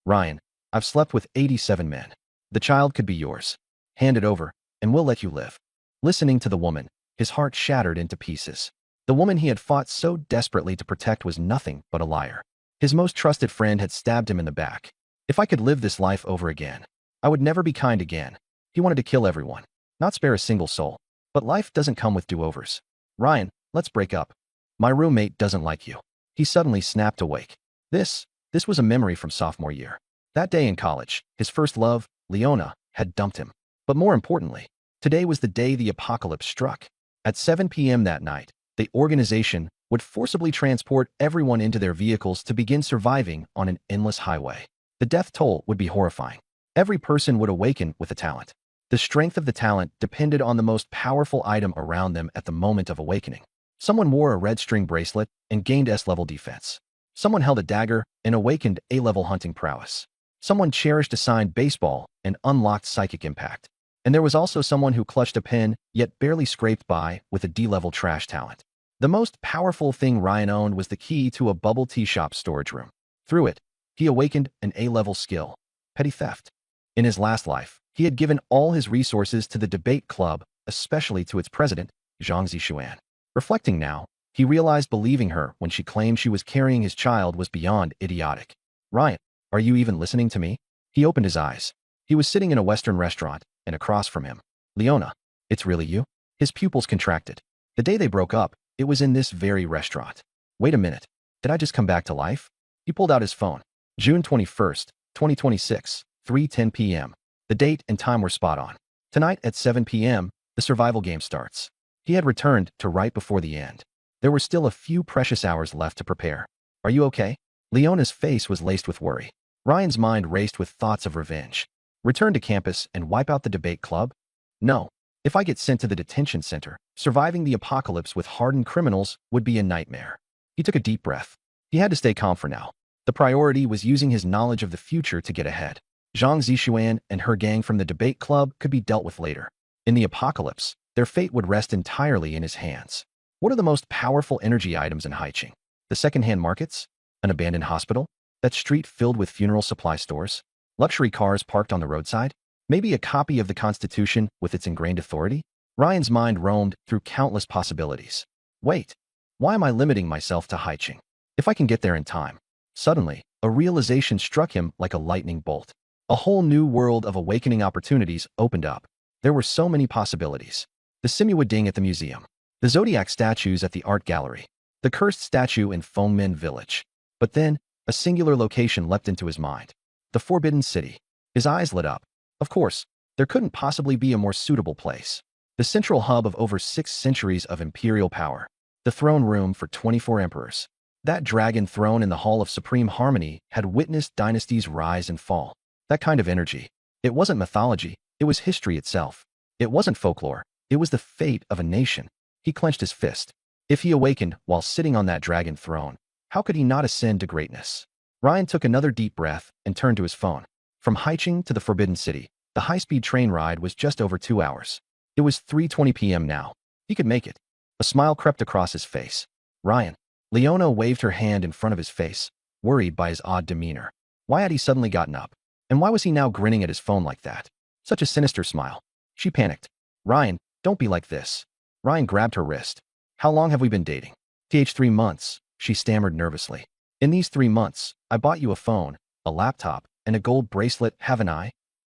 Ryan, I've slept with 87 men. The child could be yours. Hand it over, and we'll let you live. Listening to the woman, his heart shattered into pieces. The woman he had fought so desperately to protect was nothing but a liar. His most trusted friend had stabbed him in the back. If I could live this life over again, I would never be kind again. He wanted to kill everyone, not spare a single soul. But life doesn't come with do-overs. Ryan, let's break up. My roommate doesn't like you. He suddenly snapped awake. This was a memory from sophomore year. That day in college, his first love, Leona, had dumped him. But more importantly, today was the day the apocalypse struck. At 7 p.m. that night, the organization would forcibly transport everyone into their vehicles to begin surviving on an endless highway. The death toll would be horrifying. Every person would awaken with a talent. The strength of the talent depended on the most powerful item around them at the moment of awakening. Someone wore a red string bracelet and gained S-level defense. Someone held a dagger and awakened A-level hunting prowess. Someone cherished a signed baseball and unlocked psychic impact. And there was also someone who clutched a pen, yet barely scraped by, with a D-level trash talent. The most powerful thing Ryan owned was the key to a bubble tea shop storage room. Through it, he awakened an A-level skill: petty theft. In his last life, he had given all his resources to the debate club, especially to its president, Zhang Zishuan. Reflecting now, he realized believing her when she claimed she was carrying his child was beyond idiotic. Ryan, are you even listening to me? He opened his eyes. He was sitting in a Western restaurant, and across from him, Leona. It's really you? His pupils contracted. The day they broke up, it was in this very restaurant. Wait a minute. Did I just come back to life? He pulled out his phone. June 21st, 2026, 3:10 p.m. The date and time were spot on. Tonight at 7 p.m., the survival game starts. He had returned to right before the end. There were still a few precious hours left to prepare. Are you okay? Leona's face was laced with worry. Ryan's mind raced with thoughts of revenge. Return to campus and wipe out the debate club? No. If I get sent to the detention center, surviving the apocalypse with hardened criminals would be a nightmare. He took a deep breath. He had to stay calm for now. The priority was using his knowledge of the future to get ahead. Zhang Zishuan and her gang from the debate club could be dealt with later. In the apocalypse, their fate would rest entirely in his hands. What are the most powerful energy items in Haiqing? The second-hand markets? An abandoned hospital? That street filled with funeral supply stores? Luxury cars parked on the roadside? Maybe a copy of the Constitution with its ingrained authority? Ryan's mind roamed through countless possibilities. Wait, why am I limiting myself to Haiqing? If I can get there in time. Suddenly, a realization struck him like a lightning bolt. A whole new world of awakening opportunities opened up. There were so many possibilities. The Simuwa Ding at the museum. The Zodiac statues at the art gallery. The cursed statue in Fengmen village. But then, a singular location leapt into his mind. The Forbidden City. His eyes lit up. Of course, there couldn't possibly be a more suitable place. The central hub of over 6 centuries of imperial power. The throne room for 24 emperors. That dragon throne in the Hall of Supreme Harmony had witnessed dynasties rise and fall. That kind of energy. It wasn't mythology, it was history itself. It wasn't folklore, it was the fate of a nation. He clenched his fist. If he awakened while sitting on that dragon throne, how could he not ascend to greatness? Ryan took another deep breath and turned to his phone. From Haiqing to the Forbidden City, the high-speed train ride was just over 2 hours. It was 3:20 p.m. now. He could make it. A smile crept across his face. Ryan. Leona waved her hand in front of his face, worried by his odd demeanor. Why had he suddenly gotten up? And why was he now grinning at his phone like that? Such a sinister smile. She panicked. Ryan, don't be like this. Ryan grabbed her wrist. How long have we been dating? 3 months, she stammered nervously. In these 3 months, I bought you a phone, a laptop, and a gold bracelet, haven't I?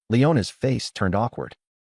Leona's face turned awkward.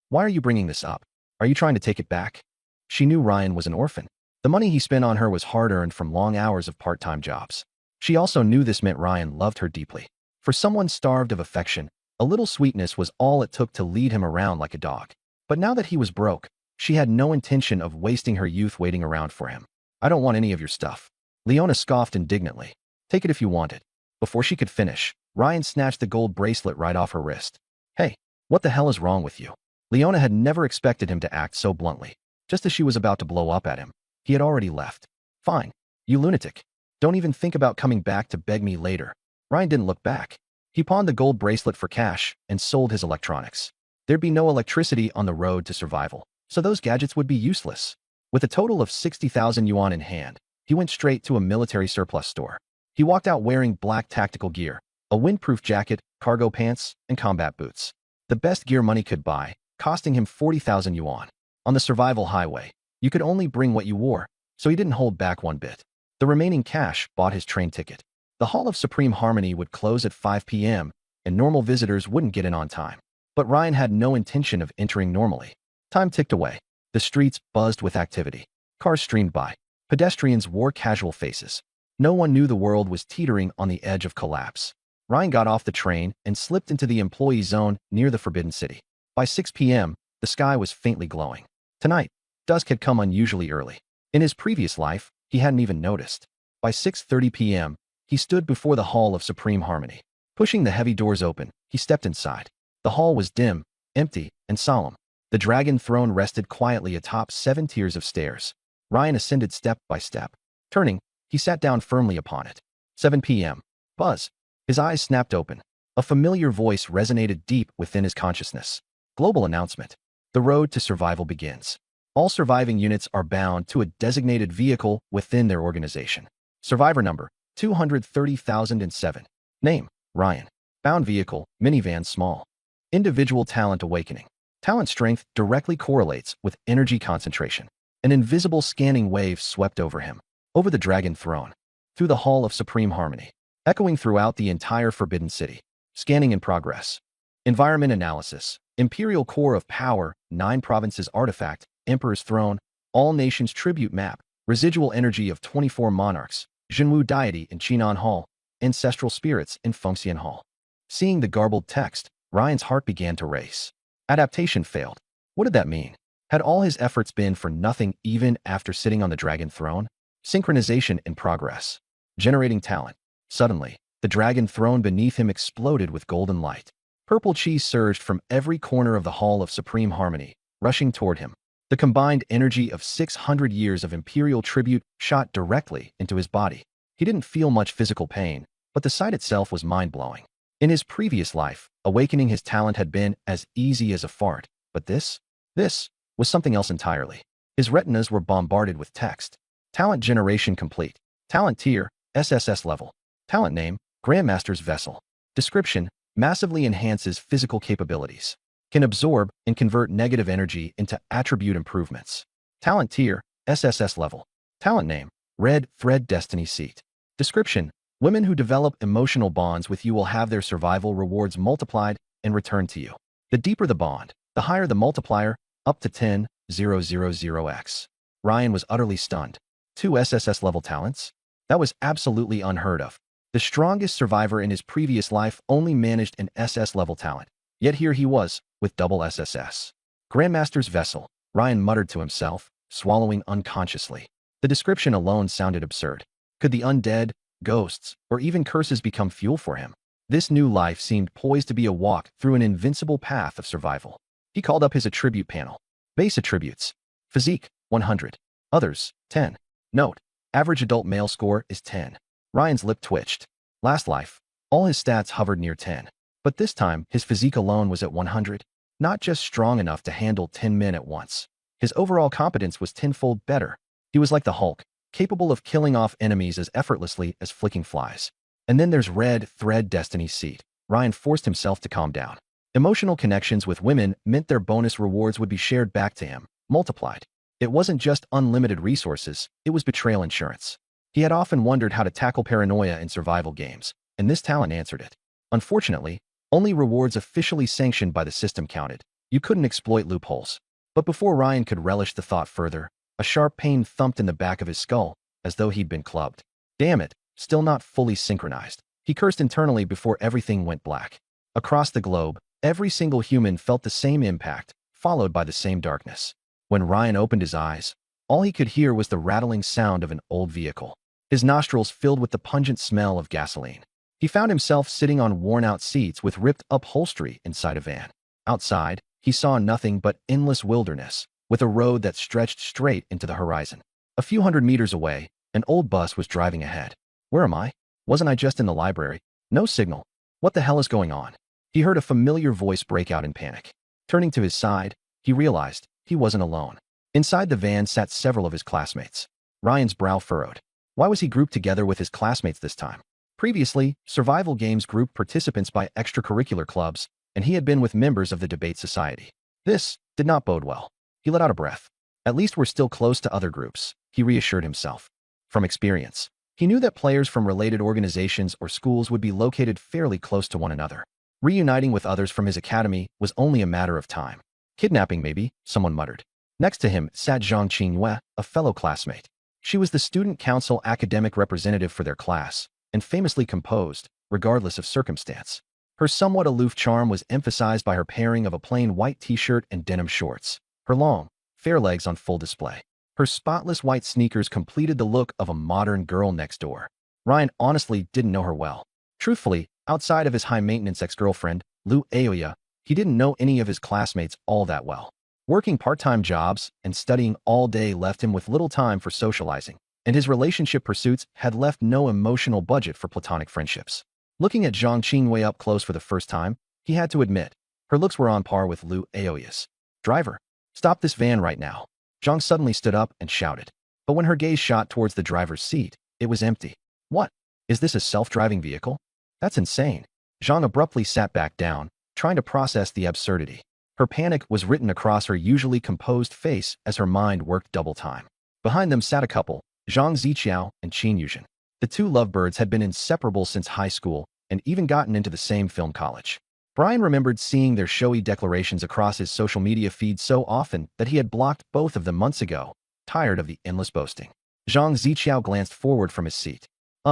Why are you bringing this up? Are you trying to take it back? She knew Ryan was an orphan. The money he spent on her was hard-earned from long hours of part-time jobs. She also knew this meant Ryan loved her deeply. For someone starved of affection, a little sweetness was all it took to lead him around like a dog. But now that he was broke, she had no intention of wasting her youth waiting around for him. I don't want any of your stuff. Leona scoffed indignantly. Take it if you want it. Before she could finish, Ryan snatched the gold bracelet right off her wrist. Hey, what the hell is wrong with you? Leona had never expected him to act so bluntly. Just as she was about to blow up at him, he had already left. Fine. You lunatic. Don't even think about coming back to beg me later. Ryan didn't look back. He pawned the gold bracelet for cash and sold his electronics. There'd be no electricity on the road to survival, so those gadgets would be useless. With a total of 60,000 yuan in hand, he went straight to a military surplus store. He walked out wearing black tactical gear, a windproof jacket, cargo pants, and combat boots. The best gear money could buy, costing him 40,000 yuan. On the survival highway, you could only bring what you wore, so he didn't hold back one bit. The remaining cash bought his train ticket. The Hall of Supreme Harmony would close at 5 p.m., and normal visitors wouldn't get in on time. But Ryan had no intention of entering normally. Time ticked away. The streets buzzed with activity. Cars streamed by. Pedestrians wore casual faces. No one knew the world was teetering on the edge of collapse. Ryan got off the train and slipped into the employee zone near the Forbidden City. By 6 p.m., the sky was faintly glowing. Tonight, dusk had come unusually early. In his previous life, he hadn't even noticed. By 6:30 p.m., he stood before the Hall of Supreme Harmony. Pushing the heavy doors open, he stepped inside. The hall was dim, empty, and solemn. The dragon throne rested quietly atop 7 tiers of stairs. Ryan ascended step by step. Turning, he sat down firmly upon it. 7 p.m. Buzz. His eyes snapped open. A familiar voice resonated deep within his consciousness. Global announcement. The road to survival begins. All surviving units are bound to a designated vehicle within their organization. Survivor number, 230,007. Name, Ryan. Bound vehicle, minivan small. Individual talent awakening. Talent strength directly correlates with energy concentration. An invisible scanning wave swept over him, over the dragon throne, through the Hall of Supreme Harmony, echoing throughout the entire Forbidden City. Scanning in progress. Environment analysis. Imperial core of power, 9 provinces artifact, Emperor's throne, all nations tribute map, residual energy of 24 monarchs, Jinwu deity in Qinan Hall, ancestral spirits in Fengxian Hall. Seeing the garbled text, Ryan's heart began to race. Adaptation failed. What did that mean? Had all his efforts been for nothing even after sitting on the dragon throne? Synchronization in progress. Generating talent. Suddenly, the dragon throne beneath him exploded with golden light. Purple chi surged from every corner of the Hall of Supreme Harmony, rushing toward him. The combined energy of 600 years of imperial tribute shot directly into his body. He didn't feel much physical pain, but the sight itself was mind-blowing. In his previous life, awakening his talent had been as easy as a fart, but this was something else entirely. His retinas were bombarded with text. Talent generation complete. Talent tier, SSS level. Talent name, Grandmaster's Vessel. Description, massively enhances physical capabilities. Can absorb and convert negative energy into attribute improvements. Talent tier, SSS level. Talent name, Red Thread Destiny Seat. Description, women who develop emotional bonds with you will have their survival rewards multiplied and returned to you. The deeper the bond, the higher the multiplier, up to 10,000x. Ryan was utterly stunned. 2 SSS level talents? That was absolutely unheard of. The strongest survivor in his previous life only managed an SS level talent. Yet here he was, with double SSS. Grandmaster's Vessel, Ryan muttered to himself, swallowing unconsciously. The description alone sounded absurd. Could the undead, ghosts, or even curses become fuel for him? This new life seemed poised to be a walk through an invincible path of survival. He called up his attribute panel. Base attributes. Physique, 100. Others, 10. Note, average adult male score is 10. Ryan's lip twitched. Last life, all his stats hovered near 10. But this time, his physique alone was at 100. Not just strong enough to handle 10 men at once. His overall competence was tenfold better. He was like the Hulk, capable of killing off enemies as effortlessly as flicking flies. And then there's Red Thread Destiny Seat. Ryan forced himself to calm down. Emotional connections with women meant their bonus rewards would be shared back to him, multiplied. It wasn't just unlimited resources, it was betrayal insurance. He had often wondered how to tackle paranoia in survival games, and this talent answered it. Unfortunately, only rewards officially sanctioned by the system counted. You couldn't exploit loopholes. But before Ryan could relish the thought further, a sharp pain thumped in the back of his skull, as though he'd been clubbed. Damn it, still not fully synchronized. He cursed internally before everything went black. Across the globe, every single human felt the same impact, followed by the same darkness. When Ryan opened his eyes, all he could hear was the rattling sound of an old vehicle. His nostrils filled with the pungent smell of gasoline. He found himself sitting on worn-out seats with ripped upholstery inside a van. Outside, he saw nothing but endless wilderness, with a road that stretched straight into the horizon. A few hundred meters away, an old bus was driving ahead. Where am I? Wasn't I just in the library? No signal. What the hell is going on? He heard a familiar voice break out in panic. Turning to his side, he realized he wasn't alone. Inside the van sat several of his classmates. Ryan's brow furrowed. Why was he grouped together with his classmates this time? Previously, survival games grouped participants by extracurricular clubs, and he had been with members of the debate society. This did not bode well. He let out a breath. At least we're still close to other groups, he reassured himself. From experience, he knew that players from related organizations or schools would be located fairly close to one another. Reuniting with others from his academy was only a matter of time. Kidnapping maybe, someone muttered. Next to him sat Zhang Qingyue, a fellow classmate. She was the student council academic representative for their class, and famously composed, regardless of circumstance. Her somewhat aloof charm was emphasized by her pairing of a plain white t-shirt and denim shorts, her long, fair legs on full display. Her spotless white sneakers completed the look of a modern girl next door. Ryan honestly didn't know her well. Truthfully, outside of his high-maintenance ex-girlfriend, Lu Aoya, he didn't know any of his classmates all that well. Working part-time jobs and studying all day left him with little time for socializing, and his relationship pursuits had left no emotional budget for platonic friendships. Looking at Zhang Qingyue up close for the first time, he had to admit, her looks were on par with Lu Aoya's. "Driver, stop this van right now." Zhang suddenly stood up and shouted. But when her gaze shot towards the driver's seat, it was empty. "What? Is this a self-driving vehicle? That's insane." Zhang abruptly sat back down, trying to process the absurdity. Her panic was written across her usually composed face as her mind worked double time. Behind them sat a couple, Zhang Ziqiao and Qin Yuzhen. The two lovebirds had been inseparable since high school and even gotten into the same film college. Brian remembered seeing their showy declarations across his social media feed so often that he had blocked both of them months ago, tired of the endless boasting. Zhang Ziqiao glanced forward from his seat.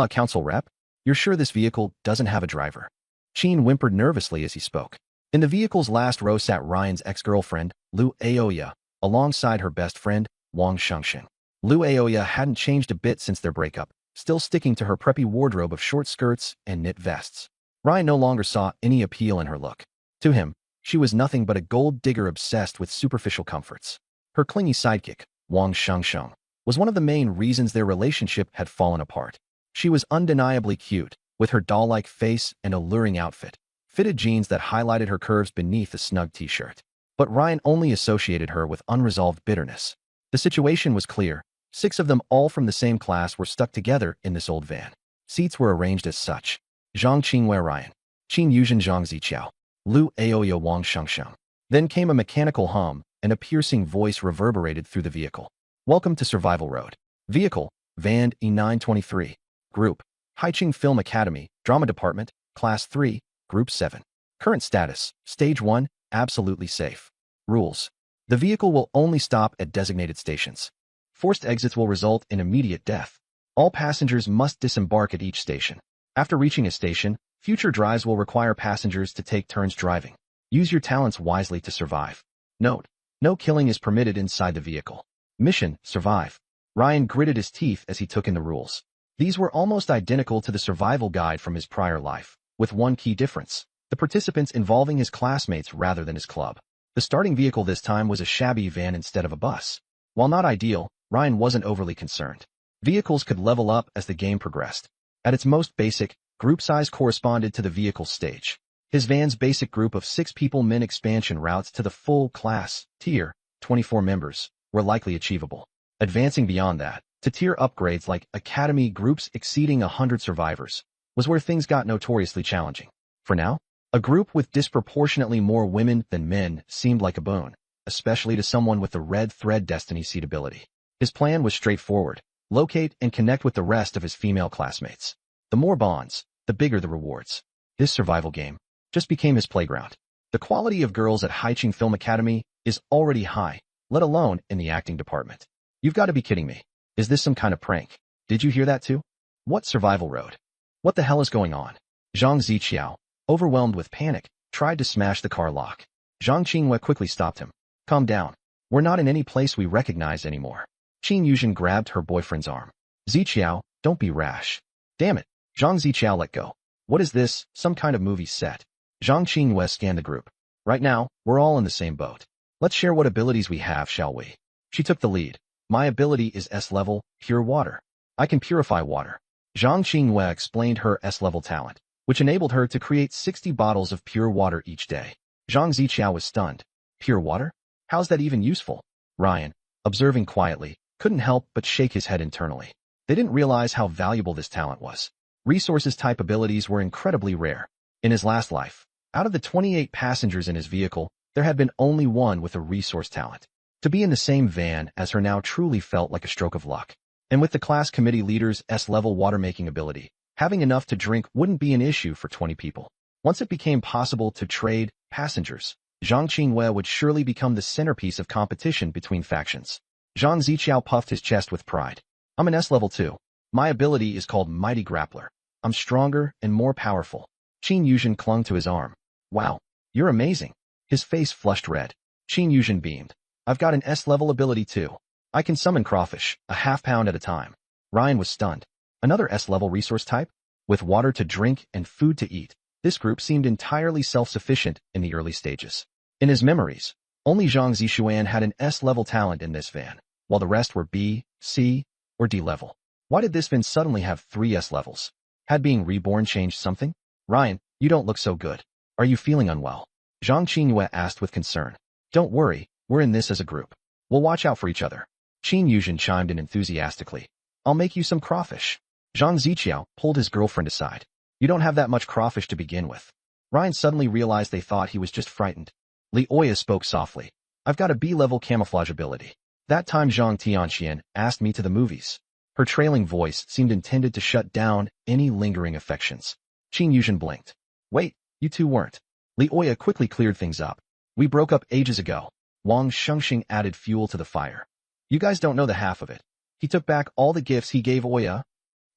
Council rep? You're sure this vehicle doesn't have a driver?" Qin whimpered nervously as he spoke. In the vehicle's last row sat Ryan's ex-girlfriend, Lu Aoya, alongside her best friend, Wang Shengsheng. Lu Aoya hadn't changed a bit since their breakup, still sticking to her preppy wardrobe of short skirts and knit vests. Ryan no longer saw any appeal in her look. To him, she was nothing but a gold digger obsessed with superficial comforts. Her clingy sidekick, Wang Shengsheng, was one of the main reasons their relationship had fallen apart. She was undeniably cute, with her doll-like face and alluring outfit, fitted jeans that highlighted her curves beneath a snug t-shirt. But Ryan only associated her with unresolved bitterness. The situation was clear. 6 of them, all from the same class, were stuck together in this old van. Seats were arranged as such. Zhang Qingyue Ryan, Qin Yuzhen Zhang Ziqiao, Lu Aoya Wang Shengsheng. Then came a mechanical hum, and a piercing voice reverberated through the vehicle. "Welcome to Survival Road. Vehicle, Van E923. Group, Haiqing Film Academy, Drama Department, Class 3, Group 7. Current status, Stage 1, absolutely safe. Rules. The vehicle will only stop at designated stations. Forced exits will result in immediate death. All passengers must disembark at each station. After reaching a station, future drives will require passengers to take turns driving. Use your talents wisely to survive. Note: no killing is permitted inside the vehicle. Mission: survive." Ryan gritted his teeth as he took in the rules. These were almost identical to the survival guide from his prior life, with one key difference: the participants involving his classmates rather than his club. The starting vehicle this time was a shabby van instead of a bus. While not ideal, Ryan wasn't overly concerned. Vehicles could level up as the game progressed. At its most basic, group size corresponded to the vehicle's stage. His van's basic group of 6 people meant expansion routes to the full class, tier, 24 members, were likely achievable. Advancing beyond that, to tier upgrades like academy groups exceeding 100 survivors, was where things got notoriously challenging. For now, a group with disproportionately more women than men seemed like a boon, especially to someone with the red thread destiny seed ability. His plan was straightforward: locate and connect with the rest of his female classmates. The more bonds, the bigger the rewards. This survival game just became his playground. The quality of girls at Haiqing Film Academy is already high, let alone in the acting department. You've got to be kidding me. Is this some kind of prank? Did you hear that too? What survival road? What the hell is going on? Zhang Ziqiao, overwhelmed with panic, tried to smash the car lock. Zhang Qingyue quickly stopped him. "Calm down. We're not in any place we recognize anymore." Qin Yuzhen grabbed her boyfriend's arm. "Ziqiao, don't be rash." "Damn it." Zhang Ziqiao let go. "What is this, some kind of movie set?" Zhang Qingyue scanned the group. "Right now, we're all in the same boat. Let's share what abilities we have, shall we?" She took the lead. "My ability is S-level, pure water. I can purify water." Zhang Qingyue explained her S-level talent, which enabled her to create 60 bottles of pure water each day. Zhang Ziqiao was stunned. "Pure water? How's that even useful?" Ryan, observing quietly, couldn't help but shake his head internally. They didn't realize how valuable this talent was. Resources type abilities were incredibly rare. In his last life, out of the 28 passengers in his vehicle, there had been only one with a resource talent. To be in the same van as her now truly felt like a stroke of luck. And with the class committee leader's S-level water-making ability, having enough to drink wouldn't be an issue for 20 people. Once it became possible to trade passengers, Zhang Qingwei would surely become the centerpiece of competition between factions. Zhang Ziqiao puffed his chest with pride. I'm an S-level too. My ability is called Mighty Grappler. I'm stronger and more powerful. Qin Yuzhen clung to his arm. Wow, you're amazing. His face flushed red. Qin Yuzhen beamed. I've got an S-level ability too. I can summon crawfish, a half-pound at a time. Ryan was stunned. Another S-level resource type? With water to drink and food to eat, this group seemed entirely self-sufficient in the early stages. In his memories, only Zhang Zishuan had an S-level talent in this van, while the rest were B, C, or D level. Why did this van suddenly have 3 S levels? Had being reborn changed something? Ryan, you don't look so good. Are you feeling unwell? Zhang Qingyue asked with concern. Don't worry, we're in this as a group. We'll watch out for each other. Qin Yuzhen chimed in enthusiastically. I'll make you some crawfish. Zhang Ziqiao pulled his girlfriend aside. You don't have that much crawfish to begin with. Ryan suddenly realized they thought he was just frightened. Li Oya spoke softly. I've got a B-level camouflage ability. That time Zhang Tianxian asked me to the movies. Her trailing voice seemed intended to shut down any lingering affections. Qin Yuzhen blinked. Wait, you two weren't. Li Oya quickly cleared things up. We broke up ages ago. Wang Shengxing added fuel to the fire. You guys don't know the half of it. He took back all the gifts he gave Oya.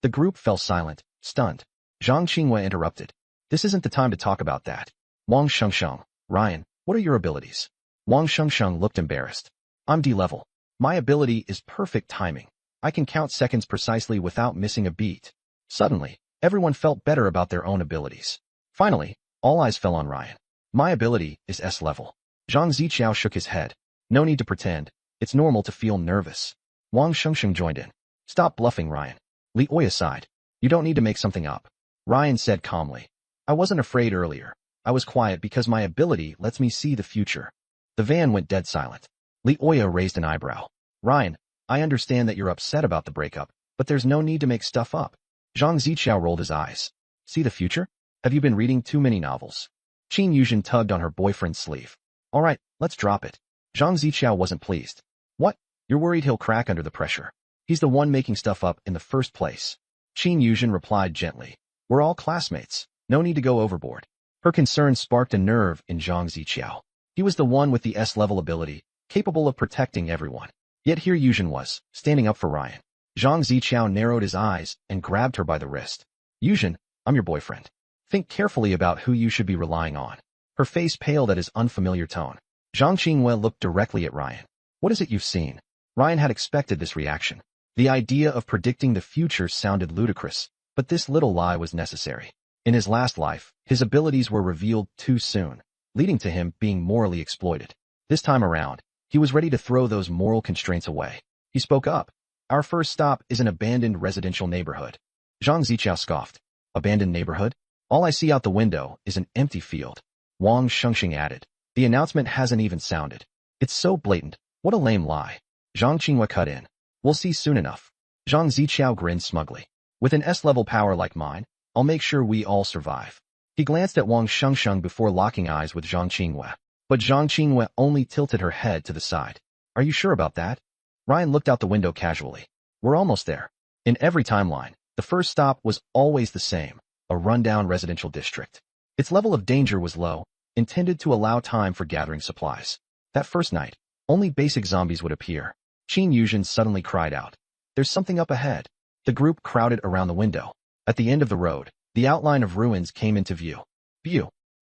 The group fell silent, stunned. Zhang Qingwei interrupted. This isn't the time to talk about that. Wang Shengsheng, Ryan, what are your abilities? Wang Shengsheng looked embarrassed. I'm D-level. My ability is perfect timing. I can count seconds precisely without missing a beat. Suddenly, everyone felt better about their own abilities. Finally, all eyes fell on Ryan. My ability is S-level. Zhang Ziqiao shook his head. No need to pretend. It's normal to feel nervous. Wang Shengsheng joined in. Stop bluffing, Ryan. Li Oya sighed. You don't need to make something up. Ryan said calmly. I wasn't afraid earlier. I was quiet because my ability lets me see the future. The van went dead silent. Li Oya raised an eyebrow. Ryan, I understand that you're upset about the breakup, but there's no need to make stuff up. Zhang Ziqiao rolled his eyes. See the future? Have you been reading too many novels? Qin Yuzhen tugged on her boyfriend's sleeve. All right, let's drop it. Zhang Ziqiao wasn't pleased. What? You're worried he'll crack under the pressure. He's the one making stuff up in the first place. Qin Yuzhen replied gently. We're all classmates. No need to go overboard. Her concern sparked a nerve in Zhang Ziqiao. He was the one with the S-level ability, capable of protecting everyone. Yet here Yuzhen was, standing up for Ryan. Zhang Ziqiao narrowed his eyes and grabbed her by the wrist. Yuzhen, I'm your boyfriend. Think carefully about who you should be relying on. Her face paled at his unfamiliar tone. Zhang Qingwei looked directly at Ryan. What is it you've seen? Ryan had expected this reaction. The idea of predicting the future sounded ludicrous, but this little lie was necessary. In his last life, his abilities were revealed too soon, leading to him being morally exploited. This time around, he was ready to throw those moral constraints away. He spoke up. Our first stop is an abandoned residential neighborhood. Zhang Ziqiao scoffed. Abandoned neighborhood? All I see out the window is an empty field. Wang Shengxing added. The announcement hasn't even sounded. It's so blatant. What a lame lie. Zhang Qingwei cut in. We'll see soon enough. Zhang Ziqiao grinned smugly. With an S-level power like mine, I'll make sure we all survive. He glanced at Wang Shengsheng before locking eyes with Zhang Qingwei. But Zhang Qingwei only tilted her head to the side. Are you sure about that? Ryan looked out the window casually. We're almost there. In every timeline, the first stop was always the same, a rundown residential district. Its level of danger was low, intended to allow time for gathering supplies. That first night, only basic zombies would appear. Qin Yuzhen suddenly cried out. There's something up ahead. The group crowded around the window. At the end of the road, the outline of ruins came into view.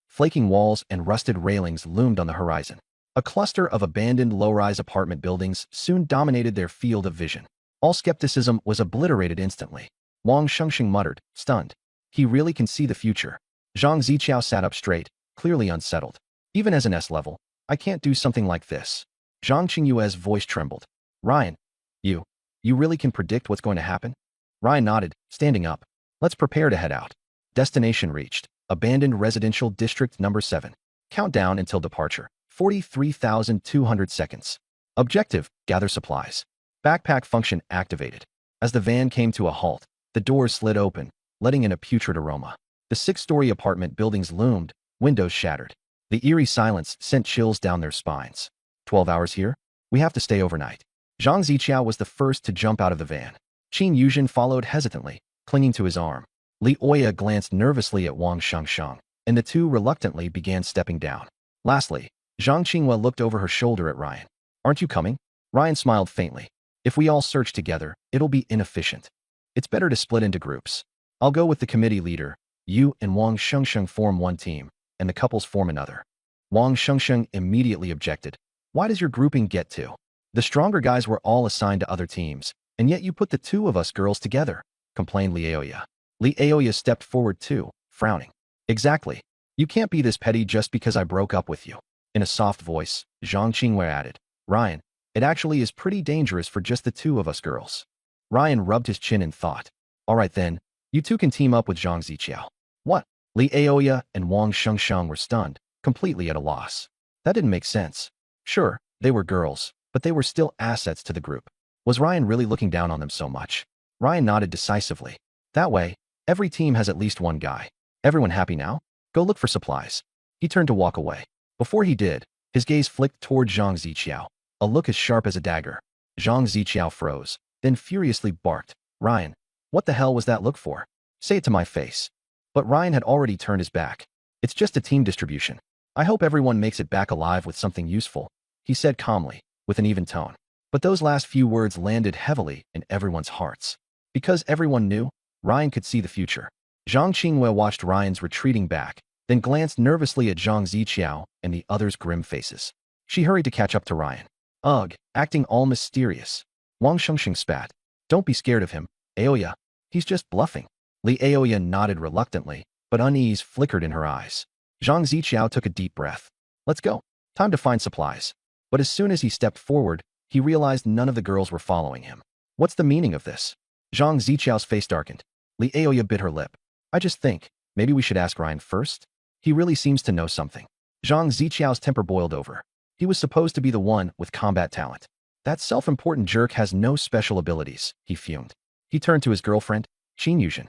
Flaking walls and rusted railings loomed on the horizon. A cluster of abandoned low-rise apartment buildings soon dominated their field of vision. All skepticism was obliterated instantly. Wang Shengxing muttered, stunned. He really can see the future. Zhang Ziqiao sat up straight, clearly unsettled. Even as an S-level, I can't do something like this. Zhang Qingyue's voice trembled. Ryan, you really can predict what's going to happen? Ryan nodded, standing up. Let's prepare to head out. Destination reached. Abandoned residential district number 7. Countdown until departure. 43,200 seconds. Objective, gather supplies. Backpack function activated. As the van came to a halt, the doors slid open, letting in a putrid aroma. The 6-story apartment buildings loomed, windows shattered. The eerie silence sent chills down their spines. 12 hours here? We have to stay overnight. Zhang Ziqiao was the first to jump out of the van. Qin Yuzhen followed hesitantly, clinging to his arm. Li Oya glanced nervously at Wang Shengsheng, and the two reluctantly began stepping down. Lastly, Zhang Qinghua looked over her shoulder at Ryan. Aren't you coming? Ryan smiled faintly. If we all search together, it'll be inefficient. It's better to split into groups. I'll go with the committee leader. You and Wang Shengsheng form one team, and the couples form another. Wang Shengsheng immediately objected. Why does your grouping get two? The stronger guys were all assigned to other teams, and yet you put the two of us girls together, complained Li Aoya. Li Aoya stepped forward too, frowning. Exactly. You can't be this petty just because I broke up with you. In a soft voice, Zhang Qinghua added, Ryan, it actually is pretty dangerous for just the two of us girls. Ryan rubbed his chin in thought. All right then, you two can team up with Zhang Ziqiao. What? Li Aoya and Wang Shengsheng were stunned, completely at a loss. That didn't make sense. Sure, they were girls, but they were still assets to the group. Was Ryan really looking down on them so much? Ryan nodded decisively. That way, every team has at least one guy. Everyone happy now? Go look for supplies. He turned to walk away. Before he did, his gaze flicked toward Zhang Ziqiao, a look as sharp as a dagger. Zhang Ziqiao froze, then furiously barked, Ryan, what the hell was that look for? Say it to my face. But Ryan had already turned his back. It's just a team distribution. I hope everyone makes it back alive with something useful, he said calmly, with an even tone. But those last few words landed heavily in everyone's hearts. Because everyone knew, Ryan could see the future. Zhang Qinghua watched Ryan's retreating back, then glanced nervously at Zhang Ziqiao and the others' grim faces. She hurried to catch up to Ryan. Ugh, acting all mysterious. Wang Shengsheng spat. Don't be scared of him, Aoya. He's just bluffing. Li Aoya nodded reluctantly, but unease flickered in her eyes. Zhang Ziqiao took a deep breath. Let's go. Time to find supplies. But as soon as he stepped forward, he realized none of the girls were following him. What's the meaning of this? Zhang Ziqiao's face darkened. Li Aoya bit her lip. I just think, maybe we should ask Ryan first? He really seems to know something. Zhang Ziqiao's temper boiled over. He was supposed to be the one with combat talent. That self-important jerk has no special abilities, he fumed. He turned to his girlfriend, Qin Yuzhen.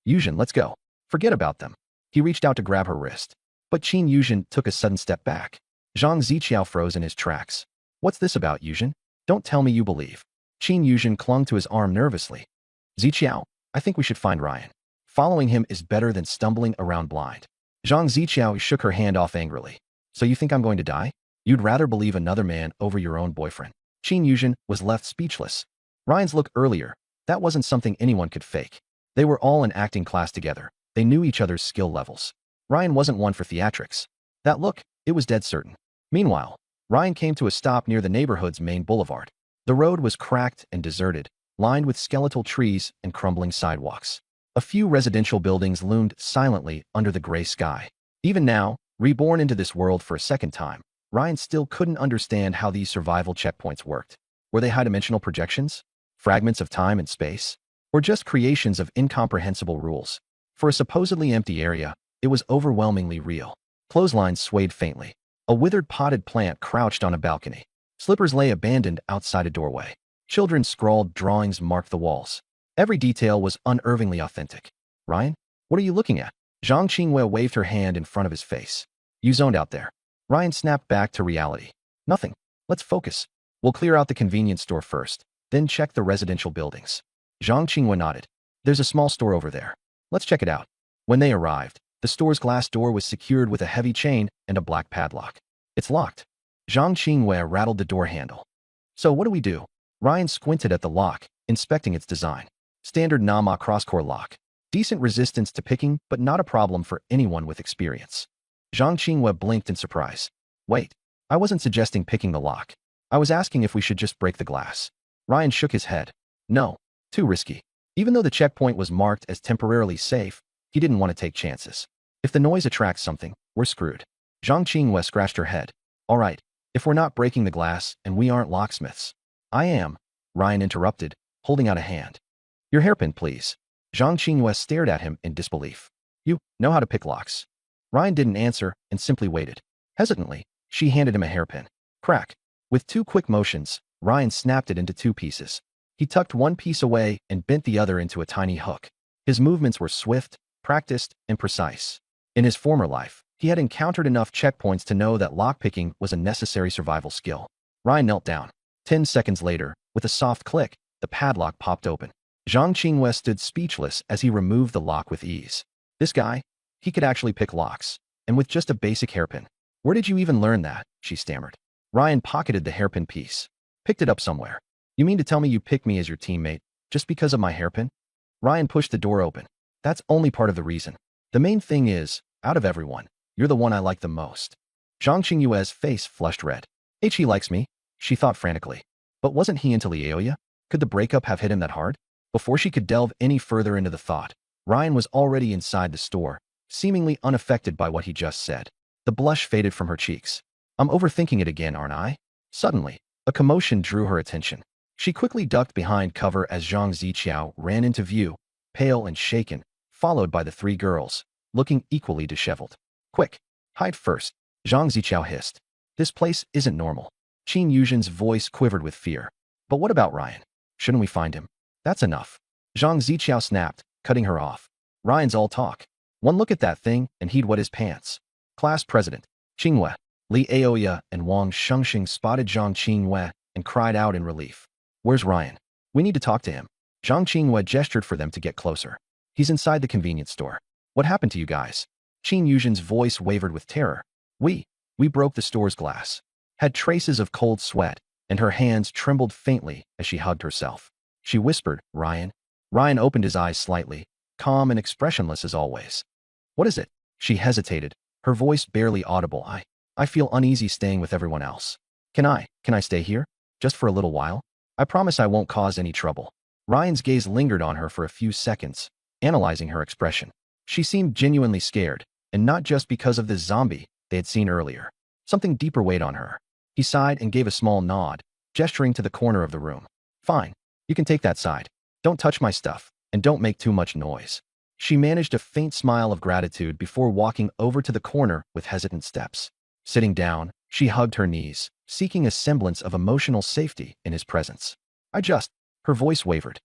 Yuzhen, let's go. Forget about them. He reached out to grab her wrist. But Qin Yuzhen took a sudden step back. Zhang Ziqiao froze in his tracks. What's this about, Yuzhen? Don't tell me you believe. Qin Yuzhen clung to his arm nervously. Ziqiao, I think we should find Ryan. Following him is better than stumbling around blind. Zhang Ziqiao shook her hand off angrily. So you think I'm going to die? You'd rather believe another man over your own boyfriend. Qin Yuzhen was left speechless. Ryan's look earlier, that wasn't something anyone could fake. They were all in acting class together. They knew each other's skill levels. Ryan wasn't one for theatrics. That look, it was dead certain. Meanwhile, Ryan came to a stop near the neighborhood's main boulevard. The road was cracked and deserted, lined with skeletal trees and crumbling sidewalks. A few residential buildings loomed silently under the gray sky. Even now, reborn into this world for a second time, Ryan still couldn't understand how these survival checkpoints worked. Were they high-dimensional projections? Fragments of time and space? Or just creations of incomprehensible rules? For a supposedly empty area, it was overwhelmingly real. Clotheslines swayed faintly. A withered potted plant crouched on a balcony. Slippers lay abandoned outside a doorway. Children's scrawled drawings marked the walls. Every detail was unnervingly authentic. Ryan, what are you looking at? Zhang Qinghua waved her hand in front of his face. You zoned out there. Ryan snapped back to reality. Nothing. Let's focus. We'll clear out the convenience store first, then check the residential buildings. Zhang Qinghua nodded. There's a small store over there. Let's check it out. When they arrived, the store's glass door was secured with a heavy chain and a black padlock. It's locked. Zhang Qinghua rattled the door handle. So what do we do? Ryan squinted at the lock, inspecting its design. Standard Nama cross-core lock. Decent resistance to picking, but not a problem for anyone with experience. Zhang Qinghua blinked in surprise. Wait, I wasn't suggesting picking the lock. I was asking if we should just break the glass. Ryan shook his head. No, too risky. Even though the checkpoint was marked as temporarily safe, he didn't want to take chances. If the noise attracts something, we're screwed. Zhang Qinghua scratched her head. All right, if we're not breaking the glass and we aren't locksmiths. I am, Ryan interrupted, holding out a hand. Your hairpin, please. Zhang Qinghua stared at him in disbelief. You know how to pick locks. Ryan didn't answer and simply waited. Hesitantly, she handed him a hairpin. Crack. With two quick motions, Ryan snapped it into two pieces. He tucked one piece away and bent the other into a tiny hook. His movements were swift, practiced, and precise. In his former life, he had encountered enough checkpoints to know that lockpicking was a necessary survival skill. Ryan knelt down. 10 seconds later, with a soft click, the padlock popped open. Zhang Qinghua stood speechless as he removed the lock with ease. This guy, he could actually pick locks, and with just a basic hairpin. Where did you even learn that? She stammered. Ryan pocketed the hairpin piece. Picked it up somewhere. You mean to tell me you picked me as your teammate just because of my hairpin? Ryan pushed the door open. That's only part of the reason. The main thing is, out of everyone, you're the one I like the most. Zhang Qinghua's face flushed red. He likes me, she thought frantically. But wasn't he into Leoya? Could the breakup have hit him that hard? Before she could delve any further into the thought, Ryan was already inside the store, seemingly unaffected by what he just said. The blush faded from her cheeks. I'm overthinking it again, aren't I? Suddenly, a commotion drew her attention. She quickly ducked behind cover as Zhang Ziqiao ran into view, pale and shaken, followed by the three girls, looking equally disheveled. Quick, hide first, Zhang Ziqiao hissed. This place isn't normal. Qin Yuzhen's voice quivered with fear. But what about Ryan? Shouldn't we find him? That's enough. Zhang Ziqiao snapped, cutting her off. Ryan's all talk. One look at that thing and he'd wet his pants. Class President, Qinghua, Li Aoya and Wang Shengxing spotted Zhang Qinghua and cried out in relief. Where's Ryan? We need to talk to him. Zhang Qinghua gestured for them to get closer. He's inside the convenience store. What happened to you guys? Qin Yuzhen's voice wavered with terror. We broke the store's glass. Had traces of cold sweat, and her hands trembled faintly as she hugged herself. She whispered, Ryan. Ryan opened his eyes slightly, calm and expressionless as always. What is it? She hesitated, her voice barely audible. I feel uneasy staying with everyone else. Can I stay here? Just for a little while? I promise I won't cause any trouble. Ryan's gaze lingered on her for a few seconds, analyzing her expression. She seemed genuinely scared, and not just because of the zombie they had seen earlier. Something deeper weighed on her. He sighed and gave a small nod, gesturing to the corner of the room. Fine. You can take that side. Don't touch my stuff, and don't make too much noise. She managed a faint smile of gratitude before walking over to the corner with hesitant steps. Sitting down, she hugged her knees, seeking a semblance of emotional safety in his presence. Her voice wavered.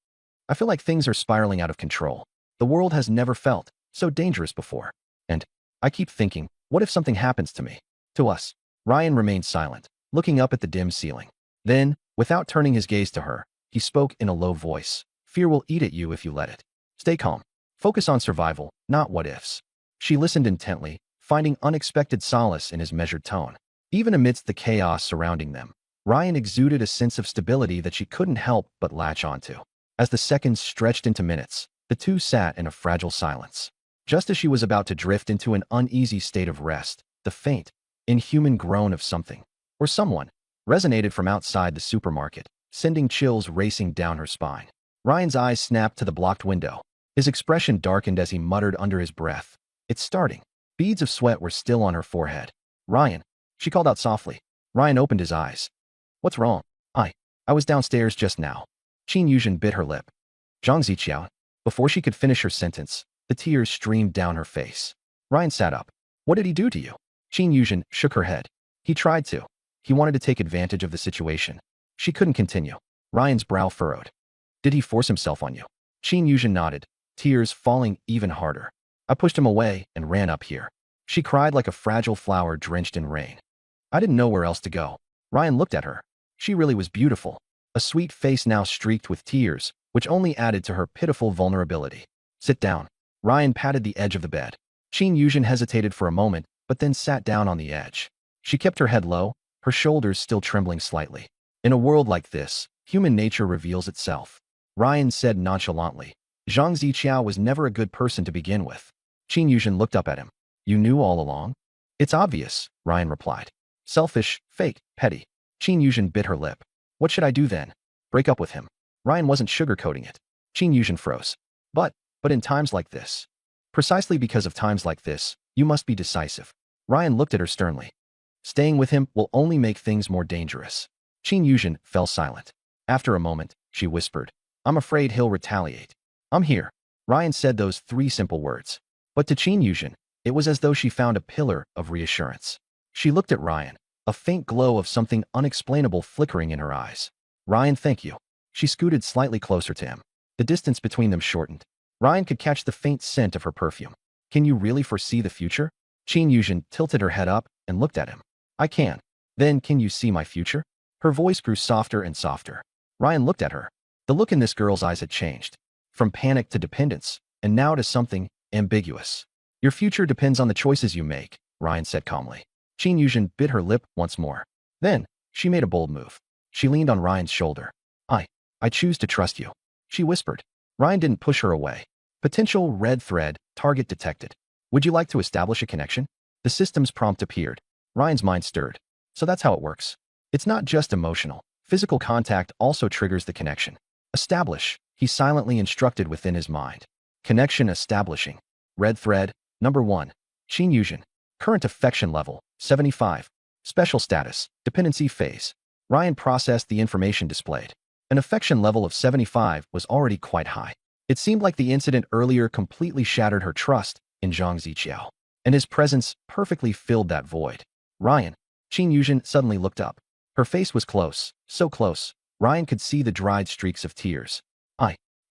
I feel like things are spiraling out of control. The world has never felt so dangerous before. And I keep thinking, what if something happens to me? To us? Ryan remained silent, looking up at the dim ceiling. Then, without turning his gaze to her, he spoke in a low voice. Fear will eat at you if you let it. Stay calm. Focus on survival, not what-ifs. She listened intently, finding unexpected solace in his measured tone. Even amidst the chaos surrounding them, Ryan exuded a sense of stability that she couldn't help but latch onto. As the seconds stretched into minutes, the two sat in a fragile silence. Just as she was about to drift into an uneasy state of rest, the faint, inhuman groan of something, or someone, resonated from outside the supermarket, sending chills racing down her spine. Ryan's eyes snapped to the blocked window. His expression darkened as he muttered under his breath. It's starting. Beads of sweat were still on her forehead. Ryan, she called out softly. Ryan opened his eyes. What's wrong? I was downstairs just now. Qin Yuzhen bit her lip. Zhang Ziqiao. Before she could finish her sentence, the tears streamed down her face. Ryan sat up. What did he do to you? Qin Yuzhen shook her head. He tried to. He wanted to take advantage of the situation. She couldn't continue. Ryan's brow furrowed. Did he force himself on you? Qin Yuzhen nodded, tears falling even harder. I pushed him away and ran up here. She cried like a fragile flower drenched in rain. I didn't know where else to go. Ryan looked at her. She really was beautiful. A sweet face now streaked with tears, which only added to her pitiful vulnerability. Sit down. Ryan patted the edge of the bed. Qin Yuzhen hesitated for a moment, but then sat down on the edge. She kept her head low, her shoulders still trembling slightly. In a world like this, human nature reveals itself. Ryan said nonchalantly. Zhang Ziqiao was never a good person to begin with. Qin Yuzhen looked up at him. You knew all along? It's obvious, Ryan replied. Selfish, fake, petty. Qin Yuzhen bit her lip. What should I do then? Break up with him. Ryan wasn't sugarcoating it. Qin Yuzhen froze. But in times like this. Precisely because of times like this, you must be decisive. Ryan looked at her sternly. Staying with him will only make things more dangerous. Qin Yuzhen fell silent. After a moment, she whispered, I'm afraid he'll retaliate. I'm here. Ryan said those 3 simple words. But to Qin Yuzhen, it was as though she found a pillar of reassurance. She looked at Ryan, a faint glow of something unexplainable flickering in her eyes. Ryan, thank you. She scooted slightly closer to him. The distance between them shortened. Ryan could catch the faint scent of her perfume. Can you really foresee the future? Qin Yuzhen tilted her head up and looked at him. I can. Then can you see my future? Her voice grew softer and softer. Ryan looked at her. The look in this girl's eyes had changed. From panic to dependence, and now to something ambiguous. Your future depends on the choices you make, Ryan said calmly. Qin Yuzhen bit her lip once more. Then, she made a bold move. She leaned on Ryan's shoulder. I choose to trust you, she whispered. Ryan didn't push her away. Potential red thread, target detected. Would you like to establish a connection? The system's prompt appeared. Ryan's mind stirred. So that's how it works. It's not just emotional. Physical contact also triggers the connection. Establish, he silently instructed within his mind. Connection establishing. Red thread, number 1. Qin Yuzhen. Current affection level, 75. Special status, dependency phase. Ryan processed the information displayed. An affection level of 75 was already quite high. It seemed like the incident earlier completely shattered her trust in Zhang Ziqiao, and his presence perfectly filled that void. Ryan, Qin Yuzhen suddenly looked up. Her face was close, so close, Ryan could see the dried streaks of tears.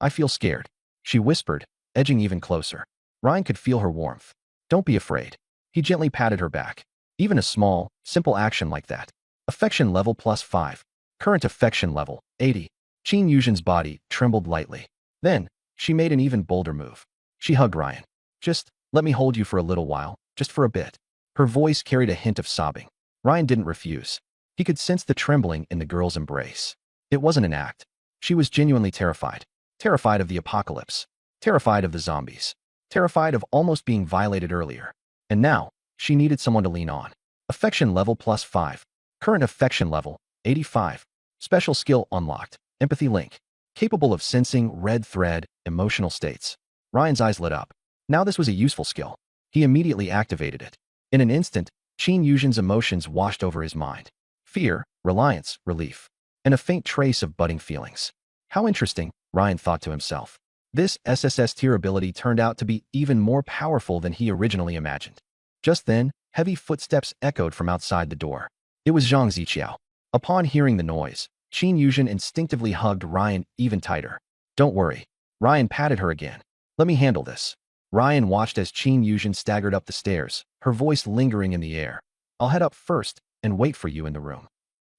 I feel scared, she whispered, edging even closer. Ryan could feel her warmth. Don't be afraid. He gently patted her back. Even a small, simple action like that. Affection level +5. Current affection level, 80. Qin Yuzhen's body trembled lightly. Then, she made an even bolder move. She hugged Ryan. Just let me hold you for a little while, just for a bit. Her voice carried a hint of sobbing. Ryan didn't refuse. He could sense the trembling in the girl's embrace. It wasn't an act. She was genuinely terrified. Terrified of the apocalypse. Terrified of the zombies. Terrified of almost being violated earlier. And now, she needed someone to lean on. Affection level +5. Current affection level, 85. Special skill unlocked. Empathy link. Capable of sensing red thread, emotional states. Ryan's eyes lit up. Now this was a useful skill. He immediately activated it. In an instant, Qin Yuzhen's emotions washed over his mind. Fear, reliance, relief, and a faint trace of budding feelings. How interesting, Ryan thought to himself. This SSS tier ability turned out to be even more powerful than he originally imagined. Just then, heavy footsteps echoed from outside the door. It was Zhang Ziqiao. Upon hearing the noise, Qin Yuzhen instinctively hugged Ryan even tighter. Don't worry. Ryan patted her again. Let me handle this. Ryan watched as Qin Yuzhen staggered up the stairs, her voice lingering in the air. I'll head up first and wait for you in the room.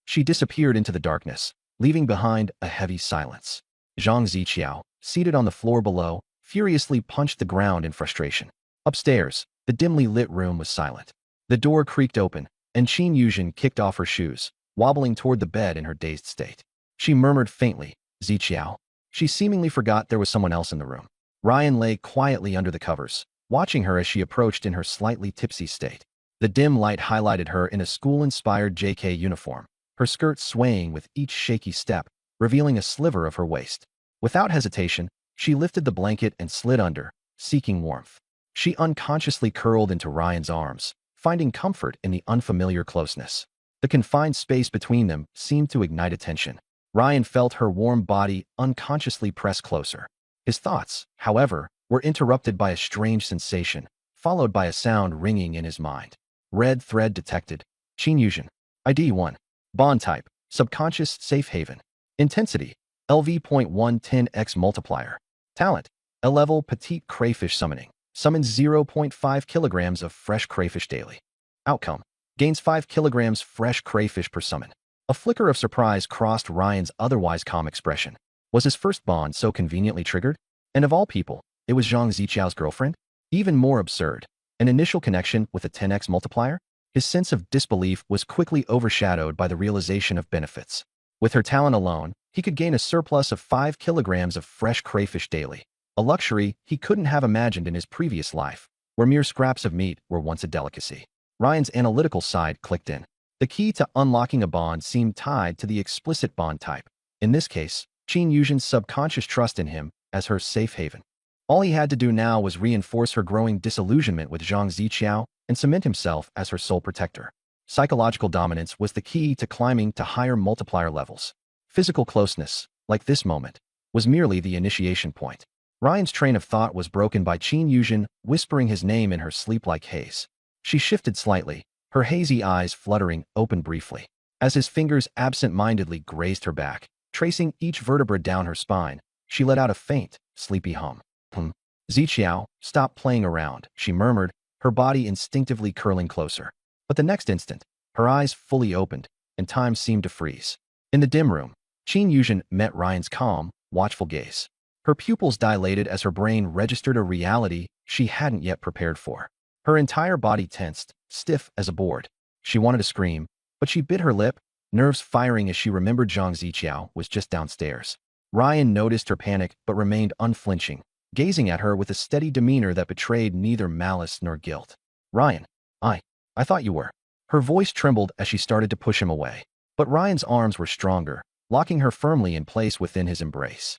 She disappeared into the darkness, leaving behind a heavy silence. Zhang Ziqiao, seated on the floor below, furiously punched the ground in frustration. Upstairs, the dimly lit room was silent. The door creaked open, and Qin Yuzhen kicked off her shoes, wobbling toward the bed in her dazed state. She murmured faintly, Ziqiao. She seemingly forgot there was someone else in the room. Ryan lay quietly under the covers, watching her as she approached in her slightly tipsy state. The dim light highlighted her in a school-inspired JK uniform, her skirt swaying with each shaky step, revealing a sliver of her waist. Without hesitation, she lifted the blanket and slid under, seeking warmth. She unconsciously curled into Ryan's arms, finding comfort in the unfamiliar closeness. The confined space between them seemed to ignite attention. Ryan felt her warm body unconsciously press closer. His thoughts, however, were interrupted by a strange sensation, followed by a sound ringing in his mind. Red thread detected. Qin Yuzhen. ID 1. Bond type. Subconscious safe haven. Intensity. LV.110x multiplier. Talent. A-level petite crayfish summoning. Summons 0.5 kilograms of fresh crayfish daily. Outcome. Gains 5 kilograms fresh crayfish per summon. A flicker of surprise crossed Ryan's otherwise calm expression. Was his first bond so conveniently triggered? And of all people, it was Zhang Ziqiao's girlfriend? Even more absurd, an initial connection with a 10x multiplier? His sense of disbelief was quickly overshadowed by the realization of benefits. With her talent alone, he could gain a surplus of 5 kilograms of fresh crayfish daily, a luxury he couldn't have imagined in his previous life, where mere scraps of meat were once a delicacy. Ryan's analytical side clicked in. The key to unlocking a bond seemed tied to the explicit bond type. In this case, Qin Yuzhen's subconscious trust in him as her safe haven. All he had to do now was reinforce her growing disillusionment with Zhang Ziqiao and cement himself as her sole protector. Psychological dominance was the key to climbing to higher multiplier levels. Physical closeness, like this moment, was merely the initiation point. Ryan's train of thought was broken by Qin Yuzhen whispering his name in her sleep like haze. She shifted slightly, her hazy eyes fluttering open briefly. As his fingers absent-mindedly grazed her back, tracing each vertebra down her spine, she let out a faint, sleepy hum. Ziqiao, stop playing around, she murmured, her body instinctively curling closer. But the next instant, her eyes fully opened, and time seemed to freeze. In the dim room, Qin Yuzhen met Ryan's calm, watchful gaze. Her pupils dilated as her brain registered a reality she hadn't yet prepared for. Her entire body tensed, stiff as a board. She wanted to scream, but she bit her lip, nerves firing as she remembered Zhang Ziqiao was just downstairs. Ryan noticed her panic but remained unflinching, gazing at her with a steady demeanor that betrayed neither malice nor guilt. Ryan, I thought you were. Her voice trembled as she started to push him away. But Ryan's arms were stronger, locking her firmly in place within his embrace.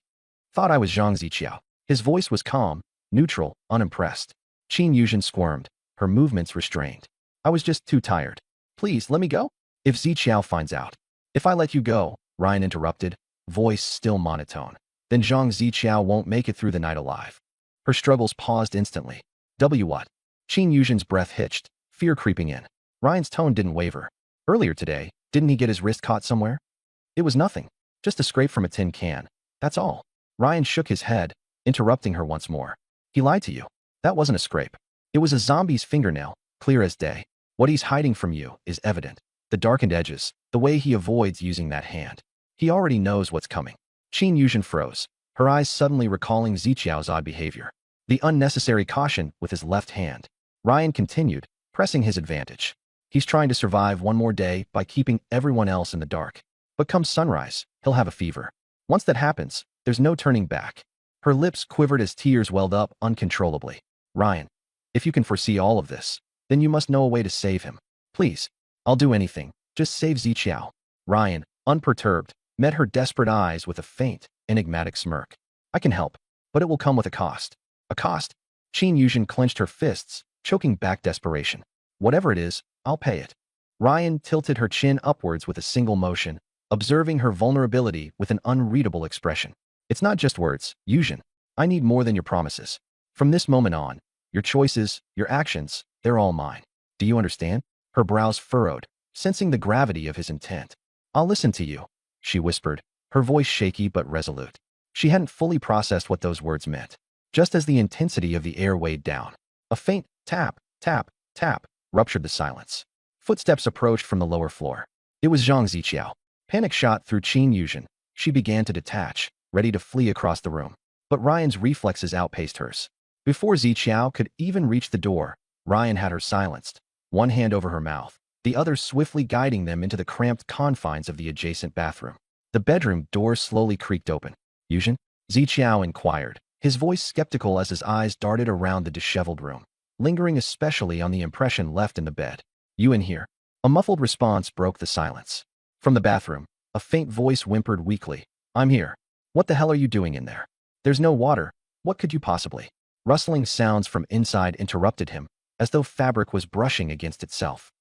Thought I was Zhang Ziqiao. His voice was calm, neutral, unimpressed. Qin Yuzhen squirmed, her movements restrained. I was just too tired. Please, let me go? If Ziqiao finds out. If I let you go, Ryan interrupted, voice still monotone. Then Zhang Ziqiao won't make it through the night alive. Her struggles paused instantly. What? Qin Yuzhen's breath hitched, fear creeping in. Ryan's tone didn't waver. Earlier today, didn't he get his wrist caught somewhere? It was nothing. Just a scrape from a tin can. That's all. Ryan shook his head, interrupting her once more. He lied to you. That wasn't a scrape. It was a zombie's fingernail, clear as day. What he's hiding from you is evident. The darkened edges, the way he avoids using that hand. He already knows what's coming. Qin Yuzhen froze, her eyes suddenly recalling Ziqiao's odd behavior. The unnecessary caution with his left hand. Ryan continued, pressing his advantage. He's trying to survive one more day by keeping everyone else in the dark. But come sunrise, he'll have a fever. Once that happens, there's no turning back. Her lips quivered as tears welled up uncontrollably. Ryan, if you can foresee all of this, then you must know a way to save him. Please, I'll do anything. Just save Ziqiao. Ryan, unperturbed, met her desperate eyes with a faint, enigmatic smirk. I can help, but it will come with a cost. A cost? Qin Yuzhen clenched her fists, choking back desperation. Whatever it is, I'll pay it. Ryan tilted her chin upwards with a single motion, observing her vulnerability with an unreadable expression. It's not just words, Yuzhen. I need more than your promises. From this moment on, your choices, your actions, they're all mine. Do you understand? Her brows furrowed, sensing the gravity of his intent. I'll listen to you, she whispered, her voice shaky but resolute. She hadn't fully processed what those words meant. Just as the intensity of the air weighed down, a faint tap, tap, tap ruptured the silence. Footsteps approached from the lower floor. It was Zhang Ziqiao. Panic shot through Qin Yuzhen. She began to detach, ready to flee across the room. But Ryan's reflexes outpaced hers. Before Ziqiao could even reach the door, Ryan had her silenced, one hand over her mouth, the other swiftly guiding them into the cramped confines of the adjacent bathroom. The bedroom door slowly creaked open. Yuzhen? Ziqiao inquired, his voice skeptical as his eyes darted around the disheveled room, lingering especially on the impression left in the bed. You in here? A muffled response broke the silence. From the bathroom, a faint voice whimpered weakly. I'm here. What the hell are you doing in there? There's no water. What could you possibly? Rustling sounds from inside interrupted him, as though fabric was brushing against itself.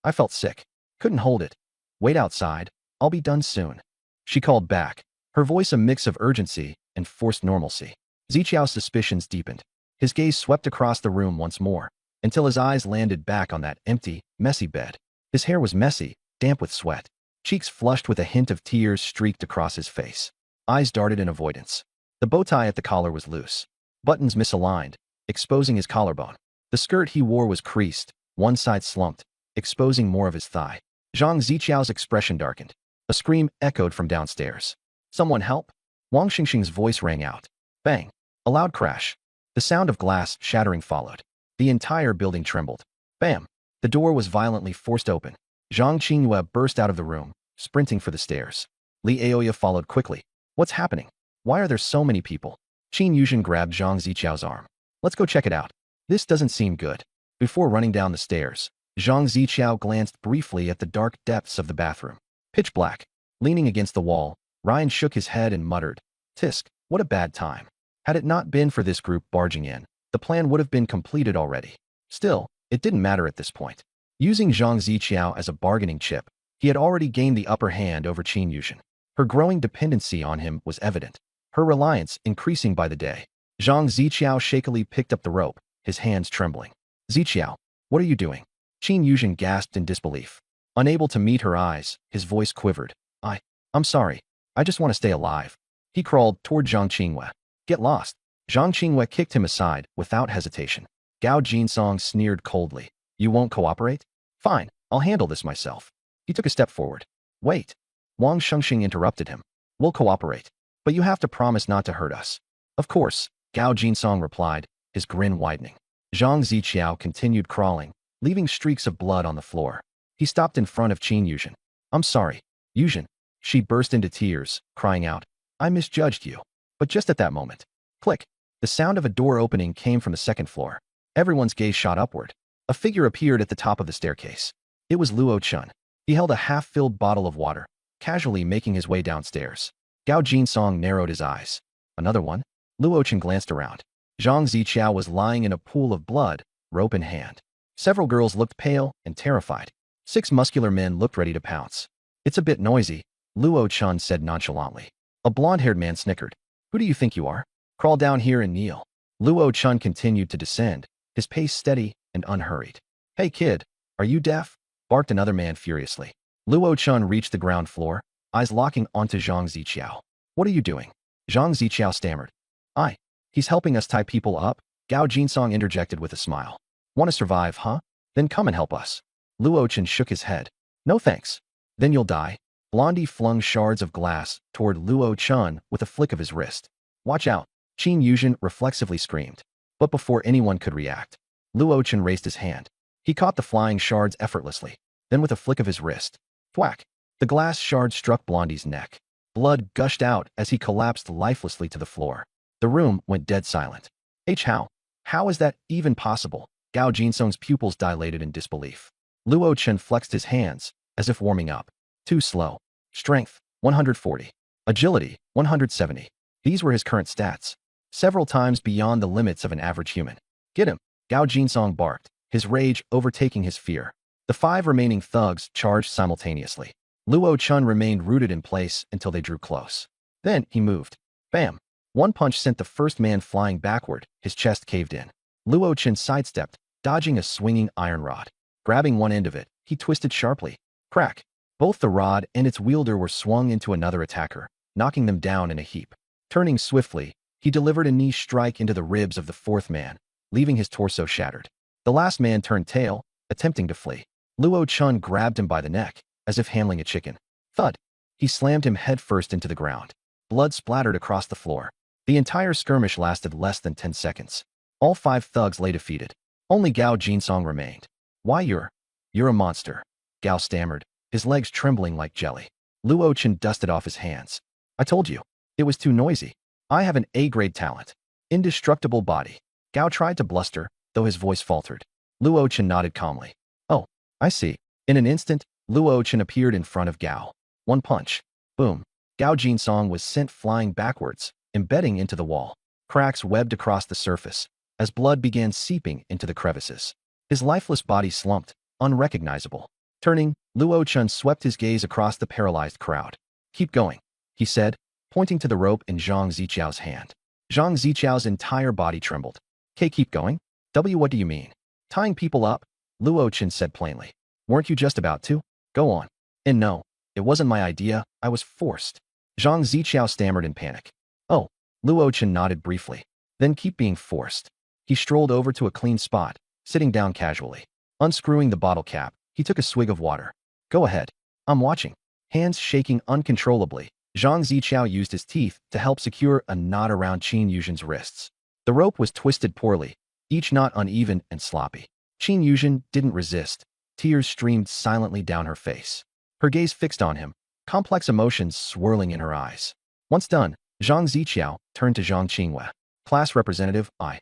I felt sick. Couldn't hold it. Wait outside. I'll be done soon. She called back, her voice a mix of urgency and forced normalcy. Ziqiao's suspicions deepened. His gaze swept across the room once more, until his eyes landed back on that empty, messy bed. His hair was messy, damp with sweat. Cheeks flushed with a hint of tears streaked across his face. Eyes darted in avoidance. The bow tie at the collar was loose. Buttons misaligned, exposing his collarbone. The skirt he wore was creased, one side slumped, exposing more of his thigh. Zhang Ziqiao's expression darkened. A scream echoed from downstairs. Someone help? Wang Xingxing's voice rang out. Bang! A loud crash. The sound of glass shattering followed. The entire building trembled. Bam! The door was violently forced open. Zhang Qingyue burst out of the room, sprinting for the stairs. Li Aoya followed quickly. What's happening? Why are there so many people? Qin Yuzhen grabbed Zhang Ziqiao's arm. Let's go check it out. This doesn't seem good. Before running down the stairs, Zhang Ziqiao glanced briefly at the dark depths of the bathroom. Pitch black. Leaning against the wall, Ryan shook his head and muttered, Tisk, what a bad time. Had it not been for this group barging in, the plan would have been completed already. Still, it didn't matter at this point. Using Zhang Ziqiao as a bargaining chip, he had already gained the upper hand over Qin Yuzhen. Her growing dependency on him was evident, her reliance increasing by the day. Zhang Ziqiao shakily picked up the rope, his hands trembling. Ziqiao, what are you doing? Qin Yuzhen gasped in disbelief. Unable to meet her eyes, his voice quivered. I'm sorry. I just want to stay alive. He crawled toward Zhang Qingyue. Get lost. Zhang Qingwei kicked him aside without hesitation. Gao Jinsong sneered coldly. You won't cooperate? Fine, I'll handle this myself. He took a step forward. Wait. Wang Shengxing interrupted him. We'll cooperate. But you have to promise not to hurt us. Of course, Gao Jinsong replied, his grin widening. Zhang Ziqiao continued crawling, leaving streaks of blood on the floor. He stopped in front of Qin Yuzhen. I'm sorry, Yuzhen. She burst into tears, crying out, I misjudged you. But just at that moment, click, the sound of a door opening came from the second floor. Everyone's gaze shot upward. A figure appeared at the top of the staircase. It was Luo Chun. He held a half-filled bottle of water, casually making his way downstairs. Gao Jinsong narrowed his eyes. Another one? Luo Chun glanced around. Zhang Ziqiao was lying in a pool of blood, rope in hand. Several girls looked pale and terrified. 6 muscular men looked ready to pounce. It's a bit noisy, Luo Chun said nonchalantly. A blonde-haired man snickered. Who do you think you are? Crawl down here and kneel. Luo Chun continued to descend, his pace steady and unhurried. Hey kid, are you deaf? Barked another man furiously. Luo Chun reached the ground floor, eyes locking onto Zhang Ziqiao. What are you doing? Zhang Ziqiao stammered. He's helping us tie people up, Gao Jinsong interjected with a smile. Want to survive, huh? Then come and help us. Luo Chun shook his head. No thanks. Then you'll die. Blondie flung shards of glass toward Luo Chun with a flick of his wrist. Watch out, Qin Yuzhen reflexively screamed. But before anyone could react, Luo Chun raised his hand. He caught the flying shards effortlessly. Then with a flick of his wrist, thwack, the glass shard struck Blondie's neck. Blood gushed out as he collapsed lifelessly to the floor. The room went dead silent. How is that even possible? Gao Jinsong's pupils dilated in disbelief. Luo Chun flexed his hands, as if warming up. Too slow. Strength, 140. Agility, 170. These were his current stats. Several times beyond the limits of an average human. Get him, Gao Jinsong barked, his rage overtaking his fear. The 5 remaining thugs charged simultaneously. Luo Chun remained rooted in place until they drew close. Then he moved. Bam! One punch sent the first man flying backward, his chest caved in. Luo Chun sidestepped, dodging a swinging iron rod. Grabbing one end of it, he twisted sharply. Crack! Both the rod and its wielder were swung into another attacker, knocking them down in a heap. Turning swiftly, he delivered a knee strike into the ribs of the 4th man, leaving his torso shattered. The last man turned tail, attempting to flee. Luo Chun grabbed him by the neck, as if handling a chicken. Thud! He slammed him headfirst into the ground. Blood splattered across the floor. The entire skirmish lasted less than 10 seconds. All 5 thugs lay defeated. Only Gao Jinsong remained. Why you're a monster, Gao stammered, his legs trembling like jelly. Luo Chun dusted off his hands. I told you, it was too noisy. I have an A-grade talent. Indestructible body. Gao tried to bluster, though his voice faltered. Luo Chun nodded calmly. Oh, I see. In an instant, Luo Chun appeared in front of Gao. One punch. Boom. Gao Jinsong was sent flying backwards, embedding into the wall. Cracks webbed across the surface, as blood began seeping into the crevices. His lifeless body slumped, unrecognizable. Turning, Luo Chun swept his gaze across the paralyzed crowd. Keep going, he said, pointing to the rope in Zhang Ziqiao's hand. Zhang Ziqiao's entire body trembled. Keep going? What do you mean? Tying people up? Luo Chun said plainly. Weren't you just about to? Go on. And no, it wasn't my idea, I was forced. Zhang Ziqiao stammered in panic. Oh, Luo Chun nodded briefly. Then keep being forced. He strolled over to a clean spot, sitting down casually. Unscrewing the bottle cap, he took a swig of water. Go ahead. I'm watching. Hands shaking uncontrollably, Zhang Ziqiao used his teeth to help secure a knot around Qin Yuzhen's wrists. The rope was twisted poorly, each knot uneven and sloppy. Qin Yuzhen didn't resist. Tears streamed silently down her face. Her gaze fixed on him, complex emotions swirling in her eyes. Once done, Zhang Ziqiao turned to Zhang Qingwei. Class representative, I.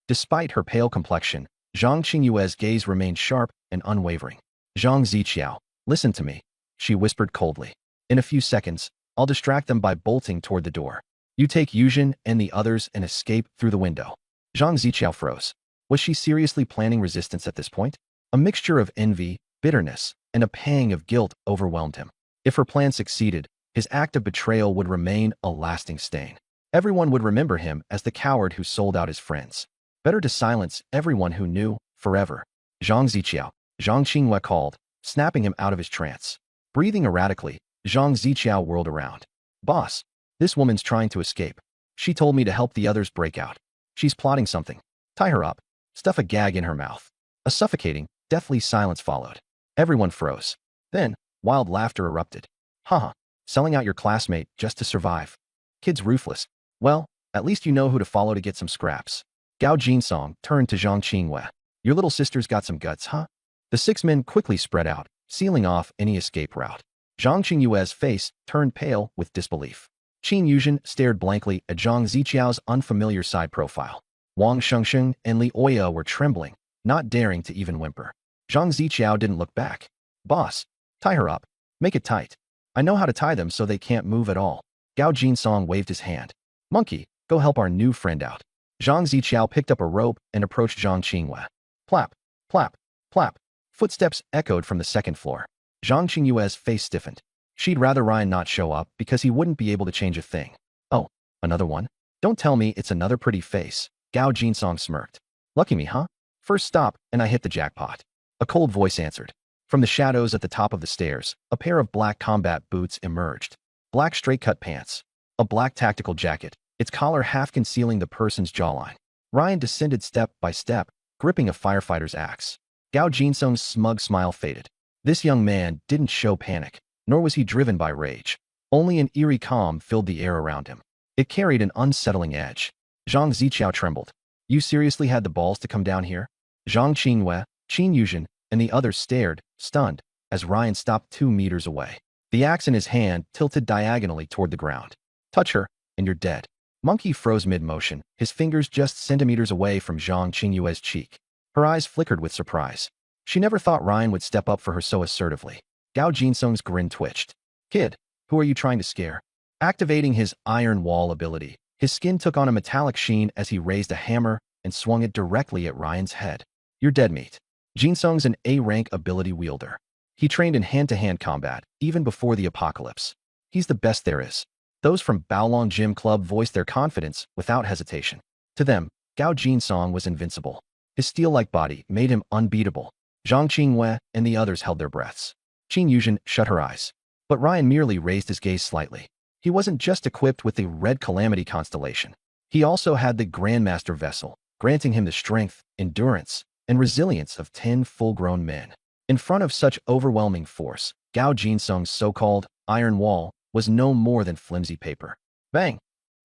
Despite her pale complexion, Zhang Qingyue's gaze remained sharp and unwavering. Zhang Ziqiao, listen to me, she whispered coldly. In a few seconds, I'll distract them by bolting toward the door. You take Yuzhen and the others and escape through the window. Zhang Ziqiao froze. Was she seriously planning resistance at this point? A mixture of envy, bitterness, and a pang of guilt overwhelmed him. If her plan succeeded, his act of betrayal would remain a lasting stain. Everyone would remember him as the coward who sold out his friends. Better to silence everyone who knew, forever. Zhang Ziqiao, Zhang Qingwei called, snapping him out of his trance. Breathing erratically, Zhang Ziqiao whirled around. Boss, this woman's trying to escape. She told me to help the others break out. She's plotting something. Tie her up. Stuff a gag in her mouth. A suffocating, deathly silence followed. Everyone froze. Then, wild laughter erupted. Haha, selling out your classmate just to survive. Kid's ruthless. Well, at least you know who to follow to get some scraps. Gao Jinsong turned to Zhang Qingwei. Your little sister's got some guts, huh? The 6 men quickly spread out, sealing off any escape route. Zhang Qingyue's face turned pale with disbelief. Qin Yuzhen stared blankly at Zhang Ziqiao's unfamiliar side profile. Wang Shengsheng and Li Oya were trembling, not daring to even whimper. Zhang Ziqiao didn't look back. Boss, tie her up. Make it tight. I know how to tie them so they can't move at all. Gao Jinsong waved his hand. Monkey, go help our new friend out. Zhang Ziqiao picked up a rope and approached Zhang Qingwei. Plap, plap, plap. Footsteps echoed from the second floor. Zhang Qingyue's face stiffened. She'd rather Ryan not show up because he wouldn't be able to change a thing. Oh, another one? Don't tell me it's another pretty face. Gao Jinsong smirked. Lucky me, huh? First stop, and I hit the jackpot. A cold voice answered. From the shadows at the top of the stairs, a pair of black combat boots emerged. Black straight-cut pants. A black tactical jacket, its collar half concealing the person's jawline. Ryan descended step by step, gripping a firefighter's axe. Gao Jinsong's smug smile faded. This young man didn't show panic, nor was he driven by rage. Only an eerie calm filled the air around him. It carried an unsettling edge. Zhang Ziqiao trembled. You seriously had the balls to come down here? Zhang Qingwei, Qin Yuzhen, and the others stared, stunned, as Ryan stopped 2 meters away. The axe in his hand tilted diagonally toward the ground. Touch her, and you're dead. Monkey froze mid-motion, his fingers just centimeters away from Zhang Qingyue's cheek. Her eyes flickered with surprise. She never thought Ryan would step up for her so assertively. Gao Jinsong's grin twitched. Kid, who are you trying to scare? Activating his Iron Wall ability, his skin took on a metallic sheen as he raised a hammer and swung it directly at Ryan's head. You're dead meat. Jinsong's an A-rank ability wielder. He trained in hand-to-hand combat, even before the apocalypse. He's the best there is. Those from Baolong Gym Club voiced their confidence without hesitation. To them, Gao Jinsong was invincible. His steel-like body made him unbeatable. Zhang Qingwei and the others held their breaths. Qin Yuzhen shut her eyes. But Ryan merely raised his gaze slightly. He wasn't just equipped with the Red Calamity constellation. He also had the Grandmaster vessel, granting him the strength, endurance, and resilience of 10 full-grown men. In front of such overwhelming force, Gao Jinsong's so-called Iron Wall was no more than flimsy paper. Bang!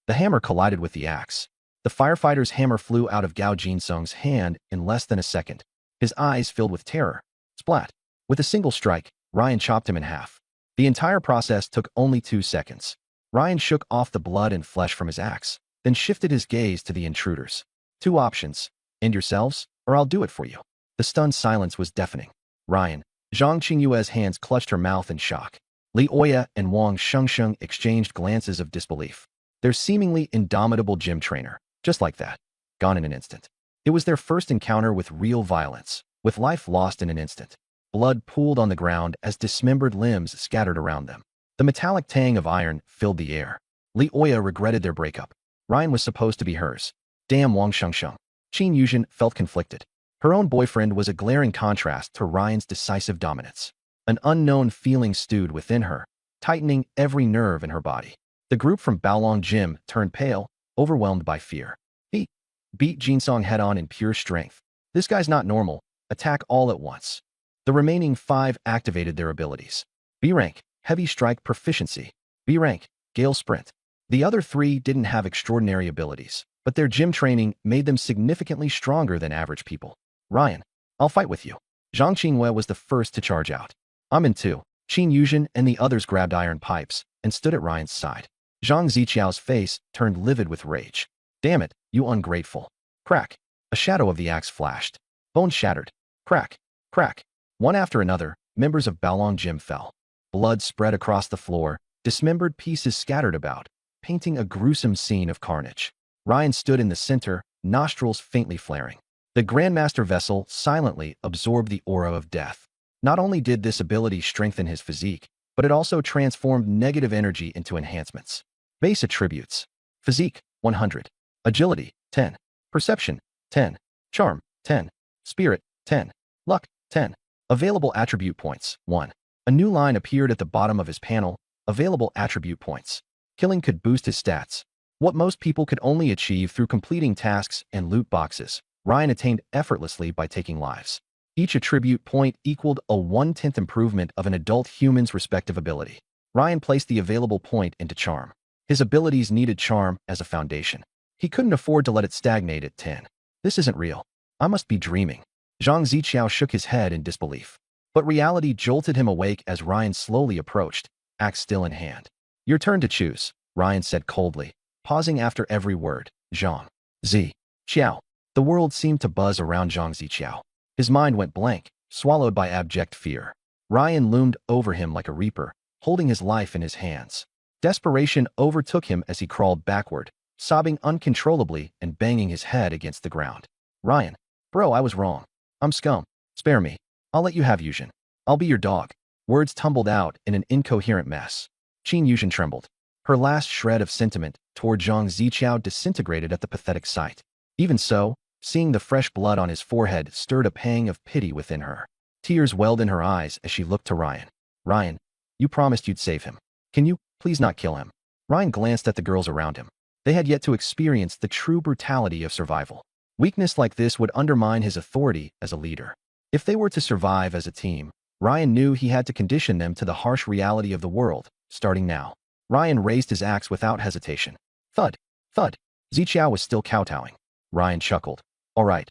The hammer collided with the axe. The firefighter's hammer flew out of Gao Jinsong's hand in less than a second. His eyes filled with terror. Splat! With a single strike, Ryan chopped him in half. The entire process took only 2 seconds. Ryan shook off the blood and flesh from his axe, then shifted his gaze to the intruders. 2 options. End yourselves, or I'll do it for you. The stunned silence was deafening. Ryan. Zhang Qingyue's hands clutched her mouth in shock. Li Oya and Wang Shengsheng exchanged glances of disbelief. Their seemingly indomitable gym trainer, just like that, gone in an instant. It was their first encounter with real violence, with life lost in an instant. Blood pooled on the ground as dismembered limbs scattered around them. The metallic tang of iron filled the air. Li Oya regretted their breakup. Ryan was supposed to be hers. Damn Wang Shengsheng. Qin Yuzhen felt conflicted. Her own boyfriend was a glaring contrast to Ryan's decisive dominance. An unknown feeling stewed within her, tightening every nerve in her body. The group from Baolong Gym turned pale, overwhelmed by fear. He beat Jinsong head-on in pure strength. This guy's not normal. Attack all at once. The remaining 5 activated their abilities. B rank, Heavy Strike Proficiency. B rank, Gale Sprint. The other 3 didn't have extraordinary abilities, but their gym training made them significantly stronger than average people. Ryan, I'll fight with you. Zhang Qingwei was the first to charge out. I'm in 2. Qin Yuzhen and the others grabbed iron pipes and stood at Ryan's side. Zhang Ziqiao's face turned livid with rage. Damn it, you ungrateful. Crack. A shadow of the axe flashed. Bone shattered. Crack. Crack. One after another, members of Baolong Gym fell. Blood spread across the floor, dismembered pieces scattered about, painting a gruesome scene of carnage. Ryan stood in the center, nostrils faintly flaring. The Grandmaster vessel silently absorbed the aura of death. Not only did this ability strengthen his physique, but it also transformed negative energy into enhancements. Base attributes. Physique, 100. Agility, 10. Perception, 10. Charm, 10. Spirit, 10. Luck, 10. Available attribute points, 1. A new line appeared at the bottom of his panel. Available attribute points. Killing could boost his stats. What most people could only achieve through completing tasks and loot boxes, Ryan attained effortlessly by taking lives. Each attribute point equaled a 1/10 improvement of an adult human's respective ability. Ryan placed the available point into charm. His abilities needed charm as a foundation. He couldn't afford to let it stagnate at 10. This isn't real. I must be dreaming. Zhang Ziqiao shook his head in disbelief. But reality jolted him awake as Ryan slowly approached, axe still in hand. Your turn to choose, Ryan said coldly, pausing after every word. Zhang Ziqiao. The world seemed to buzz around Zhang Ziqiao. His mind went blank, swallowed by abject fear. Ryan loomed over him like a reaper, holding his life in his hands. Desperation overtook him as he crawled backward, sobbing uncontrollably and banging his head against the ground. Ryan, bro, I was wrong. I'm scum. Spare me. I'll let you have Yuzhen. I'll be your dog. Words tumbled out in an incoherent mess. Qin Yuzhen trembled. Her last shred of sentiment toward Zhang Ziqiao disintegrated at the pathetic sight. Even so, seeing the fresh blood on his forehead stirred a pang of pity within her. Tears welled in her eyes as she looked to Ryan. Ryan, you promised you'd save him. Can you please not kill him? Ryan glanced at the girls around him. They had yet to experience the true brutality of survival. Weakness like this would undermine his authority as a leader. If they were to survive as a team, Ryan knew he had to condition them to the harsh reality of the world, starting now. Ryan raised his axe without hesitation. Thud, thud. Ziqiao was still kowtowing. Ryan chuckled. All right,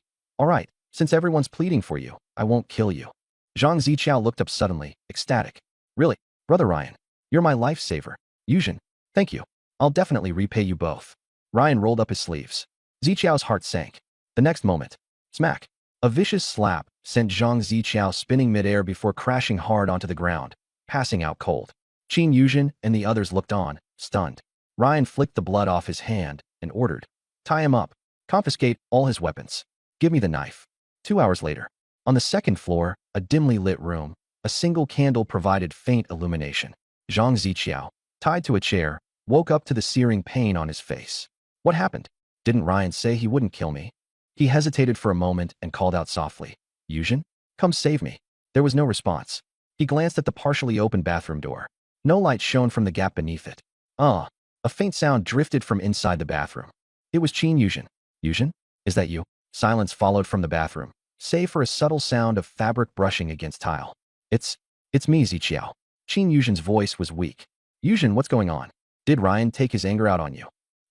since everyone's pleading for you, I won't kill you. Zhang Ziqiao looked up suddenly, ecstatic. Really, brother Ryan, you're my lifesaver. Yuzhen, thank you. I'll definitely repay you both. Ryan rolled up his sleeves. Ziqiao's heart sank. The next moment, smack. A vicious slap sent Zhang Ziqiao spinning midair before crashing hard onto the ground, passing out cold. Qin Yuzhen and the others looked on, stunned. Ryan flicked the blood off his hand and ordered, tie him up, confiscate all his weapons. Give me the knife. 2 hours later, on the second floor, a dimly lit room, a single candle provided faint illumination. Zhang Ziqiao, tied to a chair, woke up to the searing pain on his face. What happened? Didn't Ryan say he wouldn't kill me? He hesitated for a moment and called out softly, Yuzhen, come save me. There was no response. He glanced at the partially open bathroom door. No light shone from the gap beneath it. A faint sound drifted from inside the bathroom. It was Qin Yuzhen. Yuzhen? Is that you? Silence followed from the bathroom, save for a subtle sound of fabric brushing against tile. It's me, Ziqiao. Qin Yuzhen's voice was weak. Yuzhen, what's going on? Did Ryan take his anger out on you?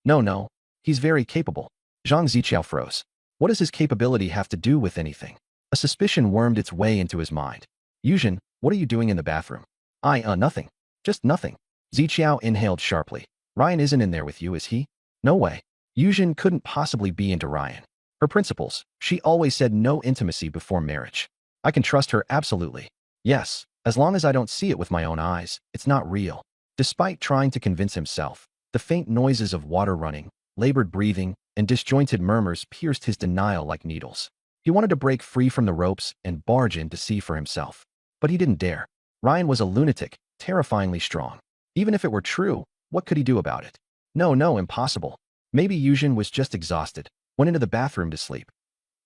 No. He's very capable. Zhang Ziqiao froze. What does his capability have to do with anything? A suspicion wormed its way into his mind. Yuzhen, what are you doing in the bathroom? Nothing. Just nothing. Ziqiao inhaled sharply. Ryan isn't in there with you, is he? No way. Yuzhen couldn't possibly be into Ryan. Her principles, she always said no intimacy before marriage. I can trust her absolutely. Yes, as long as I don't see it with my own eyes, it's not real. Despite trying to convince himself, the faint noises of water running, labored breathing, and disjointed murmurs pierced his denial like needles. He wanted to break free from the ropes and barge in to see for himself. But he didn't dare. Ryan was a lunatic, terrifyingly strong. Even if it were true, what could he do about it? No, impossible. Maybe Yuzhen was just exhausted, went into the bathroom to sleep.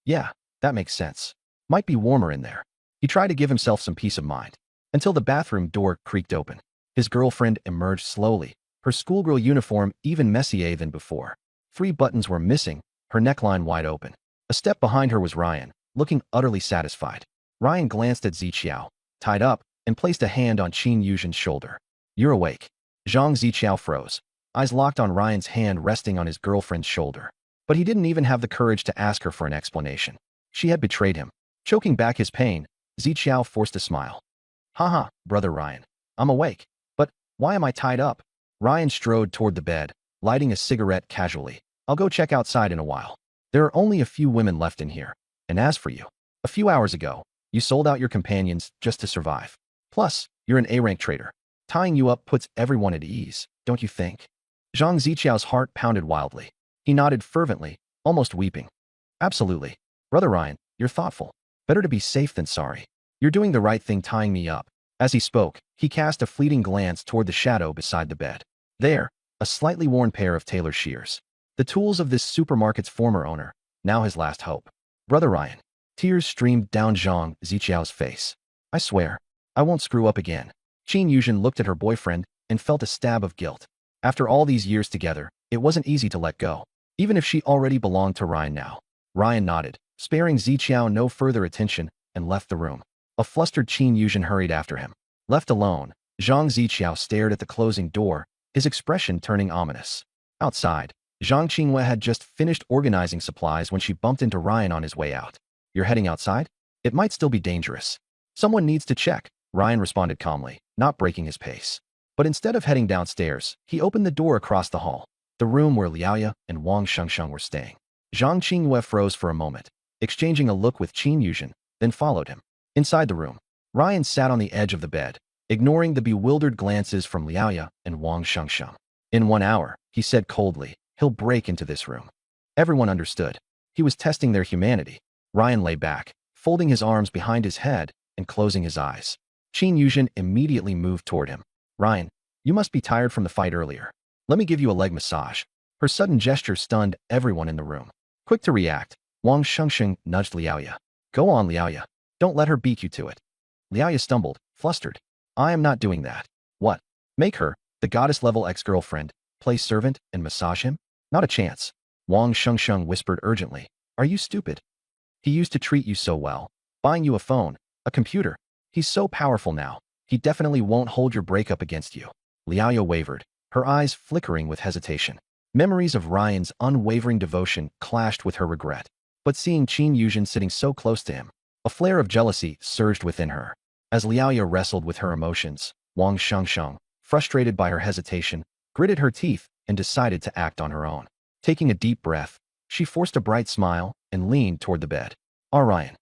Yeah, that makes sense. Might be warmer in there. He tried to give himself some peace of mind, until the bathroom door creaked open. His girlfriend emerged slowly, her schoolgirl uniform even messier than before. 3 buttons were missing, her neckline wide open. A step behind her was Ryan, looking utterly satisfied. Ryan glanced at Ziqiao, tied up, and placed a hand on Qin Yuzhen's shoulder. You're awake. Zhang Ziqiao froze, eyes locked on Ryan's hand resting on his girlfriend's shoulder. But he didn't even have the courage to ask her for an explanation. She had betrayed him. Choking back his pain, Ziqiao forced a smile. Haha, brother Ryan. I'm awake. But why am I tied up? Ryan strode toward the bed, lighting a cigarette casually. I'll go check outside in a while. There are only a few women left in here. And as for you, a few hours ago, you sold out your companions just to survive. Plus, you're an A-rank traitor. Tying you up puts everyone at ease, don't you think? Zhang Ziqiao's heart pounded wildly. He nodded fervently, almost weeping. Absolutely. Brother Ryan, you're thoughtful. Better to be safe than sorry. You're doing the right thing tying me up. As he spoke, he cast a fleeting glance toward the shadow beside the bed. There, a slightly worn pair of tailor shears. The tools of this supermarket's former owner, now his last hope. Brother Ryan. Tears streamed down Zhang Ziqiao's face. I swear, I won't screw up again. Qin Yuzhen looked at her boyfriend and felt a stab of guilt. After all these years together, It wasn't easy to let go, even if she already belonged to Ryan now. Ryan nodded, sparing Ziqiao no further attention, and left the room. A flustered Qin Yuzhen hurried after him. Left alone, Zhang Ziqiao stared at the closing door, his expression turning ominous. Outside, Zhang Qinghua had just finished organizing supplies when she bumped into Ryan on his way out. You're heading outside? It might still be dangerous. Someone needs to check, Ryan responded calmly, not breaking his pace. But instead of heading downstairs, he opened the door across the hall, the room where Liaoya and Wang Shengsheng were staying. Zhang Qinghua froze for a moment, exchanging a look with Qin Yuzhen, then followed him. Inside the room, Ryan sat on the edge of the bed, ignoring the bewildered glances from Liaoya and Wang Shengsheng. In 1 hour, he said coldly, he'll break into this room. Everyone understood. He was testing their humanity. Ryan lay back, folding his arms behind his head and closing his eyes. Qin Yuzhen immediately moved toward him. Ryan, you must be tired from the fight earlier. Let me give you a leg massage. Her sudden gesture stunned everyone in the room. Quick to react, Wang Shengsheng nudged Liaoya. Go on, Liaoya. Don't let her beat you to it. Liaoya stumbled, flustered. I am not doing that. What? Make her, the goddess-level ex-girlfriend, play servant and massage him? Not a chance. Wang Shengsheng whispered urgently. Are you stupid? He used to treat you so well, buying you a phone, a computer. He's so powerful now. He definitely won't hold your breakup against you. Liaoya wavered, her eyes flickering with hesitation. Memories of Ryan's unwavering devotion clashed with her regret. But seeing Qin Yuzhen sitting so close to him, a flare of jealousy surged within her. As Liaoya wrestled with her emotions, Wang Shengsheng, frustrated by her hesitation, gritted her teeth and decided to act on her own. Taking a deep breath, she forced a bright smile and leaned toward the bed. Ryan.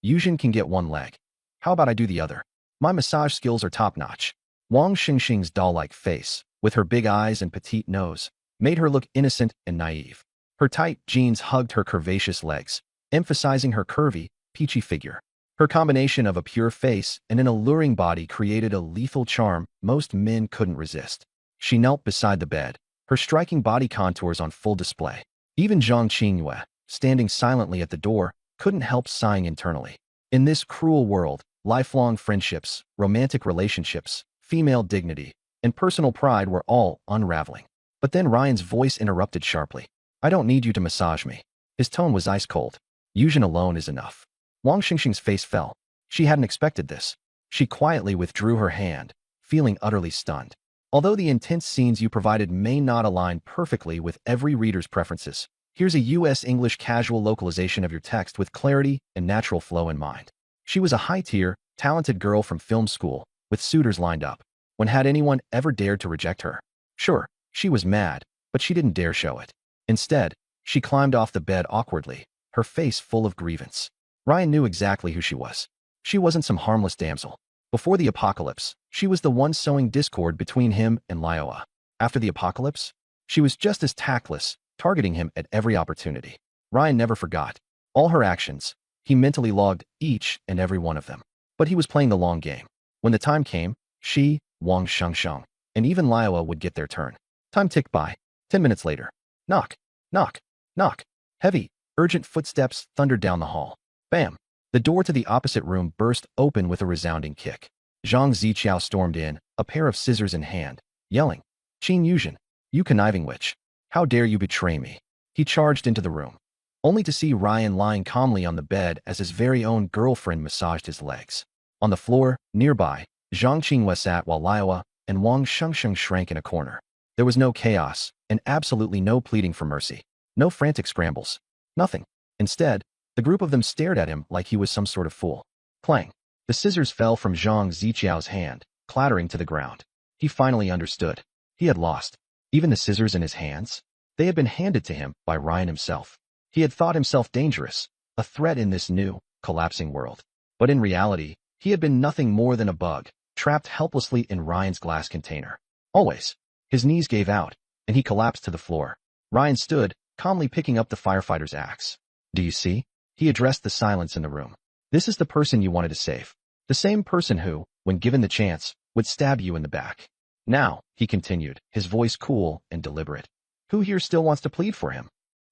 Yuzhen can get one leg. How about I do the other? My massage skills are top-notch. Wang Xingxing's doll-like face, with her big eyes and petite nose, made her look innocent and naive. Her tight jeans hugged her curvaceous legs, emphasizing her curvy, peachy figure. Her combination of a pure face and an alluring body created a lethal charm most men couldn't resist. She knelt beside the bed, her striking body contours on full display. Even Zhang Qinghua, standing silently at the door, couldn't help sighing internally. In this cruel world, lifelong friendships, romantic relationships, female dignity, and personal pride were all unraveling. But then Ryan's voice interrupted sharply. I don't need you to massage me. His tone was ice cold. Yuzhen alone is enough. Wang Xingxing's face fell. She hadn't expected this. She quietly withdrew her hand, feeling utterly stunned. Although the intense scenes you provided may not align perfectly with every reader's preferences, here's a US English casual localization of your text with clarity and natural flow in mind. She was a high-tier, talented girl from film school, with suitors lined up. When had anyone ever dared to reject her? Sure, she was mad, but she didn't dare show it. Instead, she climbed off the bed awkwardly, her face full of grievance. Ryan knew exactly who she was. She wasn't some harmless damsel. Before the apocalypse, she was the one sowing discord between him and Liaoya. After the apocalypse, she was just as tactless, targeting him at every opportunity. Ryan never forgot. All her actions, he mentally logged each and every one of them. But he was playing the long game. When the time came, she, Wang Shengsheng, and even Liaoya would get their turn. Time ticked by. 10 minutes later. Knock, knock, knock. Heavy, urgent footsteps thundered down the hall. Bam! The door to the opposite room burst open with a resounding kick. Zhang Ziqiao stormed in, a pair of scissors in hand, yelling, Qin Yuzhen, you conniving witch. How dare you betray me? He charged into the room, only to see Ryan lying calmly on the bed as his very own girlfriend massaged his legs. On the floor, nearby, Zhang Qinghua sat while Liaoya and Wang Shengsheng shrank in a corner. There was no chaos, and absolutely no pleading for mercy. No frantic scrambles. Nothing. Instead, the group of them stared at him like he was some sort of fool. Clang. The scissors fell from Zhang Ziqiao's hand, clattering to the ground. He finally understood. He had lost. Even the scissors in his hands? They had been handed to him by Ryan himself. He had thought himself dangerous, a threat in this new, collapsing world. But in reality, he had been nothing more than a bug, trapped helplessly in Ryan's glass container. Always. His knees gave out, and he collapsed to the floor. Ryan stood, calmly picking up the firefighter's axe. Do you see? He addressed the silence in the room. This is the person you wanted to save. The same person who, when given the chance, would stab you in the back. Now, he continued, his voice cool and deliberate. Who here still wants to plead for him?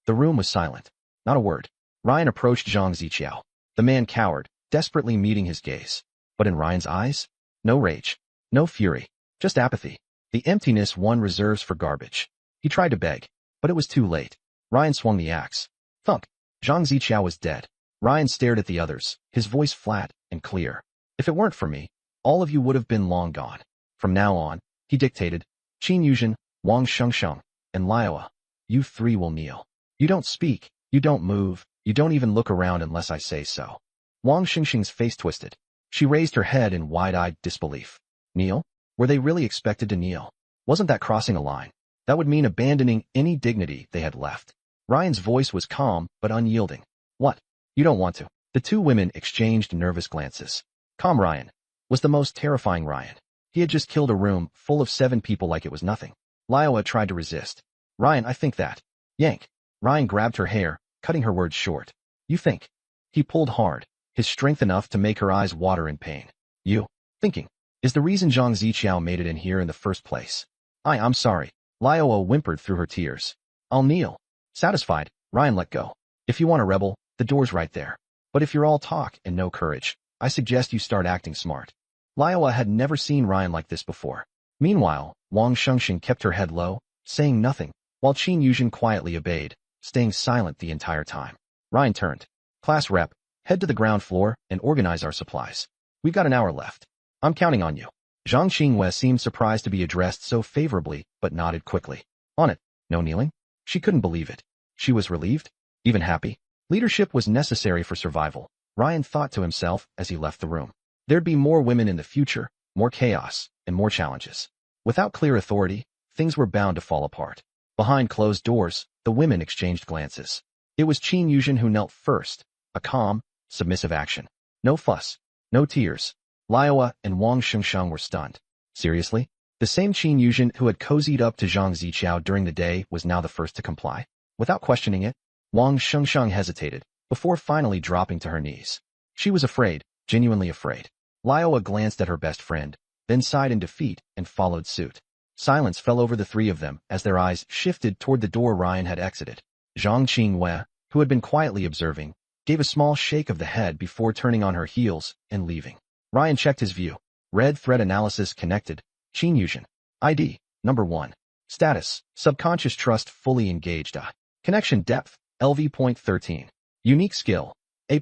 The room was silent. Not a word. Ryan approached Zhang Ziqiao. The man cowered, desperately meeting his gaze. But in Ryan's eyes? No rage. No fury. Just apathy. The emptiness one reserves for garbage. He tried to beg, but it was too late. Ryan swung the axe. Thunk. Zhang Ziqiao was dead. Ryan stared at the others, his voice flat and clear. If it weren't for me, all of you would have been long gone. From now on, he dictated, Qin Yuzhen, Wang Shengsheng, and Liaoa, you three will kneel. You don't speak, you don't move, you don't even look around unless I say so. Wang Shengsheng's face twisted. She raised her head in wide-eyed disbelief. Kneel? Were they really expected to kneel? Wasn't that crossing a line? That would mean abandoning any dignity they had left. Ryan's voice was calm but unyielding. What? You don't want to. The two women exchanged nervous glances. Calm Ryan was the most terrifying Ryan. He had just killed a room full of 7 people like it was nothing. Liaoa tried to resist. Ryan, I think that. Yank. Ryan grabbed her hair, cutting her words short. You think? He pulled hard, his strength enough to make her eyes water in pain. You, thinking, is the reason Zhang Ziqiao made it in here in the first place. I'm sorry. Liaoa whimpered through her tears. I'll kneel. Satisfied, Ryan let go. If you want a rebel, the door's right there. But if you're all talk and no courage, I suggest you start acting smart. Liaoa had never seen Ryan like this before. Meanwhile, Wang Shengsheng kept her head low, saying nothing, while Qin Yuzhen quietly obeyed, staying silent the entire time. Ryan turned. Class rep, head to the ground floor and organize our supplies. We've got an hour left. I'm counting on you. Zhang Qingwei seemed surprised to be addressed so favorably, but nodded quickly. On it. No kneeling? She couldn't believe it. She was relieved, even happy. Leadership was necessary for survival, Ryan thought to himself as he left the room. There'd be more women in the future, more chaos, and more challenges. Without clear authority, things were bound to fall apart. Behind closed doors, the women exchanged glances. It was Qin Yuzhen who knelt first, a calm, submissive action. No fuss, no tears. Liaoa and Wang Shengsheng were stunned. Seriously? The same Qin Yuzhen who had cozied up to Zhang Ziqiao during the day was now the first to comply? Without questioning it, Wang Shengsheng hesitated, before finally dropping to her knees. She was afraid, genuinely afraid. Liaoa glanced at her best friend, then sighed in defeat and followed suit. Silence fell over the three of them as their eyes shifted toward the door Ryan had exited. Zhang Qingwei, who had been quietly observing, gave a small shake of the head before turning on her heels and leaving. Ryan checked his view. Red thread analysis connected. Qin Yuzhen. ID. Number 1. Status. Subconscious trust fully engaged. Connection depth. LV.13. Unique skill. A+.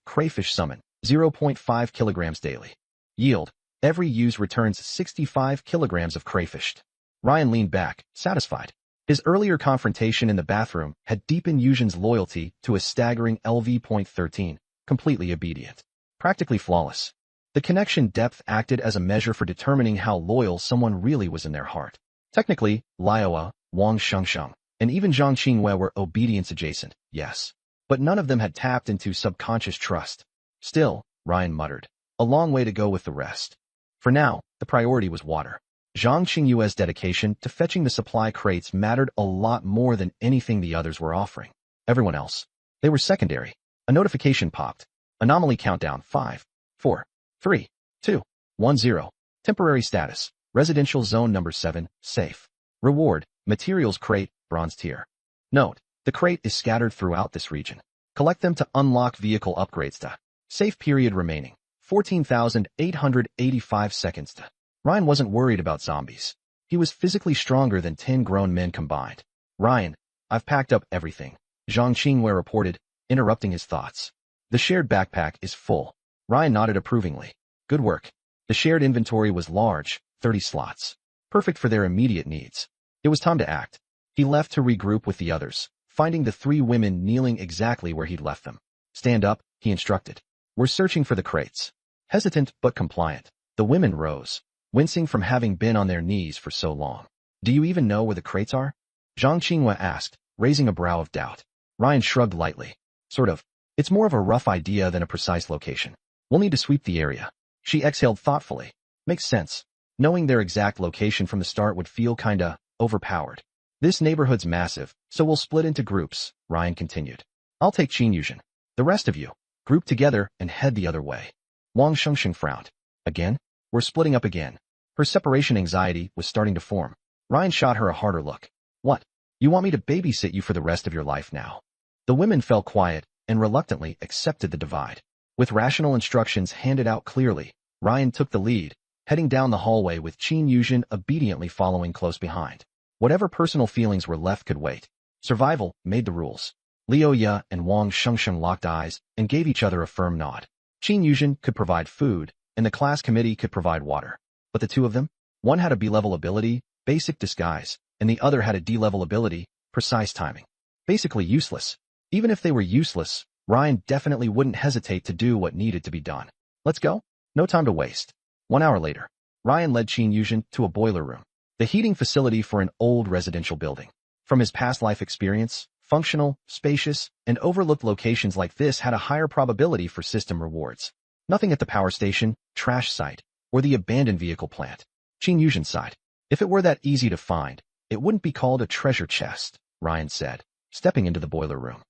Crayfish summon. 0.5 kilograms daily. Yield. Every use returns 65 kilograms of crayfish. Ryan leaned back, satisfied. His earlier confrontation in the bathroom had deepened Yuzhen's loyalty to a staggering LV.13, completely obedient. Practically flawless. The connection depth acted as a measure for determining how loyal someone really was in their heart. Technically, Liaoa, Wang Shengsheng, and even Zhang Qingwei were obedience adjacent, yes. But none of them had tapped into subconscious trust. Still, Ryan muttered, a long way to go with the rest. For now, the priority was water. Zhang Qingyue's dedication to fetching the supply crates mattered a lot more than anything the others were offering. Everyone else, they were secondary. A notification popped. Anomaly countdown 5, 4, 3, 2, 1, 0. Temporary status. Residential zone number 7, safe. Reward, materials crate, bronze tier. Note, the crate is scattered throughout this region. Collect them to unlock vehicle upgrades to. Safe period remaining. 14,885 seconds to. Ryan wasn't worried about zombies. He was physically stronger than 10 grown men combined. Ryan, I've packed up everything, Zhang Qingwei reported, interrupting his thoughts. The shared backpack is full. Ryan nodded approvingly. Good work. The shared inventory was large, 30 slots. Perfect for their immediate needs. It was time to act. He left to regroup with the others, finding the 3 women kneeling exactly where he'd left them. Stand up, he instructed. We're searching for the crates. Hesitant but compliant, the women rose, wincing from having been on their knees for so long. Do you even know where the crates are? Zhang Qingwei asked, raising a brow of doubt. Ryan shrugged lightly. Sort of. It's more of a rough idea than a precise location. We'll need to sweep the area. She exhaled thoughtfully. Makes sense. Knowing their exact location from the start would feel kinda overpowered. This neighborhood's massive, so we'll split into groups, Ryan continued. I'll take Qin Yuzhen. The rest of you, group together and head the other way. Wang Shengsheng frowned. Again? We're splitting up again. Her separation anxiety was starting to form. Ryan shot her a harder look. What? You want me to babysit you for the rest of your life now? The women fell quiet and reluctantly accepted the divide. With rational instructions handed out clearly, Ryan took the lead, heading down the hallway with Qin Yuzhen obediently following close behind. Whatever personal feelings were left could wait. Survival made the rules. Liu Ye and Wang Shengsheng locked eyes and gave each other a firm nod. Qin Yuzhen could provide food, and the class committee could provide water. But the two of them? One had a B-level ability, basic disguise, and the other had a D-level ability, precise timing. Basically useless. Even if they were useless, Ryan definitely wouldn't hesitate to do what needed to be done. Let's go? No time to waste. 1 hour later, Ryan led Qin Yuzhen to a boiler room, the heating facility for an old residential building. From his past life experience, functional, spacious, and overlooked locations like this had a higher probability for system rewards. Nothing at the power station, trash site, or the abandoned vehicle plant. Qin Yuzhen sighed. If it were that easy to find, it wouldn't be called a treasure chest, Ryan said, stepping into the boiler room.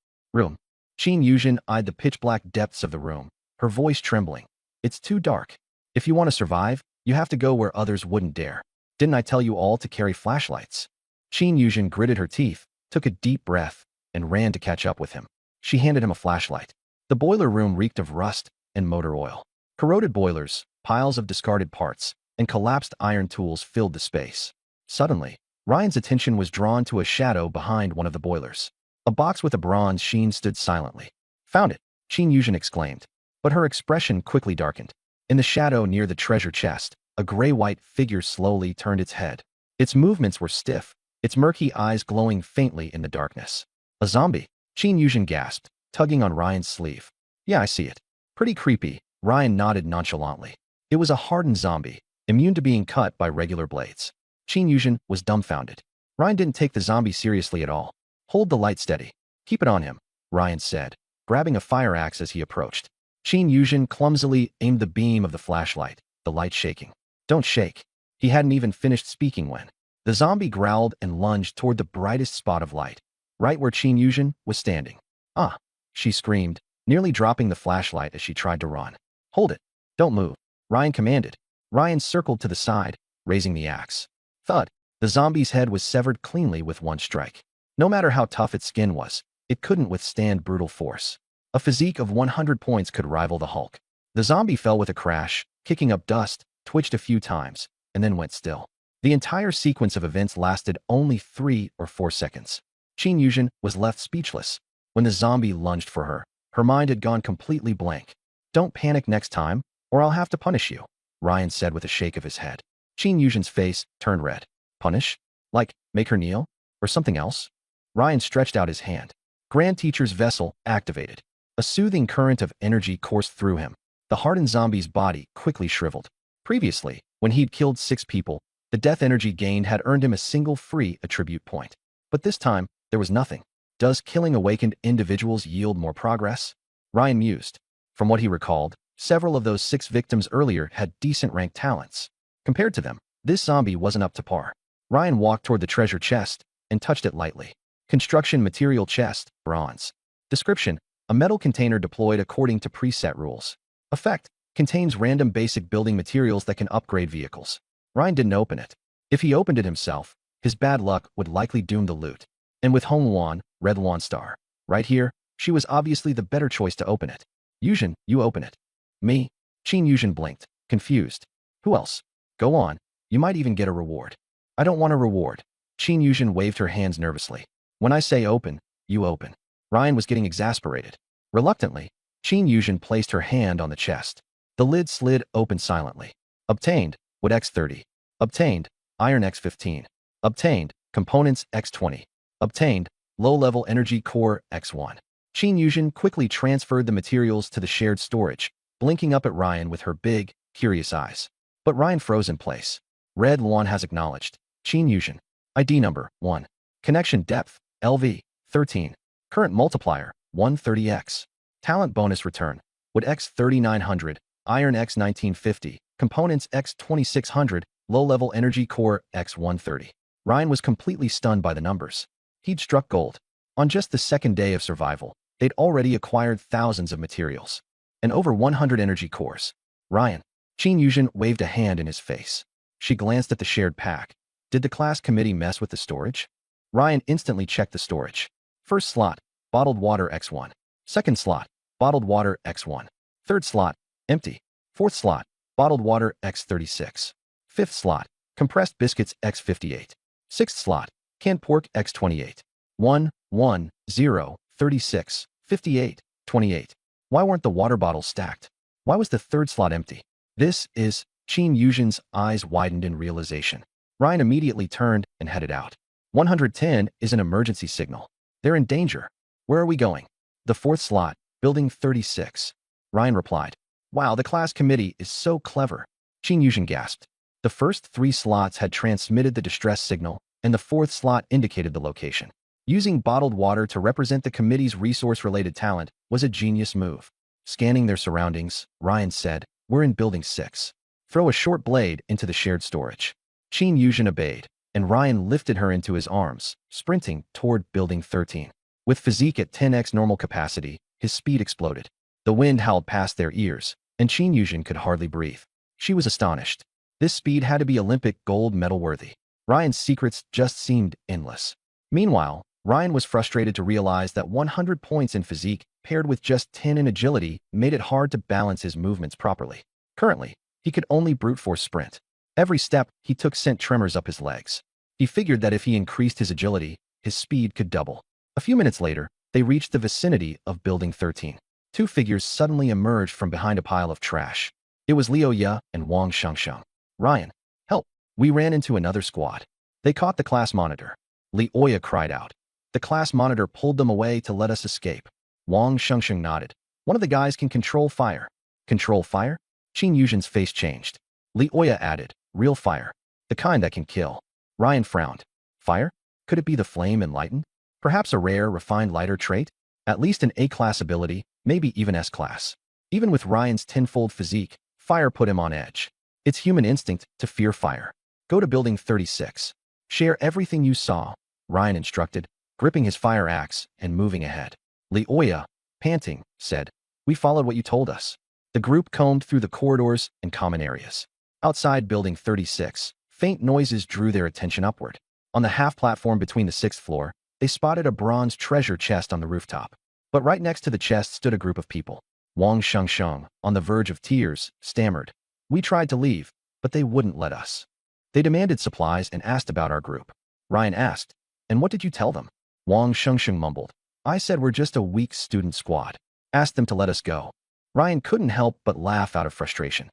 Qin Yuzhen eyed the pitch-black depths of the room, her voice trembling. It's too dark. If you want to survive, you have to go where others wouldn't dare. Didn't I tell you all to carry flashlights? Qin Yuzhen gritted her teeth, took a deep breath, and ran to catch up with him. She handed him a flashlight. The boiler room reeked of rust and motor oil. Corroded boilers, piles of discarded parts, and collapsed iron tools filled the space. Suddenly, Ryan's attention was drawn to a shadow behind one of the boilers. A box with a bronze sheen stood silently. Found it, Qin Yuzhen exclaimed. But her expression quickly darkened. In the shadow near the treasure chest, a gray-white figure slowly turned its head. Its movements were stiff, its murky eyes glowing faintly in the darkness. A zombie, Qin Yuzhen gasped, tugging on Ryan's sleeve. Yeah, I see it. Pretty creepy, Ryan nodded nonchalantly. It was a hardened zombie, immune to being cut by regular blades. Qin Yuzhen was dumbfounded. Ryan didn't take the zombie seriously at all. Hold the light steady. Keep it on him, Ryan said, grabbing a fire axe as he approached. Qin Yuzhen clumsily aimed the beam of the flashlight, the light shaking. Don't shake. He hadn't even finished speaking when the zombie growled and lunged toward the brightest spot of light, right where Qin Yuzhen was standing. Ah, she screamed, nearly dropping the flashlight as she tried to run. Hold it. Don't move, Ryan commanded. Ryan circled to the side, raising the axe. Thud. The zombie's head was severed cleanly with one strike. No matter how tough its skin was, it couldn't withstand brutal force. A physique of 100 points could rival the Hulk. The zombie fell with a crash, kicking up dust, twitched a few times, and then went still. The entire sequence of events lasted only 3 or 4 seconds. Qin Yuzhen was left speechless. When the zombie lunged for her, her mind had gone completely blank. Don't panic next time, or I'll have to punish you, Ryan said with a shake of his head. Qin Yuzhen's face turned red. Punish? Like, make her kneel? Or something else? Ryan stretched out his hand. Grand Teacher's vessel activated. A soothing current of energy coursed through him. The hardened zombie's body quickly shriveled. Previously, when he'd killed 6 people, the death energy gained had earned him a single free attribute point. But this time, there was nothing. Does killing awakened individuals yield more progress? Ryan mused. From what he recalled, several of those 6 victims earlier had decent rank talents. Compared to them, this zombie wasn't up to par. Ryan walked toward the treasure chest and touched it lightly. Construction material chest, bronze. Description: a metal container deployed according to preset rules. Effect: contains random basic building materials that can upgrade vehicles. Ryan didn't open it. If he opened it himself, his bad luck would likely doom the loot. And with Hong Luan, Red Luan Star, right here, she was obviously the better choice to open it. Yuzhen, you open it. Me? Qin Yuzhen blinked, confused. Who else? Go on, you might even get a reward. I don't want a reward. Qin Yuzhen waved her hands nervously. When I say open, you open. Ryan was getting exasperated. Reluctantly, Qin Yuzhen placed her hand on the chest. The lid slid open silently. Obtained, wood X30. Obtained, iron X15. Obtained, components X20. Obtained, low-level energy core X1. Qin Yuzhen quickly transferred the materials to the shared storage, blinking up at Ryan with her big, curious eyes. But Ryan froze in place. Red Luan has acknowledged. Qin Yuzhen. ID number, 1. Connection depth, LV, 13. Current multiplier, 130x. Talent bonus return, wood X3900, iron X1950, components X2600, low-level energy core X130. Ryan was completely stunned by the numbers. He'd struck gold. On just the second day of survival, they'd already acquired thousands of materials. And over 100 energy cores. Ryan. Qin Yuzhen waved a hand in his face. She glanced at the shared pack. Did the class committee mess with the storage? Ryan instantly checked the storage. First slot, bottled water X1. Second slot, bottled water X1. Third slot, empty. Fourth slot, bottled water X36. Fifth slot, compressed biscuits X58. Sixth slot, Canned pork x28. 1, 1, 0, 36, 58, 28. Why weren't the water bottles stacked? Why was the third slot empty? This is... Qin Yuzhen's eyes widened in realization. Ryan immediately turned and headed out. 110 is an emergency signal. They're in danger. Where are we going? The fourth slot, building 36. Ryan replied. Wow, the class committee is so clever. Qin Yuzhen gasped. The first 3 slots had transmitted the distress signal, and the fourth slot indicated the location. Using bottled water to represent the committee's resource-related talent was a genius move. Scanning their surroundings, Ryan said, "We're in building 6. Throw a short blade into the shared storage." Qin Yuzhen obeyed, and Ryan lifted her into his arms, sprinting toward building 13. With physique at 10x normal capacity, his speed exploded. The wind howled past their ears, and Qin Yuzhen could hardly breathe. She was astonished. This speed had to be Olympic gold medal worthy. Ryan's secrets just seemed endless. Meanwhile, Ryan was frustrated to realize that 100 points in physique paired with just 10 in agility made it hard to balance his movements properly. Currently, he could only brute force sprint. Every step he took sent tremors up his legs. He figured that if he increased his agility, his speed could double. A few minutes later, they reached the vicinity of building 13. 2 figures suddenly emerged from behind a pile of trash. It was Liu Ye and Wang Shengsheng. "Ryan, help!" We ran into another squad. They caught the class monitor. Liu Ye cried out. The class monitor pulled them away to let us escape. Wang Shengsheng nodded. "One of the guys can control fire." "Control fire?" Qin Yuzhen's face changed. Liu Ye added, "Real fire. The kind that can kill." Ryan frowned. Fire? Could it be the flame enlightened? Perhaps a rare, refined lighter trait? At least an A-class ability, maybe even S-class. Even with Ryan's tenfold physique, fire put him on edge. It's human instinct to fear fire. "Go to building 36. Share everything you saw," Ryan instructed, gripping his fire axe and moving ahead. Liu Ye, panting, said, "We followed what you told us." The group combed through the corridors and common areas. Outside building 36, faint noises drew their attention upward. On the half-platform between the 6th floor, they spotted a bronze treasure chest on the rooftop. But right next to the chest stood a group of people. Wang Shengsheng, on the verge of tears, stammered. "We tried to leave, but they wouldn't let us. They demanded supplies and asked about our group." Ryan asked, "And what did you tell them?" Wang Shengsheng mumbled. "I said we're just a weak student squad. Asked them to let us go." Ryan couldn't help but laugh out of frustration.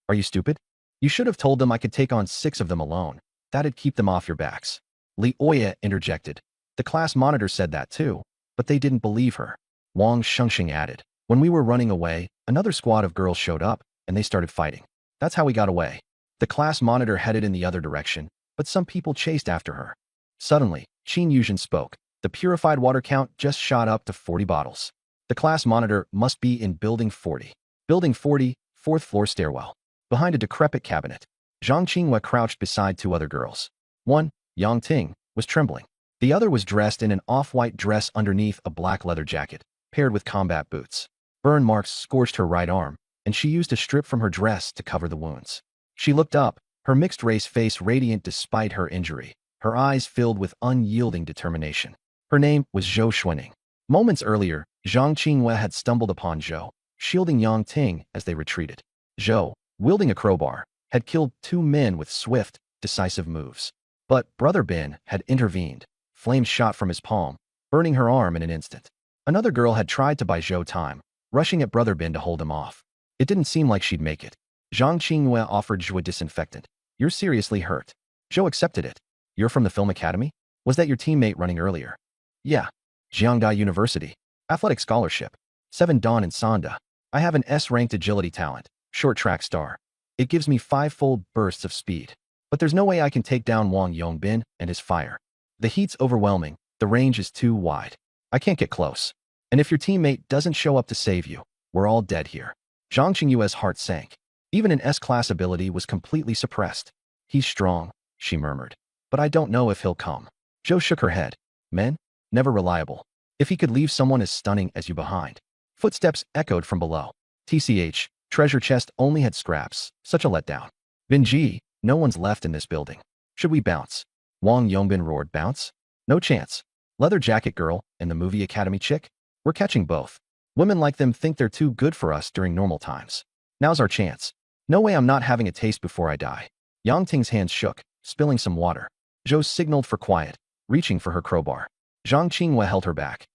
"Are you stupid? You should have told them I could take on 6 of them alone. That'd keep them off your backs." Liu Ye interjected. "The class monitor said that too, but they didn't believe her." Wang Shengsheng added, "When we were running away, another squad of girls showed up, and they started fighting. That's how we got away." The class monitor headed in the other direction, but some people chased after her. Suddenly, Qin Yuzhen spoke. The purified water count just shot up to 40 bottles. The class monitor must be in building 40. Building 40, 4th floor stairwell. Behind a decrepit cabinet, Zhang Qinghua crouched beside 2 other girls. One, Yang Ting, was trembling. The other was dressed in an off-white dress underneath a black leather jacket, paired with combat boots. Burn marks scorched her right arm, and she used a strip from her dress to cover the wounds. She looked up, her mixed-race face radiant despite her injury, her eyes filled with unyielding determination. Her name was Zhou Xuaning. Moments earlier, Zhang Qinghua had stumbled upon Zhou, shielding Yang Ting as they retreated. Zhou, wielding a crowbar, had killed 2 men with swift, decisive moves. But Brother Ben had intervened, flames shot from his palm, burning her arm in an instant. Another girl had tried to buy Zhou time, rushing at Brother Ben to hold him off. It didn't seem like she'd make it. Zhang Qinghua offered Zhou a disinfectant. "You're seriously hurt." Zhou accepted it. "You're from the Film Academy? Was that your teammate running earlier?" "Yeah. Jiangdai University. Athletic scholarship. 7 Dan and Sanda. I have an S-ranked agility talent, short track star. It gives me 5-fold bursts of speed. But there's no way I can take down Wang Yongbin and his fire. The heat's overwhelming, the range is too wide. I can't get close. And if your teammate doesn't show up to save you, we're all dead here." Zhang Qinghua's heart sank. Even an S-class ability was completely suppressed. "He's strong," she murmured. "But I don't know if he'll come." Zhou shook her head. "Men? Never reliable. If he could leave someone as stunning as you behind." Footsteps echoed from below. TCH, treasure chest only had scraps. Such a letdown. "Binji, no one's left in this building. Should we bounce?" Wang Yongbin roared. "Bounce? No chance. Leather jacket girl and the movie academy chick? We're catching both. Women like them think they're too good for us during normal times. Now's our chance. No way I'm not having a taste before I die." Yang Ting's hands shook, spilling some water. Zhou signaled for quiet. reaching for her crowbar. Zhang Qinghua held her back.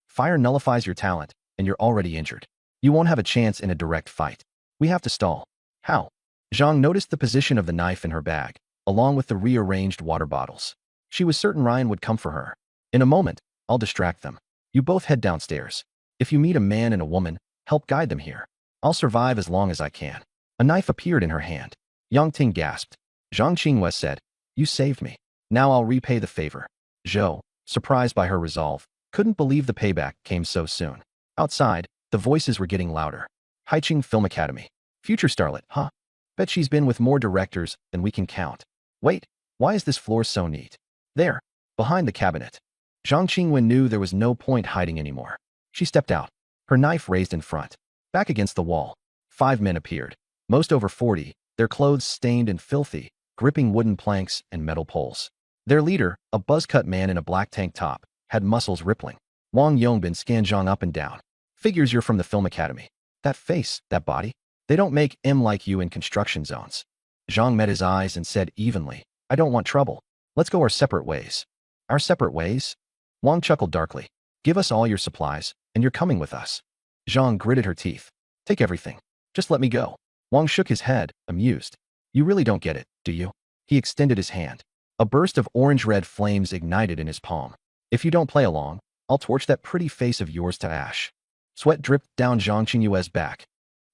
Fire nullifies your talent, and you're already injured. You won't have a chance in a direct fight. We have to stall. How? Zhang noticed the position of the knife in her bag, along with the rearranged water bottles. She was certain Ryan would come for her. In a moment, I'll distract them. You both head downstairs. If you meet a man and a woman, help guide them here. I'll survive as long as I can. A knife appeared in her hand. Yang Ting gasped. Zhang Qinghua said, You saved me. Now I'll repay the favor. Zhou, surprised by her resolve, couldn't believe the payback came so soon. Outside, the voices were getting louder. Haiqing Film Academy. Future starlet, huh? Bet she's been with more directors than we can count. Wait, why is this floor so neat? There, behind the cabinet. Zhang Qinghua knew there was no point hiding anymore. She stepped out, her knife raised in front. Back against the wall, 5 men appeared, most over 40, their clothes stained and filthy, gripping wooden planks and metal poles. Their leader, a buzz-cut man in a black tank top, had muscles rippling. Wang Yongbin scanned Zhang up and down. Figures you're from the Film Academy. That face, that body. They don't make M like you in construction zones. Zhang met his eyes and said evenly, I don't want trouble. Let's go our separate ways. Our separate ways? Wang chuckled darkly. Give us all your supplies, and you're coming with us. Zhang gritted her teeth. Take everything. Just let me go. Wang shook his head, amused. You really don't get it, do you? He extended his hand. A burst of orange-red flames ignited in his palm. If you don't play along, I'll torch that pretty face of yours to ash. Sweat dripped down Zhang Qingyue's back.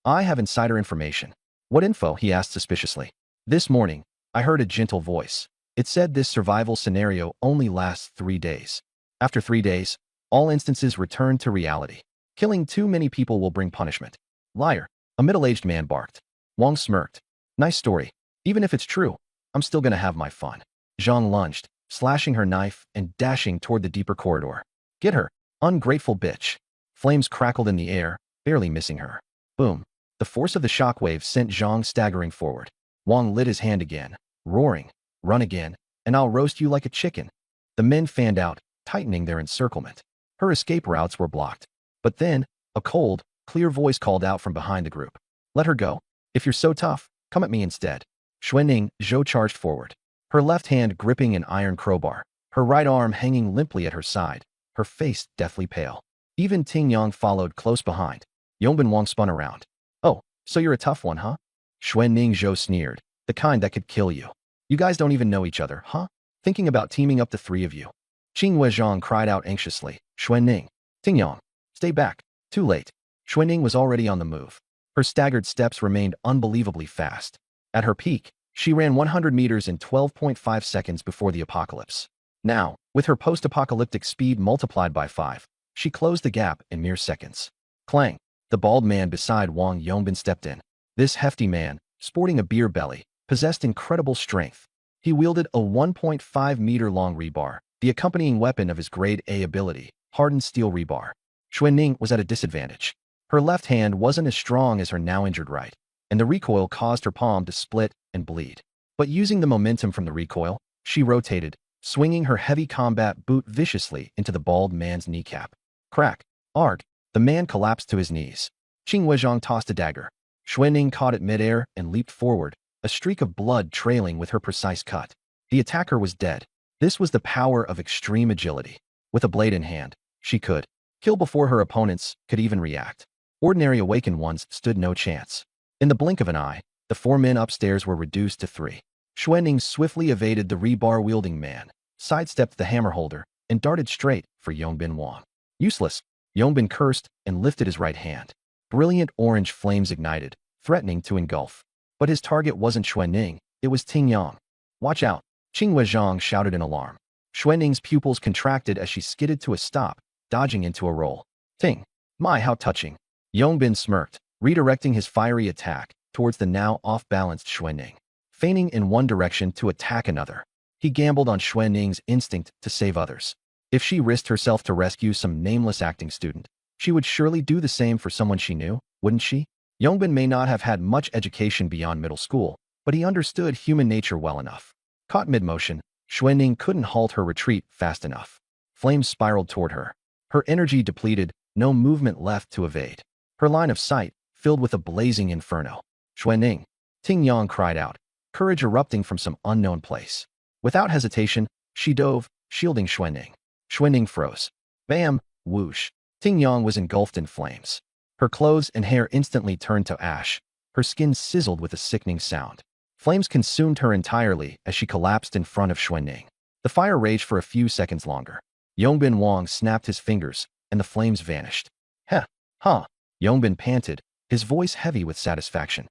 I have insider information. What info? He asked suspiciously. This morning, I heard a gentle voice. It said this survival scenario only lasts 3 days. After 3 days, all instances return to reality. Killing too many people will bring punishment. Liar, a middle-aged man barked. Wang smirked. Nice story. Even if it's true, I'm still gonna have my fun. Zhang lunged, slashing her knife and dashing toward the deeper corridor. Get her, ungrateful bitch. Flames crackled in the air, barely missing her. Boom. The force of the shockwave sent Zhang staggering forward. Wang lit his hand again, roaring, Run again, and I'll roast you like a chicken. The men fanned out, tightening their encirclement. Her escape routes were blocked. But then, a cold, clear voice called out from behind the group. Let her go. If you're so tough, come at me instead. Xuanning, Zhou charged forward. Her left hand gripping an iron crowbar, her right arm hanging limply at her side, her face deathly pale. Even Ting Yang followed close behind. Yongbin Wang spun around. Oh, so you're a tough one, huh? Xuanning Zhou sneered. The kind that could kill you. You guys don't even know each other, huh? Thinking about teaming up the 3 of you. Qinghua Zhang cried out anxiously. Xuanning. Ting Yang. Stay back. Too late. Xuanning was already on the move. Her staggered steps remained unbelievably fast. At her peak, she ran 100 meters in 12.5 seconds before the apocalypse. Now, with her post-apocalyptic speed multiplied by 5, she closed the gap in mere seconds. Clang! The bald man beside Wang Yongbin stepped in. This hefty man, sporting a beer belly, possessed incredible strength. He wielded a 1.5-meter-long rebar, the accompanying weapon of his grade A ability, hardened steel rebar. Xuanning was at a disadvantage. Her left hand wasn't as strong as her now-injured right, and the recoil caused her palm to split and bleed. But using the momentum from the recoil, she rotated, swinging her heavy combat boot viciously into the bald man's kneecap. Crack! Arg! The man collapsed to his knees. Qinghua Zhang tossed a dagger. Xuanning caught it midair and leaped forward, a streak of blood trailing with her precise cut. The attacker was dead. This was the power of extreme agility. With a blade in hand, she could kill before her opponents could even react. Ordinary awakened ones stood no chance. In the blink of an eye, the 4 men upstairs were reduced to 3. Xuanning swiftly evaded the rebar-wielding man, sidestepped the hammer holder, and darted straight for Yongbin Wang. Useless. Yongbin cursed and lifted his right hand. Brilliant orange flames ignited, threatening to engulf. But his target wasn't Xuanning, it was Ting Yang. Watch out! Qinghua Zhang shouted in alarm. Xuanning's pupils contracted as she skidded to a stop, dodging into a roll. Ting! My, how touching! Yongbin smirked, redirecting his fiery attack towards the now off-balanced Xuanning. Feigning in one direction to attack another, he gambled on Xuanning's instinct to save others. If she risked herself to rescue some nameless acting student, she would surely do the same for someone she knew, wouldn't she? Yongbin may not have had much education beyond middle school, but he understood human nature well enough. Caught mid-motion, Xuanning couldn't halt her retreat fast enough. Flames spiraled toward her. Her energy depleted, no movement left to evade. Her line of sight filled with a blazing inferno. Xuanning! Ting Yang cried out, courage erupting from some unknown place. Without hesitation, she dove, shielding Xuanning. Xuanning froze. Bam! Whoosh! Ting Yang was engulfed in flames. Her clothes and hair instantly turned to ash. Her skin sizzled with a sickening sound. Flames consumed her entirely as she collapsed in front of Xuanning. The fire raged for a few seconds longer. Yongbin Wang snapped his fingers, and the flames vanished. Heh! Huh! Yongbin panted, his voice heavy with satisfaction.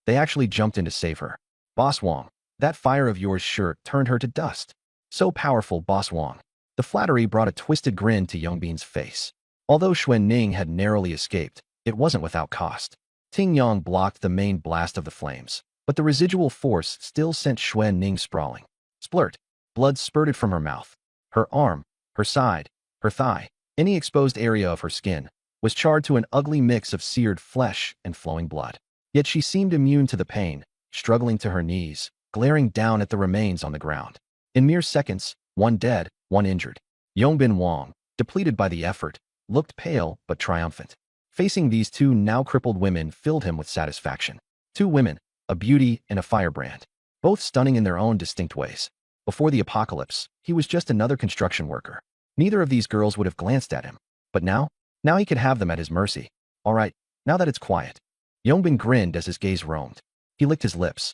They actually jumped in to save her. Boss Wang, that fire of yours sure turned her to dust. So powerful, Boss Wang. The flattery brought a twisted grin to Yongbin's face. Although Xuanning had narrowly escaped, it wasn't without cost. Ting Yang blocked the main blast of the flames, but the residual force still sent Xuanning sprawling. Splurt! Blood spurted from her mouth. Her arm, her side, her thigh, any exposed area of her skin, was charred to an ugly mix of seared flesh and flowing blood. Yet she seemed immune to the pain, struggling to her knees, glaring down at the remains on the ground. In mere seconds, one dead, one injured. Yongbin Wang, depleted by the effort, looked pale but triumphant. Facing these two now crippled women filled him with satisfaction. Two women, a beauty and a firebrand, both stunning in their own distinct ways. Before the apocalypse, he was just another construction worker. Neither of these girls would have glanced at him. But now he could have them at his mercy. All right, now that it's quiet. Yongbin grinned as his gaze roamed. He licked his lips.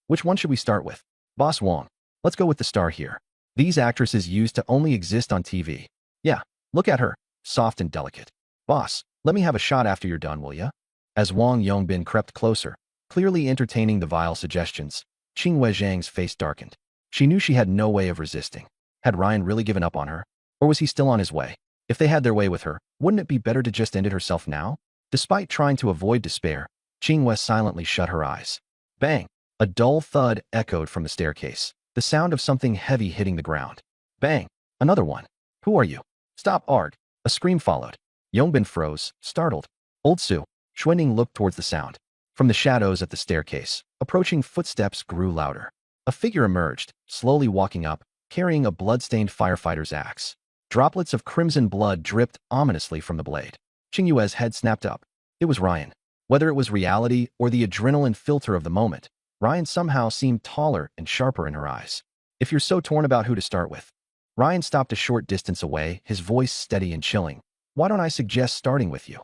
Which one should we start with? Boss Wang, let's go with the star here. These actresses used to only exist on TV. Yeah, look at her, soft and delicate. Boss, let me have a shot after you're done, will ya? As Wang Yongbin crept closer, clearly entertaining the vile suggestions, Qing Weizhang's face darkened. She knew she had no way of resisting. Had Ryan really given up on her? Or was he still on his way? If they had their way with her, wouldn't it be better to just end it herself now? Despite trying to avoid despair, Qing Wei silently shut her eyes. Bang! A dull thud echoed from the staircase, the sound of something heavy hitting the ground. Bang! Another one. Who are you? Stop, Ard! A scream followed. Yongbin froze, startled. Old Su. Xuanning looked towards the sound. From the shadows at the staircase, approaching footsteps grew louder. A figure emerged, slowly walking up, carrying a blood-stained firefighter's axe. Droplets of crimson blood dripped ominously from the blade. Qing Yue's head snapped up. It was Ryan. Whether it was reality or the adrenaline filter of the moment, Ryan somehow seemed taller and sharper in her eyes. If you're so torn about who to start with. Ryan stopped a short distance away, his voice steady and chilling. Why don't I suggest starting with you?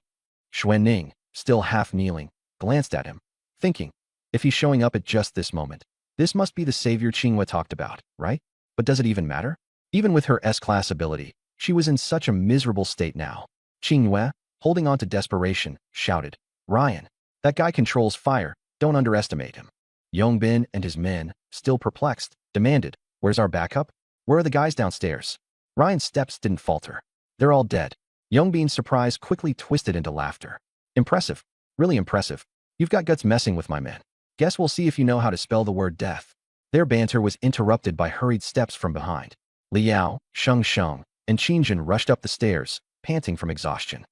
Xuanning, still half kneeling, glanced at him, thinking, if he's showing up at just this moment, this must be the savior Qing Wei talked about, right? But does it even matter? Even with her S-class ability, she was in such a miserable state now. Qing Wei, holding on to desperation, shouted, Ryan, that guy controls fire, don't underestimate him. Yongbin and his men, still perplexed, demanded, where's our backup? Where are the guys downstairs? Ryan's steps didn't falter. They're all dead. Yongbin's surprise quickly twisted into laughter. Impressive. Really impressive. You've got guts messing with my men. Guess we'll see if you know how to spell the word death. Their banter was interrupted by hurried steps from behind. Liao, Sheng, and Qinjin rushed up the stairs, panting from exhaustion.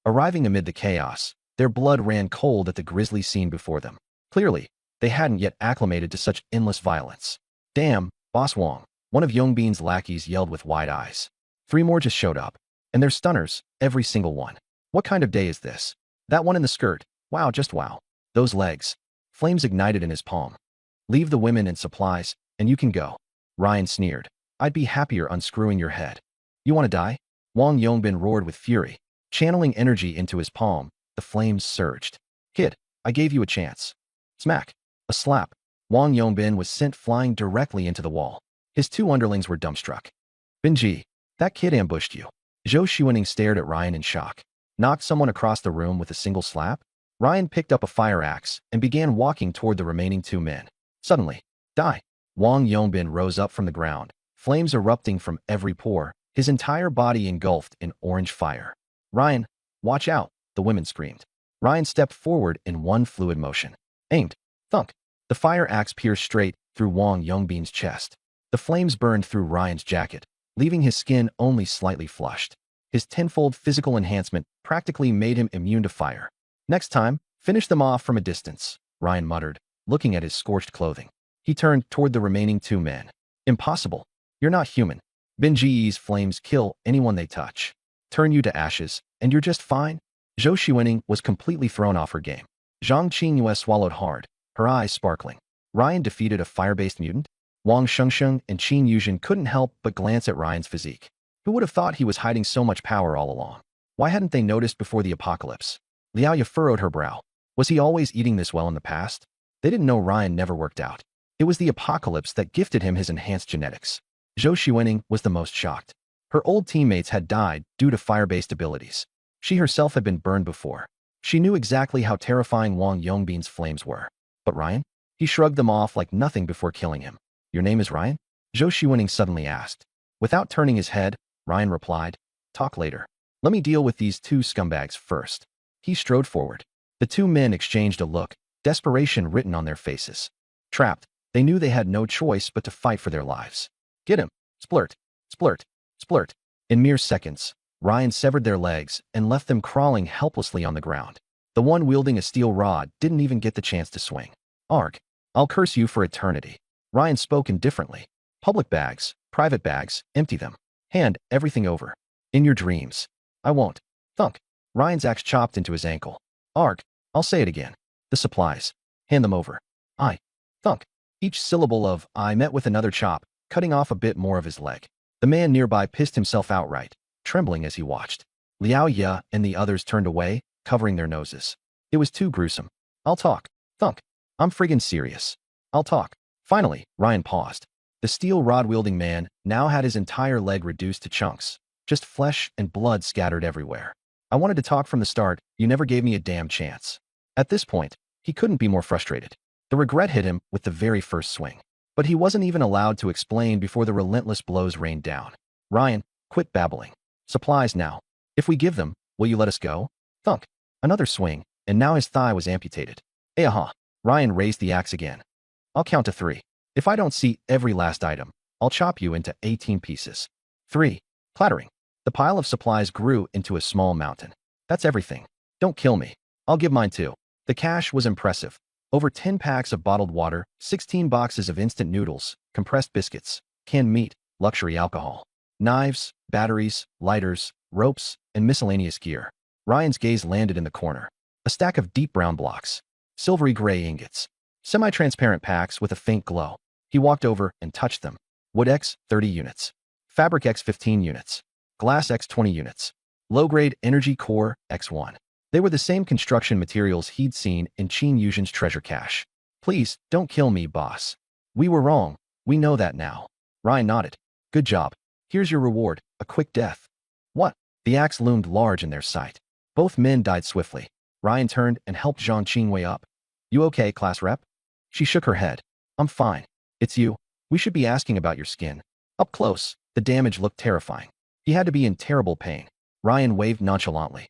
Arriving amid the chaos, their blood ran cold at the grisly scene before them. Clearly, they hadn't yet acclimated to such endless violence. Damn, Boss Wang, one of Yongbin's lackeys yelled with wide eyes. 3 more just showed up. And they're stunners, every single one. What kind of day is this? That one in the skirt. Wow, just wow. Those legs. Flames ignited in his palm. Leave the women and supplies, and you can go. Ryan sneered. I'd be happier unscrewing your head. You want to die? Wang Yongbin roared with fury. Channeling energy into his palm, the flames surged. Kid, I gave you a chance. Smack. A slap. Wang Yongbin was sent flying directly into the wall. His 2 underlings were dumbstruck. Binji, that kid ambushed you. Zhou Xuanning stared at Ryan in shock. Knocked someone across the room with a single slap? Ryan picked up a fire axe and began walking toward the remaining 2 men. Suddenly, die. Wang Yongbin rose up from the ground, flames erupting from every pore, his entire body engulfed in orange fire. Ryan, watch out, the women screamed. Ryan stepped forward in one fluid motion. Aimed. Thunk. The fire axe pierced straight through Wang Yongbin's chest. The flames burned through Ryan's jacket, leaving his skin only slightly flushed. His tenfold physical enhancement practically made him immune to fire. Next time, finish them off from a distance, Ryan muttered, looking at his scorched clothing. He turned toward the remaining 2 men. Impossible. You're not human. Binji's flames kill anyone they touch. Turn you to ashes, and you're just fine? Zhou Xuanning was completely thrown off her game. Zhang Qingyue swallowed hard, her eyes sparkling. Ryan defeated a fire-based mutant? Wang Shengsheng and Qin Yuzhen couldn't help but glance at Ryan's physique. Who would have thought he was hiding so much power all along? Why hadn't they noticed before the apocalypse? Liao furrowed her brow. Was he always eating this well in the past? They didn't know Ryan never worked out. It was the apocalypse that gifted him his enhanced genetics. Zhou Xuening was the most shocked. Her old teammates had died due to fire-based abilities. She herself had been burned before. She knew exactly how terrifying Wang Yongbin's flames were. But Ryan? He shrugged them off like nothing before killing him. Your name is Ryan? Zhou Xuening suddenly asked. Without turning his head, Ryan replied, talk later. Let me deal with these two scumbags first. He strode forward. The two men exchanged a look, desperation written on their faces. Trapped, they knew they had no choice but to fight for their lives. Get him! Splurt! Splurt! Splurt! In mere seconds, Ryan severed their legs and left them crawling helplessly on the ground. The one wielding a steel rod didn't even get the chance to swing. Arg! I'll curse you for eternity. Ryan spoke indifferently. Public bags, private bags, empty them. Hand everything over. In your dreams. I won't. Thunk. Ryan's axe chopped into his ankle. Arg! I'll say it again. The supplies. Hand them over. I. Thunk. Each syllable of I met with another chop, cutting off a bit more of his leg. The man nearby pissed himself outright, trembling as he watched. Liao Ye and the others turned away, covering their noses. It was too gruesome. I'll talk. Thunk. I'm friggin' serious. I'll talk. Finally, Ryan paused. The steel rod-wielding man now had his entire leg reduced to chunks, just flesh and blood scattered everywhere. I wanted to talk from the start, you never gave me a damn chance. At this point, he couldn't be more frustrated. The regret hit him with the very first swing. But he wasn't even allowed to explain before the relentless blows rained down. Ryan, quit babbling. Supplies now. If we give them, will you let us go? Thunk. Another swing, and now his thigh was amputated. Aha. Ryan raised the axe again. I'll count to 3. If I don't see every last item, I'll chop you into 18 pieces. 3. Clattering. The pile of supplies grew into a small mountain. That's everything. Don't kill me. I'll give mine too. The cash was impressive. Over 10 packs of bottled water, 16 boxes of instant noodles, compressed biscuits, canned meat, luxury alcohol, knives, batteries, lighters, ropes, and miscellaneous gear. Ryan's gaze landed in the corner. A stack of deep brown blocks. Silvery gray ingots. Semi-transparent packs with a faint glow. He walked over and touched them. Wood X, 30 units. Fabric X, 15 units. Glass X, 20 units. Low-grade energy core X1. They were the same construction materials he'd seen in Qin Yuzhen's treasure cache. Please, don't kill me, boss. We were wrong. We know that now. Ryan nodded. Good job. Here's your reward, a quick death. What? The axe loomed large in their sight. Both men died swiftly. Ryan turned and helped Zhang Qingwei up. You okay, class rep? She shook her head. I'm fine. It's you. We should be asking about your skin. Up close, the damage looked terrifying. He had to be in terrible pain. Ryan waved nonchalantly.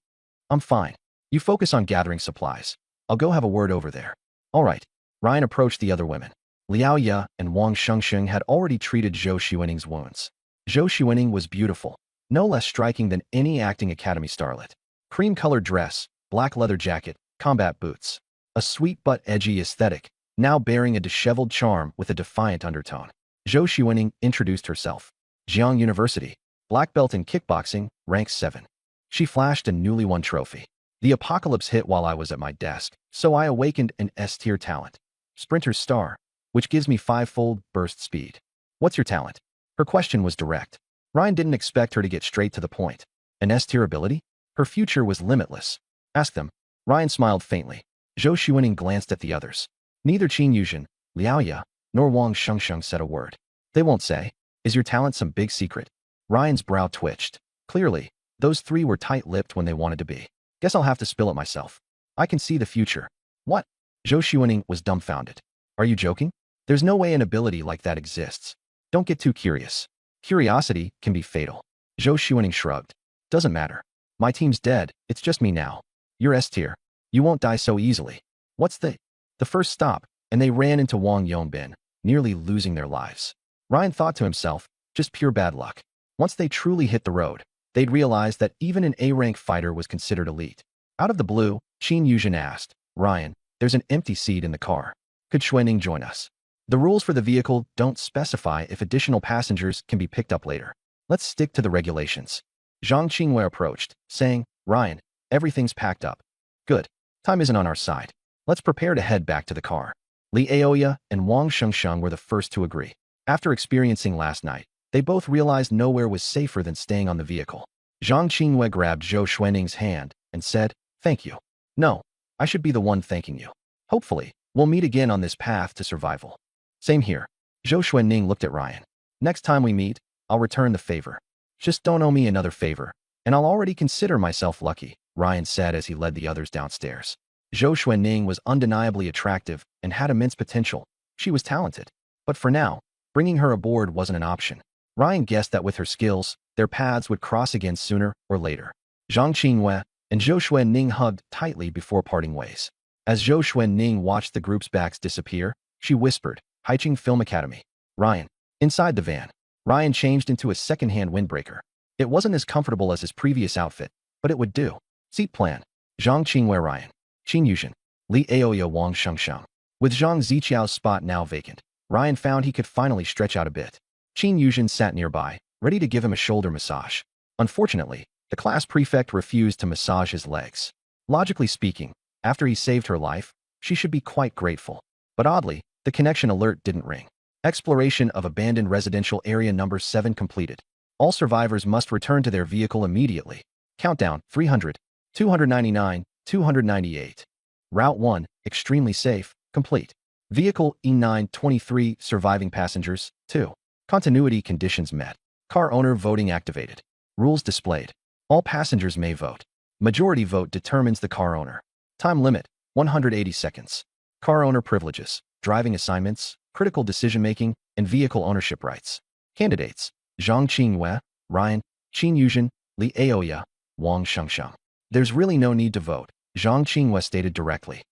I'm fine. You focus on gathering supplies. I'll go have a word over there. All right. Ryan approached the other women. Liao Ye and Wang Shengsheng had already treated Zhou Xuening's wounds. Zhou Xuening was beautiful, no less striking than any acting academy starlet. Cream-colored dress, black leather jacket, combat boots. A sweet but edgy aesthetic, now bearing a disheveled charm with a defiant undertone. Zhou Xuening introduced herself. Jiang University, black belt in kickboxing, rank 7. She flashed a newly won trophy. The apocalypse hit while I was at my desk, so I awakened an S-tier talent. Sprinter's Star, which gives me 5-fold burst speed. What's your talent? Her question was direct. Ryan didn't expect her to get straight to the point. An S-tier ability? Her future was limitless. Ask them. Ryan smiled faintly. Zhou Xuening glanced at the others. Neither Qin Yuzhen, Liao Ye, nor Wang Shengsheng said a word. They won't say. Is your talent some big secret? Ryan's brow twitched. Clearly, those three were tight-lipped when they wanted to be. Guess I'll have to spill it myself. I can see the future. What? Zhou Xuening was dumbfounded. Are you joking? There's no way an ability like that exists. Don't get too curious. Curiosity can be fatal. Zhou Xuening shrugged. Doesn't matter. My team's dead, it's just me now. You're S-tier. You won't die so easily. What's the first stop, and they ran into Wang Yongbin, nearly losing their lives. Ryan thought to himself, just pure bad luck. Once they truly hit the road, they'd realize that even an A-rank fighter was considered elite. Out of the blue, Qin Yuzhen asked, Ryan, there's an empty seat in the car. Could Xuening join us? The rules for the vehicle don't specify if additional passengers can be picked up later. Let's stick to the regulations. Zhang Qingwei approached, saying, Ryan, everything's packed up. Good. Time isn't on our side. Let's prepare to head back to the car. Li Aoya and Wang Shengsheng were the first to agree. After experiencing last night, they both realized nowhere was safer than staying on the vehicle. Zhang Qingyue grabbed Zhou Xuanning's hand and said, "Thank you." "No, I should be the one thanking you. Hopefully, we'll meet again on this path to survival." "Same here." Zhou Xuanning looked at Ryan. "Next time we meet, I'll return the favor. Just don't owe me another favor, and I'll already consider myself lucky," Ryan said as he led the others downstairs. Zhou Xuanning was undeniably attractive and had immense potential. She was talented. But for now, bringing her aboard wasn't an option. Ryan guessed that with her skills, their paths would cross again sooner or later. Zhang Qingyue and Zhou Xuanning hugged tightly before parting ways. As Zhou Xuanning watched the group's backs disappear, she whispered, "Haiching Film Academy." Ryan. Inside the van, Ryan changed into a second-hand windbreaker. It wasn't as comfortable as his previous outfit, but it would do. Seat plan. Zhang Qingyue Ryan. Qin Yuzhen. Li Aoya Wang Shengsheng. With Zhang Ziqiao's spot now vacant, Ryan found he could finally stretch out a bit. Qin Yuzhen sat nearby, ready to give him a shoulder massage. Unfortunately, the class prefect refused to massage his legs. Logically speaking, after he saved her life, she should be quite grateful. But oddly, the connection alert didn't ring. Exploration of abandoned residential area number 7 completed. All survivors must return to their vehicle immediately. Countdown, 300, 299, 298. Route 1, extremely safe, complete. Vehicle E923, surviving passengers, 2. Continuity conditions met. Car owner voting activated. Rules displayed. All passengers may vote. Majority vote determines the car owner. Time limit, 180 seconds. Car owner privileges, driving assignments, critical decision-making, and vehicle ownership rights. Candidates: Zhang Qingyue, Ryan, Qin Yuzhen, Li Aoya, Wang Shengsheng. "There's really no need to vote," Zhang Qingyue stated directly.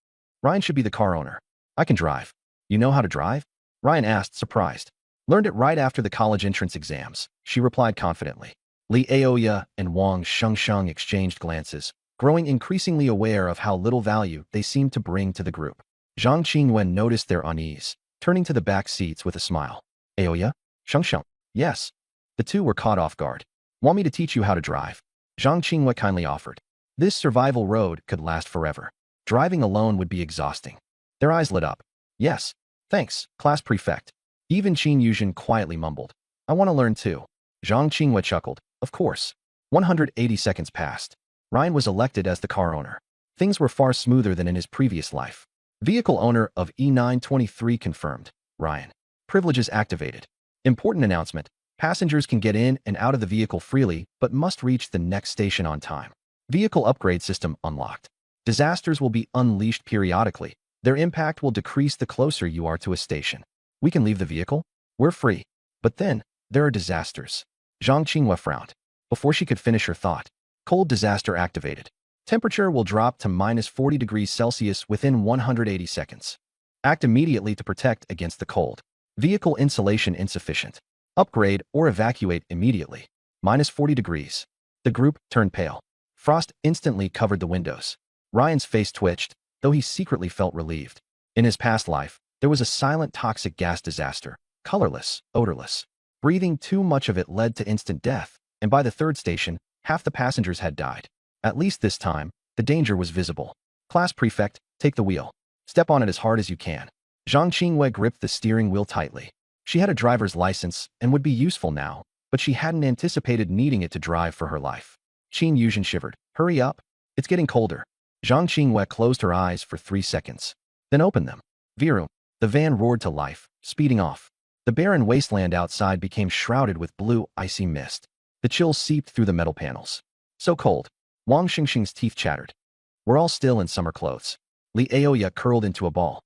"Ryan should be the car owner. I can drive." "You know how to drive?" Ryan asked, surprised. "Learned it right after the college entrance exams," she replied confidently. Li Aoya and Wang Shengsheng exchanged glances, growing increasingly aware of how little value they seemed to bring to the group. Zhang Qingyue noticed their unease, turning to the back seats with a smile. "Aoya? Shengsheng?" "Yes." The two were caught off guard. "Want me to teach you how to drive?" Zhang Qingyue kindly offered. This survival road could last forever. Driving alone would be exhausting. Their eyes lit up. "Yes. Thanks, class prefect." Even Qin Yuzhen quietly mumbled, "I want to learn too." Zhang Qingyue chuckled. "Of course." 180 seconds passed. Ryan was elected as the car owner. Things were far smoother than in his previous life. Vehicle owner of E923 confirmed. Ryan. Privileges activated. Important announcement. Passengers can get in and out of the vehicle freely, but must reach the next station on time. Vehicle upgrade system unlocked. Disasters will be unleashed periodically. Their impact will decrease the closer you are to a station. "We can leave the vehicle? We're free." "But then, there are disasters." Zhang Qingyue frowned. Before she could finish her thought, cold disaster activated. Temperature will drop to -40 degrees Celsius within 180 seconds. Act immediately to protect against the cold. Vehicle insulation insufficient. Upgrade or evacuate immediately. -40 degrees. The group turned pale. Frost instantly covered the windows. Ryan's face twitched, though he secretly felt relieved. In his past life, there was a silent toxic gas disaster, colorless, odorless. Breathing too much of it led to instant death, and by the third station, half the passengers had died. At least this time, the danger was visible. "Class prefect, take the wheel. Step on it as hard as you can." Zhang Qingyue gripped the steering wheel tightly. She had a driver's license and would be useful now, but she hadn't anticipated needing it to drive for her life. Qin Yuzhen shivered. "Hurry up. It's getting colder." Zhang Qingyue closed her eyes for 3 seconds, then opened them. Virum. The van roared to life, speeding off. The barren wasteland outside became shrouded with blue, icy mist. The chill seeped through the metal panels. "So cold." Wang Xingxing's teeth chattered. "We're all still in summer clothes." Li Aoya curled into a ball.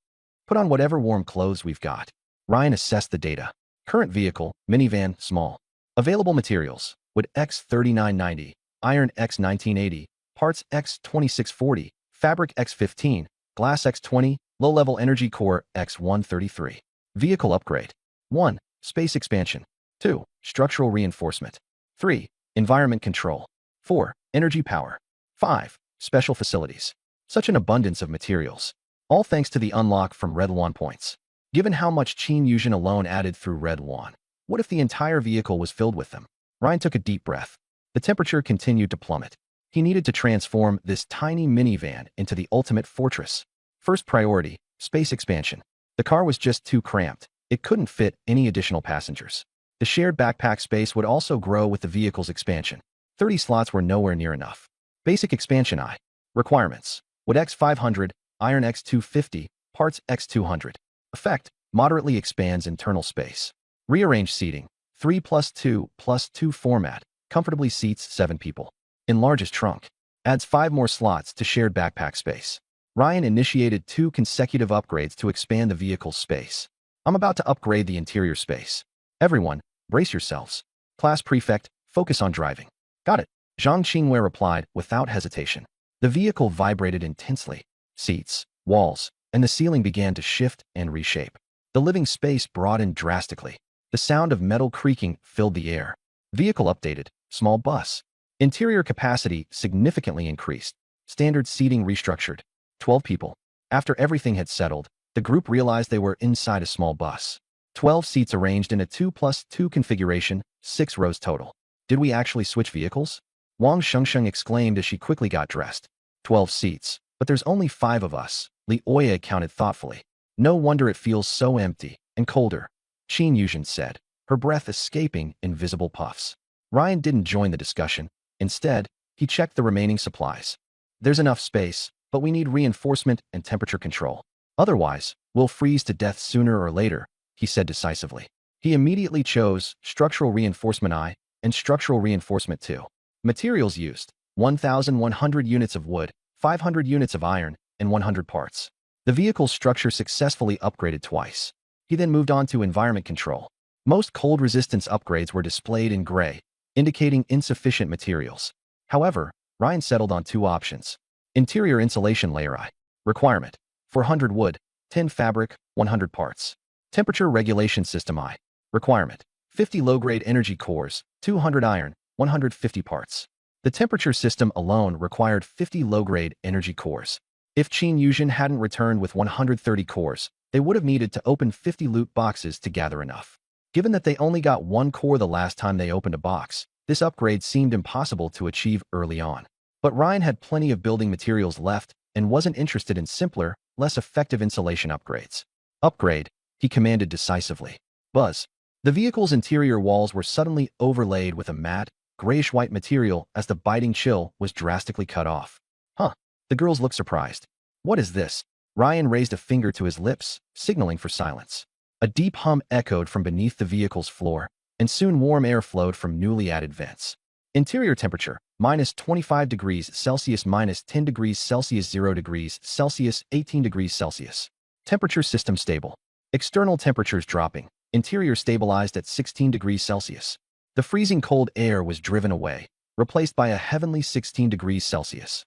"Put on whatever warm clothes we've got." Ryan assessed the data. Current vehicle, minivan, small. Available materials, wood X3990, iron X1980, parts X2640, fabric X15, glass X20, low-level energy core X133. Vehicle upgrade. 1. Space expansion. 2. Structural reinforcement. 3. Environment control. 4. Energy power. 5. Special facilities. Such an abundance of materials. All thanks to the unlock from Red One points. Given how much Qin Yuzhen alone added through Red One, what if the entire vehicle was filled with them? Ryan took a deep breath. The temperature continued to plummet. He needed to transform this tiny minivan into the ultimate fortress. First priority, space expansion. The car was just too cramped. It couldn't fit any additional passengers. The shared backpack space would also grow with the vehicle's expansion. 30 slots were nowhere near enough. Basic expansion I. Requirements. Wood X500, iron X250, parts X200. Effect. Moderately expands internal space. Rearrange seating. 3+2+2 format. Comfortably seats 7 people. Enlarges trunk. Adds 5 more slots to shared backpack space. Ryan initiated 2 consecutive upgrades to expand the vehicle's space. I'm about to upgrade the interior space. Everyone, brace yourselves. Class prefect, focus on driving. Got it. Zhang Qingwei replied without hesitation. The vehicle vibrated intensely. Seats, walls, and the ceiling began to shift and reshape. The living space broadened drastically. The sound of metal creaking filled the air. Vehicle updated. Small bus. Interior capacity significantly increased. Standard seating restructured. 12 people. After everything had settled, the group realized they were inside a small bus. 12 seats arranged in a 2+2 configuration, 6 rows total. Did we actually switch vehicles? Wang Shengsheng exclaimed as she quickly got dressed. 12 seats, but there's only 5 of us, Li Oya counted thoughtfully. No wonder it feels so empty and colder, Qin Yuzhen said, her breath escaping in visible puffs. Ryan didn't join the discussion. Instead, he checked the remaining supplies. There's enough space, but we need reinforcement and temperature control. Otherwise, we'll freeze to death sooner or later, he said decisively. He immediately chose structural reinforcement I and structural reinforcement II. Materials used: 1,100 units of wood, 500 units of iron, and 100 parts. The vehicle's structure successfully upgraded twice. He then moved on to environment control. Most cold resistance upgrades were displayed in gray, indicating insufficient materials. However, Ryan settled on 2 options. Interior insulation layer I. Requirement: 400 wood, 10 fabric, 100 parts. Temperature regulation system I. Requirement: 50 low-grade energy cores, 200 iron, 150 parts. The temperature system alone required 50 low-grade energy cores. If Qin Yuzhen hadn't returned with 130 cores, they would have needed to open 50 loot boxes to gather enough. Given that they only got 1 core the last time they opened a box, this upgrade seemed impossible to achieve early on. But Ryan had plenty of building materials left and wasn't interested in simpler, less effective insulation upgrades. Upgrade, he commanded decisively. Buzz. The vehicle's interior walls were suddenly overlaid with a matte, grayish-white material as the biting chill was drastically cut off. Huh. The girls looked surprised. What is this? Ryan raised a finger to his lips, signaling for silence. A deep hum echoed from beneath the vehicle's floor, and soon warm air flowed from newly added vents. Interior temperature: -25 degrees Celsius, -10 degrees Celsius, 0 degrees Celsius, 18 degrees Celsius. Temperature system stable. External temperatures dropping. Interior stabilized at 16 degrees Celsius. The freezing cold air was driven away, replaced by a heavenly 16 degrees Celsius.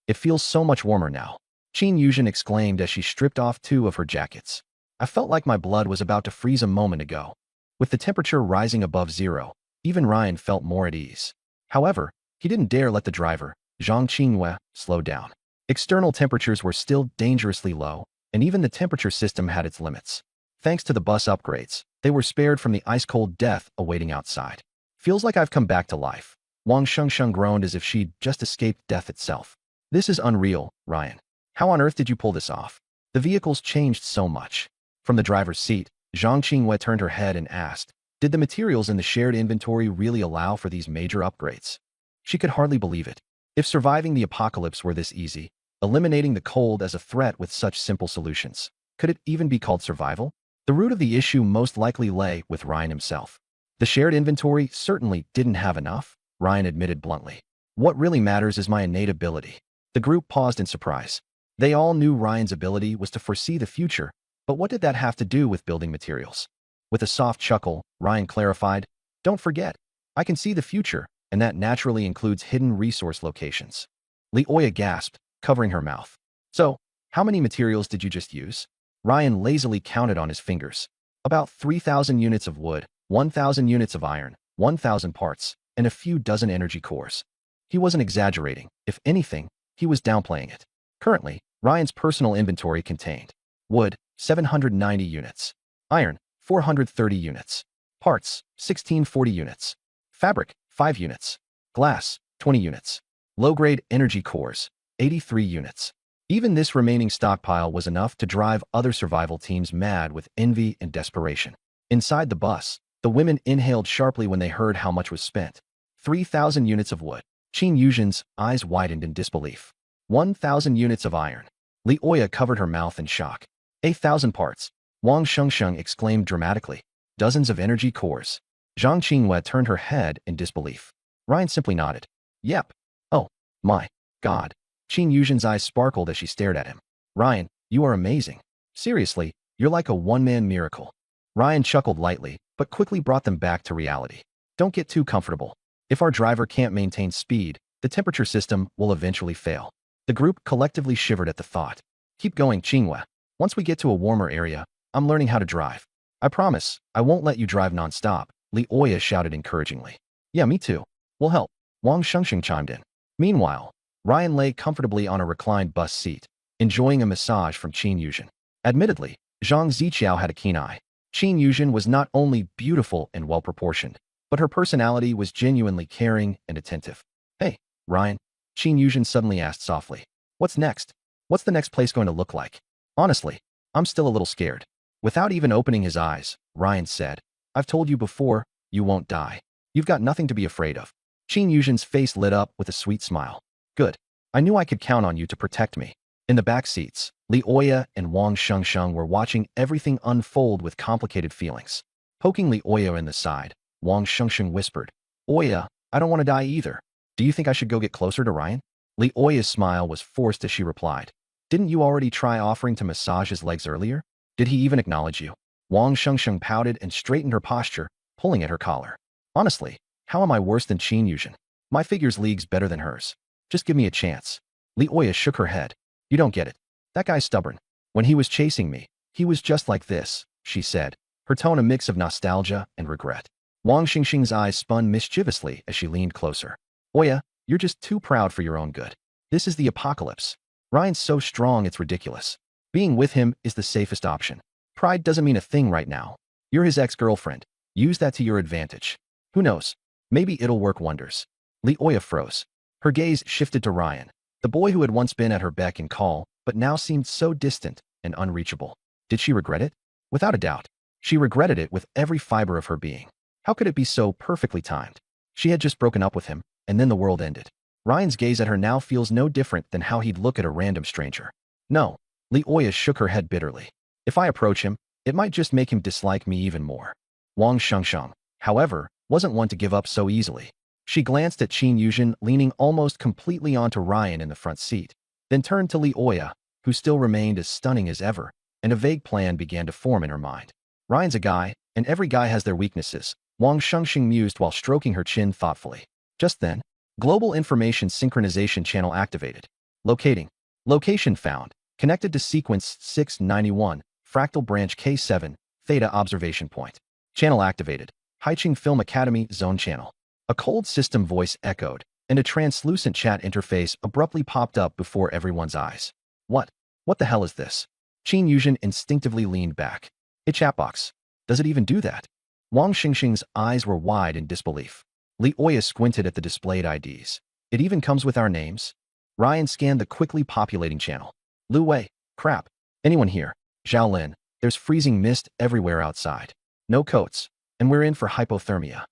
It feels so much warmer now, Qin Yuzhen exclaimed as she stripped off 2 of her jackets. I felt like my blood was about to freeze a moment ago. With the temperature rising above 0, even Ryan felt more at ease. However, he didn't dare let the driver, Zhang Qingwei, slow down. External temperatures were still dangerously low, and even the temperature system had its limits. Thanks to the bus upgrades, they were spared from the ice-cold death awaiting outside. Feels like I've come back to life. Wang Shengsheng groaned as if she'd just escaped death itself. This is unreal, Ryan. How on earth did you pull this off? The vehicles changed so much. From the driver's seat, Zhang Qingwei turned her head and asked, did the materials in the shared inventory really allow for these major upgrades? She could hardly believe it. If surviving the apocalypse were this easy, eliminating the cold as a threat with such simple solutions, could it even be called survival? The root of the issue most likely lay with Ryan himself. The shared inventory certainly didn't have enough, Ryan admitted bluntly. What really matters is my innate ability. The group paused in surprise. They all knew Ryan's ability was to foresee the future, but what did that have to do with building materials? With a soft chuckle, Ryan clarified, don't forget, I can see the future, and that naturally includes hidden resource locations. Li Oya gasped, covering her mouth. So, how many materials did you just use? Ryan lazily counted on his fingers. About 3,000 units of wood, 1,000 units of iron, 1,000 parts, and a few dozen energy cores. He wasn't exaggerating. If anything, he was downplaying it. Currently, Ryan's personal inventory contained wood, 790 units, iron, 430 units, parts, 1640 units, fabric, 5 units, glass, 20 units, low-grade energy cores, 83 units. Even this remaining stockpile was enough to drive other survival teams mad with envy and desperation. Inside the bus, the women inhaled sharply when they heard how much was spent. 3,000 units of wood. Qin Yuzhen's eyes widened in disbelief. 1,000 units of iron. Li Oya covered her mouth in shock. 8,000 parts. Wang Shengsheng exclaimed dramatically. Dozens of energy cores. Zhang Qinghua turned her head in disbelief. Ryan simply nodded. Yep. Oh, my God. Qin Yuzhen's eyes sparkled as she stared at him. Ryan, you are amazing. Seriously, you're like a one-man miracle. Ryan chuckled lightly, but quickly brought them back to reality. Don't get too comfortable. If our driver can't maintain speed, the temperature system will eventually fail. The group collectively shivered at the thought. Keep going, Qinghua. Once we get to a warmer area, I'm learning how to drive. I promise, I won't let you drive non-stop, Li Oya shouted encouragingly. Yeah, me too. We'll help. Wang Shengsheng chimed in. Meanwhile, Ryan lay comfortably on a reclined bus seat, enjoying a massage from Qin Yuzhen. Admittedly, Zhang Ziqiao had a keen eye. Qin Yuzhen was not only beautiful and well-proportioned, but her personality was genuinely caring and attentive. Hey, Ryan, Qin Yuzhen suddenly asked softly. What's next? What's the next place going to look like? Honestly, I'm still a little scared. Without even opening his eyes, Ryan said, I've told you before, you won't die. You've got nothing to be afraid of. Qin Yuzhen's face lit up with a sweet smile. Good. I knew I could count on you to protect me. In the back seats, Li Oya and Wang Shengsheng were watching everything unfold with complicated feelings. Poking Li Oya in the side, Wang Shengsheng whispered, Oya, I don't want to die either. Do you think I should go get closer to Ryan? Li Oya's smile was forced as she replied. Didn't you already try offering to massage his legs earlier? Did he even acknowledge you? Wang Shengsheng pouted and straightened her posture, pulling at her collar. Honestly, how am I worse than Qin Yuzhen? My figure's leagues better than hers. Just give me a chance. Li Oya shook her head. You don't get it. That guy's stubborn. When he was chasing me, he was just like this, she said, her tone a mix of nostalgia and regret. Wang Xingxing's eyes spun mischievously as she leaned closer. Oya, you're just too proud for your own good. This is the apocalypse. Ryan's so strong it's ridiculous. Being with him is the safest option. Pride doesn't mean a thing right now. You're his ex-girlfriend. Use that to your advantage. Who knows? Maybe it'll work wonders. Li Oya froze. Her gaze shifted to Ryan, the boy who had once been at her beck and call, but now seemed so distant and unreachable. Did she regret it? Without a doubt. She regretted it with every fiber of her being. How could it be so perfectly timed? She had just broken up with him, and then the world ended. Ryan's gaze at her now feels no different than how he'd look at a random stranger. No. Li Oya shook her head bitterly. If I approach him, it might just make him dislike me even more. Wang Shengsheng, however, wasn't one to give up so easily. She glanced at Qin Yuzhen leaning almost completely onto Ryan in the front seat, then turned to Li Oya, who still remained as stunning as ever, and a vague plan began to form in her mind. Ryan's a guy, and every guy has their weaknesses, Wang Shengsheng mused while stroking her chin thoughtfully. Just then, Global Information Synchronization Channel activated. Locating. Location found. Connected to Sequence 691, Fractal Branch K7, Theta Observation Point. Channel activated. Haiqing Film Academy Zone Channel. A cold system voice echoed, and a translucent chat interface abruptly popped up before everyone's eyes. What? What the hell is this? Qin Yuzhen instinctively leaned back. A chat box. Does it even do that? Wang Xingxing's eyes were wide in disbelief. Li Oya squinted at the displayed IDs. It even comes with our names? Ryan scanned the quickly populating channel. Lu Wei, crap. Anyone here? Zhao Lin, there's freezing mist everywhere outside. No coats, and we're in for hypothermia.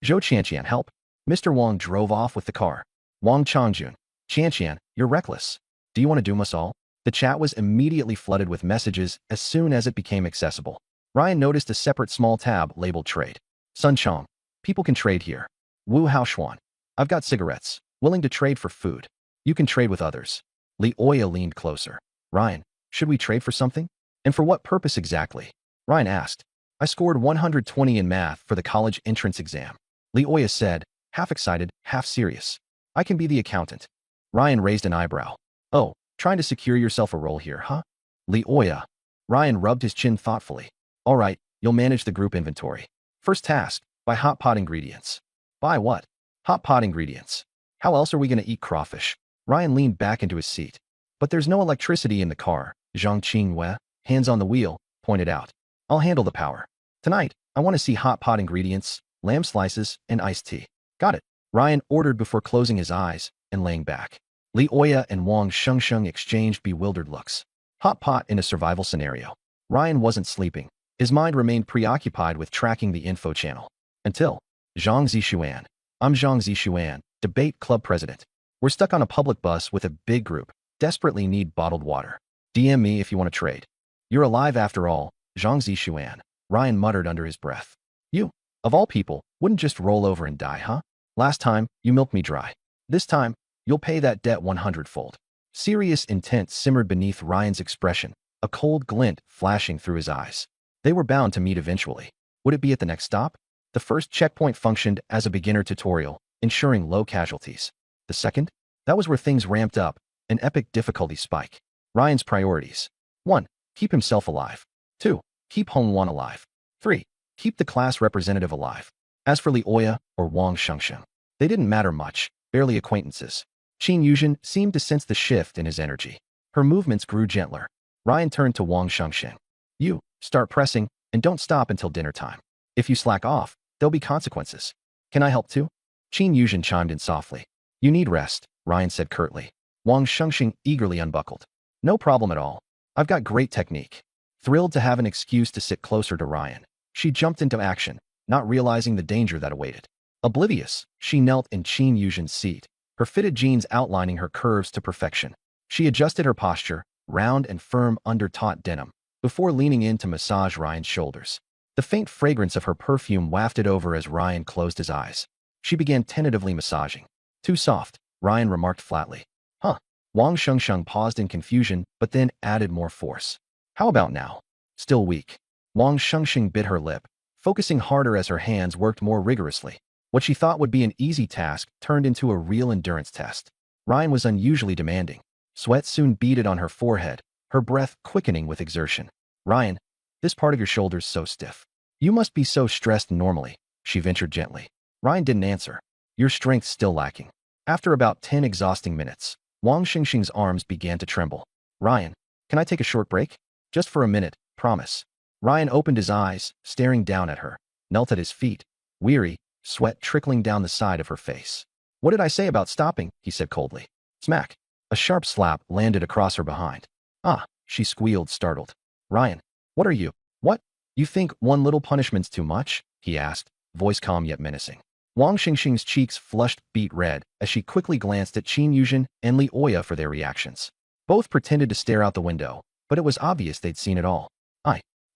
Zhou Qianqian, help. Mr. Wang drove off with the car. Wang Changjun, Qianqian, you're reckless. Do you want to doom us all? The chat was immediately flooded with messages as soon as it became accessible. Ryan noticed a separate small tab labeled Trade. Sun Chong, people can trade here. Wu Haoshuan, I've got cigarettes, willing to trade for food. You can trade with others. Li Oya leaned closer. Ryan, should we trade for something? And for what purpose exactly? Ryan asked. I scored 120 in math for the college entrance exam. Li Oya said, half excited, half serious. I can be the accountant. Ryan raised an eyebrow. Oh, trying to secure yourself a role here, huh? Li Oya. Ryan rubbed his chin thoughtfully. All right, you'll manage the group inventory. First task, buy hot pot ingredients. Buy what? Hot pot ingredients. How else are we going to eat crawfish? Ryan leaned back into his seat. But there's no electricity in the car, Zhang Qinghua, hands on the wheel, pointed out. I'll handle the power. Tonight, I want to see hot pot ingredients, lamb slices, and iced tea. Got it. Ryan ordered before closing his eyes and laying back. Li Oya and Wang Shengsheng exchanged bewildered looks. Hot pot in a survival scenario. Ryan wasn't sleeping. His mind remained preoccupied with tracking the info channel. Until, Zhang Zixuan. I'm Zhang Zixuan, debate club president. We're stuck on a public bus with a big group, desperately need bottled water. DM me if you want to trade. You're alive after all, Zhang Zixuan, Ryan muttered under his breath. You, of all people, wouldn't just roll over and die, huh? Last time, you milked me dry. This time, you'll pay that debt 100-fold. Serious intent simmered beneath Ryan's expression, a cold glint flashing through his eyes. They were bound to meet eventually. Would it be at the next stop? The first checkpoint functioned as a beginner tutorial, ensuring low casualties. The second? That was where things ramped up, an epic difficulty spike. Ryan's priorities. 1. Keep himself alive. 2. Keep Hong Wan alive. 3. Keep the class representative alive. As for Li Oya or Wang Shengsheng, they didn't matter much, barely acquaintances. Qin Yuzhen seemed to sense the shift in his energy. Her movements grew gentler. Ryan turned to Wang Shengsheng. You, start pressing, and don't stop until dinner time. If you slack off, there'll be consequences. Can I help too? Qin Yuzhen chimed in softly. You need rest, Ryan said curtly. Wang Shengsheng eagerly unbuckled. No problem at all. I've got great technique. Thrilled to have an excuse to sit closer to Ryan, she jumped into action, not realizing the danger that awaited. Oblivious, she knelt in Qin Yuzhen's seat, her fitted jeans outlining her curves to perfection. She adjusted her posture, round and firm under taut denim, before leaning in to massage Ryan's shoulders. The faint fragrance of her perfume wafted over as Ryan closed his eyes. She began tentatively massaging. Too soft, Ryan remarked flatly. Huh. Wang Shengsheng paused in confusion, but then added more force. How about now? Still weak. Wang Shengsheng bit her lip, focusing harder as her hands worked more rigorously. What she thought would be an easy task turned into a real endurance test. Ryan was unusually demanding. Sweat soon beaded on her forehead, her breath quickening with exertion. Ryan, this part of your shoulder's so stiff. You must be so stressed normally, she ventured gently. Ryan didn't answer. Your strength's still lacking. After about 10 exhausting minutes, Wang Shengsheng's arms began to tremble. Ryan, can I take a short break? Just for a minute, promise. Ryan opened his eyes, staring down at her, knelt at his feet, weary, sweat trickling down the side of her face. What did I say about stopping? He said coldly. Smack. A sharp slap landed across her behind. Ah, she squealed, startled. Ryan, what are you? What? You think one little punishment's too much? He asked, voice calm yet menacing. Wang Shengsheng's cheeks flushed beet red as she quickly glanced at Qin Yuzhen and Li Oya for their reactions. Both pretended to stare out the window, but it was obvious they'd seen it all.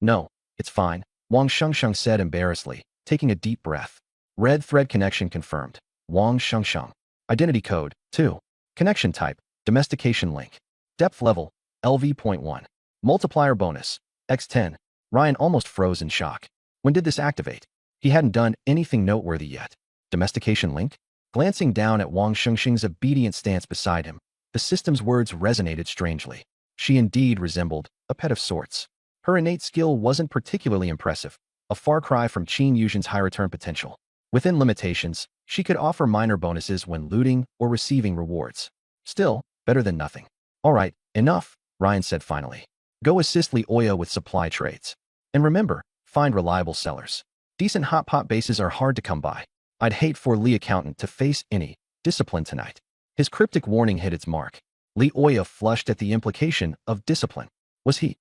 No, it's fine, Wang Shengsheng said embarrassedly, taking a deep breath. Red thread connection confirmed. Wang Shengsheng. Identity code, 2. Connection type, domestication link. Depth level, LV.1. Multiplier bonus, X10. Ryan almost froze in shock. When did this activate? He hadn't done anything noteworthy yet. Domestication link? Glancing down at Wang Shengsheng's obedient stance beside him, the system's words resonated strangely. She indeed resembled a pet of sorts. Her innate skill wasn't particularly impressive, a far cry from Qin Yuzhen's high return potential. Within limitations, she could offer minor bonuses when looting or receiving rewards. Still, better than nothing. All right, enough, Ryan said finally. Go assist Li Oya with supply trades. And remember, find reliable sellers. Decent hot pot bases are hard to come by. I'd hate for Li Accountant to face any discipline tonight. His cryptic warning hit its mark. Li Oya flushed at the implication of discipline. Was he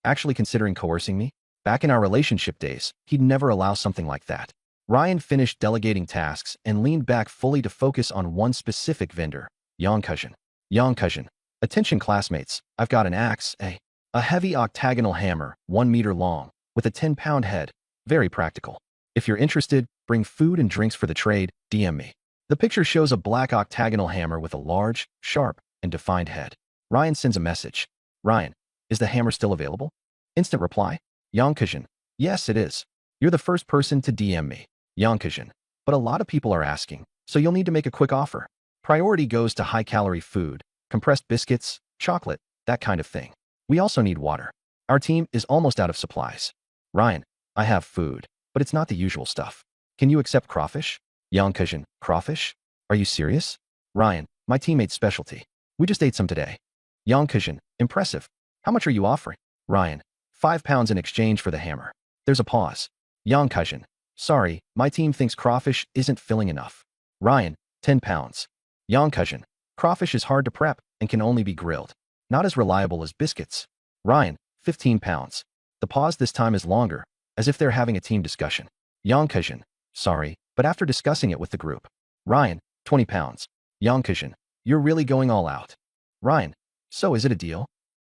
actually considering coercing me? Back in our relationship days, he'd never allow something like that. Ryan finished delegating tasks and leaned back fully to focus on one specific vendor, Yang Kuzhin. Yang Kuzhin. Attention classmates, I've got an axe, a heavy octagonal hammer, 1 meter long, with a 10-pound head. Very practical. If you're interested, bring food and drinks for the trade, DM me. The picture shows a black octagonal hammer with a large, sharp, and defined head. Ryan sends a message. Ryan, is the hammer still available? Instant reply. Yang Kuzhin. Yes, it is. You're the first person to DM me. Yang Kuzhin. But a lot of people are asking, so you'll need to make a quick offer. Priority goes to high-calorie food, compressed biscuits, chocolate, that kind of thing. We also need water. Our team is almost out of supplies. Ryan, I have food, but it's not the usual stuff. Can you accept crawfish? Yang Kuzhin. Crawfish? Are you serious? Ryan, my teammate's specialty. We just ate some today. Yang Kuzhin. Impressive. How much are you offering? Ryan, 5 pounds in exchange for the hammer. There's a pause. Yang Kuzhin. Sorry, my team thinks crawfish isn't filling enough. Ryan, 10 pounds. Yang Kuzhin. Crawfish is hard to prep and can only be grilled. Not as reliable as biscuits. Ryan, 15 pounds. The pause this time is longer, as if they're having a team discussion. Yang sorry, but after discussing it with the group. Ryan, 20 pounds. Yang you're really going all out. Ryan, so is it a deal?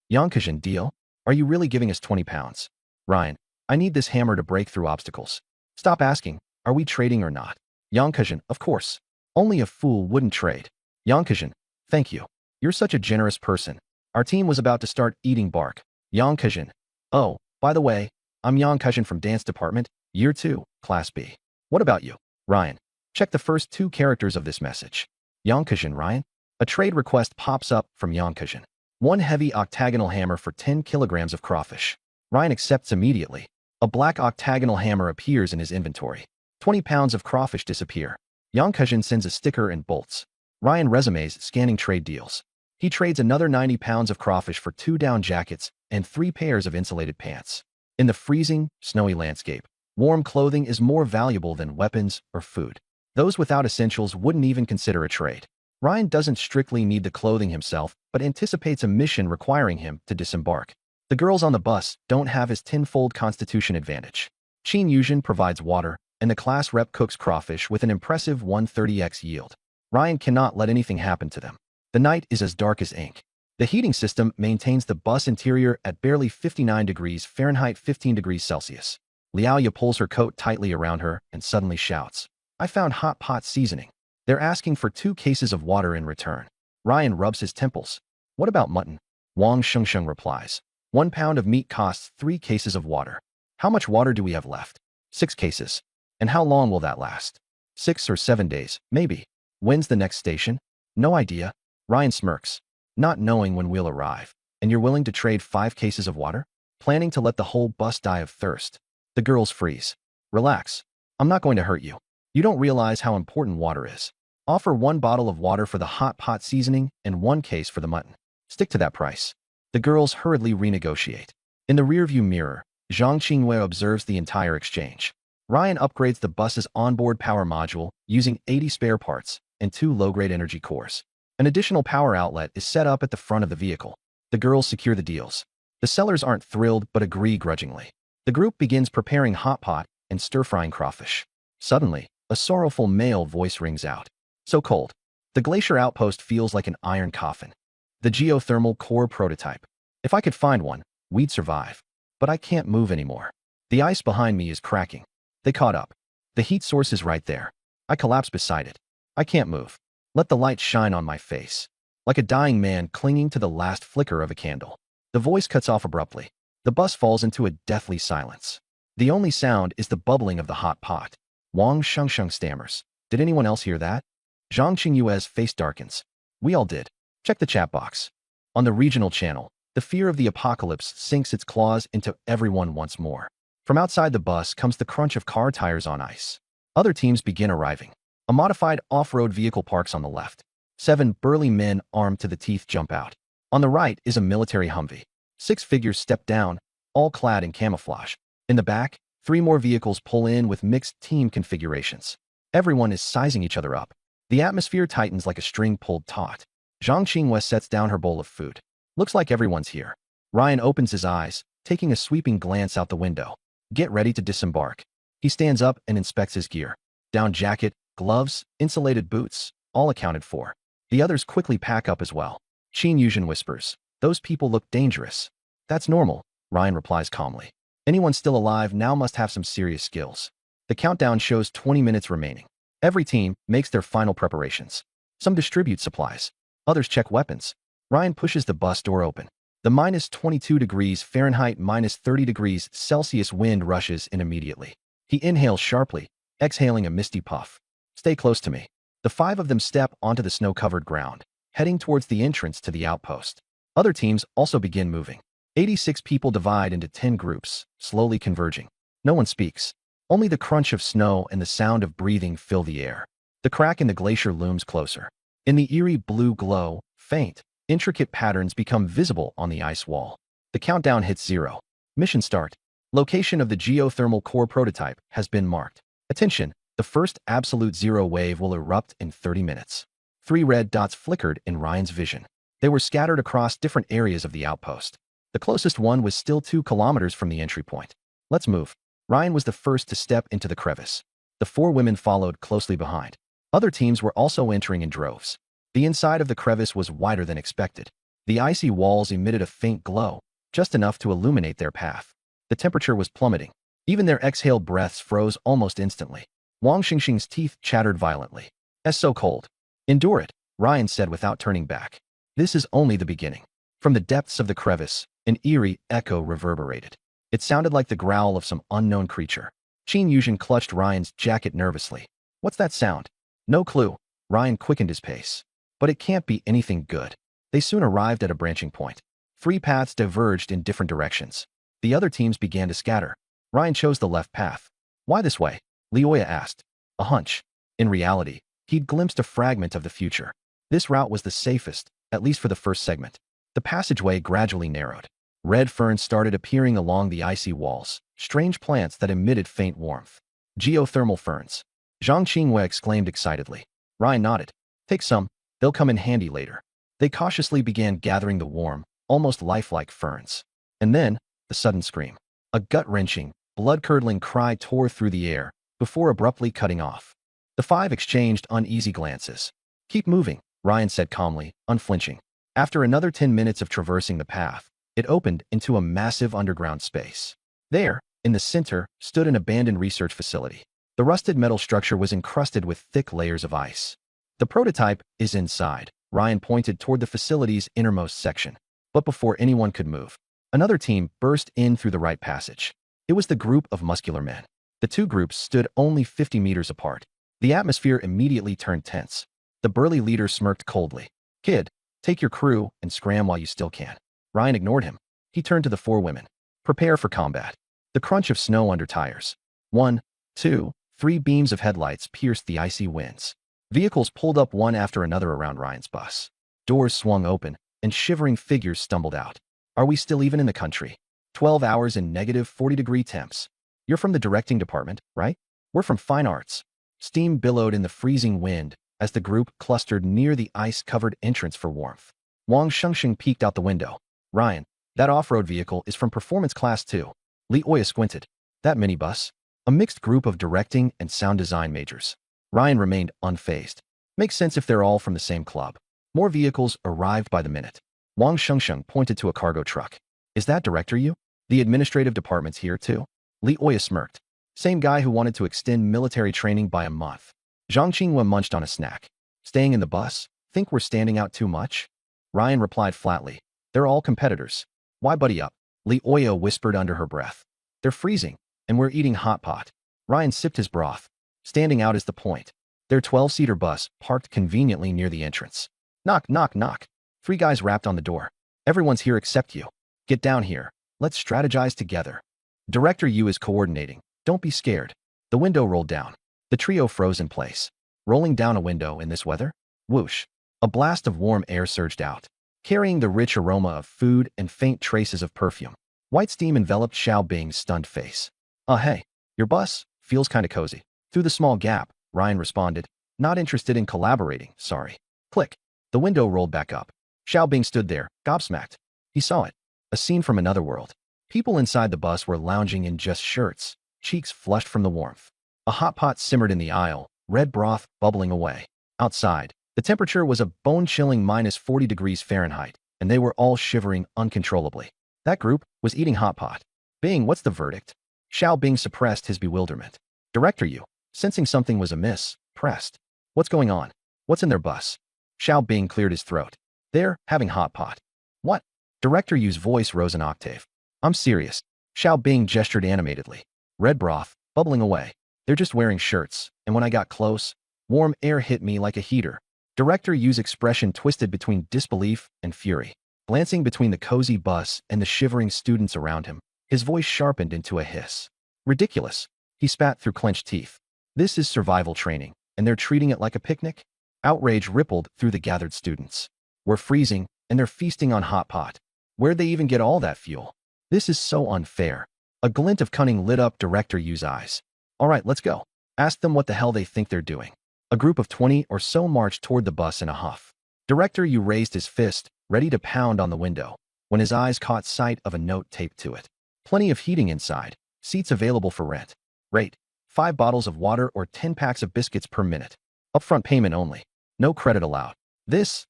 Yang deal? Are you really giving us 20 pounds? Ryan, I need this hammer to break through obstacles. Stop asking, are we trading or not? Yang of course. Only a fool wouldn't trade. Yang thank you. You're such a generous person. Our team was about to start eating bark. Yang oh, by the way, I'm Yang from Dance Department, Year 2, Class B. What about you? Ryan, check the first 2 characters of this message. Yang Ryan? A trade request pops up from Yang 1 heavy octagonal hammer for 10 kilograms of crawfish. Ryan accepts immediately. A black octagonal hammer appears in his inventory. 20 pounds of crawfish disappear. Yang sends a sticker and bolts. Ryan resumes scanning trade deals. He trades another 90 pounds of crawfish for 2 down jackets and 3 pairs of insulated pants. In the freezing, snowy landscape, warm clothing is more valuable than weapons or food. Those without essentials wouldn't even consider a trade. Ryan doesn't strictly need the clothing himself, but anticipates a mission requiring him to disembark. The girls on the bus don't have his tenfold constitution advantage. Qin Yuzhen provides water, and the class rep cooks crawfish with an impressive 130x yield. Ryan cannot let anything happen to them. The night is as dark as ink. The heating system maintains the bus interior at barely 59 degrees Fahrenheit 15 degrees Celsius. Liaoya pulls her coat tightly around her and suddenly shouts, I found hot pot seasoning. They're asking for 2 cases of water in return. Ryan rubs his temples. What about mutton? Wang Shengsheng replies. 1 pound of meat costs 3 cases of water. How much water do we have left? 6 cases. And how long will that last? 6 or 7 days, maybe. When's the next station? No idea. Ryan smirks. Not knowing when we'll arrive. And you're willing to trade 5 cases of water? Planning to let the whole bus die of thirst. The girls freeze. Relax. I'm not going to hurt you. You don't realize how important water is. Offer 1 bottle of water for the hot pot seasoning and 1 case for the mutton. Stick to that price. The girls hurriedly renegotiate. In the rearview mirror, Zhang Qingwei observes the entire exchange. Ryan upgrades the bus's onboard power module using 80 spare parts and 2 low-grade energy cores. An additional power outlet is set up at the front of the vehicle. The girls secure the deals. The sellers aren't thrilled but agree grudgingly. The group begins preparing hot pot and stir-frying crawfish. Suddenly, a sorrowful male voice rings out. So cold. The glacier outpost feels like an iron coffin. The geothermal core prototype. If I could find one, we'd survive. But I can't move anymore. The ice behind me is cracking. They caught up. The heat source is right there. I collapse beside it. I can't move. Let the light shine on my face. Like a dying man clinging to the last flicker of a candle. The voice cuts off abruptly. The bus falls into a deathly silence. The only sound is the bubbling of the hot pot. Wang Shengsheng stammers. Did anyone else hear that? Zhang Qingyue's face darkens. We all did. Check the chat box. On the regional channel, the fear of the apocalypse sinks its claws into everyone once more. From outside the bus comes the crunch of car tires on ice. Other teams begin arriving. A modified off-road vehicle parks on the left. 7 burly men armed to the teeth jump out. On the right is a military Humvee. 6 figures step down, all clad in camouflage. In the back, 3 more vehicles pull in with mixed team configurations. Everyone is sizing each other up. The atmosphere tightens like a string pulled taut. Zhang Qingwei sets down her bowl of food. Looks like everyone's here. Ryan opens his eyes, taking a sweeping glance out the window. Get ready to disembark. He stands up and inspects his gear. Down jacket, gloves, insulated boots, all accounted for. The others quickly pack up as well. Qin Yuzhen whispers, those people look dangerous. That's normal, Ryan replies calmly. Anyone still alive now must have some serious skills. The countdown shows 20 minutes remaining. Every team makes their final preparations. Some distribute supplies. Others check weapons. Ryan pushes the bus door open. The minus 22 degrees Fahrenheit minus 30 degrees Celsius wind rushes in immediately. He inhales sharply, exhaling a misty puff. Stay close to me. The 5 of them step onto the snow-covered ground, heading towards the entrance to the outpost. Other teams also begin moving. 86 people divide into 10 groups, slowly converging. No one speaks. Only the crunch of snow and the sound of breathing fill the air. The crack in the glacier looms closer. In the eerie blue glow, faint, intricate patterns become visible on the ice wall. The countdown hits 0. Mission start. Location of the geothermal core prototype has been marked. Attention, the first absolute zero wave will erupt in 30 minutes. 3 red dots flickered in Ryan's vision. They were scattered across different areas of the outpost. The closest one was still 2 kilometers from the entry point. Let's move. Ryan was the first to step into the crevice. The 4 women followed closely behind. Other teams were also entering in droves. The inside of the crevice was wider than expected. The icy walls emitted a faint glow, just enough to illuminate their path. The temperature was plummeting. Even their exhaled breaths froze almost instantly. Wang Xingxing's teeth chattered violently. "It's so cold." "Endure it," Ryan said without turning back. This is only the beginning. From the depths of the crevice, an eerie echo reverberated. It sounded like the growl of some unknown creature. Qin Yuzhen clutched Ryan's jacket nervously. "What's that sound?" "No clue." Ryan quickened his pace. "But it can't be anything good." They soon arrived at a branching point. 3 paths diverged in different directions. The other teams began to scatter. Ryan chose the left path. "Why this way?" Leoya asked. "A hunch." In reality, he'd glimpsed a fragment of the future. This route was the safest, at least for the first segment. The passageway gradually narrowed. Red ferns started appearing along the icy walls, strange plants that emitted faint warmth. "Geothermal ferns." Zhang Qingwei exclaimed excitedly. Ryan nodded. "Take some. They'll come in handy later." They cautiously began gathering the warm, almost lifelike ferns. And then, the sudden scream. A gut-wrenching, blood-curdling cry tore through the air, before abruptly cutting off. The 5 exchanged uneasy glances. "Keep moving," Ryan said calmly, unflinching. After another 10 minutes of traversing the path, it opened into a massive underground space. There, in the center, stood an abandoned research facility. The rusted metal structure was encrusted with thick layers of ice. "The prototype is inside." Ryan pointed toward the facility's innermost section. But before anyone could move, another team burst in through the right passage. It was the group of muscular men. The 2 groups stood only 50 meters apart. The atmosphere immediately turned tense. The burly leader smirked coldly. "Kid, take your crew and scram while you still can." Ryan ignored him. He turned to the 4 women. "Prepare for combat." The crunch of snow under tires. 1, 2, 3 beams of headlights pierced the icy winds. Vehicles pulled up one after another around Ryan's bus. Doors swung open, and shivering figures stumbled out. "Are we still even in the country? 12 hours in negative 40-degree temps. You're from the directing department, right?" "We're from fine arts." Steam billowed in the freezing wind as the group clustered near the ice-covered entrance for warmth. Wang Shengxing peeked out the window. "Ryan, that off-road vehicle is from Performance Class 2. Li Oya squinted. "That minibus?" "A mixed group of directing and sound design majors." Ryan remained unfazed. "Makes sense if they're all from the same club." More vehicles arrived by the minute. Wang Shengsheng pointed to a cargo truck. "Is that Director Yu? The administrative department's here too?" Li Oya smirked. "Same guy who wanted to extend military training by a month." Zhang Qingwen munched on a snack. "Staying in the bus? Think we're standing out too much?" Ryan replied flatly. "They're all competitors." "Why buddy up?" Li Oya whispered under her breath. "They're freezing, and we're eating hot pot." Ryan sipped his broth. Standing out is the point. Their 12-seater bus parked conveniently near the entrance. Knock, knock, knock. 3 guys rapped on the door. "Everyone's here except you. Get down here. Let's strategize together." "Director Yu is coordinating. Don't be scared." The window rolled down. The trio froze in place. Rolling down a window in this weather? Whoosh. A blast of warm air surged out, carrying the rich aroma of food and faint traces of perfume. White steam enveloped Xiao Bing's stunned face. Hey, your bus feels kinda cozy." "Through the small gap," Ryan responded. "Not interested in collaborating, sorry." Click. The window rolled back up. Xiao Bing stood there, gobsmacked. He saw it. A scene from another world. People inside the bus were lounging in just shirts, cheeks flushed from the warmth. A hot pot simmered in the aisle, red broth bubbling away. Outside, the temperature was a bone-chilling minus 40 degrees Fahrenheit, and they were all shivering uncontrollably. That group was eating hot pot. "Bing, what's the verdict?" Xiao Bing suppressed his bewilderment. "Director Yu," sensing something was amiss, pressed. "What's going on? What's in their bus?" Xiao Bing cleared his throat. "They're having hot pot." "What?" Director Yu's voice rose an octave. "I'm serious." Xiao Bing gestured animatedly. "Red broth, bubbling away. They're just wearing shirts, and when I got close, warm air hit me like a heater." Director Yu's expression twisted between disbelief and fury. Glancing between the cozy bus and the shivering students around him, his voice sharpened into a hiss. "Ridiculous." He spat through clenched teeth. "This is survival training, and they're treating it like a picnic?" Outrage rippled through the gathered students. "We're freezing, and they're feasting on hot pot. Where'd they even get all that fuel? This is so unfair." A glint of cunning lit up Director Yu's eyes. "All right, let's go. Ask them what the hell they think they're doing." A group of 20 or so marched toward the bus in a huff. Director Yu raised his fist, ready to pound on the window, when his eyes caught sight of a note taped to it. Plenty of heating inside. Seats available for rent. Rate: 5 bottles of water or 10 packs of biscuits per minute. Upfront payment only. No credit allowed. This,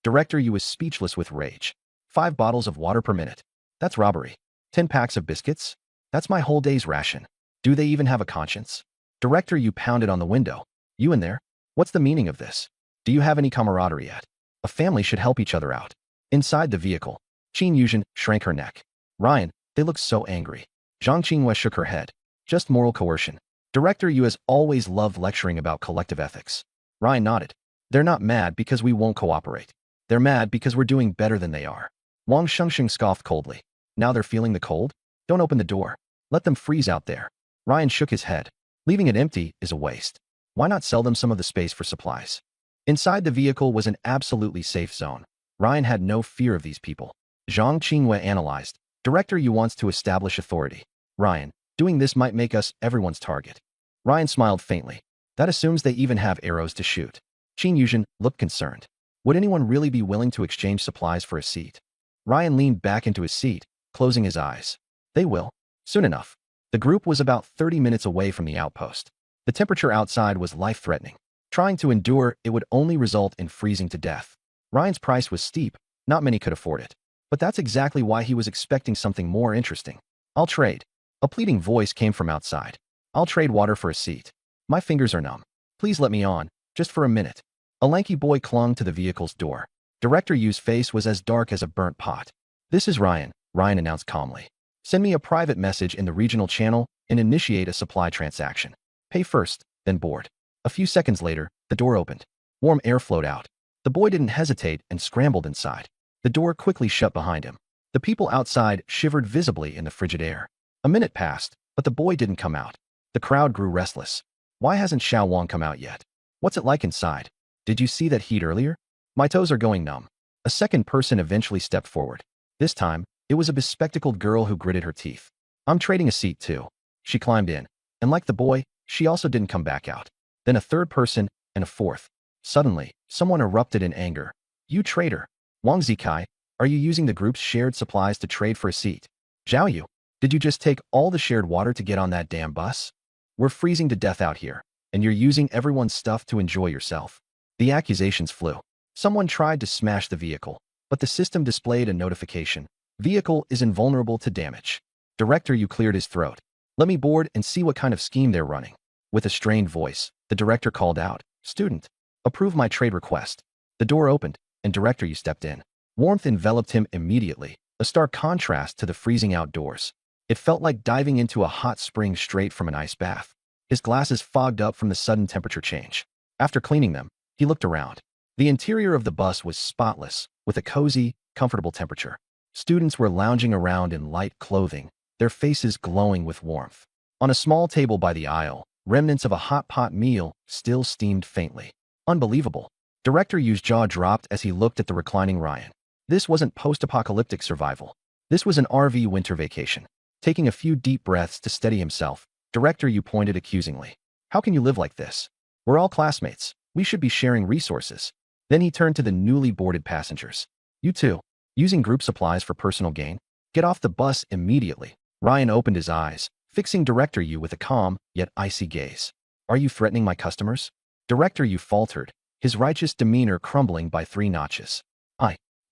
Director Yu was speechless with rage. 5 bottles of water per minute. That's robbery. 10 packs of biscuits? That's my whole day's ration. Do they even have a conscience? Director Yu pounded on the window. You in there? What's the meaning of this? Do you have any camaraderie yet? A family should help each other out. Inside the vehicle, Qin Yuzhen shrank her neck. Ryan, they look so angry. Zhang Qinghua shook her head. Just moral coercion. Director Yu has always loved lecturing about collective ethics. Ryan nodded. They're not mad because we won't cooperate. They're mad because we're doing better than they are. Wang Shengxing scoffed coldly. Now they're feeling the cold? Don't open the door. Let them freeze out there. Ryan shook his head. Leaving it empty is a waste. Why not sell them some of the space for supplies? Inside the vehicle was an absolutely safe zone. Ryan had no fear of these people. Zhang Qinghua analyzed. Director Yu wants to establish authority. Ryan, doing this might make us everyone's target. Ryan smiled faintly. That assumes they even have arrows to shoot. Qin Yuzhen looked concerned. Would anyone really be willing to exchange supplies for a seat? Ryan leaned back into his seat, closing his eyes. They will. Soon enough. The group was about 30 minutes away from the outpost. The temperature outside was life-threatening. Trying to endure it would only result in freezing to death. Ryan's price was steep, not many could afford it. But that's exactly why he was expecting something more interesting. I'll trade. A pleading voice came from outside. I'll trade water for a seat. My fingers are numb. Please let me on, just for a minute. A lanky boy clung to the vehicle's door. Director Yu's face was as dark as a burnt pot. This is Ryan, Ryan announced calmly. Send me a private message in the regional channel and initiate a supply transaction. Pay first, then board. A few seconds later, the door opened. Warm air flowed out. The boy didn't hesitate and scrambled inside. The door quickly shut behind him. The people outside shivered visibly in the frigid air. A minute passed, but the boy didn't come out. The crowd grew restless. Why hasn't Xiao Wang come out yet? What's it like inside? Did you see that heat earlier? My toes are going numb. A second person eventually stepped forward. This time, it was a bespectacled girl who gritted her teeth. I'm trading a seat too. She climbed in. And like the boy, she also didn't come back out. Then a third person, and a fourth. Suddenly, someone erupted in anger. You traitor. Wang Zikai, are you using the group's shared supplies to trade for a seat? Zhao Yu, did you just take all the shared water to get on that damn bus? We're freezing to death out here, and you're using everyone's stuff to enjoy yourself. The accusations flew. Someone tried to smash the vehicle, but the system displayed a notification. Vehicle is invulnerable to damage. Director Yu cleared his throat. Let me board and see what kind of scheme they're running. With a strained voice, the director called out, Student, approve my trade request. The door opened, and Director Yu stepped in. Warmth enveloped him immediately, a stark contrast to the freezing outdoors. It felt like diving into a hot spring straight from an ice bath. His glasses fogged up from the sudden temperature change. After cleaning them, he looked around. The interior of the bus was spotless, with a cozy, comfortable temperature. Students were lounging around in light clothing, their faces glowing with warmth. On a small table by the aisle, remnants of a hot pot meal still steamed faintly. Unbelievable. Director Yu's jaw dropped as he looked at the reclining Ryan. This wasn't post-apocalyptic survival. This was an RV winter vacation. Taking a few deep breaths to steady himself, Director Yu pointed accusingly. How can you live like this? We're all classmates. We should be sharing resources. Then he turned to the newly boarded passengers. You too. Using group supplies for personal gain? Get off the bus immediately. Ryan opened his eyes, fixing Director Yu with a calm, yet icy gaze. Are you threatening my customers? Director Yu faltered, his righteous demeanor crumbling by 3 notches.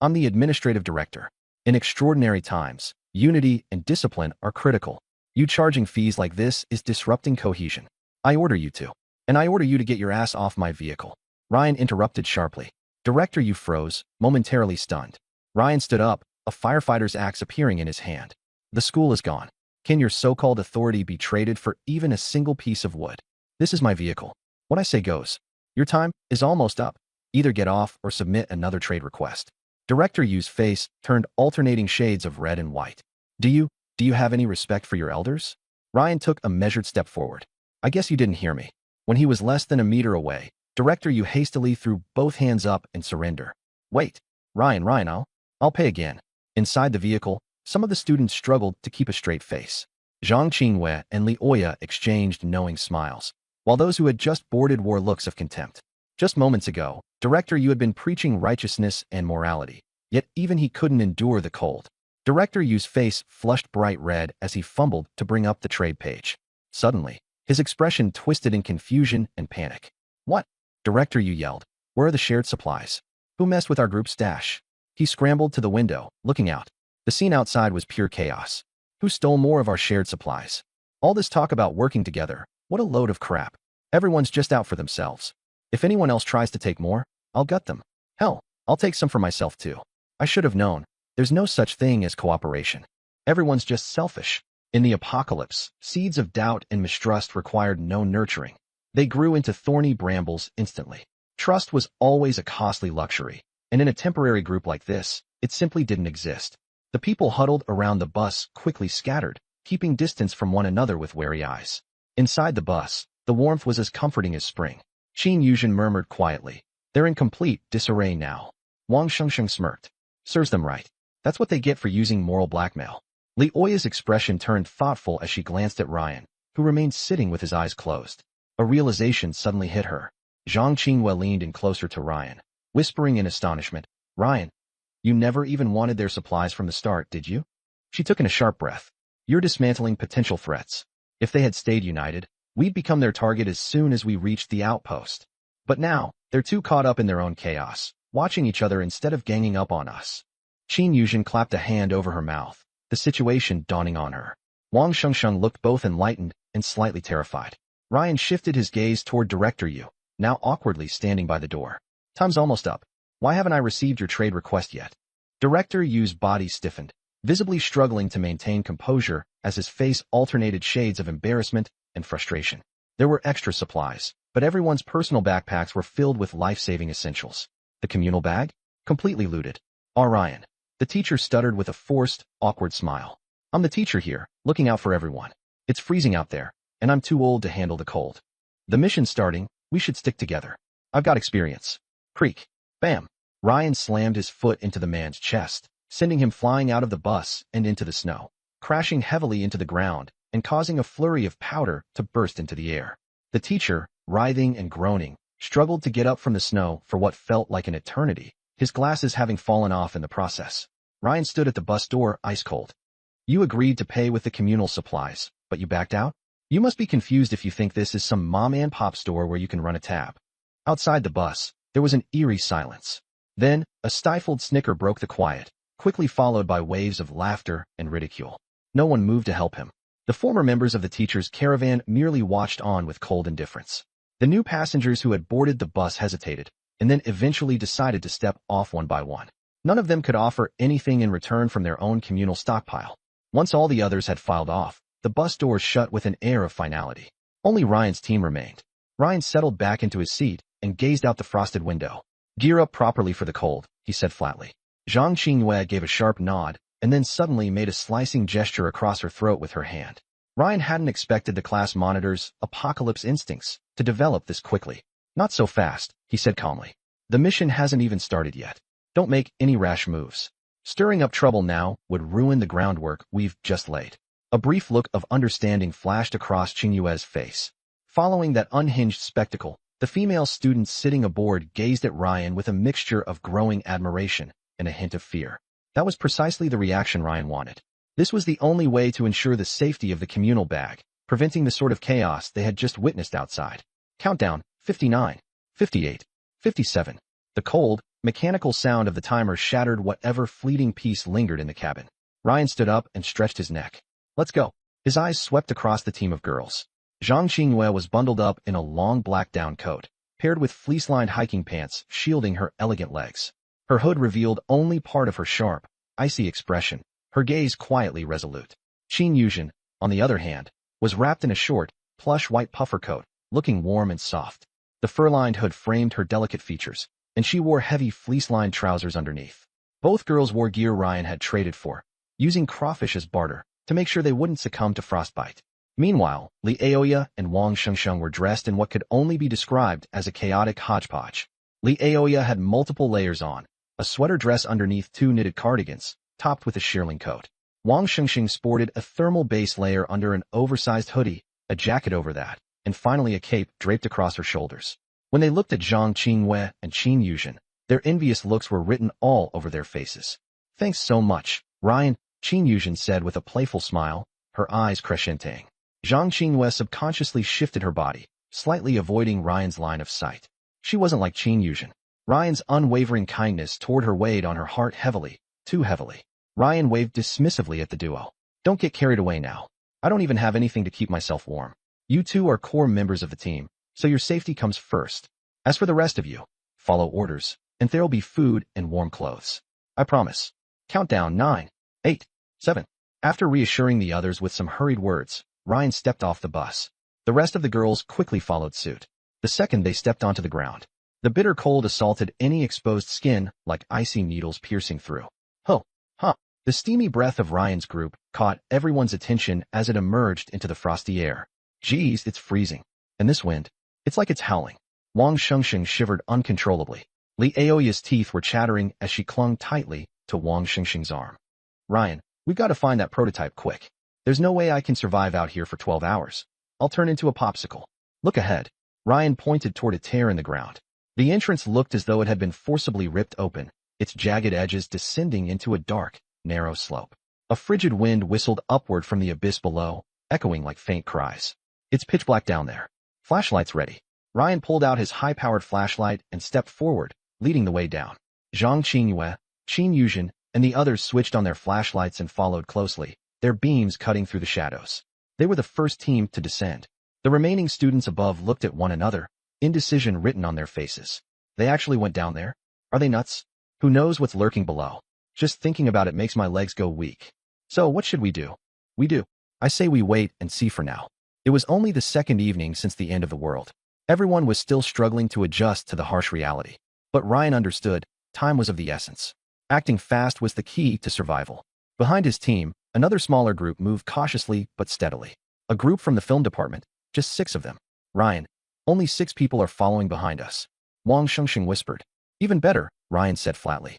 I'm the administrative director. In extraordinary times, unity and discipline are critical. You charging fees like this is disrupting cohesion. I order you to. And I order you to get your ass off my vehicle. Ryan interrupted sharply. Director Yu froze, momentarily stunned. Ryan stood up, a firefighter's axe appearing in his hand. The school is gone. Can your so-called authority be traded for even a single piece of wood? This is my vehicle. What I say goes. Your time is almost up. Either get off or submit another trade request. Director Yu's face turned alternating shades of red and white. Do you have any respect for your elders? Ryan took a measured step forward. I guess you didn't hear me. When he was less than a meter away, Director Yu hastily threw both hands up in surrender. Wait, Ryan, I'll pay again. Inside the vehicle, some of the students struggled to keep a straight face. Zhang Qinghua and Li Oya exchanged knowing smiles. while those who had just boarded wore looks of contempt. Just moments ago, Director Yu had been preaching righteousness and morality, yet even he couldn't endure the cold. Director Yu's face flushed bright red as he fumbled to bring up the trade page. Suddenly, his expression twisted in confusion and panic. What? Director Yu yelled. Where are the shared supplies? Who messed with our group stash? He scrambled to the window, looking out. The scene outside was pure chaos. Who stole more of our shared supplies? All this talk about working together, what a load of crap. Everyone's just out for themselves. If anyone else tries to take more, I'll gut them. Hell, I'll take some for myself too. I should have known. There's no such thing as cooperation. Everyone's just selfish. In the apocalypse, seeds of doubt and mistrust required no nurturing. They grew into thorny brambles instantly. Trust was always a costly luxury, and in a temporary group like this, it simply didn't exist. The people huddled around the bus quickly scattered, keeping distance from one another with wary eyes. Inside the bus, the warmth was as comforting as spring. Qin Yuzhen murmured quietly. They're in complete disarray now. Wang Shengsheng smirked. Serves them right. That's what they get for using moral blackmail. Li Oya's expression turned thoughtful as she glanced at Ryan, who remained sitting with his eyes closed. A realization suddenly hit her. Zhang Qinghua leaned in closer to Ryan, whispering in astonishment, Ryan, you never even wanted their supplies from the start, did you? She took in a sharp breath. You're dismantling potential threats. If they had stayed united, we'd become their target as soon as we reached the outpost. But now, they're too caught up in their own chaos, watching each other instead of ganging up on us. Qin Yuzhen clapped a hand over her mouth, the situation dawning on her. Wang Shengsheng looked both enlightened and slightly terrified. Ryan shifted his gaze toward Director Yu, now awkwardly standing by the door. Time's almost up. Why haven't I received your trade request yet? Director Yu's body stiffened, visibly struggling to maintain composure as his face alternated shades of embarrassment and frustration. There were extra supplies, but everyone's personal backpacks were filled with life-saving essentials. The communal bag? Completely looted. Ryan. The teacher stuttered with a forced, awkward smile. I'm the teacher here, looking out for everyone. It's freezing out there, and I'm too old to handle the cold. The mission's starting, we should stick together. I've got experience. Creak. Bam. Ryan slammed his foot into the man's chest, sending him flying out of the bus and into the snow, crashing heavily into the ground and causing a flurry of powder to burst into the air. The teacher, writhing and groaning, struggled to get up from the snow for what felt like an eternity, his glasses having fallen off in the process. Ryan stood at the bus door, ice cold. You agreed to pay with the communal supplies, but you backed out? You must be confused if you think this is some mom and pop store where you can run a tab. Outside the bus, there was an eerie silence. Then, a stifled snicker broke the quiet, quickly followed by waves of laughter and ridicule. No one moved to help him. The former members of the teacher's caravan merely watched on with cold indifference. The new passengers who had boarded the bus hesitated, and then eventually decided to step off one by one. None of them could offer anything in return from their own communal stockpile. Once all the others had filed off, the bus doors shut with an air of finality. Only Ryan's team remained. Ryan settled back into his seat and gazed out the frosted window. Gear up properly for the cold, he said flatly. Zhang Qinghua gave a sharp nod, and then suddenly made a slicing gesture across her throat with her hand. Ryan hadn't expected the class monitor's apocalypse instincts to develop this quickly. Not so fast, he said calmly. The mission hasn't even started yet. Don't make any rash moves. Stirring up trouble now would ruin the groundwork we've just laid. A brief look of understanding flashed across Qingyue's face. Following that unhinged spectacle, the female students sitting aboard gazed at Ryan with a mixture of growing admiration and a hint of fear. That was precisely the reaction Ryan wanted. This was the only way to ensure the safety of the communal bag, preventing the sort of chaos they had just witnessed outside. Countdown, 59, 58, 57. The cold, mechanical sound of the timer shattered whatever fleeting peace lingered in the cabin. Ryan stood up and stretched his neck. Let's go. His eyes swept across the team of girls. Zhang Qinghua was bundled up in a long black down coat, paired with fleece-lined hiking pants shielding her elegant legs. Her hood revealed only part of her sharp, icy expression, her gaze quietly resolute. Qin Yuzhen, on the other hand, was wrapped in a short, plush white puffer coat, looking warm and soft. The fur-lined hood framed her delicate features, and she wore heavy fleece-lined trousers underneath. Both girls wore gear Ryan had traded for, using crawfish as barter, to make sure they wouldn't succumb to frostbite. Meanwhile, Li Aoya and Wang Shengsheng were dressed in what could only be described as a chaotic hodgepodge. Li Aoya had multiple layers on, a sweater dress underneath two knitted cardigans, topped with a shearling coat. Wang Shengsheng sported a thermal base layer under an oversized hoodie, a jacket over that, and finally a cape draped across her shoulders. When they looked at Zhang Qingwei and Qin Yuzhen, their envious looks were written all over their faces. Thanks so much, Ryan, Qin Yuzhen said with a playful smile, her eyes crescenting. Zhang Qingwei subconsciously shifted her body, slightly avoiding Ryan's line of sight. She wasn't like Qin Yuzhen. Ryan's unwavering kindness toward her weighed on her heart heavily, too heavily. Ryan waved dismissively at the duo. Don't get carried away now. I don't even have anything to keep myself warm. You two are core members of the team, so your safety comes first. As for the rest of you, follow orders, and there'll be food and warm clothes. I promise. Countdown 9, 8, 7. After reassuring the others with some hurried words, Ryan stepped off the bus. The rest of the girls quickly followed suit. The second they stepped onto the ground, the bitter cold assaulted any exposed skin like icy needles piercing through. Huh. The steamy breath of Ryan's group caught everyone's attention as it emerged into the frosty air. Geez, it's freezing. And this wind, it's like it's howling. Wang Shengsheng shivered uncontrollably. Li Aoya's teeth were chattering as she clung tightly to Wang Shengsheng's arm. Ryan, we've got to find that prototype quick. There's no way I can survive out here for 12 hours. I'll turn into a popsicle. Look ahead. Ryan pointed toward a tear in the ground. The entrance looked as though it had been forcibly ripped open, its jagged edges descending into a dark, narrow slope. A frigid wind whistled upward from the abyss below, echoing like faint cries. It's pitch black down there. Flashlights ready. Ryan pulled out his high-powered flashlight and stepped forward, leading the way down. Zhang Qingyue, Qin Yuzhen, and the others switched on their flashlights and followed closely, their beams cutting through the shadows. They were the first team to descend. The remaining students above looked at one another, indecision written on their faces. They actually went down there? Are they nuts? Who knows what's lurking below? Just thinking about it makes my legs go weak. So what should we do? We do. I say we wait and see for now. It was only the second evening since the end of the world. Everyone was still struggling to adjust to the harsh reality. But Ryan understood, time was of the essence. Acting fast was the key to survival. Behind his team, another smaller group moved cautiously but steadily. A group from the film department, just 6 of them. Ryan, only 6 people are following behind us. Wang Shengsheng whispered. Even better, Ryan said flatly.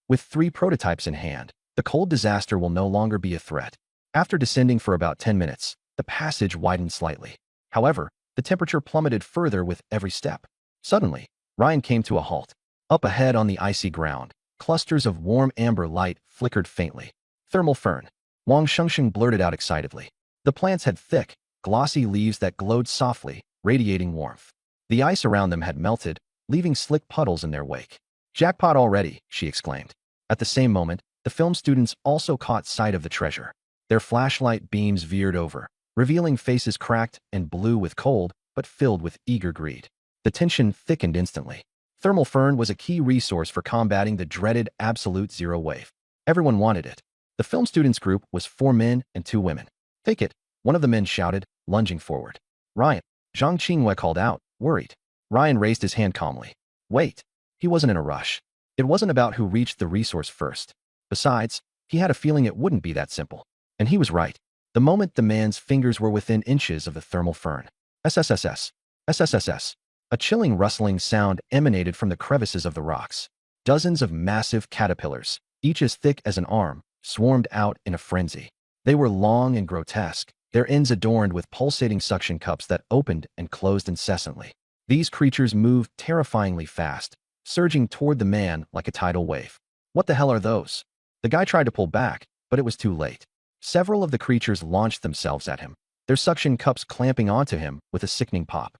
With 3 prototypes in hand, the cold disaster will no longer be a threat. After descending for about 10 minutes, the passage widened slightly. However, the temperature plummeted further with every step. Suddenly, Ryan came to a halt. Up ahead on the icy ground, clusters of warm amber light flickered faintly. Thermal fern. Wang Shengsheng blurted out excitedly. The plants had thick, glossy leaves that glowed softly, radiating warmth. The ice around them had melted, leaving slick puddles in their wake. Jackpot already, she exclaimed. At the same moment, the film students also caught sight of the treasure. Their flashlight beams veered over, revealing faces cracked and blue with cold, but filled with eager greed. The tension thickened instantly. Thermal fern was a key resource for combating the dreaded absolute zero wave. Everyone wanted it. The film students group was 4 men and 2 women. Take it, one of the men shouted, lunging forward. Ryan, Zhang Qingwei called out, worried. Ryan raised his hand calmly. Wait. He wasn't in a rush. It wasn't about who reached the resource first. Besides, he had a feeling it wouldn't be that simple. And he was right. The moment the man's fingers were within inches of the thermal fern. SSS. SSS. A chilling rustling sound emanated from the crevices of the rocks. Dozens of massive caterpillars, each as thick as an arm, swarmed out in a frenzy. They were long and grotesque, their ends adorned with pulsating suction cups that opened and closed incessantly. These creatures moved terrifyingly fast, surging toward the man like a tidal wave. What the hell are those? The guy tried to pull back, but it was too late. Several of the creatures launched themselves at him, their suction cups clamping onto him with a sickening pop.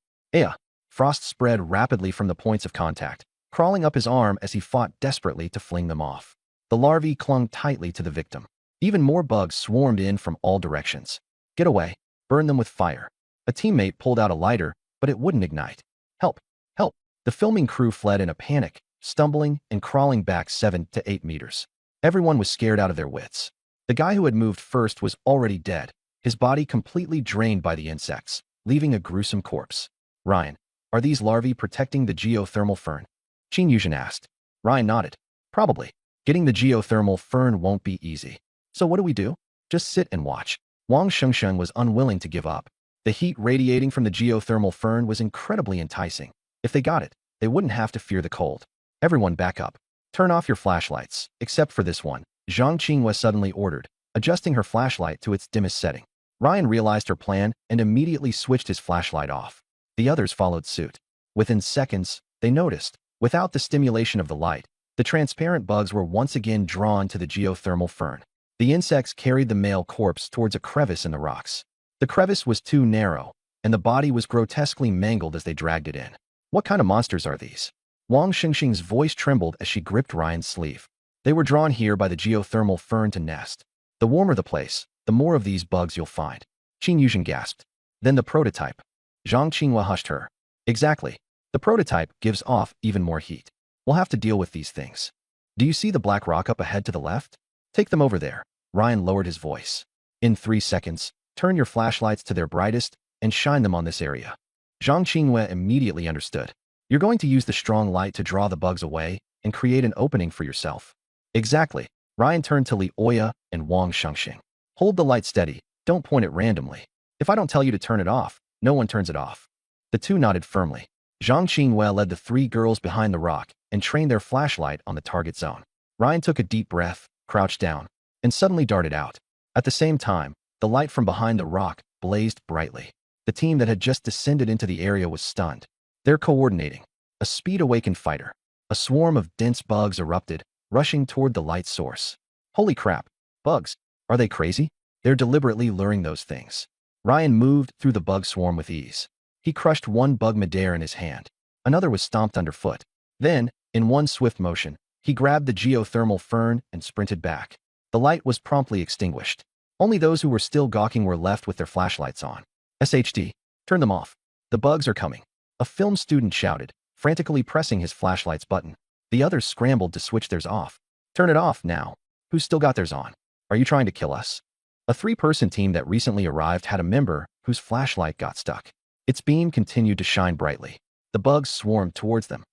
Frost spread rapidly from the points of contact, crawling up his arm as he fought desperately to fling them off. The larvae clung tightly to the victim. Even more bugs swarmed in from all directions. Get away. Burn them with fire. A teammate pulled out a lighter, but it wouldn't ignite. Help! Help! The filming crew fled in a panic, stumbling and crawling back 7 to 8 meters. Everyone was scared out of their wits. The guy who had moved first was already dead, his body completely drained by the insects, leaving a gruesome corpse. Ryan, are these larvae protecting the geothermal fern? Qin Yuzhen asked. Ryan nodded. Probably. Getting the geothermal fern won't be easy. So what do we do? Just sit and watch. Wang Shengsheng was unwilling to give up. The heat radiating from the geothermal fern was incredibly enticing. If they got it, they wouldn't have to fear the cold. Everyone back up. Turn off your flashlights, except for this one, Zhang Qingwei suddenly ordered, adjusting her flashlight to its dimmest setting. Ryan realized her plan and immediately switched his flashlight off. The others followed suit. Within seconds, they noticed, without the stimulation of the light, the transparent bugs were once again drawn to the geothermal fern. The insects carried the male corpse towards a crevice in the rocks. The crevice was too narrow, and the body was grotesquely mangled as they dragged it in. What kind of monsters are these? Wang Xingxing's voice trembled as she gripped Ryan's sleeve. They were drawn here by the geothermal fern to nest. The warmer the place, the more of these bugs you'll find. Qin Yuzhen gasped. Then the prototype. Zhang Qinghua hushed her. Exactly. The prototype gives off even more heat. We'll have to deal with these things. Do you see the black rock up ahead to the left? Take them over there. Ryan lowered his voice. In 3 seconds, turn your flashlights to their brightest and shine them on this area. Zhang Qinghua immediately understood. You're going to use the strong light to draw the bugs away and create an opening for yourself. Exactly. Ryan turned to Li Oya and Wang Shengxing. Hold the light steady. Don't point it randomly. If I don't tell you to turn it off, no one turns it off. The two nodded firmly. Zhang Qinghua led the 3 girls behind the rock and trained their flashlight on the target zone. Ryan took a deep breath, crouched down, and suddenly darted out. At the same time, the light from behind the rock blazed brightly. The team that had just descended into the area was stunned. They're coordinating. A speed-awakened fighter. A swarm of dense bugs erupted, rushing toward the light source. Holy crap. Bugs. Are they crazy? They're deliberately luring those things. Ryan moved through the bug swarm with ease. He crushed one bug midair in his hand. Another was stomped underfoot. Then, in one swift motion, he grabbed the geothermal fern and sprinted back. The light was promptly extinguished. Only those who were still gawking were left with their flashlights on. SHD. Turn them off. The bugs are coming. A film student shouted, frantically pressing his flashlight's button. The others scrambled to switch theirs off. Turn it off now. Who's still got theirs on? Are you trying to kill us? A 3-person team that recently arrived had a member whose flashlight got stuck. Its beam continued to shine brightly. The bugs swarmed towards them.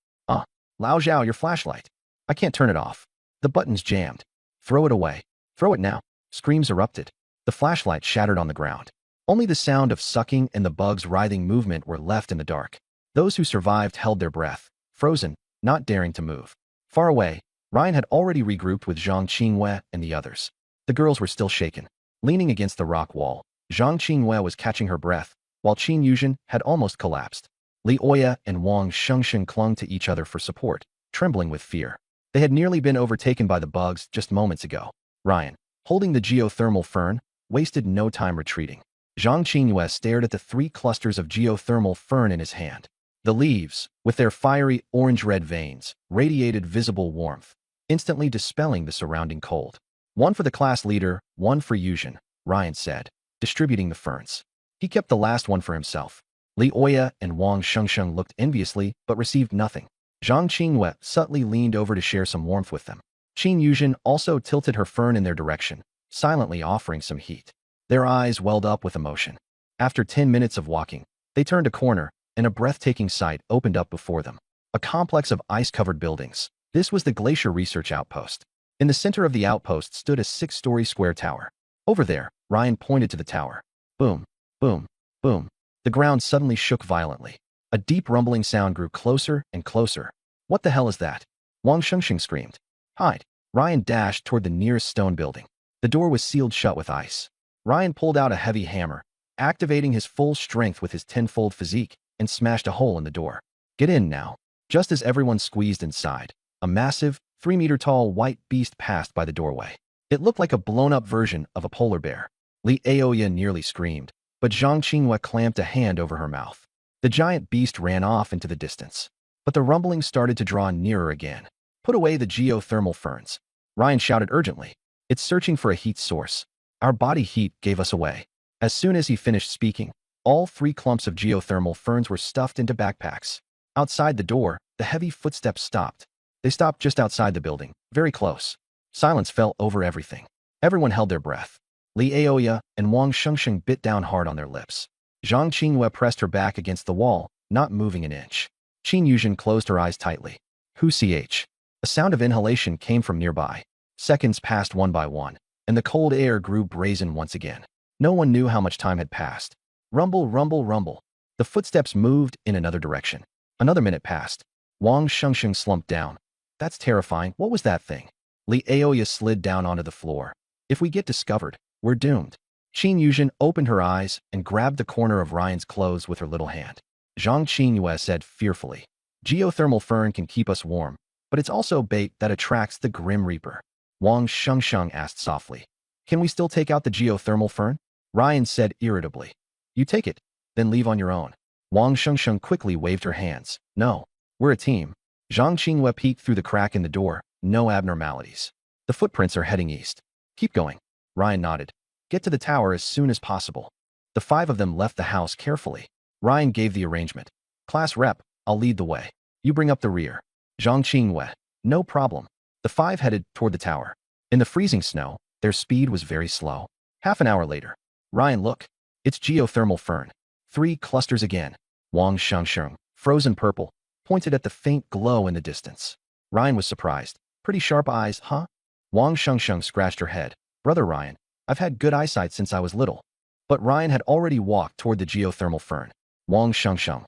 Lao Zhao, your flashlight. I can't turn it off. The button's jammed. Throw it away. Throw it now. Screams erupted. The flashlight shattered on the ground. Only the sound of sucking and the bug's writhing movement were left in the dark. Those who survived held their breath, frozen, not daring to move. Far away, Ryan had already regrouped with Zhang Qinghua and the others. The girls were still shaken. Leaning against the rock wall, Zhang Qinghua was catching her breath, while Qin Yuzhen had almost collapsed. Li Oya and Wang Shengxing clung to each other for support, trembling with fear. They had nearly been overtaken by the bugs just moments ago. Ryan, holding the geothermal fern, wasted no time retreating. Zhang Qinghua stared at the 3 clusters of geothermal fern in his hand. The leaves, with their fiery orange-red veins, radiated visible warmth, instantly dispelling the surrounding cold. One for the class leader, one for Yuzhen, Ryan said, distributing the ferns. He kept the last one for himself. Li Oya and Wang Shengxing looked enviously but received nothing. Zhang Qinghua subtly leaned over to share some warmth with them. Qin Yuzhen also tilted her fern in their direction, silently offering some heat. Their eyes welled up with emotion. After 10 minutes of walking, they turned a corner, and a breathtaking sight opened up before them. A complex of ice-covered buildings. This was the Glacier Research Outpost. In the center of the outpost stood a 6-story square tower. Over there, Ryan pointed to the tower. Boom, boom, boom. The ground suddenly shook violently. A deep rumbling sound grew closer and closer. What the hell is that? Wang Shengxing screamed. Hide. Ryan dashed toward the nearest stone building. The door was sealed shut with ice. Ryan pulled out a heavy hammer, activating his full strength with his tenfold physique, and smashed a hole in the door. Get in now. Just as everyone squeezed inside, a massive, 3-meter-tall white beast passed by the doorway. It looked like a blown-up version of a polar bear. Li Aoya nearly screamed, but Zhang Qinghua clamped a hand over her mouth. The giant beast ran off into the distance. But the rumbling started to draw nearer again. Put away the geothermal ferns. Ryan shouted urgently. It's searching for a heat source. Our body heat gave us away. As soon as he finished speaking, all 3 clumps of geothermal ferns were stuffed into backpacks. Outside the door, the heavy footsteps stopped. They stopped just outside the building, very close. Silence fell over everything. Everyone held their breath. Li Aoya and Wang Shengxing bit down hard on their lips. Zhang Qinghua pressed her back against the wall, not moving an inch. Qin Yuzhen closed her eyes tightly. Hu ch. A sound of inhalation came from nearby. Seconds passed one by one, and the cold air grew brazen once again. No one knew how much time had passed. Rumble, rumble, rumble. The footsteps moved in another direction. Another minute passed. Wang Shengxing slumped down. That's terrifying. What was that thing? Li Aoya slid down onto the floor. If we get discovered, we're doomed. Qin Yuzhen opened her eyes and grabbed the corner of Ryan's clothes with her little hand. Zhang Qingyue said fearfully, "Geothermal fern can keep us warm, but it's also bait that attracts the Grim Reaper." Wang Shengsheng asked softly, "Can we still take out the geothermal fern?" Ryan said irritably, "You take it, then leave on your own." Wang Shengsheng quickly waved her hands. "No, we're a team." Zhang Qingyue peeked through the crack in the door. "No abnormalities. The footprints are heading east. Keep going." Ryan nodded. "Get to the tower as soon as possible." The 5 of them left the house carefully. Ryan gave the arrangement. "Class rep, I'll lead the way. You bring up the rear." Zhang Qingyue, "No problem." The 5 headed toward the tower. In the freezing snow, their speed was very slow. Half an hour later, "Ryan, look. It's geothermal fern. 3 clusters again." Wang Shengsheng, frozen purple, pointed at the faint glow in the distance. Ryan was surprised. "Pretty sharp eyes, huh?" Wang Shengsheng scratched her head. "Brother Ryan, I've had good eyesight since I was little." But Ryan had already walked toward the geothermal fern. Wang Shengsheng.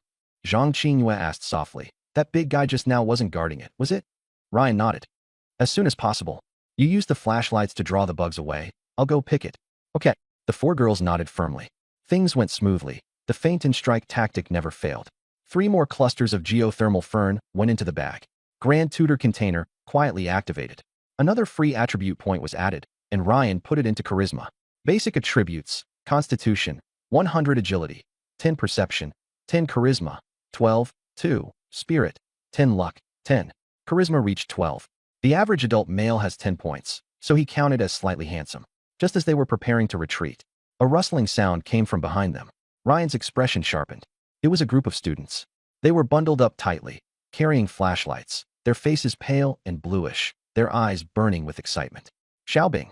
Zhang Qingyue asked softly, "That big guy just now wasn't guarding it, was it?" Ryan nodded. "As soon as possible. You use the flashlights to draw the bugs away. I'll go pick it." "Okay." The 4 girls nodded firmly. Things went smoothly. The feint and strike tactic never failed. 3 more clusters of geothermal fern went into the bag. Grand Tutor container quietly activated. Another free attribute point was added, and Ryan put it into charisma. Basic attributes: Constitution, 100 agility, 10 perception, 10 charisma, 12, 2, spirit, 10 luck, 10. Charisma reached 12. The average adult male has 10 points, so he counted as slightly handsome. Just as they were preparing to retreat, a rustling sound came from behind them. Ryan's expression sharpened. It was a group of students. They were bundled up tightly, carrying flashlights, their faces pale and bluish, their eyes burning with excitement. "Xiaobing."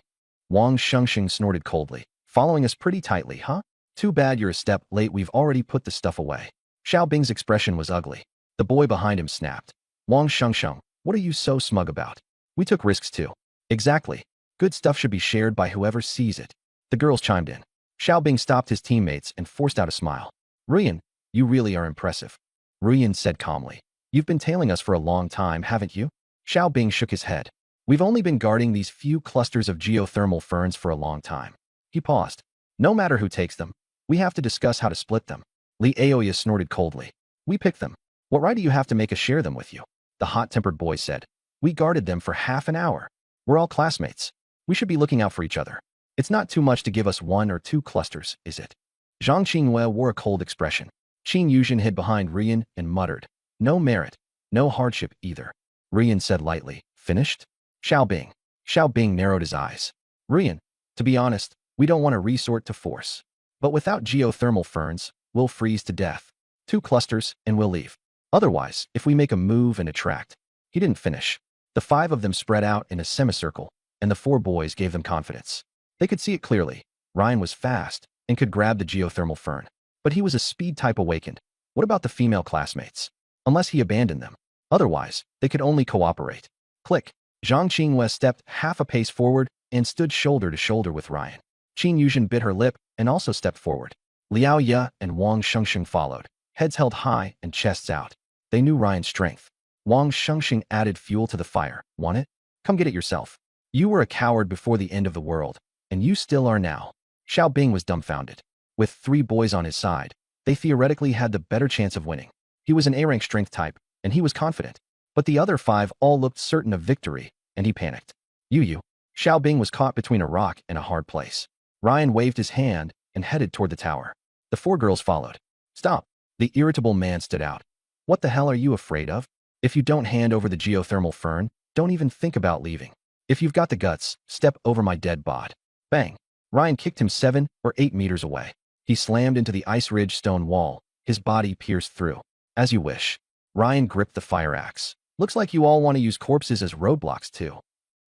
Wang Shengsheng snorted coldly. "Following us pretty tightly, huh? Too bad you're a step late. We've already put the stuff away." Xiaobing's expression was ugly. The boy behind him snapped. "Wang Shengsheng, what are you so smug about? We took risks too." "Exactly. Good stuff should be shared by whoever sees it." The girls chimed in. Xiaobing stopped his teammates and forced out a smile. "Ruyan, you really are impressive." Ruyan said calmly. "You've been tailing us for a long time, haven't you?" Xiaobing shook his head. "We've only been guarding these few clusters of geothermal ferns for a long time." He paused. "No matter who takes them, we have to discuss how to split them." Li Aoya snorted coldly. "We picked them. What right do you have to make us share them with you?" The hot-tempered boy said. "We guarded them for half an hour. We're all classmates. We should be looking out for each other. It's not too much to give us 1 or 2 clusters, is it?" Zhang Qingyue wore a cold expression. Qin Yuzhen hid behind Ruyan and muttered, "No merit, no hardship either." Ruyan said lightly, "Finished?" Xiaobing. Xiaobing narrowed his eyes. "Ruyan, to be honest, we don't want to resort to force. But without geothermal ferns, we'll freeze to death. 2 clusters and we'll leave. Otherwise, if we make a move and attract." He didn't finish. The 5 of them spread out in a semicircle, and the 4 boys gave them confidence. They could see it clearly. Ryan was fast and could grab the geothermal fern. But he was a speed type awakened. What about the female classmates? Unless he abandoned them. Otherwise, they could only cooperate. Click. Zhang Qingyue stepped half a pace forward and stood shoulder to shoulder with Ryan. Qin Yuzhen bit her lip and also stepped forward. Liao Ye and Wang Shengsheng followed, heads held high and chests out. They knew Ryan's strength. Wang Shengsheng added fuel to the fire. "Want it? Come get it yourself. You were a coward before the end of the world, and you still are now." Xiaobing was dumbfounded. With 3 boys on his side, they theoretically had the better chance of winning. He was an A-rank strength type, and he was confident. But the other 5 all looked certain of victory, and he panicked. "You." Xiaobing was caught between a rock and a hard place. Ryan waved his hand and headed toward the tower. The 4 girls followed. "Stop." The irritable man stood out. "What the hell are you afraid of? If you don't hand over the geothermal fern, don't even think about leaving. If you've got the guts, step over my dead bod." Bang. Ryan kicked him 7 or 8 meters away. He slammed into the ice ridge stone wall, his body pierced through. "As you wish." Ryan gripped the fire axe. "Looks like you all want to use corpses as roadblocks too."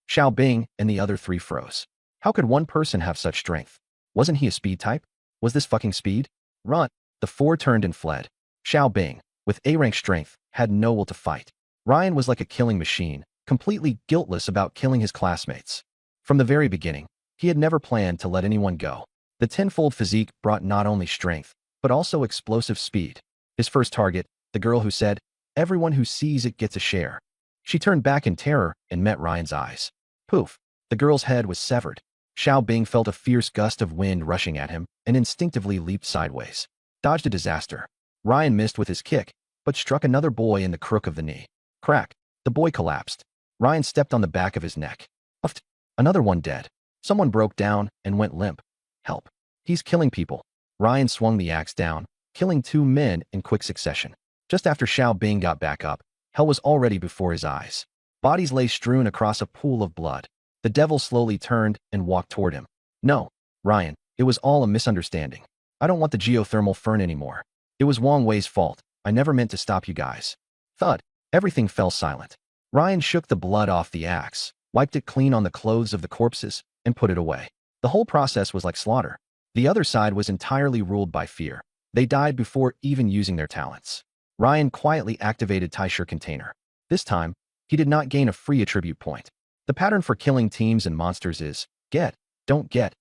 Xiaobing and the other 3 froze. How could one person have such strength? Wasn't he a speed type? Was this fucking speed? Run. The 4 turned and fled. Xiaobing, with A-rank strength, had no will to fight. Ryan was like a killing machine, completely guiltless about killing his classmates. From the very beginning, he had never planned to let anyone go. The tenfold physique brought not only strength, but also explosive speed. His first target, the girl who said, "Everyone who sees it gets a share." She turned back in terror and met Ryan's eyes. Poof. The girl's head was severed. Xiao Bing felt a fierce gust of wind rushing at him and instinctively leaped sideways. Dodged a disaster. Ryan missed with his kick, but struck another boy in the crook of the knee. Crack. The boy collapsed. Ryan stepped on the back of his neck. Puffed. Another one dead. Someone broke down and went limp. Help. He's killing people. Ryan swung the axe down, killing 2 men in quick succession. Just after Xiao Bing got back up, hell was already before his eyes. Bodies lay strewn across a pool of blood. The devil slowly turned and walked toward him. No, Ryan, it was all a misunderstanding. I don't want the geothermal fern anymore. It was Wang Wei's fault. I never meant to stop you guys. Thud. Everything fell silent. Ryan shook the blood off the axe, wiped it clean on the clothes of the corpses, and put it away. The whole process was like slaughter. The other side was entirely ruled by fear. They died before even using their talents. Ryan quietly activated Taisher container. This time, he did not gain a free attribute point. The pattern for killing teams and monsters is get, don't get,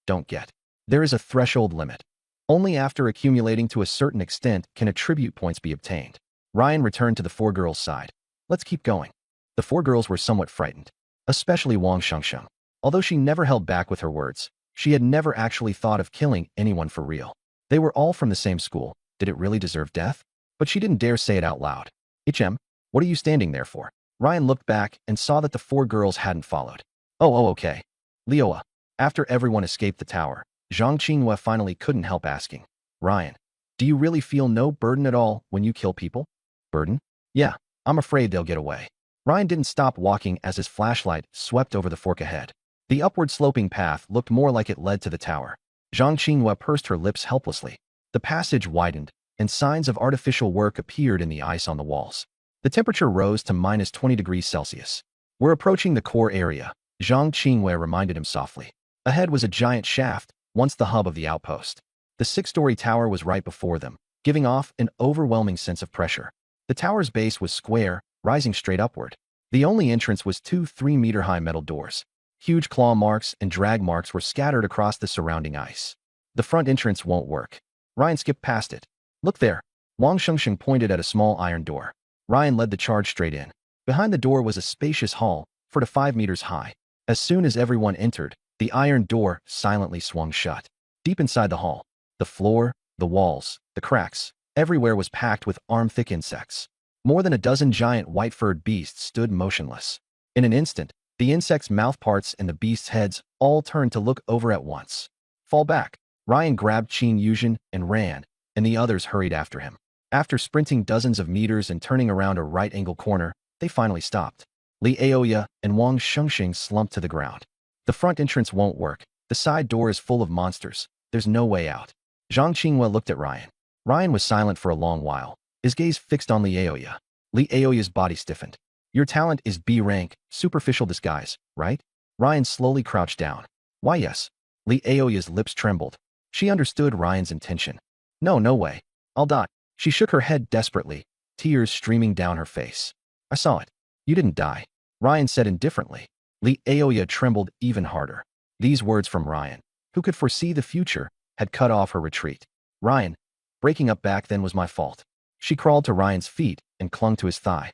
don't get. There is a threshold limit. Only after accumulating to a certain extent can attribute points be obtained. Ryan returned to the 4 girls' side. Let's keep going. The 4 girls were somewhat frightened, especially Wang Shengsheng. Although she never held back with her words, she had never actually thought of killing anyone for real. They were all from the same school. Did it really deserve death? But she didn't dare say it out loud. HM, what are you standing there for? Ryan looked back and saw that the 4 girls hadn't followed. Oh, okay. Leoa. After everyone escaped the tower, Zhang Qinghua finally couldn't help asking. Ryan, do you really feel no burden at all when you kill people? Burden? Yeah, I'm afraid they'll get away. Ryan didn't stop walking as his flashlight swept over the fork ahead. The upward sloping path looked more like it led to the tower. Zhang Qinghua pursed her lips helplessly. The passage widened, and signs of artificial work appeared in the ice on the walls. The temperature rose to minus 20 degrees Celsius. We're approaching the core area, Zhang Qinghua reminded him softly. Ahead was a giant shaft, once the hub of the outpost. The 6-story tower was right before them, giving off an overwhelming sense of pressure. The tower's base was square, rising straight upward. The only entrance was 2 3-meter-high metal doors. Huge claw marks and drag marks were scattered across the surrounding ice. The front entrance won't work. Ryan skipped past it. Look there. Wang Shengsheng pointed at a small iron door. Ryan led the charge straight in. Behind the door was a spacious hall, 4 to 5 meters high. As soon as everyone entered, the iron door silently swung shut. Deep inside the hall, the floor, the walls, the cracks, everywhere was packed with arm-thick insects. More than a dozen giant white-furred beasts stood motionless. In an instant, the insects' mouthparts and the beasts' heads all turned to look over at once. Fall back. Ryan grabbed Qin Yuzhen and ran, and the others hurried after him. After sprinting dozens of meters and turning around a right-angle corner, they finally stopped. Li Aoya and Wang Shengsheng slumped to the ground. The front entrance won't work. The side door is full of monsters. There's no way out. Zhang Qinghua looked at Ryan. Ryan was silent for a long while, his gaze fixed on Li Aoya. Li Aoya's body stiffened. Your talent is B rank, superficial disguise, right? Ryan slowly crouched down. Why yes. Li Aoya's lips trembled. She understood Ryan's intention. No way. I'll die. She shook her head desperately, tears streaming down her face. I saw it. You didn't die. Ryan said indifferently. Li Aoya trembled even harder. These words from Ryan, who could foresee the future, had cut off her retreat. Ryan, breaking up back then was my fault. She crawled to Ryan's feet and clung to his thigh.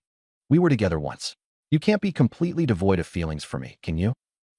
We were together once. You can't be completely devoid of feelings for me, can you?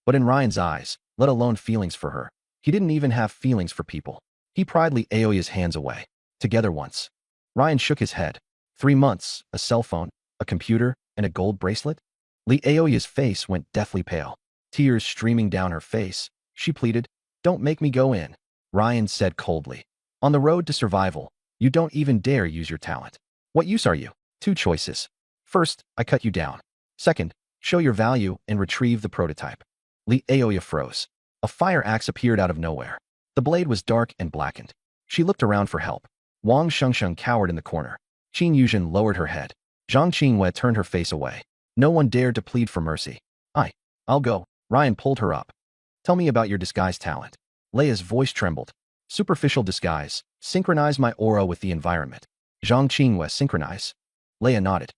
But in Ryan's eyes, let alone feelings for her, he didn't even have feelings for people. He pried Li Aoya's hands away. Together once. Ryan shook his head. 3 months, a cell phone, a computer, and a gold bracelet? Li Aoya's face went deathly pale. Tears streaming down her face, she pleaded, Don't make me go in. Ryan said coldly. On the road to survival, you don't even dare use your talent. What use are you? 2 choices. First, I cut you down. Second, show your value and retrieve the prototype. Li Aoya froze. A fire axe appeared out of nowhere. The blade was dark and blackened. She looked around for help. Wang Shengsheng cowered in the corner. Qin Yuzhen lowered her head. Zhang Qinghua turned her face away. No one dared to plead for mercy. I'll go. Ryan pulled her up. Tell me about your disguise talent. Leia's voice trembled. Superficial disguise. Synchronize my aura with the environment. Zhang Qinghua synchronize. Leia nodded.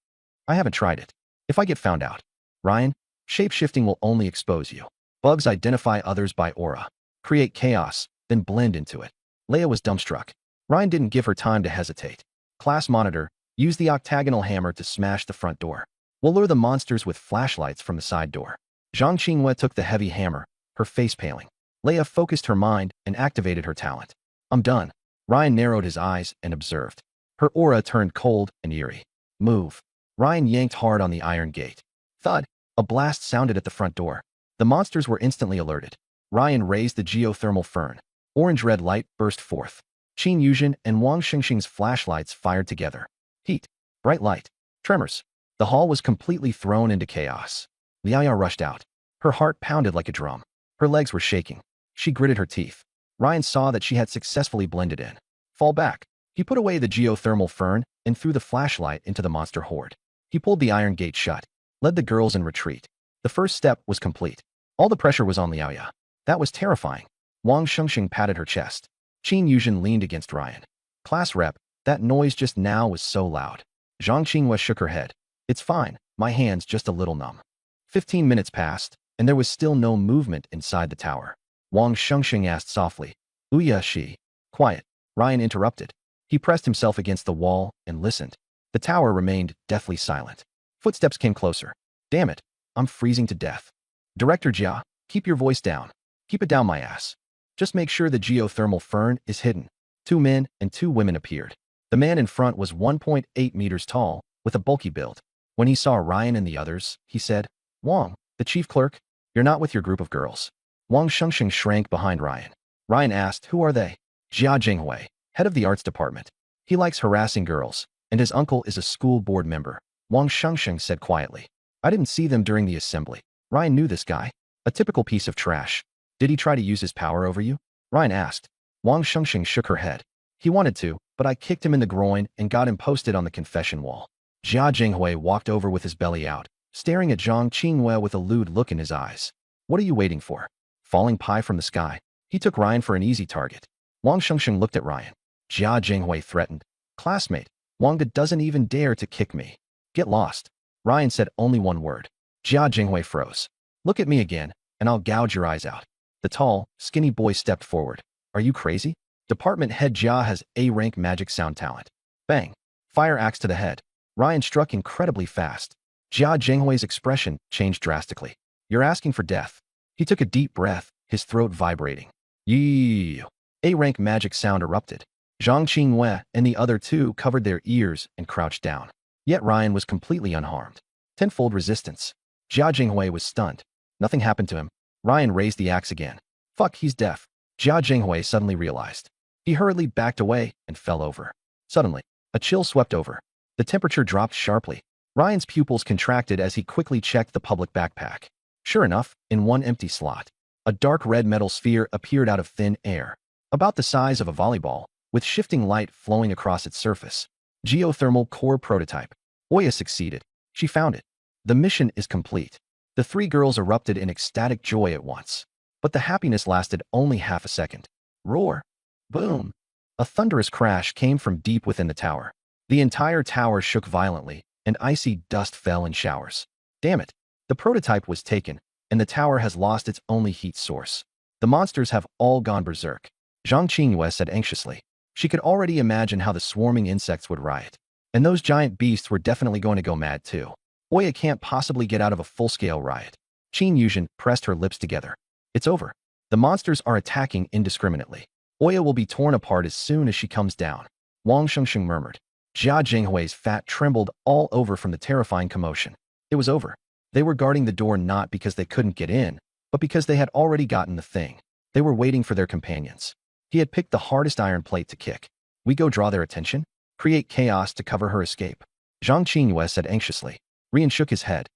I haven't tried it. If I get found out. Ryan, shape-shifting will only expose you. Bugs identify others by aura. Create chaos, then blend into it. Leia was dumbstruck. Ryan didn't give her time to hesitate. Class monitor, use the octagonal hammer to smash the front door. We'll lure the monsters with flashlights from the side door. Zhang Qinghua took the heavy hammer, her face paling. Leia focused her mind and activated her talent. I'm done. Ryan narrowed his eyes and observed. Her aura turned cold and eerie. Move. Ryan yanked hard on the iron gate. Thud. A blast sounded at the front door. The monsters were instantly alerted. Ryan raised the geothermal fern. Orange-red light burst forth. Qin Yuzhen and Wang Xingxing's flashlights fired together. Heat. Bright light. Tremors. The hall was completely thrown into chaos. Liaya rushed out. Her heart pounded like a drum. Her legs were shaking. She gritted her teeth. Ryan saw that she had successfully blended in. Fall back. He put away the geothermal fern and threw the flashlight into the monster horde. He pulled the iron gate shut, led the girls in retreat. The first step was complete. All the pressure was on Liaya. That was terrifying. Wang Xingxing patted her chest. Qin Yuzhen leaned against Ryan. Class rep, that noise just now was so loud. Zhang Qinghua shook her head. It's fine, my hand's just a little numb. 15 minutes passed, and there was still no movement inside the tower. Wang Xingxing asked softly, Uya she. Quiet. Ryan interrupted. He pressed himself against the wall and listened. The tower remained deathly silent. Footsteps came closer. Damn it, I'm freezing to death. Director Jia, keep your voice down. Keep it down my ass. Just make sure the geothermal fern is hidden. 2 men and 2 women appeared. The man in front was 1.8 meters tall, with a bulky build. When he saw Ryan and the others, he said, Wang, the chief clerk, you're not with your group of girls. Wang Xingxing shrank behind Ryan. Ryan asked, who are they? Jia Jinghui, head of the arts department. He likes harassing girls, and his uncle is a school board member. Wang Xingxing said quietly. I didn't see them during the assembly. Ryan knew this guy. A typical piece of trash. Did he try to use his power over you? Ryan asked. Wang Xingxing shook her head. He wanted to, but I kicked him in the groin and got him posted on the confession wall. Jia Jinghui walked over with his belly out, staring at Zhang Qinghua with a lewd look in his eyes. What are you waiting for? Falling pie from the sky. He took Ryan for an easy target. Wang Xingxing looked at Ryan. Jia Jinghui threatened. Classmate, Wang doesn't even dare to kick me. Get lost. Ryan said only one word. Jia Jinghui froze. Look at me again, and I'll gouge your eyes out. The tall, skinny boy stepped forward. Are you crazy? Department head Jia has A-rank magic sound talent. Bang. Fire axe to the head. Ryan struck incredibly fast. Jia Jinghui's expression changed drastically. You're asking for death. He took a deep breath, his throat vibrating. Yee. A-rank magic sound erupted. Zhang Qinghua and the other 2 covered their ears and crouched down. Yet Ryan was completely unharmed. Tenfold resistance. Jia Jinghui was stunned. Nothing happened to him. Ryan raised the axe again. Fuck, he's deaf. Jia Jinghui suddenly realized. He hurriedly backed away and fell over. Suddenly, a chill swept over. The temperature dropped sharply. Ryan's pupils contracted as he quickly checked the public backpack. Sure enough, in one empty slot, a dark red metal sphere appeared out of thin air, about the size of a volleyball, with shifting light flowing across its surface. Geothermal core prototype. Oya succeeded. She found it. The mission is complete. The 3 girls erupted in ecstatic joy at once. But the happiness lasted only half a second. Roar. Boom. A thunderous crash came from deep within the tower. The entire tower shook violently, and icy dust fell in showers. Damn it. The prototype was taken, and the tower has lost its only heat source. The monsters have all gone berserk. Zhang Qinghua said anxiously. She could already imagine how the swarming insects would riot. And those giant beasts were definitely going to go mad too. Oya can't possibly get out of a full-scale riot. Qin Yuzhen pressed her lips together. It's over. The monsters are attacking indiscriminately. Oya will be torn apart as soon as she comes down. Wang Xingxing murmured. Jia Jinghui's fat trembled all over from the terrifying commotion. It was over. They were guarding the door not because they couldn't get in, but because they had already gotten the thing. They were waiting for their companions. He had picked the hardest iron plate to kick. We go draw their attention? Create chaos to cover her escape. Zhang Qinghua said anxiously. Rian shook his head.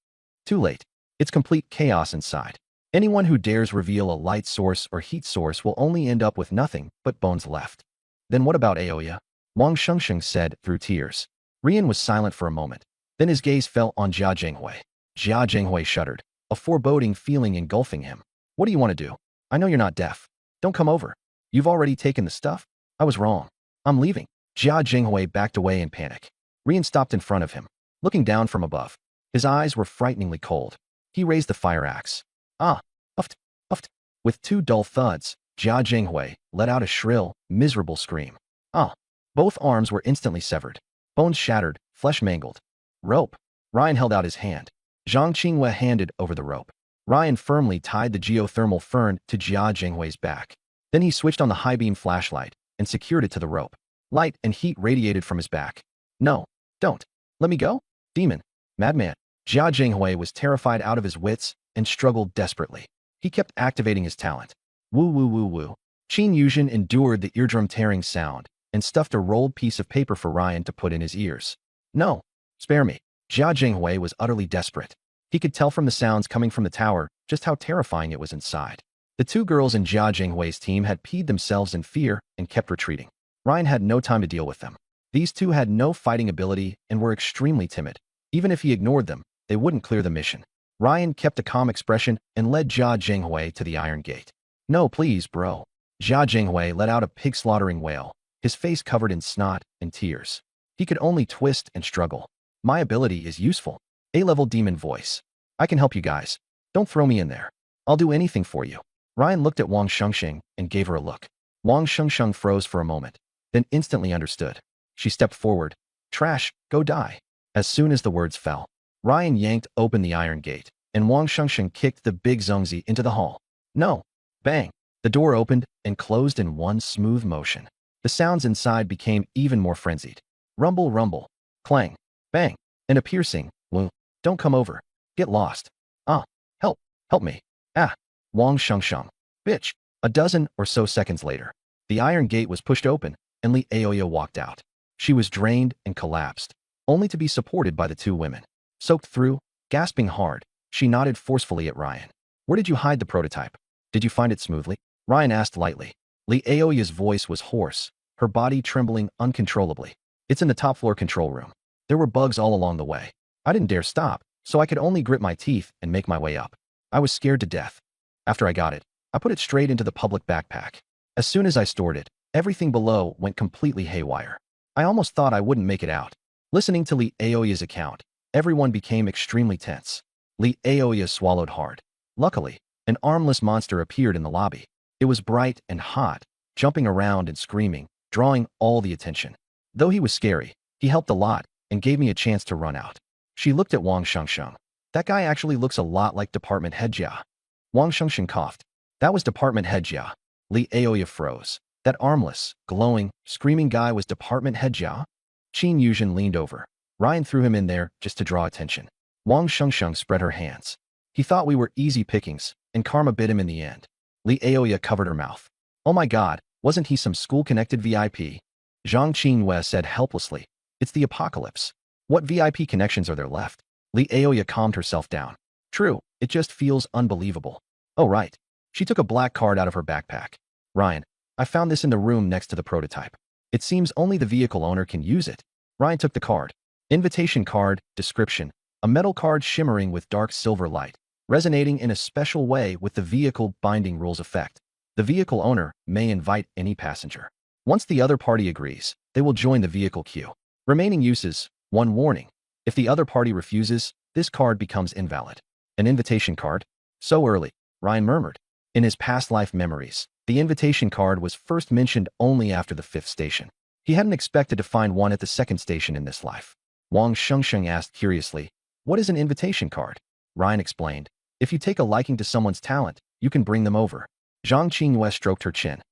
Too late. It's complete chaos inside. Anyone who dares reveal a light source or heat source will only end up with nothing but bones left. Then what about Aoya? Wang Xingxing said through tears. Rian was silent for a moment. Then his gaze fell on Jia Jinghui. Jia Jinghui shuddered, a foreboding feeling engulfing him. What do you want to do? I know you're not deaf. Don't come over. You've already taken the stuff? I was wrong. I'm leaving. Jia Jinghui backed away in panic. Rian stopped in front of him, looking down from above. His eyes were frighteningly cold. He raised the fire axe. Ah! Uft! Uft! With 2 dull thuds, Jia Jinghui let out a shrill, miserable scream. Ah! Both arms were instantly severed. Bones shattered, flesh mangled. Rope. Ryan held out his hand. Zhang Qinghua handed over the rope. Ryan firmly tied the geothermal fern to Jia Jinghui's back. Then he switched on the high-beam flashlight and secured it to the rope. Light and heat radiated from his back. No, don't. Let me go? Demon. Madman. Jia Jinghui was terrified out of his wits and struggled desperately. He kept activating his talent. Woo woo woo woo. Qin Yuzhen endured the eardrum-tearing sound and stuffed a rolled piece of paper for Ryan to put in his ears. No, spare me. Jia Jinghui was utterly desperate. He could tell from the sounds coming from the tower just how terrifying it was inside. The two girls in Jia Jinghui's team had peed themselves in fear and kept retreating. Ryan had no time to deal with them. These two had no fighting ability and were extremely timid. Even if he ignored them, they wouldn't clear the mission. Ryan kept a calm expression and led Jia Jinghui to the iron gate. No, please, bro. Jia Jinghui let out a pig-slaughtering wail, his face covered in snot and tears. He could only twist and struggle. My ability is useful. A-level demon voice. I can help you guys. Don't throw me in there. I'll do anything for you. Ryan looked at Wang Shengsheng and gave her a look. Wang Shengsheng froze for a moment, then instantly understood. She stepped forward. Trash, go die. As soon as the words fell, Ryan yanked open the iron gate, and Wang Shengsheng kicked the big Zhongzi into the hall. No. Bang. The door opened and closed in one smooth motion. The sounds inside became even more frenzied. Rumble, rumble. Clang. Bang. And a piercing. Woo. Don't come over. Get lost. Ah. Help. Help me. Ah. Wang Shengsheng. Bitch. A dozen or so seconds later, the iron gate was pushed open, and Li Aoya walked out. She was drained and collapsed, only to be supported by the two women. Soaked through, gasping hard, she nodded forcefully at Ryan. Where did you hide the prototype? Did you find it smoothly? Ryan asked lightly. Li Aoya's voice was hoarse, her body trembling uncontrollably. It's in the top-floor control room. There were bugs all along the way. I didn't dare stop, so I could only grit my teeth and make my way up. I was scared to death. After I got it, I put it straight into the public backpack. As soon as I stored it, everything below went completely haywire. I almost thought I wouldn't make it out. Listening to Li Aoya's account, everyone became extremely tense. Li Aoya swallowed hard. Luckily, an armless monster appeared in the lobby. It was bright and hot, jumping around and screaming, drawing all the attention. Though he was scary, he helped a lot and gave me a chance to run out. She looked at Wang Shengsheng. That guy actually looks a lot like Department Head Jia. Wang Shengsheng coughed. That was Department Head Jia. Li Aoya froze. That armless, glowing, screaming guy was Department Head Jia? Qin Yuzhen leaned over. Ryan threw him in there just to draw attention. Wang Shengsheng spread her hands. He thought we were easy pickings, and karma bit him in the end. Li Aoya covered her mouth. Oh my god, wasn't he some school-connected VIP? Zhang Qinhue said helplessly. It's the apocalypse. What VIP connections are there left? Li Aoya calmed herself down. True, it just feels unbelievable. Oh right. She took a black card out of her backpack. Ryan, I found this in the room next to the prototype. It seems only the vehicle owner can use it. Ryan took the card. Invitation card, description, a metal card shimmering with dark silver light, resonating in a special way with the vehicle binding rules effect. The vehicle owner may invite any passenger. Once the other party agrees, they will join the vehicle queue. Remaining uses, one warning. If the other party refuses, this card becomes invalid. An invitation card? So early, Ryan murmured. In his past life memories, the invitation card was first mentioned only after the 5th station. He hadn't expected to find one at the 2nd station in this life. Wang Shengsheng asked curiously, what is an invitation card? Ryan explained, if you take a liking to someone's talent, you can bring them over. Zhang Qinhue stroked her chin.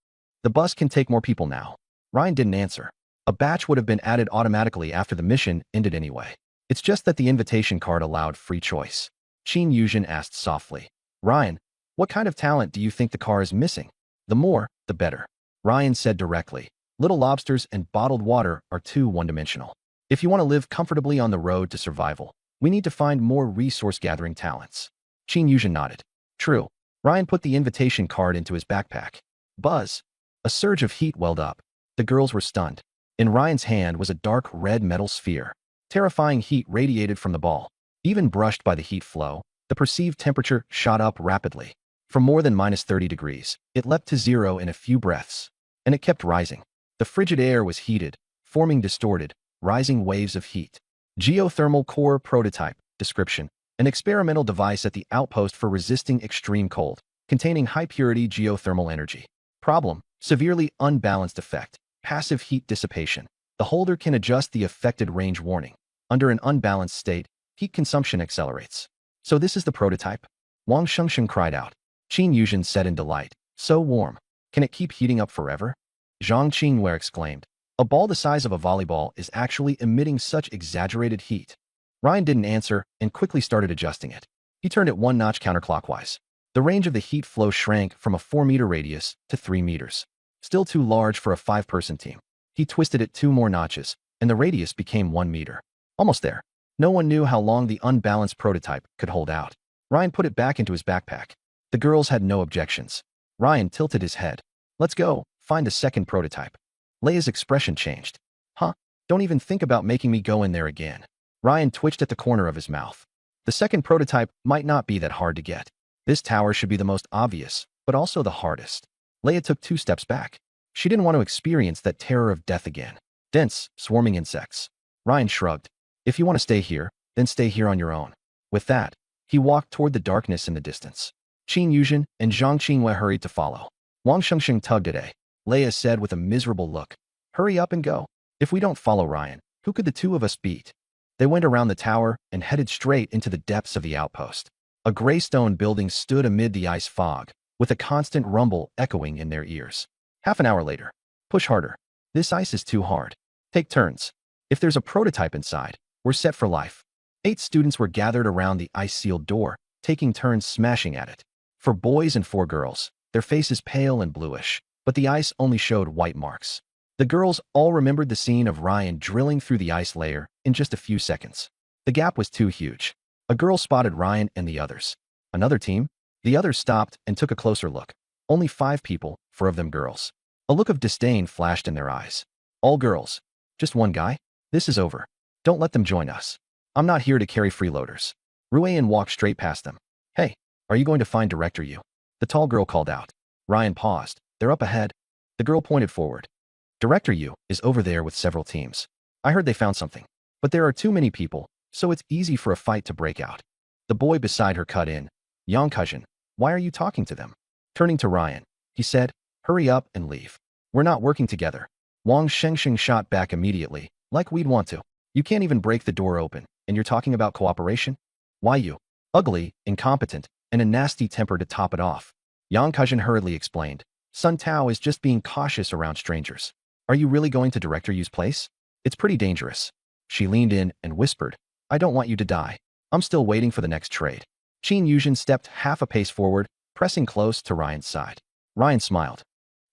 The bus can take more people now. Ryan didn't answer. A batch would have been added automatically after the mission ended anyway. It's just that the invitation card allowed free choice. Qin Yuzhen asked softly. Ryan, what kind of talent do you think the car is missing? The more, the better. Ryan said directly. Little lobsters and bottled water are too one-dimensional. If you want to live comfortably on the road to survival, we need to find more resource-gathering talents. Qin Yuzhen nodded. True. Ryan put the invitation card into his backpack. Buzz. A surge of heat welled up. The girls were stunned. In Ryan's hand was a dark red metal sphere. Terrifying heat radiated from the ball. Even brushed by the heat flow, the perceived temperature shot up rapidly. From more than -30 degrees, it leapt to 0 in a few breaths. And it kept rising. The frigid air was heated, forming distorted, rising waves of heat. Geothermal core prototype, description, an experimental device at the outpost for resisting extreme cold, containing high-purity geothermal energy. Problem, severely unbalanced effect, passive heat dissipation. The holder can adjust the affected range warning. Under an unbalanced state, heat consumption accelerates. So this is the prototype? Wang Shengsheng cried out. Qin Yuzhen said in delight. So warm. Can it keep heating up forever? Zhang Qinghua exclaimed. A ball the size of a volleyball is actually emitting such exaggerated heat. Ryan didn't answer and quickly started adjusting it. He turned it one notch counterclockwise. The range of the heat flow shrank from a 4-meter radius to 3 meters. Still too large for a 5-person team. He twisted it 2 more notches, and the radius became 1 meter. Almost there. No one knew how long the unbalanced prototype could hold out. Ryan put it back into his backpack. The girls had no objections. Ryan tilted his head. Let's go, find the second prototype. Leia's expression changed. Huh? Don't even think about making me go in there again. Ryan twitched at the corner of his mouth. The second prototype might not be that hard to get. This tower should be the most obvious, but also the hardest. Leia took 2 steps back. She didn't want to experience that terror of death again. Dense, swarming insects. Ryan shrugged. If you want to stay here, then stay here on your own. With that, he walked toward the darkness in the distance. Qin Yuzhen and Zhang Qinghua hurried to follow. Wang Shengsheng tugged at A. Leia said with a miserable look. Hurry up and go. If we don't follow Ryan, who could the 2 of us beat? They went around the tower and headed straight into the depths of the outpost. A gray stone building stood amid the ice fog, with a constant rumble echoing in their ears. Half an hour later. Push harder. This ice is too hard. Take turns. If there's a prototype inside, we're set for life. 8 students were gathered around the ice-sealed door, taking turns smashing at it. 4 boys and 4 girls, their faces pale and bluish, but the ice only showed white marks. The girls all remembered the scene of Ryan drilling through the ice layer in just a few seconds. The gap was too huge. A girl spotted Ryan and the others. Another team? The others stopped and took a closer look. Only 5 people, 4 of them girls. A look of disdain flashed in their eyes. All girls. Just one guy? This is over. Don't let them join us. I'm not here to carry freeloaders. Ruian walked straight past them. Hey, are you going to find Director Yu? The tall girl called out. Ryan paused. They're up ahead. The girl pointed forward. Director Yu is over there with several teams. I heard they found something. But there are too many people, so it's easy for a fight to break out. The boy beside her cut in. Yang Kuzhin, why are you talking to them? Turning to Ryan, he said, hurry up and leave. We're not working together. Wang Shengsheng shot back immediately, like we'd want to. You can't even break the door open, and you're talking about cooperation? Why you? Ugly, incompetent, and a nasty temper to top it off. Yang Kuzhin hurriedly explained. Sun Tao is just being cautious around strangers. Are you really going to Director Yu's place? It's pretty dangerous. She leaned in and whispered, I don't want you to die. I'm still waiting for the next trade. Qin Yuzhen stepped half a pace forward, pressing close to Ryan's side. Ryan smiled.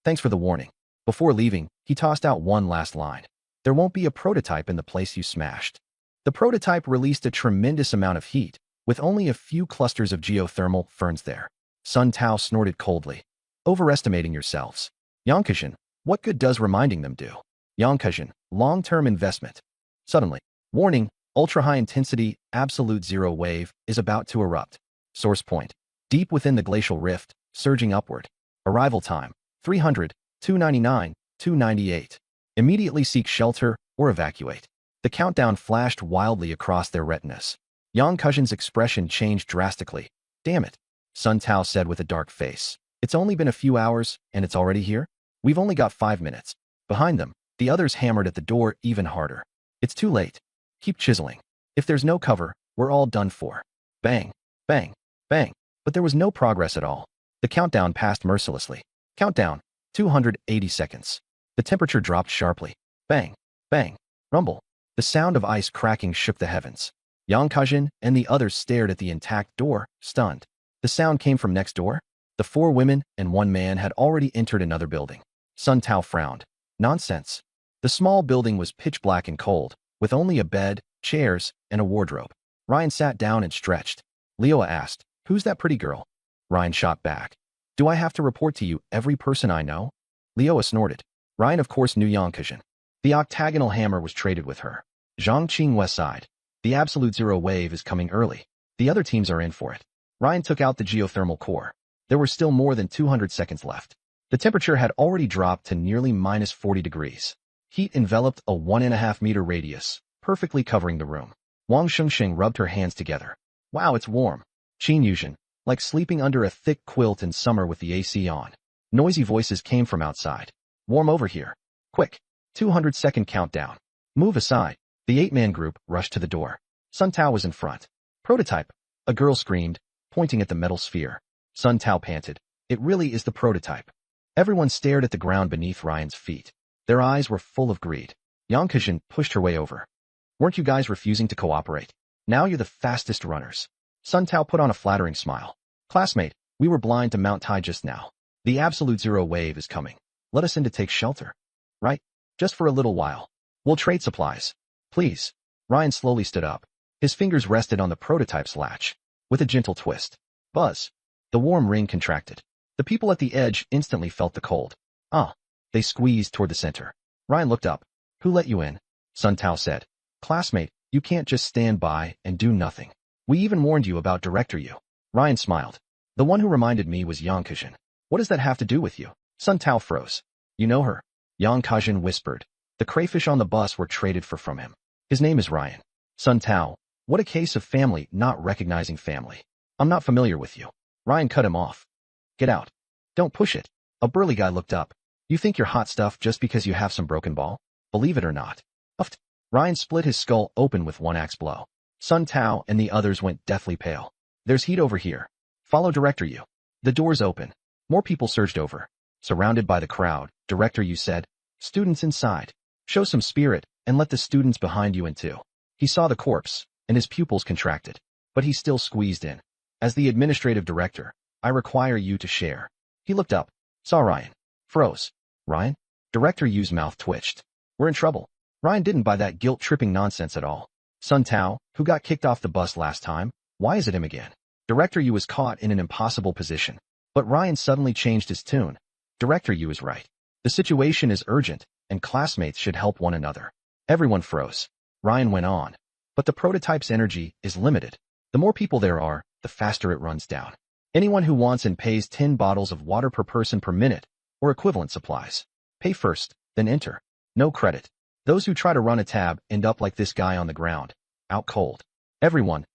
Thanks for the warning. Before leaving, he tossed out one last line. There won't be a prototype in the place you smashed. The prototype released a tremendous amount of heat, with only a few clusters of geothermal ferns there. Sun Tao snorted coldly. Overestimating yourselves. Yang Kuzhin, what good does reminding them do? Yang Kuzhin, long-term investment. Suddenly, warning, ultra-high-intensity, absolute zero wave is about to erupt. Source point. Deep within the glacial rift, surging upward. Arrival time, 300, 299, 298. Immediately seek shelter or evacuate. The countdown flashed wildly across their retinas. Yang Kuzhin's expression changed drastically. Damn it, Sun Tao said with a dark face. It's only been a few hours, and it's already here? We've only got 5 minutes. Behind them, the others hammered at the door even harder. It's too late. Keep chiseling. If there's no cover, we're all done for. Bang, bang, bang. But there was no progress at all. The countdown passed mercilessly. Countdown, 280 seconds. The temperature dropped sharply. Bang, bang, rumble. The sound of ice cracking shook the heavens. Yang Kuzhin and the others stared at the intact door, stunned. The sound came from next door. The 4 women and 1 man had already entered another building. Sun Tao frowned. Nonsense. The small building was pitch black and cold, with only a bed, chairs, and a wardrobe. Ryan sat down and stretched. Leoa asked, who's that pretty girl? Ryan shot back. Do I have to report to you every person I know? Leoa snorted. Ryan of course knew Yang Kuzhin. The octagonal hammer was traded with her. Zhang Qinghua sighed. The absolute zero wave is coming early. The other teams are in for it. Ryan took out the geothermal core. There were still more than 200 seconds left. The temperature had already dropped to nearly minus 40 degrees. Heat enveloped a 1.5-meter radius, perfectly covering the room. Wang Shengsheng rubbed her hands together. Wow, it's warm. Qin Yuzhen, like sleeping under a thick quilt in summer with the AC on. Noisy voices came from outside. Warm over here. Quick. 200-second countdown. Move aside. The 8-man group rushed to the door. Sun Tao was in front. Prototype. A girl screamed. pointing at the metal sphere. Sun Tao panted. It really is the prototype. Everyone stared at the ground beneath Ryan's feet. Their eyes were full of greed. Yang Kajin pushed her way over. Weren't you guys refusing to cooperate? Now you're the fastest runners. Sun Tao put on a flattering smile. Classmate, we were blind to Mount Tai just now. The absolute zero wave is coming. Let us in to take shelter. Right? Just for a little while. We'll trade supplies. Please. Ryan slowly stood up. His fingers rested on the prototype's latch. With a gentle twist. Buzz. The warm ring contracted. The people at the edge instantly felt the cold. Ah. They squeezed toward the center. Ryan looked up. Who let you in? Sun Tao said. Classmate, you can't just stand by and do nothing. We even warned you about Director Yu. Ryan smiled. The one who reminded me was Yang Kajin. What does that have to do with you? Sun Tao froze. You know her? Yang Kajin whispered. The crayfish on the bus were traded for from him. His name is Ryan. Sun Tao. What a case of family not recognizing family. I'm not familiar with you. Ryan cut him off. Get out. Don't push it. A burly guy looked up. You think you're hot stuff just because you have some broken ball? Believe it or not. Uffed. Ryan split his skull open with one axe blow. Sun Tao and the others went deathly pale. There's heat over here. Follow Director Yu. The doors open. More people surged over. Surrounded by the crowd, Director Yu said, Students inside. Show some spirit and let the students behind you in too. He saw the corpse, and his pupils contracted. But he still squeezed in. As the administrative director, I require you to share. He looked up. Saw Ryan. Froze. Ryan? Director Yu's mouth twitched. We're in trouble. Ryan didn't buy that guilt-tripping nonsense at all. Sun Tao, who got kicked off the bus last time, why is it him again? Director Yu was caught in an impossible position. But Ryan suddenly changed his tune. Director Yu is right. The situation is urgent, and classmates should help one another. Everyone froze. Ryan went on. But the prototype's energy is limited. The more people there are, the faster it runs down. Anyone who wants and pays 10 bottles of water per person per minute, or equivalent supplies. Pay first, then enter. No credit. Those who try to run a tab end up like this guy on the ground. Out cold. Everyone, ?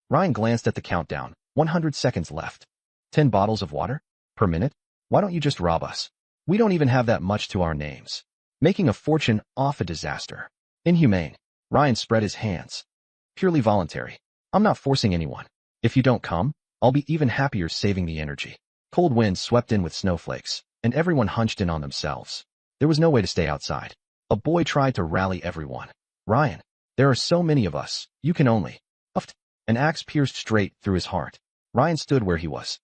Ryan glanced at the countdown. 100 seconds left. 10 bottles of water? Per minute? Why don't you just rob us? We don't even have that much to our names. Making a fortune off a disaster. Inhumane. Ryan spread his hands. Purely voluntary. I'm not forcing anyone. If you don't come, I'll be even happier saving the energy. Cold wind swept in with snowflakes, and everyone hunched in on themselves. There was no way to stay outside. A boy tried to rally everyone. Ryan, there are so many of us, you can only. Uffed. An axe pierced straight through his heart. Ryan stood where he was.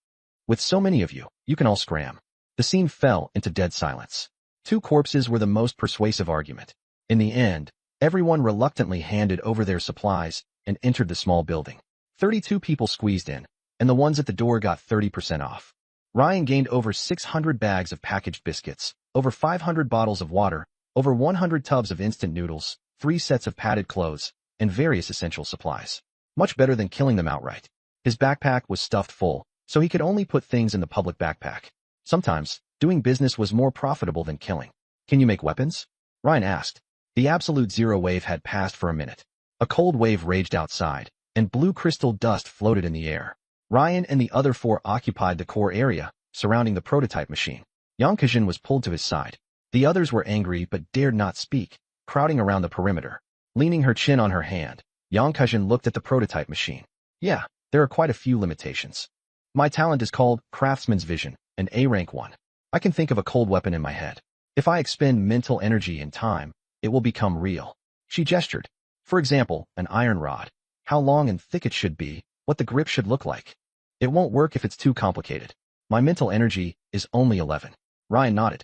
With so many of you, you can all scram. The scene fell into dead silence. 2 corpses were the most persuasive argument. In the end, everyone reluctantly handed over their supplies and entered the small building. 32 people squeezed in, and the ones at the door got 30% off. Ryan gained over 600 bags of packaged biscuits, over 500 bottles of water, over 100 tubs of instant noodles, 3 sets of padded clothes, and various essential supplies. Much better than killing them outright. His backpack was stuffed full, so he could only put things in the public backpack. Sometimes, doing business was more profitable than killing. Can you make weapons? Ryan asked. The absolute zero wave had passed for a minute. A cold wave raged outside, and blue crystal dust floated in the air. Ryan and the other 4 occupied the core area, surrounding the prototype machine. Yang Kajin was pulled to his side. The others were angry but dared not speak, crowding around the perimeter. Leaning her chin on her hand, Yang Kajin looked at the prototype machine. Yeah, there are quite a few limitations. My talent is called Craftsman's Vision, an A-rank one. I can think of a cold weapon in my head. If I expend mental energy and time, it will become real. She gestured. For example, an iron rod. How long and thick it should be, what the grip should look like. It won't work if it's too complicated. My mental energy is only 11. Ryan nodded.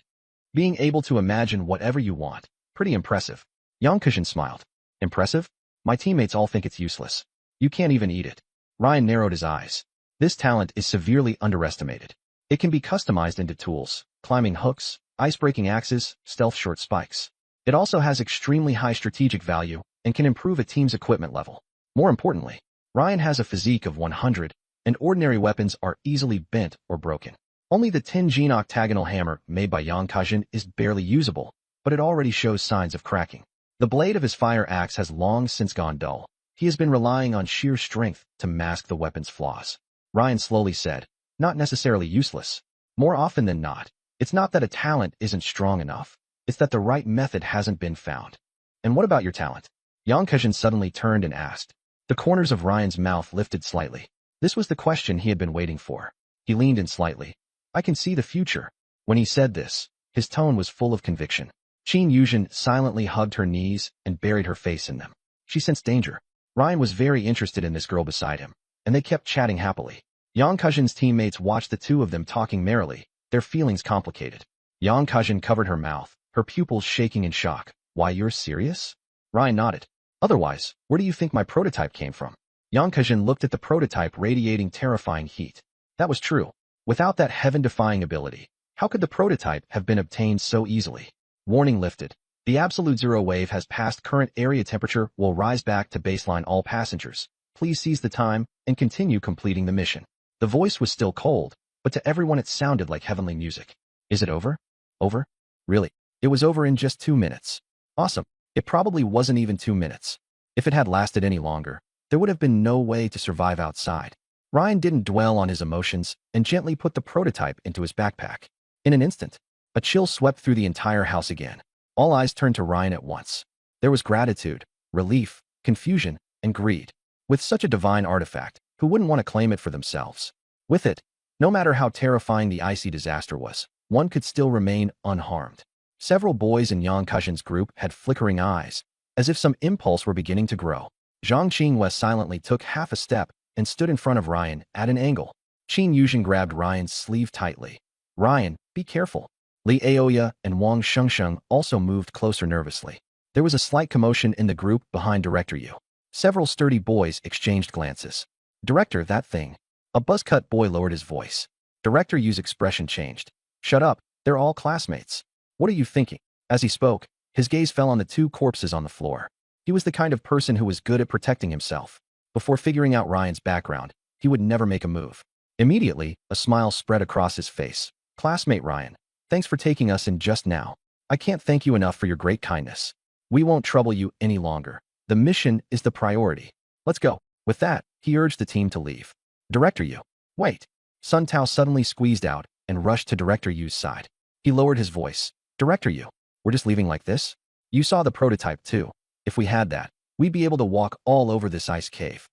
Being able to imagine whatever you want. Pretty impressive. Yang Kajin smiled. Impressive? My teammates all think it's useless. You can't even eat it. Ryan narrowed his eyes. This talent is severely underestimated. It can be customized into tools, climbing hooks, ice-breaking axes, stealth short spikes. It also has extremely high strategic value and can improve a team's equipment level. More importantly, Ryan has a physique of 100, and ordinary weapons are easily bent or broken. Only the 10-gene octagonal hammer made by Yang Kajin is barely usable, but it already shows signs of cracking. The blade of his fire axe has long since gone dull. He has been relying on sheer strength to mask the weapon's flaws. Ryan slowly said, not necessarily useless. More often than not, it's not that a talent isn't strong enough. It's that the right method hasn't been found. And what about your talent? Yang Kajin suddenly turned and asked. The corners of Ryan's mouth lifted slightly. This was the question he had been waiting for. He leaned in slightly. I can see the future. When he said this, his tone was full of conviction. Qin Yuzhen silently hugged her knees and buried her face in them. She sensed danger. Ryan was very interested in this girl beside him, and they kept chatting happily. Yang Kajin's teammates watched the two of them talking merrily, their feelings complicated. Yang Kajin covered her mouth, her pupils shaking in shock. Why, you're serious? Ryan nodded. Otherwise, where do you think my prototype came from? Yang Kajin looked at the prototype radiating terrifying heat. That was true. Without that heaven-defying ability, how could the prototype have been obtained so easily? Warning lifted. The absolute zero wave has passed. Current area temperature will rise back to baseline. All passengers, please seize the time and continue completing the mission. The voice was still cold, but to everyone it sounded like heavenly music. Is it over? Over? Really? It was over in just 2 minutes. Awesome. It probably wasn't even 2 minutes. If it had lasted any longer, there would have been no way to survive outside. Ryan didn't dwell on his emotions and gently put the prototype into his backpack. In an instant, a chill swept through the entire house again. All eyes turned to Ryan at once. There was gratitude, relief, confusion, and greed. With such a divine artifact, who wouldn't want to claim it for themselves? With it, no matter how terrifying the icy disaster was, one could still remain unharmed. Several boys in Yang Kajin's group had flickering eyes, as if some impulse were beginning to grow. Zhang Qinghua silently took half a step and stood in front of Ryan at an angle. Qin Yuzhen grabbed Ryan's sleeve tightly. Ryan, be careful. Li Aoya and Wang Shengsheng also moved closer nervously. There was a slight commotion in the group behind Director Yu. Several sturdy boys exchanged glances. Director, that thing. A buzzcut boy lowered his voice. Director Yu's expression changed. Shut up, they're all classmates. What are you thinking? As he spoke, his gaze fell on the 2 corpses on the floor. He was the kind of person who was good at protecting himself. Before figuring out Ryan's background, he would never make a move. Immediately, a smile spread across his face. Classmate Ryan, thanks for taking us in just now. I can't thank you enough for your great kindness. We won't trouble you any longer. The mission is the priority. Let's go. With that, he urged the team to leave. Director Yu. Wait. Sun Tao suddenly squeezed out and rushed to Director Yu's side. He lowered his voice. Director Yu, we're just leaving like this? You saw the prototype too. If we had that, we'd be able to walk all over this ice cave.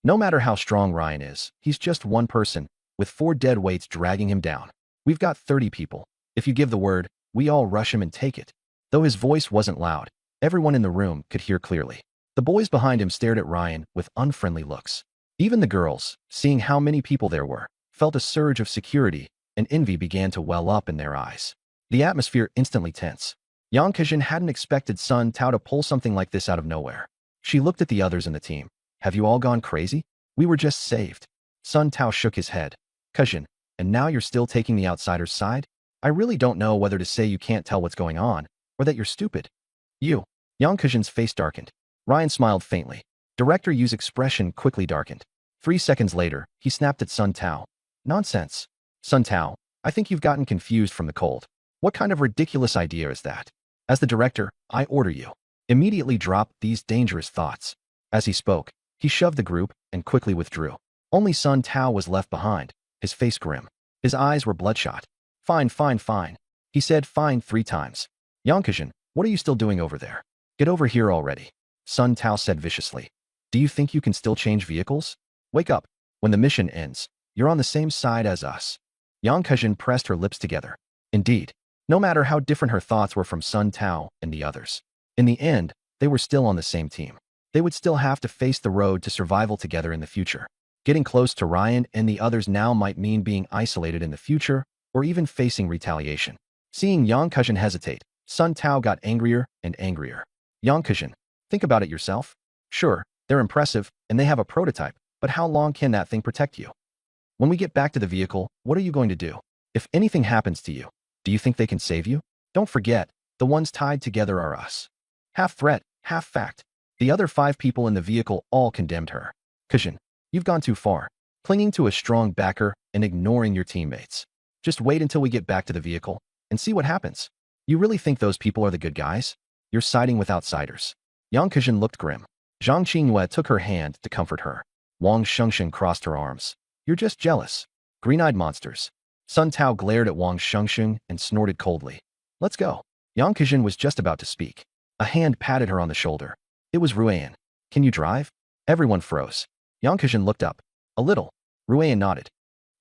No matter how strong Ryan is, he's just one person, with 4 dead weights dragging him down. We've got 30 people. If you give the word, we all rush him and take it. Though his voice wasn't loud, everyone in the room could hear clearly. The boys behind him stared at Ryan with unfriendly looks. Even the girls, seeing how many people there were, felt a surge of security, and envy began to well up in their eyes. The atmosphere instantly tense. Yang Kajin hadn't expected Sun Tao to pull something like this out of nowhere. She looked at the others in the team. Have you all gone crazy? We were just saved. Sun Tao shook his head. Kajin, and now you're still taking the outsider's side? I really don't know whether to say you can't tell what's going on, or that you're stupid. You. Yang Kajin's face darkened. Ryan smiled faintly. Director Yu's expression quickly darkened. 3 seconds later, he snapped at Sun Tao. Nonsense. Sun Tao, I think you've gotten confused from the cold. What kind of ridiculous idea is that? As the director, I order you. Immediately drop these dangerous thoughts. As he spoke, he shoved the group and quickly withdrew. Only Sun Tao was left behind, his face grim. His eyes were bloodshot. Fine, fine, fine. He said fine 3 times. Yang Kajin, what are you still doing over there? Get over here already. Sun Tao said viciously. Do you think you can still change vehicles? Wake up. When the mission ends, you're on the same side as us. Yang Kajin pressed her lips together. Indeed, no matter how different her thoughts were from Sun Tao and the others, in the end, they were still on the same team. They would still have to face the road to survival together in the future. Getting close to Ryan and the others now might mean being isolated in the future, or even facing retaliation. Seeing Yang Kajin hesitate, Sun Tao got angrier and angrier. Yang Kajin, think about it yourself. Sure, they're impressive, and they have a prototype, but how long can that thing protect you? When we get back to the vehicle, what are you going to do? If anything happens to you, do you think they can save you? Don't forget, the ones tied together are us. Half threat, half fact. The other 5 people in the vehicle all condemned her. Kajin, you've gone too far, clinging to a strong backer and ignoring your teammates. Just wait until we get back to the vehicle and see what happens. You really think those people are the good guys? You're siding with outsiders. Yang Kajin looked grim. Zhang Qinghua took her hand to comfort her. Wang Shengsheng crossed her arms. You're just jealous. Green-eyed monsters. Sun Tao glared at Wang Shengsheng and snorted coldly. Let's go. Yang Kajin was just about to speak. A hand patted her on the shoulder. It was Ruan. Can you drive? Everyone froze. Yang Kajin looked up. A little. Ruian nodded.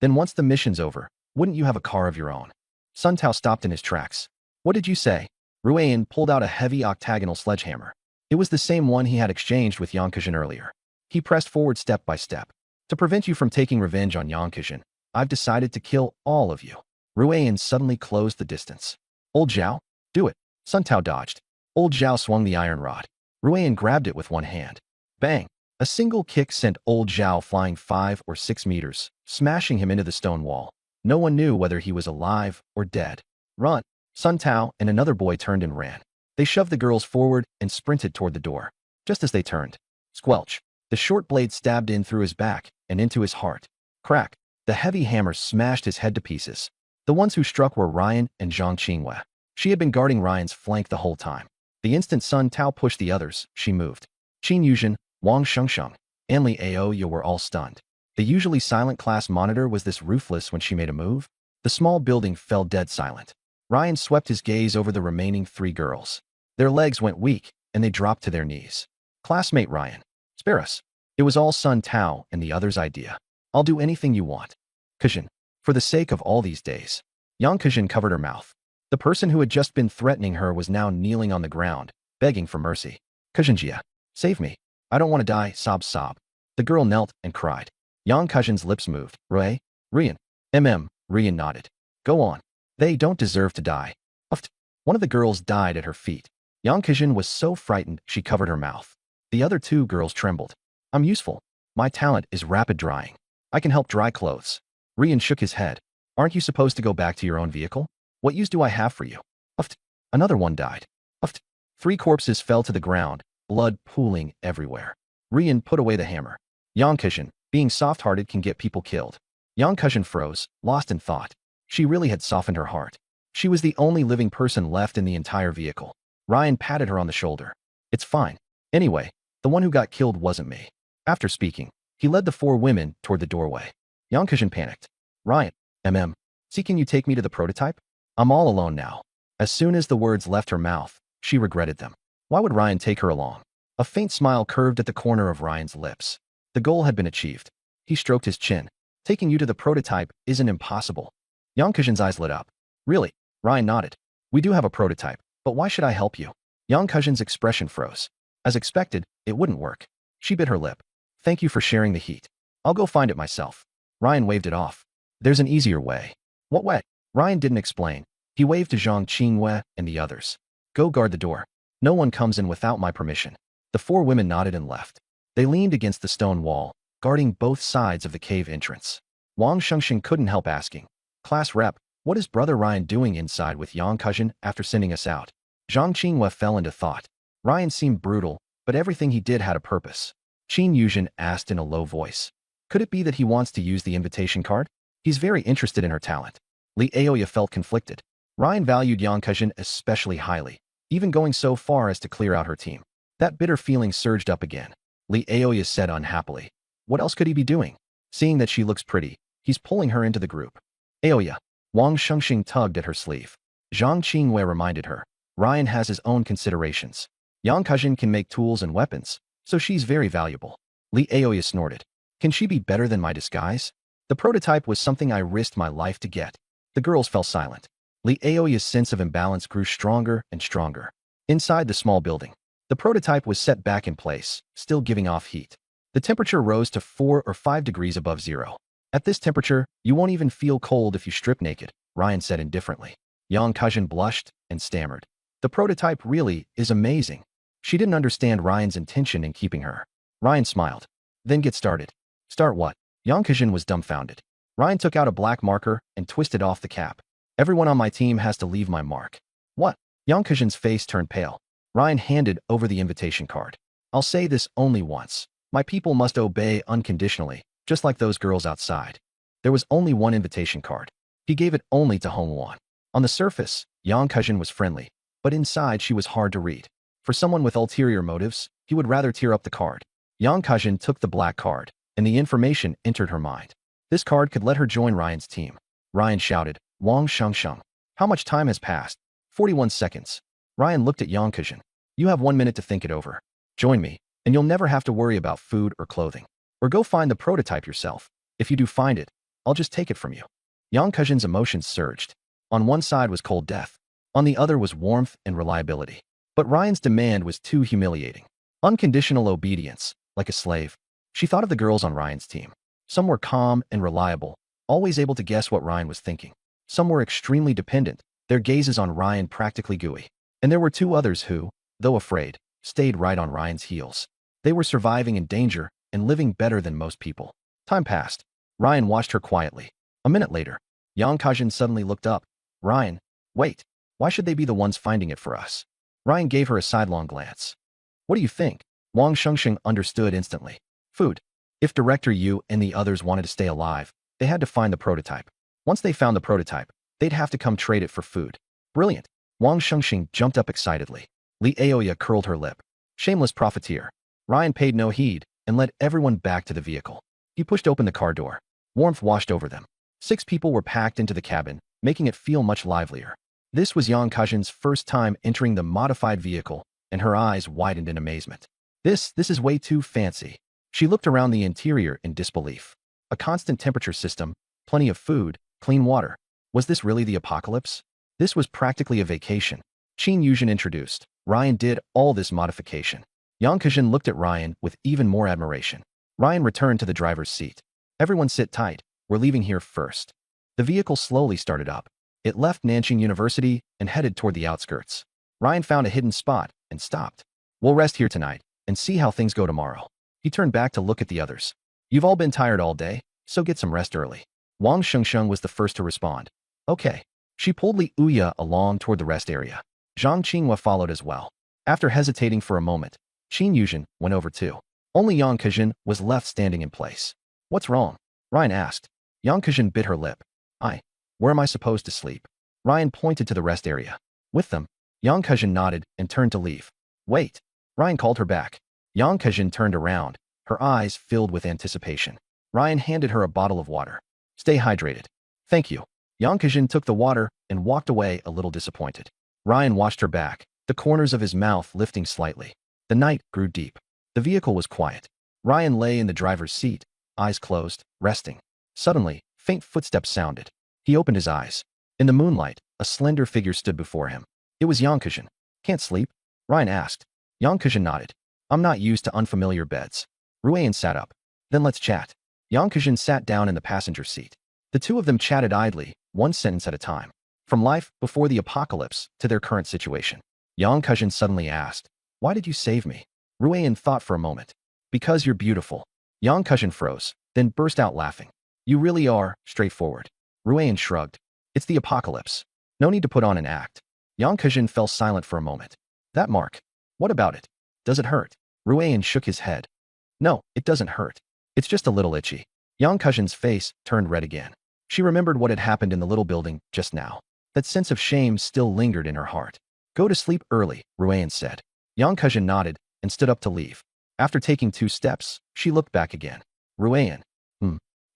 Then once the mission's over, wouldn't you have a car of your own? Sun Tao stopped in his tracks. What did you say? Ruian pulled out a heavy octagonal sledgehammer. It was the same one he had exchanged with Yang Kejin earlier. He pressed forward step by step. To prevent you from taking revenge on Yang Kejin, I've decided to kill all of you. Ruian suddenly closed the distance. Old Zhao? Do it. Sun Tao dodged. Old Zhao swung the iron rod. Ruian grabbed it with one hand. Bang! A single kick sent Old Zhao flying 5 or 6 meters, smashing him into the stone wall. No one knew whether he was alive or dead. Run! Sun Tao and another boy turned and ran. They shoved the girls forward and sprinted toward the door. Just as they turned, squelch! The short blade stabbed in through his back and into his heart. Crack! The heavy hammer smashed his head to pieces. The ones who struck were Ryan and Zhang Qinghua. She had been guarding Ryan's flank the whole time. The instant Sun Tao pushed the others, she moved. Qin Yuzhen, Wang Shengsheng, and Li Aoya were all stunned. The usually silent class monitor was this ruthless when she made a move? The small building fell dead silent. Ryan swept his gaze over the remaining 3 girls. Their legs went weak, and they dropped to their knees. Classmate Ryan, spare us. It was all Sun Tao and the others' idea. I'll do anything you want. Kejin, for the sake of all these days. Yang Kejin covered her mouth. The person who had just been threatening her was now kneeling on the ground, begging for mercy. Kejinjia, save me. I don't want to die, sob sob. The girl knelt and cried. Yang Kejin's lips moved. Rian. Rian nodded. Go on. They don't deserve to die. Uft. One of the girls died at her feet. Yang Kejin was so frightened she covered her mouth. The other 2 girls trembled. I'm useful. My talent is rapid drying. I can help dry clothes. Rian shook his head. Aren't you supposed to go back to your own vehicle? What use do I have for you? Uft. Another one died. Uft. 3 corpses fell to the ground, blood pooling everywhere. Rian put away the hammer. Yang Kejin, being soft-hearted can get people killed. Yang Kejin froze, lost in thought. She really had softened her heart. She was the only living person left in the entire vehicle. Ryan patted her on the shoulder. It's fine. Anyway, the one who got killed wasn't me. After speaking, he led the 4 women toward the doorway. Yang Kejin panicked. Ryan, see, can you take me to the prototype? I'm all alone now. As soon as the words left her mouth, she regretted them. Why would Ryan take her along? A faint smile curved at the corner of Ryan's lips. The goal had been achieved. He stroked his chin. Taking you to the prototype isn't impossible. Yang Kejin's eyes lit up. Really? Ryan nodded. We do have a prototype, but why should I help you? Yang Kejin's expression froze. As expected, it wouldn't work. She bit her lip. Thank you for sharing the heat. I'll go find it myself. Ryan waved it off. There's an easier way. What way? Ryan didn't explain. He waved to Zhang Qinghua and the others. Go guard the door. No one comes in without my permission. The 4 women nodded and left. They leaned against the stone wall, guarding both sides of the cave entrance. Wang Shengsheng couldn't help asking. Class rep, what is Brother Ryan doing inside with Yang Kejin after sending us out? Zhang Qinghua fell into thought. Ryan seemed brutal, but everything he did had a purpose. Qin Yuzhen asked in a low voice. Could it be that he wants to use the invitation card? He's very interested in her talent. Li Aoya felt conflicted. Ryan valued Yang Kejin especially highly, even going so far as to clear out her team. That bitter feeling surged up again. Li Aoya said unhappily. What else could he be doing? Seeing that she looks pretty, he's pulling her into the group. Aoya. Wang Shengxing tugged at her sleeve. Zhang Qinghua reminded her. Ryan has his own considerations. Yang Kejin can make tools and weapons, so she's very valuable. Li Aoya snorted. Can she be better than my disguise? The prototype was something I risked my life to get. The girls fell silent. Li Aoya's sense of imbalance grew stronger and stronger. Inside the small building, the prototype was set back in place, still giving off heat. The temperature rose to 4 or 5 degrees above zero. At this temperature, you won't even feel cold if you strip naked, Ryan said indifferently. Yang Kejin blushed and stammered. The prototype really is amazing. She didn't understand Ryan's intention in keeping her. Ryan smiled. Then get started. Start what? Yang Kejin was dumbfounded. Ryan took out a black marker and twisted off the cap. Everyone on my team has to leave my mark. What? Yang Kejin's face turned pale. Ryan handed over the invitation card. I'll say this only once. My people must obey unconditionally, just like those girls outside. There was only one invitation card. He gave it only to Hongwan. On the surface, Yang Kejin was friendly, but inside she was hard to read. For someone with ulterior motives, he would rather tear up the card. Yang Kejin took the black card, and the information entered her mind. This card could let her join Ryan's team. Ryan shouted, Wang Shengsheng. How much time has passed? 41 seconds. Ryan looked at Yang Kejin. You have 1 minute to think it over. Join me, and you'll never have to worry about food or clothing. Or go find the prototype yourself. If you do find it, I'll just take it from you. Yang Kejin's emotions surged. On one side was cold death. On the other was warmth and reliability. But Ryan's demand was too humiliating. Unconditional obedience, like a slave. She thought of the girls on Ryan's team. Some were calm and reliable, always able to guess what Ryan was thinking. Some were extremely dependent, their gazes on Ryan practically gooey. And there were two others who, though afraid, stayed right on Ryan's heels. They were surviving in danger and living better than most people. Time passed. Ryan watched her quietly. A minute later, Yang Kajin suddenly looked up. Ryan, wait, why should they be the ones finding it for us? Ryan gave her a sidelong glance. What do you think? Wang Shengsheng understood instantly. Food. If Director Yu and the others wanted to stay alive, they had to find the prototype. Once they found the prototype, they'd have to come trade it for food. Brilliant. Wang Shengsheng jumped up excitedly. Li Aoya curled her lip. Shameless profiteer. Ryan paid no heed and led everyone back to the vehicle. He pushed open the car door. Warmth washed over them. 6 people were packed into the cabin, making it feel much livelier. This was Yang Kajin's first time entering the modified vehicle, and her eyes widened in amazement. This is way too fancy. She looked around the interior in disbelief. A constant temperature system, plenty of food, clean water. Was this really the apocalypse? This was practically a vacation. Qin Yuzhen introduced. Ryan did all this modification. Yang Kajin looked at Ryan with even more admiration. Ryan returned to the driver's seat. Everyone sit tight. We're leaving here first. The vehicle slowly started up. It left Nanjing University and headed toward the outskirts. Ryan found a hidden spot and stopped. We'll rest here tonight and see how things go tomorrow. He turned back to look at the others. You've all been tired all day, so get some rest early. Wang Shengsheng was the first to respond. Okay. She pulled Li Uya along toward the rest area. Zhang Qinghua followed as well. After hesitating for a moment, Qin Yuzhen went over too. Only Yang Kejin was left standing in place. What's wrong? Ryan asked. Yang Kejin bit her lip. Where am I supposed to sleep? Ryan pointed to the rest area. With them, Yang Kejin nodded and turned to leave. Wait. Ryan called her back. Yang Kejin turned around, her eyes filled with anticipation. Ryan handed her a bottle of water. Stay hydrated. Thank you. Yang Kejin took the water and walked away a little disappointed. Ryan watched her back, the corners of his mouth lifting slightly. The night grew deep. The vehicle was quiet. Ryan lay in the driver's seat, eyes closed, resting. Suddenly, faint footsteps sounded. He opened his eyes. In the moonlight, a slender figure stood before him. It was Yang Kejin. Can't sleep? Ryan asked. Yang Kejin nodded. I'm not used to unfamiliar beds. Ruian sat up. Then let's chat. Yang Kejin sat down in the passenger seat. The two of them chatted idly, one sentence at a time. From life before the apocalypse to their current situation. Yang Kejin suddenly asked, why did you save me? Ruian thought for a moment. Because you're beautiful. Yang Kejin froze, then burst out laughing. You really are straightforward. Ruian shrugged. It's the apocalypse. No need to put on an act. Yang Kejin fell silent for a moment. That mark. What about it? Does it hurt? Ruian shook his head. No, it doesn't hurt. It's just a little itchy. Yang Kejin's face turned red again. She remembered what had happened in the little building just now. That sense of shame still lingered in her heart. Go to sleep early, Ruian said. Yang Kejin nodded and stood up to leave. After taking 2 steps, she looked back again. Ruian.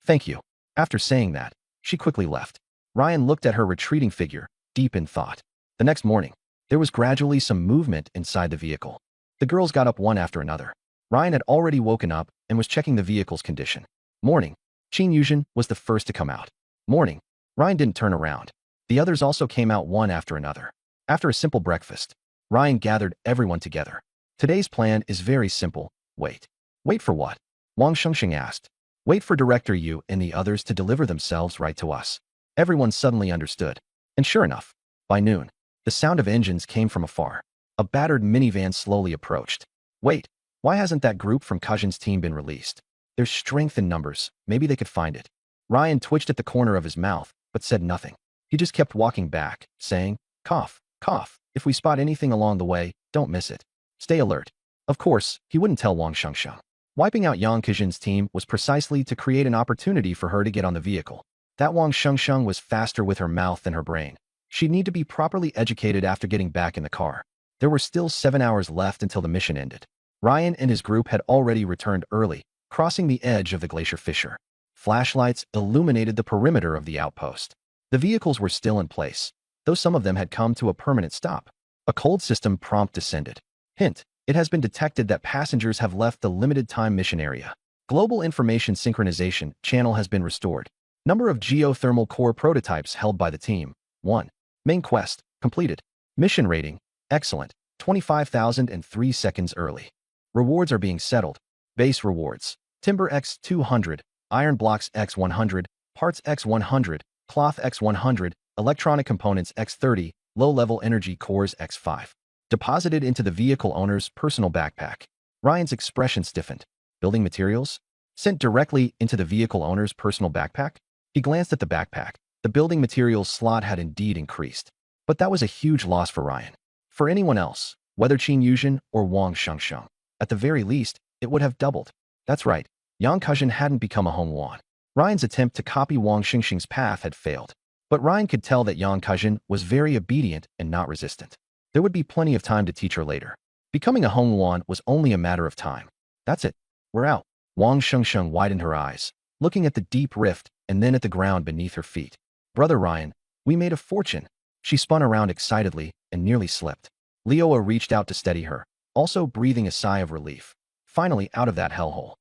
Thank you. After saying that, she quickly left. Ryan looked at her retreating figure, deep in thought. The next morning, there was gradually some movement inside the vehicle. The girls got up one after another. Ryan had already woken up and was checking the vehicle's condition. Morning. Qin Yuzhen was the first to come out. Morning. Ryan didn't turn around. The others also came out one after another. After a simple breakfast, Ryan gathered everyone together. Today's plan is very simple. Wait. Wait for what? Wang Shengsheng asked. Wait for Director Yu and the others to deliver themselves right to us. Everyone suddenly understood. And sure enough, by noon, the sound of engines came from afar. A battered minivan slowly approached. Wait, why hasn't that group from Kajin's team been released? There's strength in numbers. Maybe they could find it. Ryan twitched at the corner of his mouth, but said nothing. He just kept walking back, saying, cough, cough. If we spot anything along the way, don't miss it. Stay alert. Of course, he wouldn't tell Wang Shengsheng. Wiping out Yang Kejin's team was precisely to create an opportunity for her to get on the vehicle. That Wang Shengsheng was faster with her mouth than her brain. She'd need to be properly educated after getting back in the car. There were still 7 hours left until the mission ended. Ryan and his group had already returned early, crossing the edge of the glacier fissure. Flashlights illuminated the perimeter of the outpost. The vehicles were still in place, though some of them had come to a permanent stop. A cold system prompt descended. Hint, it has been detected that passengers have left the limited-time mission area. Global Information Synchronization channel has been restored. Number of geothermal core prototypes held by the team. 1. Main quest. Completed. Mission rating. Excellent. 25,003 seconds early. Rewards are being settled. Base rewards. Timber X 200, Iron Blocks X 100, Parts X 100, Cloth X 100, Electronic Components X 30, Low-Level Energy Cores X 5. Deposited into the vehicle owner's personal backpack. Ryan's expression stiffened. Building materials? Sent directly into the vehicle owner's personal backpack? He glanced at the backpack. The building materials slot had indeed increased. But that was a huge loss for Ryan. For anyone else, whether Qin Yuzhen or Wang Shengsheng, at the very least, it would have doubled. That's right, Yang Kuzhen hadn't become a Hongwan. Ryan's attempt to copy Wang Xingxing's path had failed. But Ryan could tell that Yang Kuzhen was very obedient and not resistant. There would be plenty of time to teach her later. Becoming a Hongwan was only a matter of time. That's it. We're out. Wang Shengsheng widened her eyes, looking at the deep rift and then at the ground beneath her feet. Brother Ryan, we made a fortune. She spun around excitedly and nearly slipped. Leoa reached out to steady her, also breathing a sigh of relief. Finally out of that hellhole.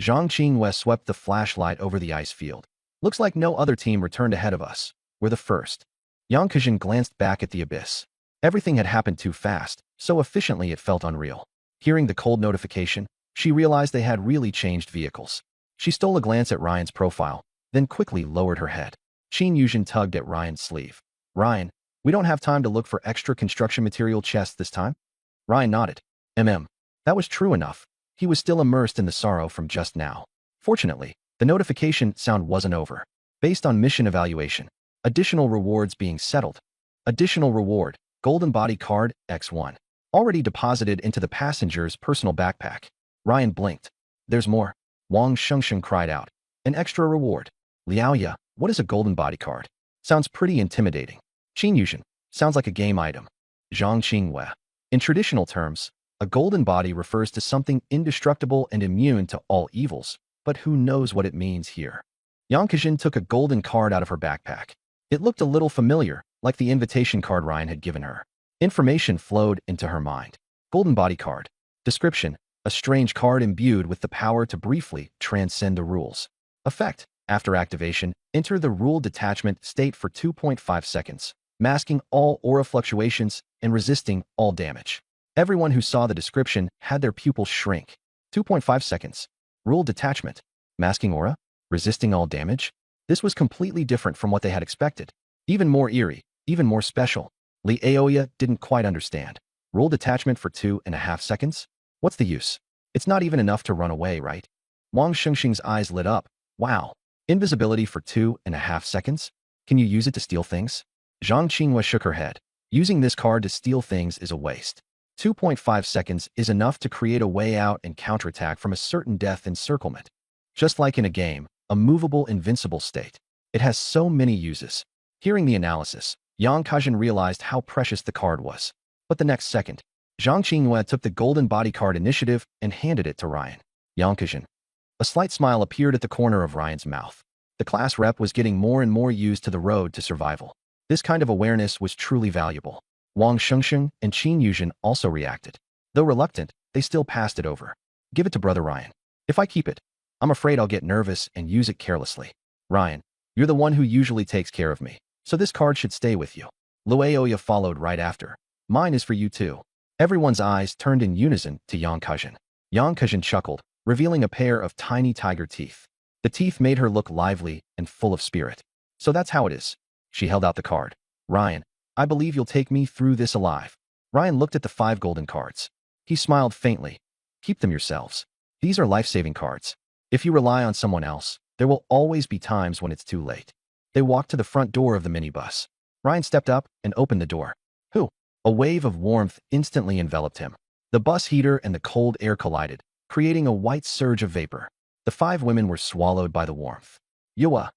Zhang Qinghua swept the flashlight over the ice field. Looks like no other team returned ahead of us. We're the first. Yang Kuzhen glanced back at the abyss. Everything had happened too fast, so efficiently it felt unreal. Hearing the cold notification, she realized they had really changed vehicles. She stole a glance at Ryan's profile, then quickly lowered her head. Qin Yuzhen tugged at Ryan's sleeve. Ryan, we don't have time to look for extra construction material chests this time? Ryan nodded. That was true enough. He was still immersed in the sorrow from just now. Fortunately, the notification sound wasn't over. Based on mission evaluation, additional rewards being settled. Additional reward, Golden Body Card, X1. Already deposited into the passenger's personal backpack. Ryan blinked. There's more. Wang Shengsheng cried out. An extra reward. Liaoya, what is a Golden Body Card? Sounds pretty intimidating. Qin Yuzhen, sounds like a game item. Zhang Qinghua. In traditional terms, a golden body refers to something indestructible and immune to all evils, but who knows what it means here. Yang Kuzhen took a golden card out of her backpack. It looked a little familiar, like the invitation card Ryan had given her. Information flowed into her mind. Golden Body Card. Description: a strange card imbued with the power to briefly transcend the rules. Effect: after activation, enter the rule detachment state for 2.5 seconds, masking all aura fluctuations and resisting all damage. Everyone who saw the description had their pupils shrink. 2.5 seconds. Rule detachment. Masking aura? Resisting all damage? This was completely different from what they had expected. Even more eerie, even more special. Li Aoya didn't quite understand. Rule detachment for 2.5 seconds? What's the use? It's not even enough to run away, right? Wang Shengxing's eyes lit up. Wow. Invisibility for 2.5 seconds? Can you use it to steal things? Zhang Qinghua shook her head. Using this card to steal things is a waste. 2.5 seconds is enough to create a way out and counterattack from a certain death encirclement. Just like in a game, a movable, invincible state. It has so many uses. Hearing the analysis, Yang Kuzhen realized how precious the card was. But the next second, Zhang Qinghua took the Golden Body Card initiative and handed it to Ryan. Yang Kuzhen. A slight smile appeared at the corner of Ryan's mouth. The class rep was getting more and more used to the road to survival. This kind of awareness was truly valuable. Wang Shengsheng and Qin Yuzhen also reacted. Though reluctant, they still passed it over. Give it to Brother Ryan. If I keep it, I'm afraid I'll get nervous and use it carelessly. Ryan, you're the one who usually takes care of me, so this card should stay with you. Luoya followed right after. Mine is for you too. Everyone's eyes turned in unison to Yang Kuzhen. Yang Kuzhen chuckled, revealing a pair of tiny tiger teeth. The teeth made her look lively and full of spirit. So that's how it is. She held out the card. Ryan, I believe you'll take me through this alive. Ryan looked at the 5 golden cards. He smiled faintly. Keep them yourselves. These are life-saving cards. If you rely on someone else, there will always be times when it's too late. They walked to the front door of the minibus. Ryan stepped up and opened the door. Who? A wave of warmth instantly enveloped him. The bus heater and the cold air collided, creating a white surge of vapor. The 5 women were swallowed by the warmth. Yua.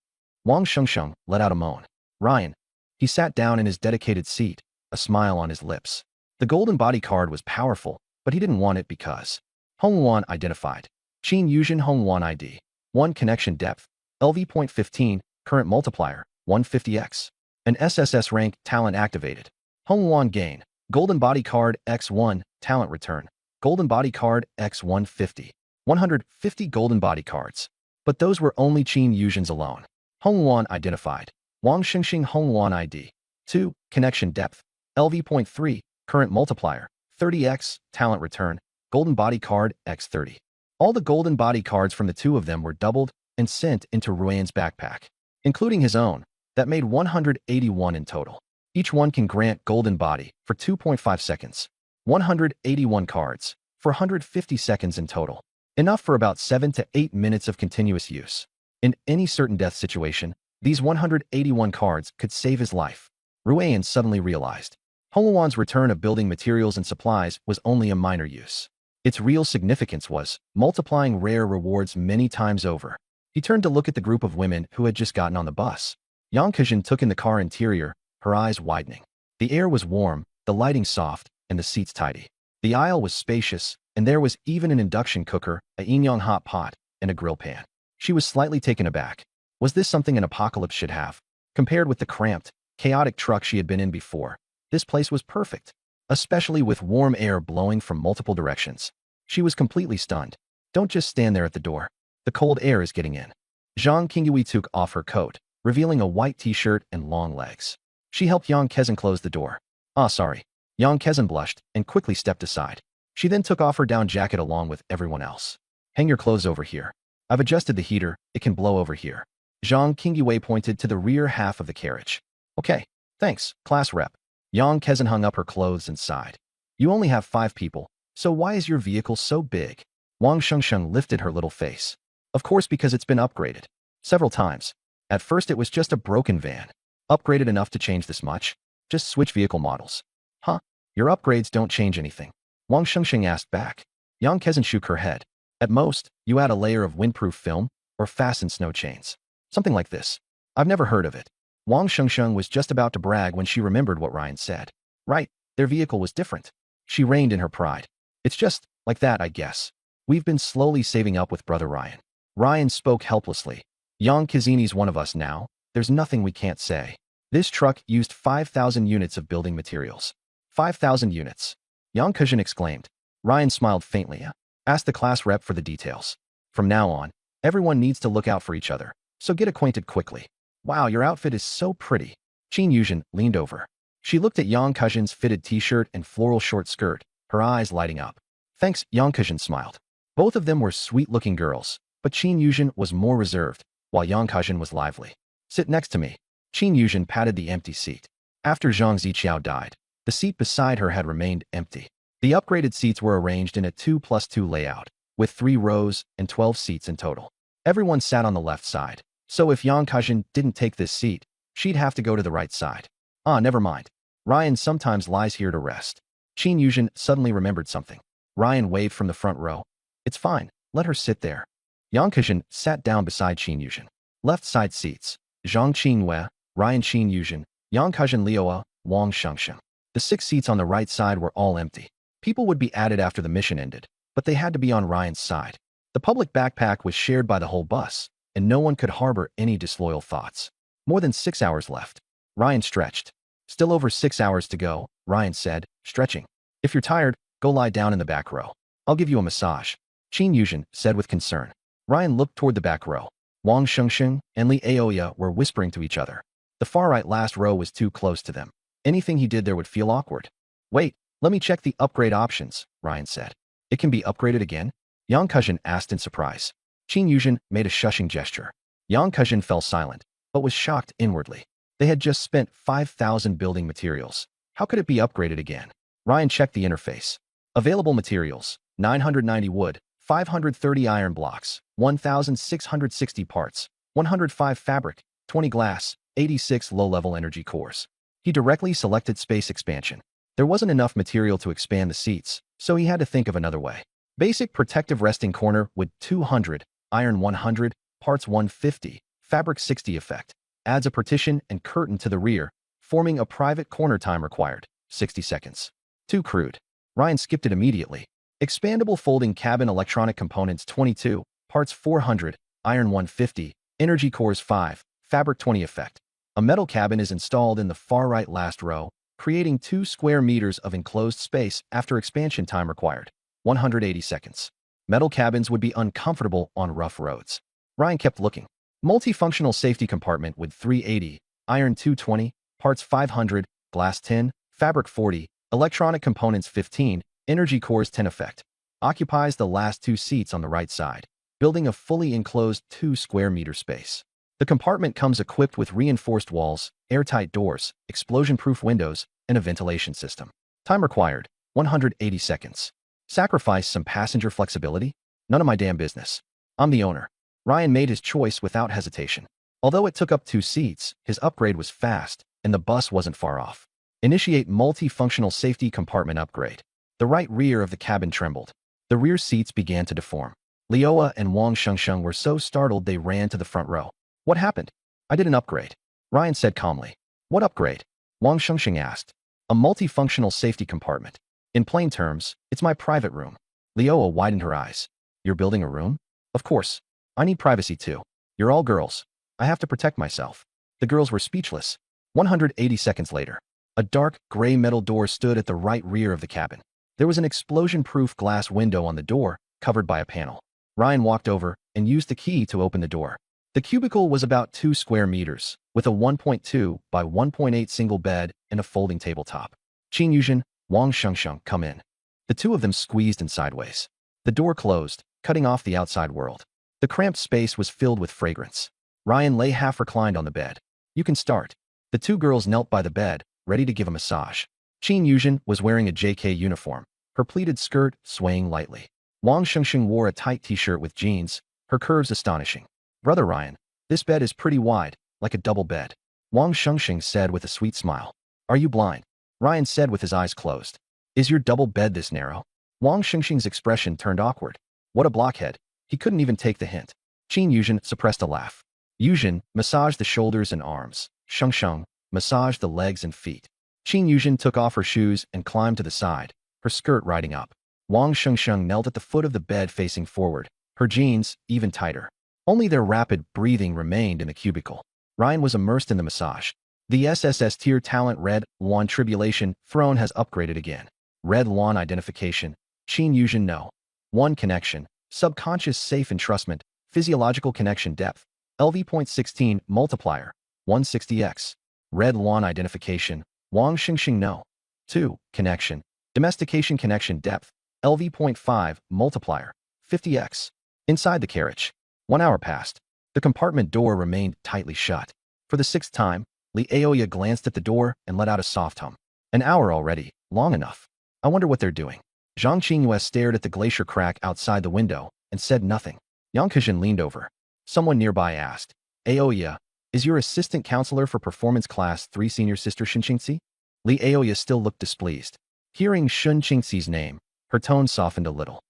Wang Shengsheng let out a moan. Ryan. He sat down in his dedicated seat, a smile on his lips. The Golden Body Card was powerful, but he didn't want it because Hongwan identified. Qin Yuzhen Hongwan ID. 1 connection depth. LV.15, current multiplier, 150x. An SSS rank talent activated. Hongwan gain. Golden Body Card X1, talent return. Golden Body Card X150. 150 golden body cards. But those were only Qin Yuzhen's alone. Hongluan identified. Wang Xingxing Hongluan ID. 2. Connection depth. LV.3. Current multiplier. 30x. Talent return. Golden body card x 30. All the golden body cards from the two of them were doubled and sent into Ruan's backpack, including his own. That made 181 in total. Each one can grant golden body for 2.5 seconds. 181 cards for 150 seconds in total. Enough for about 7 to 8 minutes of continuous use. In any certain death situation, these 181 cards could save his life. Ruan suddenly realized. Hongluan's return of building materials and supplies was only a minor use. Its real significance was multiplying rare rewards many times over. He turned to look at the group of women who had just gotten on the bus. Yang Kejin took in the car interior, her eyes widening. The air was warm, the lighting soft, and the seats tidy. The aisle was spacious, and there was even an induction cooker, a Yingyang hot pot, and a grill pan. She was slightly taken aback. Was this something an apocalypse should have? Compared with the cramped, chaotic truck she had been in before, this place was perfect, especially with warm air blowing from multiple directions. She was completely stunned. Don't just stand there at the door. The cold air is getting in. Zhang Qingyue took off her coat, revealing a white t-shirt and long legs. She helped Yang Kezan close the door. Sorry. Yang Kezan blushed and quickly stepped aside. She then took off her down jacket along with everyone else. Hang your clothes over here. I've adjusted the heater, it can blow over here. Zhang Qingyue pointed to the rear half of the carriage. Okay, thanks, class rep. Yang Kezan hung up her clothes and sighed. You only have 5 people, so why is your vehicle so big? Wang Shengsheng lifted her little face. Of course, because it's been upgraded. Several times. At first it was just a broken van. Upgraded enough to change this much? Just switch vehicle models. Huh? Your upgrades don't change anything. Wang Shengsheng asked back. Yang Kezan shook her head. At most, you add a layer of windproof film or fasten snow chains. Something like this. I've never heard of it. Wang Shengsheng was just about to brag when she remembered what Ryan said. Right, their vehicle was different. She reined in her pride. It's just like that, I guess. We've been slowly saving up with brother Ryan. Ryan spoke helplessly. Yang Kazini's one of us now. There's nothing we can't say. This truck used 5,000 units of building materials. 5,000 units. Yang Kazin exclaimed. Ryan smiled faintly. Asked the class rep for the details. From now on, everyone needs to look out for each other, so get acquainted quickly. Wow, your outfit is so pretty. Qin Yuzhen leaned over. She looked at Yang Kazhin's fitted t-shirt and floral short skirt, her eyes lighting up. Thanks, Yang Kazhin smiled. Both of them were sweet-looking girls, but Qin Yuzhen was more reserved, while Yang Kazhin was lively. Sit next to me. Qin Yuzhen patted the empty seat. After Zhang Ziqiao died, the seat beside her had remained empty. The upgraded seats were arranged in a 2+2 layout, with 3 rows and 12 seats in total. Everyone sat on the left side, so if Yang Kazhin didn't take this seat, she'd have to go to the right side. Never mind. Ryan sometimes lies here to rest. Qin Yuzhen suddenly remembered something. Ryan waved from the front row. It's fine, let her sit there. Yang Kazhin sat down beside Qin Yuzhen. Left side seats. Zhang Qinwei, Ryan Qin Yuzhen, Yang Kazhin Liuo, Wang Shengsheng. The 6 seats on the right side were all empty. People would be added after the mission ended, but they had to be on Ryan's side. The public backpack was shared by the whole bus, and no one could harbor any disloyal thoughts. More than 6 hours left. Ryan stretched. Still over 6 hours to go, Ryan said, stretching. If you're tired, go lie down in the back row. I'll give you a massage. Qin Yuzhen said with concern. Ryan looked toward the back row. Wang Shengsheng and Li Aoya were whispering to each other. The far right last row was too close to them. Anything he did there would feel awkward. Wait, let me check the upgrade options, Ryan said. It can be upgraded again? Yang Kazhin asked in surprise. Qin Yuzhen made a shushing gesture. Yang Kazhin fell silent, but was shocked inwardly. They had just spent 5,000 building materials. How could it be upgraded again? Ryan checked the interface. Available materials, 990 wood, 530 iron blocks, 1,660 parts, 105 fabric, 20 glass, 86 low-level energy cores. He directly selected space expansion. There wasn't enough material to expand the seats, so he had to think of another way. Basic protective resting corner with 200, iron 100, parts 150, fabric 60 effect. Adds a partition and curtain to the rear, forming a private corner. Time required, 60 seconds. Too crude. Ryan skipped it immediately. Expandable folding cabin electronic components 22, parts 400, iron 150, energy cores 5, fabric 20 effect. A metal cabin is installed in the far right last row, creating 2 square meters of enclosed space after expansion. Time required, 180 seconds. Metal cabins would be uncomfortable on rough roads. Ryan kept looking. Multifunctional safety compartment with 380, iron 220, parts 500, glass 10, fabric 40, electronic components 15, energy cores 10 effect. Occupies the last two seats on the right side, building a fully enclosed 2 square meter space. The compartment comes equipped with reinforced walls, airtight doors, explosion-proof windows, and a ventilation system. Time required, 180 seconds. Sacrifice some passenger flexibility? None of my damn business. I'm the owner. Ryan made his choice without hesitation. Although it took up 2 seats, his upgrade was fast, and the bus wasn't far off. Initiate multifunctional safety compartment upgrade. The right rear of the cabin trembled. The rear seats began to deform. Leoa and Wang Shengsheng were so startled they ran to the front row. What happened? I did an upgrade. Ryan said calmly. What upgrade? Wang Shengsheng asked. A multifunctional safety compartment. In plain terms, it's my private room. Leoa widened her eyes. You're building a room? Of course. I need privacy too. You're all girls. I have to protect myself. The girls were speechless. 180 seconds later, a dark, gray metal door stood at the right rear of the cabin. There was an explosion-proof glass window on the door, covered by a panel. Ryan walked over and used the key to open the door. The cubicle was about 2 square meters, with a 1.2 by 1.8 single bed and a folding tabletop. Qin Yuzhen, Wang Shengsheng, come in. The two of them squeezed in sideways. The door closed, cutting off the outside world. The cramped space was filled with fragrance. Ryan lay half reclined on the bed. You can start. The two girls knelt by the bed, ready to give a massage. Qin Yuzhen was wearing a JK uniform, her pleated skirt swaying lightly. Wang Shengsheng wore a tight t-shirt with jeans, her curves astonishing. Brother Ryan, this bed is pretty wide, like a double bed. Wang Shengsheng said with a sweet smile. Are you blind? Ryan said with his eyes closed. Is your double bed this narrow? Wang Shengsheng's expression turned awkward. What a blockhead. He couldn't even take the hint. Qin Yuzhen suppressed a laugh. Yuzhen massaged the shoulders and arms. Shengsheng massaged the legs and feet. Qin Yuzhen took off her shoes and climbed to the side, her skirt riding up. Wang Shengsheng knelt at the foot of the bed facing forward, her jeans even tighter. Only their rapid breathing remained in the cubicle. Ryan was immersed in the massage. The SSS tier talent Red Luan Tribulation Throne has upgraded again. Red Luan Identification. Qin Yuzhen No. 1 Connection. Subconscious Safe Entrustment. Physiological Connection Depth. LV.16 Multiplier. 160x. Red Luan Identification. Wang Shengsheng No. 2 Connection. Domestication Connection Depth. LV.5 Multiplier. 50x. Inside the carriage. 1 hour passed. The compartment door remained tightly shut. For the 6th time, Li Aoya glanced at the door and let out a soft hum. An hour already, long enough. I wonder what they're doing. Zhang Qingyue stared at the glacier crack outside the window and said nothing. Yang Kejin leaned over. Someone nearby asked, Aoya, is your assistant counselor for performance class 3 senior sister Shun Qingxi? Li Aoya still looked displeased. Hearing Shun Qingxi's name, her tone softened a little.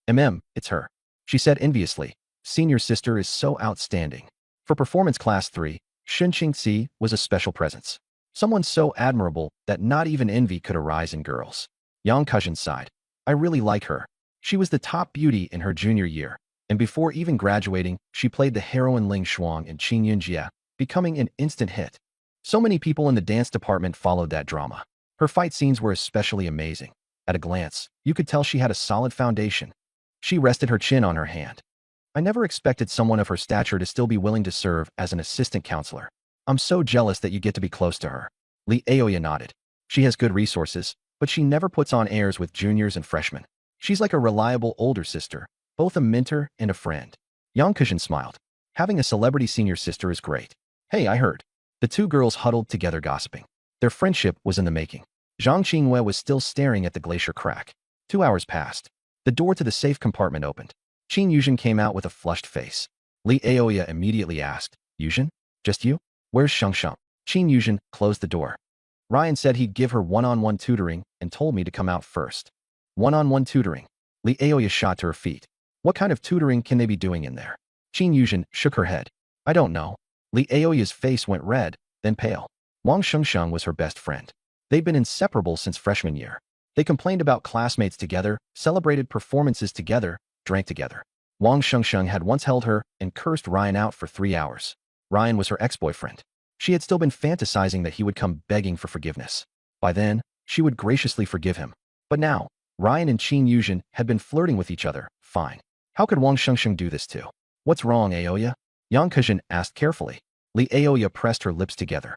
It's her. She said enviously. Senior sister is so outstanding. For performance class 3, Shun Qingxi was a special presence. Someone so admirable that not even envy could arise in girls. Yang Kejin sighed. I really like her. She was the top beauty in her junior year, and before even graduating, she played the heroine Ling Shuang in Qing Yunjie, becoming an instant hit. So many people in the dance department followed that drama. Her fight scenes were especially amazing. At a glance, you could tell she had a solid foundation. She rested her chin on her hand. I never expected someone of her stature to still be willing to serve as an assistant counselor. I'm so jealous that you get to be close to her. Li Aoya nodded. She has good resources, but she never puts on airs with juniors and freshmen. She's like a reliable older sister, both a mentor and a friend. Yang Kejin smiled. Having a celebrity senior sister is great. Hey, I heard. The two girls huddled together gossiping. Their friendship was in the making. Zhang Qingyue was still staring at the glacier crack. 2 hours passed. The door to the safe compartment opened. Qin Yuzhen came out with a flushed face. Li Aoya immediately asked, Yuzhen? Just you? Where's Shengsheng? Qin Yuzhen closed the door. Ryan said he'd give her one-on-one tutoring and told me to come out first. One-on-one tutoring. Li Aoya shot to her feet. What kind of tutoring can they be doing in there? Qin Yuzhen shook her head. I don't know. Li Aoya's face went red, then pale. Wang Shengsheng was her best friend. They'd been inseparable since freshman year. They complained about classmates together, celebrated performances together, drank together. Wang Shengsheng had once held her and cursed Ryan out for 3 hours. Ryan was her ex-boyfriend. She had still been fantasizing that he would come begging for forgiveness. By then, she would graciously forgive him. But now, Ryan and Qin Yuzhen had been flirting with each other, fine. How could Wang Shengsheng do this too? What's wrong, Aoya? Yang Kejin asked carefully. Li Aoya pressed her lips together.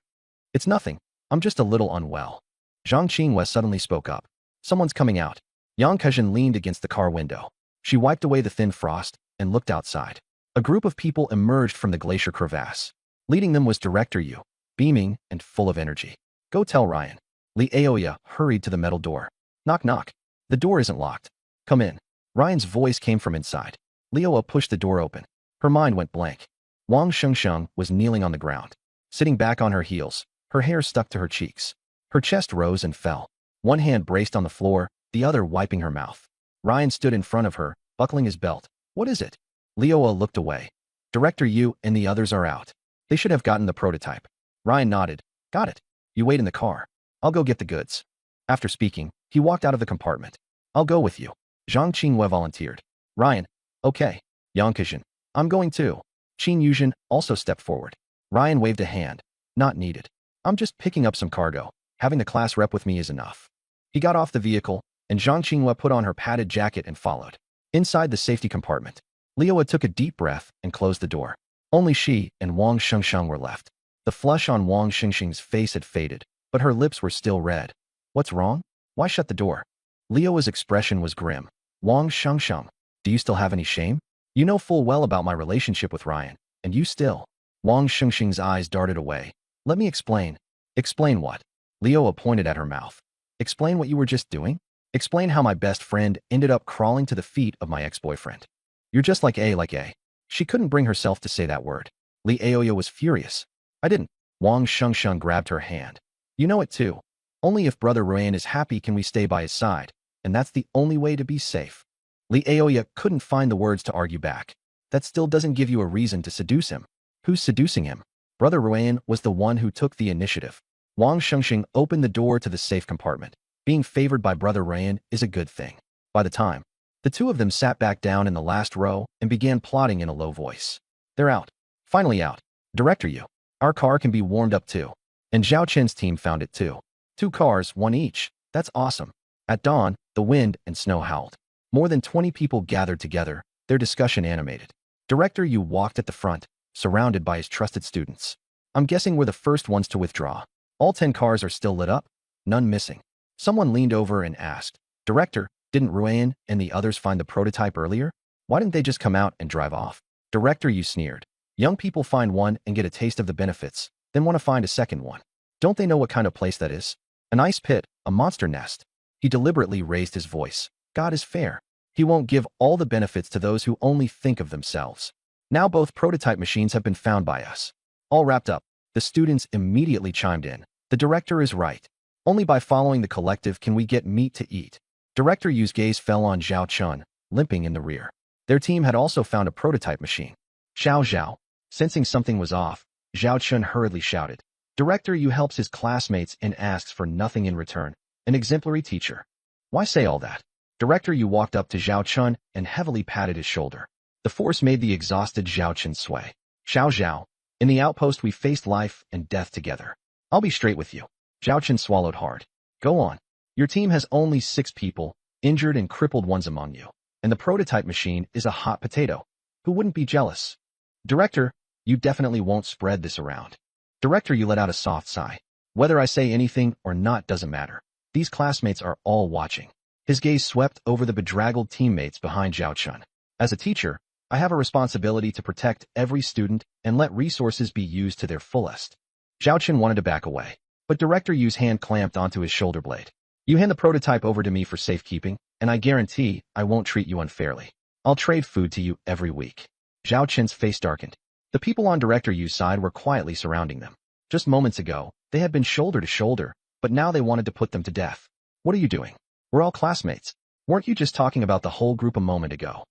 It's nothing. I'm just a little unwell. Zhang Qinghua suddenly spoke up. Someone's coming out. Yang Kejin leaned against the car window. She wiped away the thin frost and looked outside. A group of people emerged from the glacier crevasse. Leading them was Director Yu, beaming and full of energy. Go tell Ryan. Li Aoya hurried to the metal door. Knock knock. The door isn't locked. Come in. Ryan's voice came from inside. Leoa pushed the door open. Her mind went blank. Wang Shengsheng was kneeling on the ground, sitting back on her heels, her hair stuck to her cheeks. Her chest rose and fell. One hand braced on the floor, the other wiping her mouth. Ryan stood in front of her, buckling his belt. What is it? Leoa looked away. Director Yu and the others are out. They should have gotten the prototype. Ryan nodded. Got it. You wait in the car. I'll go get the goods. After speaking, he walked out of the compartment. I'll go with you. Zhang Qinghua volunteered. Ryan. Okay. Yang Kejin. I'm going too. Qin Yuzhen also stepped forward. Ryan waved a hand. Not needed. I'm just picking up some cargo. Having the class rep with me is enough. He got off the vehicle, and Zhang Qinghua put on her padded jacket and followed. Inside the safety compartment, Leoa took a deep breath and closed the door. Only she and Wang Shengsheng were left. The flush on Wang Shengsheng's face had faded, but her lips were still red. What's wrong? Why shut the door? Leoa's expression was grim. Wang Shengsheng, do you still have any shame? You know full well about my relationship with Ryan, and you still. Wang Shengsheng's eyes darted away. Let me explain. Explain what? Leoa pointed at her mouth. Explain what you were just doing? Explain how my best friend ended up crawling to the feet of my ex-boyfriend. You're just like A. She couldn't bring herself to say that word. Li Aoya was furious. I didn't. Wang Shengsheng grabbed her hand. You know it too. Only if Brother Ryan is happy can we stay by his side, and that's the only way to be safe. Li Aoya couldn't find the words to argue back. That still doesn't give you a reason to seduce him. Who's seducing him? Brother Ryan was the one who took the initiative. Wang Shengsheng opened the door to the safe compartment. Being favored by Brother Ryan is a good thing. By the time, the two of them sat back down in the last row and began plotting in a low voice. They're out. Finally out. Director Yu. Our car can be warmed up too. And Zhao Chen's team found it too. 2 cars, 1 each. That's awesome. At dawn, the wind and snow howled. More than 20 people gathered together, their discussion animated. Director Yu walked at the front, surrounded by his trusted students. I'm guessing we're the first ones to withdraw. All 10 cars are still lit up? None missing. Someone leaned over and asked, Director, didn't Ruan and the others find the prototype earlier? Why didn't they just come out and drive off? Director Yu sneered. Young people find one and get a taste of the benefits, then want to find a second one. Don't they know what kind of place that is? An ice pit, a monster nest. He deliberately raised his voice. God is fair. He won't give all the benefits to those who only think of themselves. Now both prototype machines have been found by us. All wrapped up, the students immediately chimed in. The director is right. Only by following the collective can we get meat to eat. Director Yu's gaze fell on Zhao Chun, limping in the rear. Their team had also found a prototype machine. Xiao Zhao. Sensing something was off, Zhao Chun hurriedly shouted. Director Yu helps his classmates and asks for nothing in return. An exemplary teacher. Why say all that? Director Yu walked up to Zhao Chun and heavily patted his shoulder. The force made the exhausted Zhao Chun sway. Xiao Zhao. In the outpost we faced life and death together. I'll be straight with you. Zhao Chun swallowed hard. Go on. Your team has only 6 people, injured and crippled ones among you. And the prototype machine is a hot potato. Who wouldn't be jealous? Director, you definitely won't spread this around. Director, you let out a soft sigh. Whether I say anything or not doesn't matter. These classmates are all watching. His gaze swept over the bedraggled teammates behind Zhao Chun. As a teacher, I have a responsibility to protect every student and let resources be used to their fullest. Zhao Chun wanted to back away, but Director Yu's hand clamped onto his shoulder blade. You hand the prototype over to me for safekeeping, and I guarantee I won't treat you unfairly. I'll trade food to you every week. Zhao Chen's face darkened. The people on Director Yu's side were quietly surrounding them. Just moments ago, they had been shoulder to shoulder, but now they wanted to put them to death. What are you doing? We're all classmates. Weren't you just talking about the whole group a moment ago?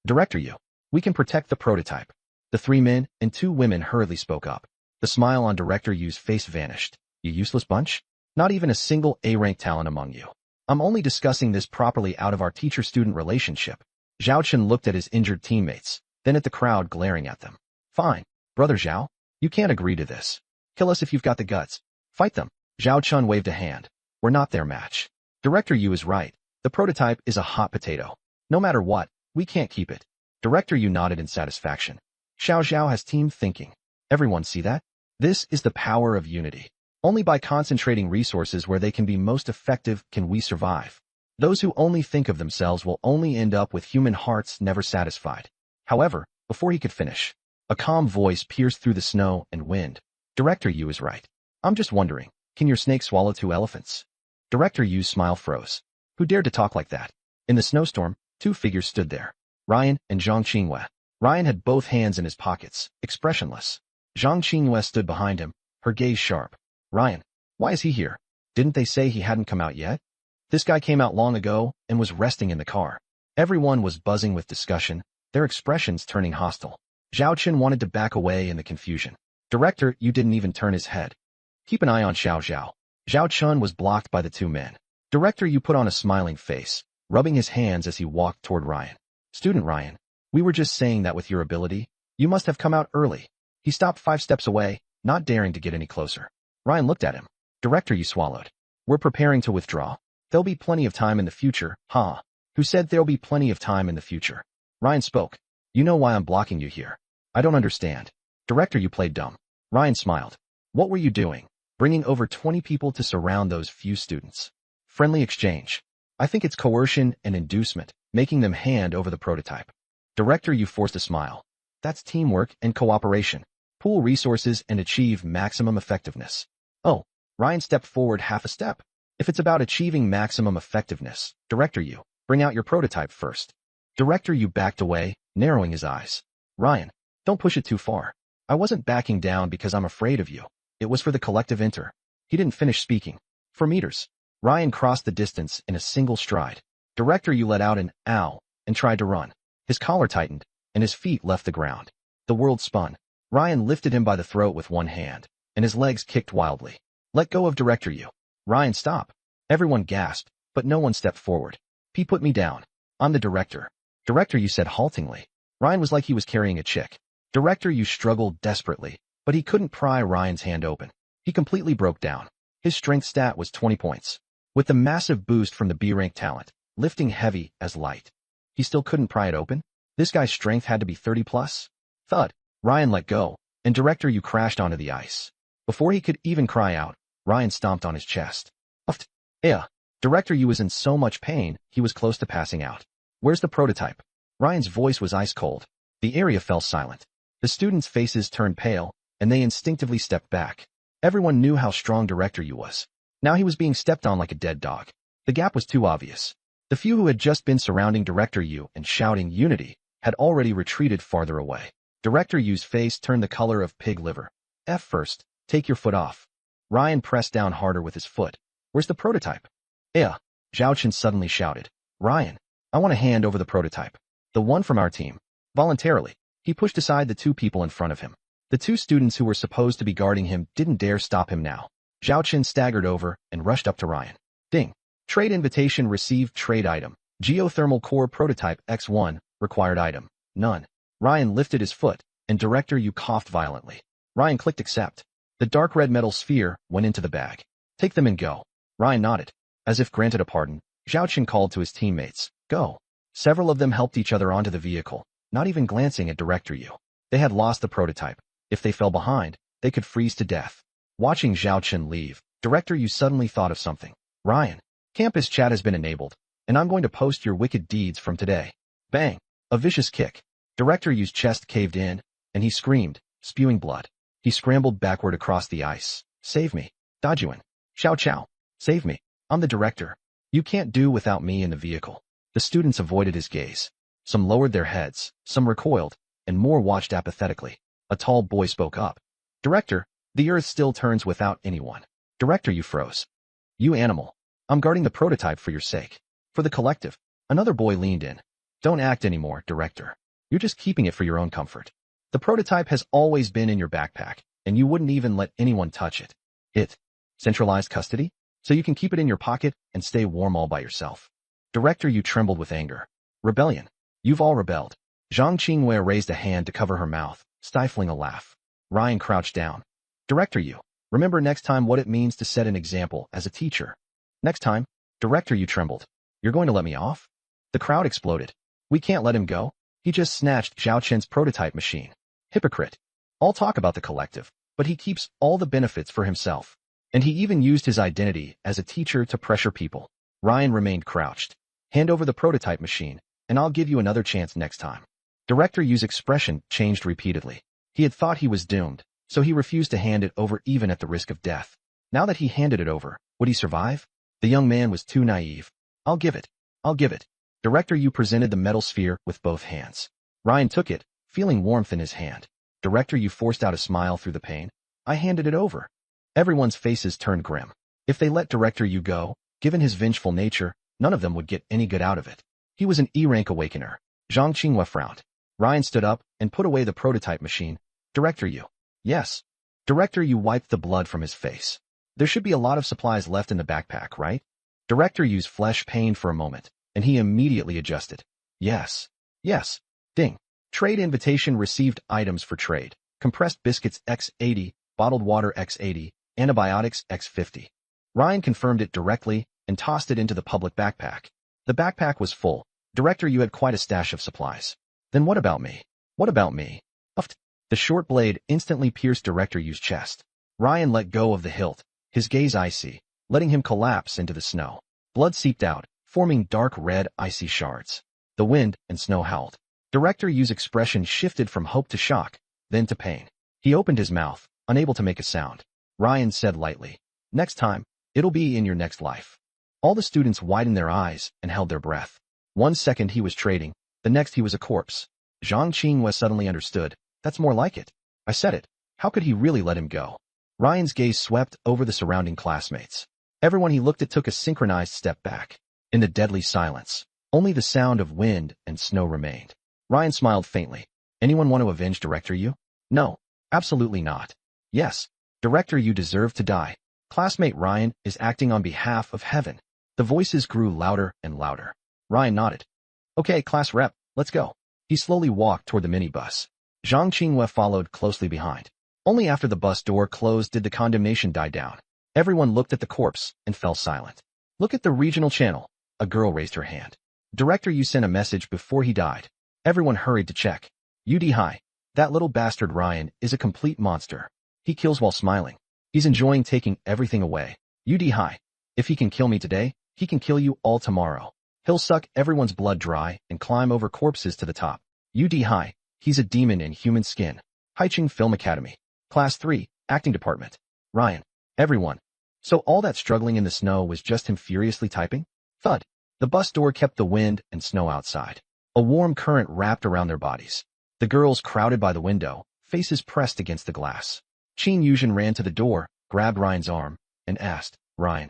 Director Yu, we can protect the prototype. The 3 men and 2 women hurriedly spoke up. The smile on Director Yu's face vanished. You useless bunch? Not even a single A-rank talent among you. I'm only discussing this properly out of our teacher-student relationship. Zhao Chun looked at his injured teammates, then at the crowd glaring at them. Fine. Brother Zhao, you can't agree to this. Kill us if you've got the guts. Fight them. Zhao Chun waved a hand. We're not their match. Director Yu is right. The prototype is a hot potato. No matter what, we can't keep it. Director Yu nodded in satisfaction. Xiao Zhao has team thinking. Everyone see that? This is the power of unity. Only by concentrating resources where they can be most effective can we survive. Those who only think of themselves will only end up with human hearts never satisfied. However, before he could finish, a calm voice pierced through the snow and wind. Director Yu is right. I'm just wondering, can your snake swallow 2 elephants? Director Yu's smile froze. Who dared to talk like that? In the snowstorm, 2 figures stood there. Ryan and Zhang Qinghua. Ryan had both hands in his pockets, expressionless. Zhang Qinghua stood behind him, her gaze sharp. Ryan, why is he here? Didn't they say he hadn't come out yet? This guy came out long ago and was resting in the car. Everyone was buzzing with discussion, their expressions turning hostile. Zhao Chen wanted to back away in the confusion. Director, you didn't even turn his head. Keep an eye on Xiao Zhao. Zhao Chun was blocked by the 2 men. Director, you put on a smiling face, rubbing his hands as he walked toward Ryan. Student Ryan, we were just saying that with your ability, you must have come out early. He stopped 5 steps away, not daring to get any closer. Ryan looked at him. Director, you swallowed. We're preparing to withdraw. There'll be plenty of time in the future, huh? Who said there'll be plenty of time in the future? Ryan spoke. You know why I'm blocking you here. I don't understand. Director, you played dumb. Ryan smiled. What were you doing? Bringing over 20 people to surround those few students. Friendly exchange. I think it's coercion and inducement, making them hand over the prototype. Director, you forced a smile. That's teamwork and cooperation. Pool resources and achieve maximum effectiveness. Oh, Ryan stepped forward half a step. If it's about achieving maximum effectiveness, Director, you bring out your prototype first. Director, you backed away, narrowing his eyes. Ryan, don't push it too far. I wasn't backing down because I'm afraid of you. It was for the collective enter. He didn't finish speaking. For meters. Ryan crossed the distance in a single stride. Director, you let out an ow and tried to run. His collar tightened, and his feet left the ground. The world spun. Ryan lifted him by the throat with one hand, and his legs kicked wildly. Let go of Director you. Ryan, stop. Everyone gasped, but no one stepped forward. He put me down. I'm the director. Director, you said haltingly. Ryan was like he was carrying a chick. Director, you struggled desperately, but he couldn't pry Ryan's hand open. He completely broke down. His strength stat was 20 points. With the massive boost from the B-rank talent, lifting heavy as light. He still couldn't pry it open? This guy's strength had to be 30 plus? Thud. Ryan let go, and Director, you crashed onto the ice. Before he could even cry out, Ryan stomped on his chest. Uft. Director, you was in so much pain, he was close to passing out. Where's the prototype? Ryan's voice was ice cold. The area fell silent. The students' faces turned pale, and they instinctively stepped back. Everyone knew how strong Director you was. Now he was being stepped on like a dead dog. The gap was too obvious. The few who had just been surrounding Director Yu and shouting unity had already retreated farther away. Director Yu's face turned the color of pig liver. First, take your foot off. Ryan pressed down harder with his foot. Where's the prototype? Zhao Chen suddenly shouted. Ryan, I want to hand over the prototype. The one from our team. Voluntarily, he pushed aside the 2 people in front of him. The 2 students who were supposed to be guarding him didn't dare stop him now. Zhao Chen staggered over and rushed up to Ryan. Ding. Trade invitation received. Trade item. Geothermal core prototype X1. Required item. None. Ryan lifted his foot, and Director Yu coughed violently. Ryan clicked accept. The dark red metal sphere went into the bag. Take them and go. Ryan nodded. As if granted a pardon, Zhao Chen called to his teammates. Go. Several of them helped each other onto the vehicle, not even glancing at Director Yu. They had lost the prototype. If they fell behind, they could freeze to death. Watching Zhao Chen leave, Director Yu suddenly thought of something. Ryan, campus chat has been enabled, and I'm going to post your wicked deeds from today. Bang! A vicious kick. Director Yu's chest caved in, and he screamed, spewing blood. He scrambled backward across the ice. Save me. Dajuan. Xiao Chao. Save me. I'm the director. You can't do without me in the vehicle. The students avoided his gaze. Some lowered their heads, some recoiled, and more watched apathetically. A tall boy spoke up. Director, the earth still turns without anyone. Director, you froze. You animal. I'm guarding the prototype for your sake. For the collective. Another boy leaned in. Don't act anymore, Director. You're just keeping it for your own comfort. The prototype has always been in your backpack, and you wouldn't even let anyone touch it. Centralized custody? So you can keep it in your pocket and stay warm all by yourself. Director, you trembled with anger. Rebellion. You've all rebelled. Zhang Qinghua raised a hand to cover her mouth, stifling a laugh. Ryan crouched down. Director, you. Remember next time what it means to set an example as a teacher. Next time. Director, you trembled. You're going to let me off? The crowd exploded. We can't let him go. He just snatched Zhao Chen's prototype machine. Hypocrite. All talk about the collective, but he keeps all the benefits for himself. And he even used his identity as a teacher to pressure people. Ryan remained crouched. Hand over the prototype machine, and I'll give you another chance next time. Director Yu's expression changed repeatedly. He had thought he was doomed, so he refused to hand it over even at the risk of death. Now that he handed it over, would he survive? The young man was too naive. I'll give it. I'll give it. Director Yu presented the metal sphere with both hands. Ryan took it, feeling warmth in his hand. Director Yu forced out a smile through the pain. I handed it over. Everyone's faces turned grim. If they let Director Yu go, given his vengeful nature, none of them would get any good out of it. He was an E-rank awakener. Zhang Qinghua frowned. Ryan stood up and put away the prototype machine. Director Yu. Yes. Director Yu wiped the blood from his face. There should be a lot of supplies left in the backpack, right? Director Yu's flesh pained for a moment, and he immediately adjusted. Yes. Yes. Ding. Trade invitation received items for trade. Compressed biscuits X80, bottled water X80, antibiotics X50. Ryan confirmed it directly and tossed it into the public backpack. The backpack was full. Director Yu had quite a stash of supplies. Then what about me? What about me? Uffed. The short blade instantly pierced Director Yu's chest. Ryan let go of the hilt, his gaze icy, letting him collapse into the snow. Blood seeped out, forming dark red, icy shards. The wind and snow howled. Director Yu's expression shifted from hope to shock, then to pain. He opened his mouth, unable to make a sound. Ryan said lightly, next time, it'll be in your next life. All the students widened their eyes and held their breath. 1 second he was trading, the next he was a corpse. Zhang Qinghua suddenly understood. That's more like it. I said it. How could he really let him go? Ryan's gaze swept over the surrounding classmates. Everyone he looked at took a synchronized step back. In the deadly silence, only the sound of wind and snow remained. Ryan smiled faintly. Anyone want to avenge Director Yu? No, absolutely not. Yes, Director Yu deserved to die. Classmate Ryan is acting on behalf of heaven. The voices grew louder and louder. Ryan nodded. Okay, class rep, let's go. He slowly walked toward the minibus. Zhang Qinghua followed closely behind. Only after the bus door closed did the condemnation die down. Everyone looked at the corpse and fell silent. Look at the regional channel. A girl raised her hand. Director Yu sent a message before he died. Everyone hurried to check. UD High. That little bastard Ryan is a complete monster. He kills while smiling. He's enjoying taking everything away. UD High. If he can kill me today, he can kill you all tomorrow. He'll suck everyone's blood dry and climb over corpses to the top. UD High. He's a demon in human skin. Haiching Film Academy. Class 3, Acting Department. Ryan. Everyone. So all that struggling in the snow was just him furiously typing? Thud. The bus door kept the wind and snow outside. A warm current wrapped around their bodies. The girls crowded by the window, faces pressed against the glass. Qin Yuzhen ran to the door, grabbed Ryan's arm, and asked, Ryan,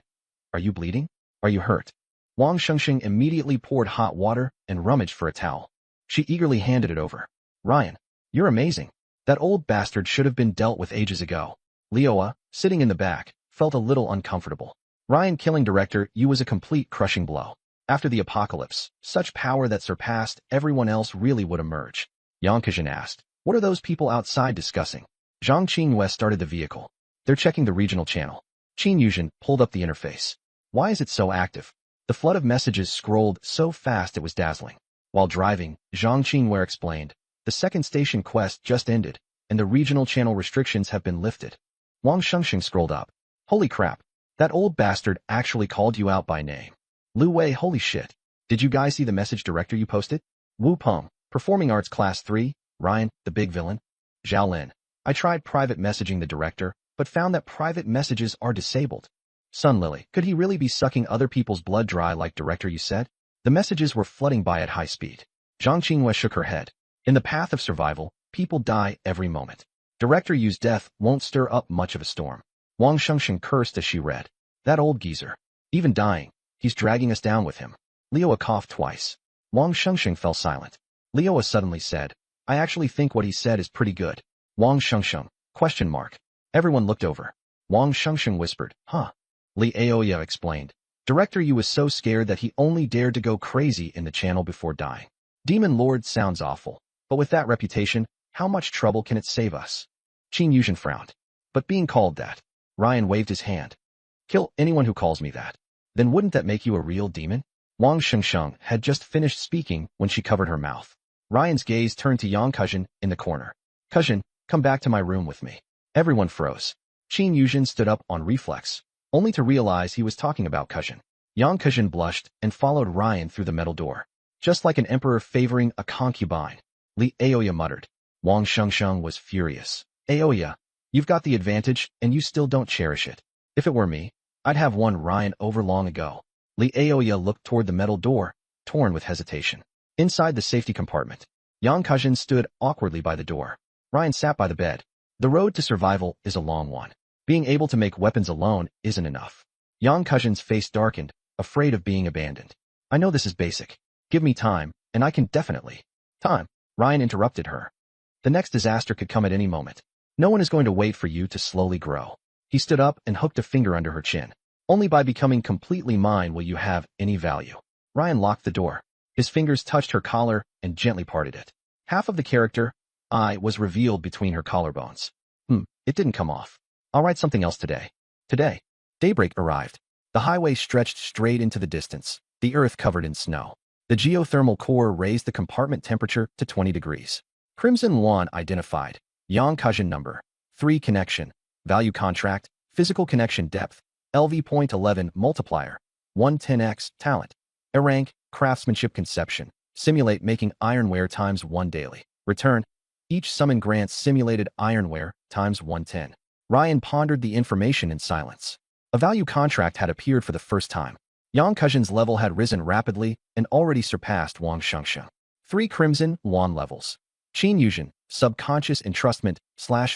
are you bleeding? Are you hurt? Wang Shengxing immediately poured hot water and rummaged for a towel. She eagerly handed it over. Ryan, you're amazing. That old bastard should have been dealt with ages ago. Leoa, sitting in the back, felt a little uncomfortable. Ryan killing Director Yu was a complete crushing blow. After the apocalypse, such power that surpassed everyone else really would emerge. Yang Kejin asked, what are those people outside discussing? Zhang Qinghua started the vehicle. They're checking the regional channel. Qin Yuzhen pulled up the interface. Why is it so active? The flood of messages scrolled so fast it was dazzling. While driving, Zhang Qinghua explained, the second station quest just ended, and the regional channel restrictions have been lifted. Wang Shengxing scrolled up. Holy crap. That old bastard actually called you out by name. Lu Wei, holy shit. Did you guys see the message Director Yu posted? Wu Peng, Performing Arts Class 3, Ryan, the big villain. Zhao Lin. I tried private messaging the director, but found that private messages are disabled. Sun Lily, could he really be sucking other people's blood dry like Director Yu said? The messages were flooding by at high speed. Zhang Qinghua shook her head. In the path of survival, people die every moment. Director Yu's death won't stir up much of a storm. Wang Shengxing cursed as she read. That old geezer. Even dying, he's dragging us down with him. Leoa coughed twice. Wang Shengxing fell silent. Leoa suddenly said, I actually think what he said is pretty good. Wang Shengxing, ? Everyone looked over. Wang Shengxing whispered, huh? Li Aoya explained. Director Yu was so scared that he only dared to go crazy in the channel before dying. Demon Lord sounds awful, but with that reputation, how much trouble can it save us? Qin Yuzhen frowned. But being called that. Ryan waved his hand. Kill anyone who calls me that. Then wouldn't that make you a real demon? Wang Shengxing had just finished speaking when she covered her mouth. Ryan's gaze turned to Yang Kujin in the corner. Kujin, come back to my room with me. Everyone froze. Qin Yuzhen stood up on reflex, only to realize he was talking about Kujin. Yang Kujin blushed and followed Ryan through the metal door. Just like an emperor favoring a concubine, Li Aoya muttered. Wang Shengsheng was furious. Aoya, you've got the advantage and you still don't cherish it. If it were me, I'd have won Ryan over long ago. Li Aoya looked toward the metal door, torn with hesitation. Inside the safety compartment, Yang Kujin stood awkwardly by the door. Ryan sat by the bed. The road to survival is a long one. Being able to make weapons alone isn't enough. Yang Kujin's face darkened, afraid of being abandoned. I know this is basic. Give me time, and I can definitely. Time. Ryan interrupted her. The next disaster could come at any moment. No one is going to wait for you to slowly grow. He stood up and hooked a finger under her chin. Only by becoming completely mine will you have any value. Ryan locked the door. His fingers touched her collar and gently parted it. Half of the character, I, was revealed between her collarbones. It didn't come off. I'll write something else today. Today. Daybreak arrived. The highway stretched straight into the distance, the earth covered in snow. The geothermal core raised the compartment temperature to 20 degrees. Crimson 1 identified. Yang Kujin number. 3 connection. Value contract. Physical connection depth. LV.11 multiplier. 110x talent. A rank. Craftsmanship conception. Simulate making ironware times 1 daily. Return. Each summon grants simulated ironware times 110. Ryan pondered the information in silence. A value contract had appeared for the first time. Yang Kujin's level had risen rapidly and already surpassed Wang Shengsheng. 3 Crimson Yuan levels. Qin Yuzhen, subconscious entrustment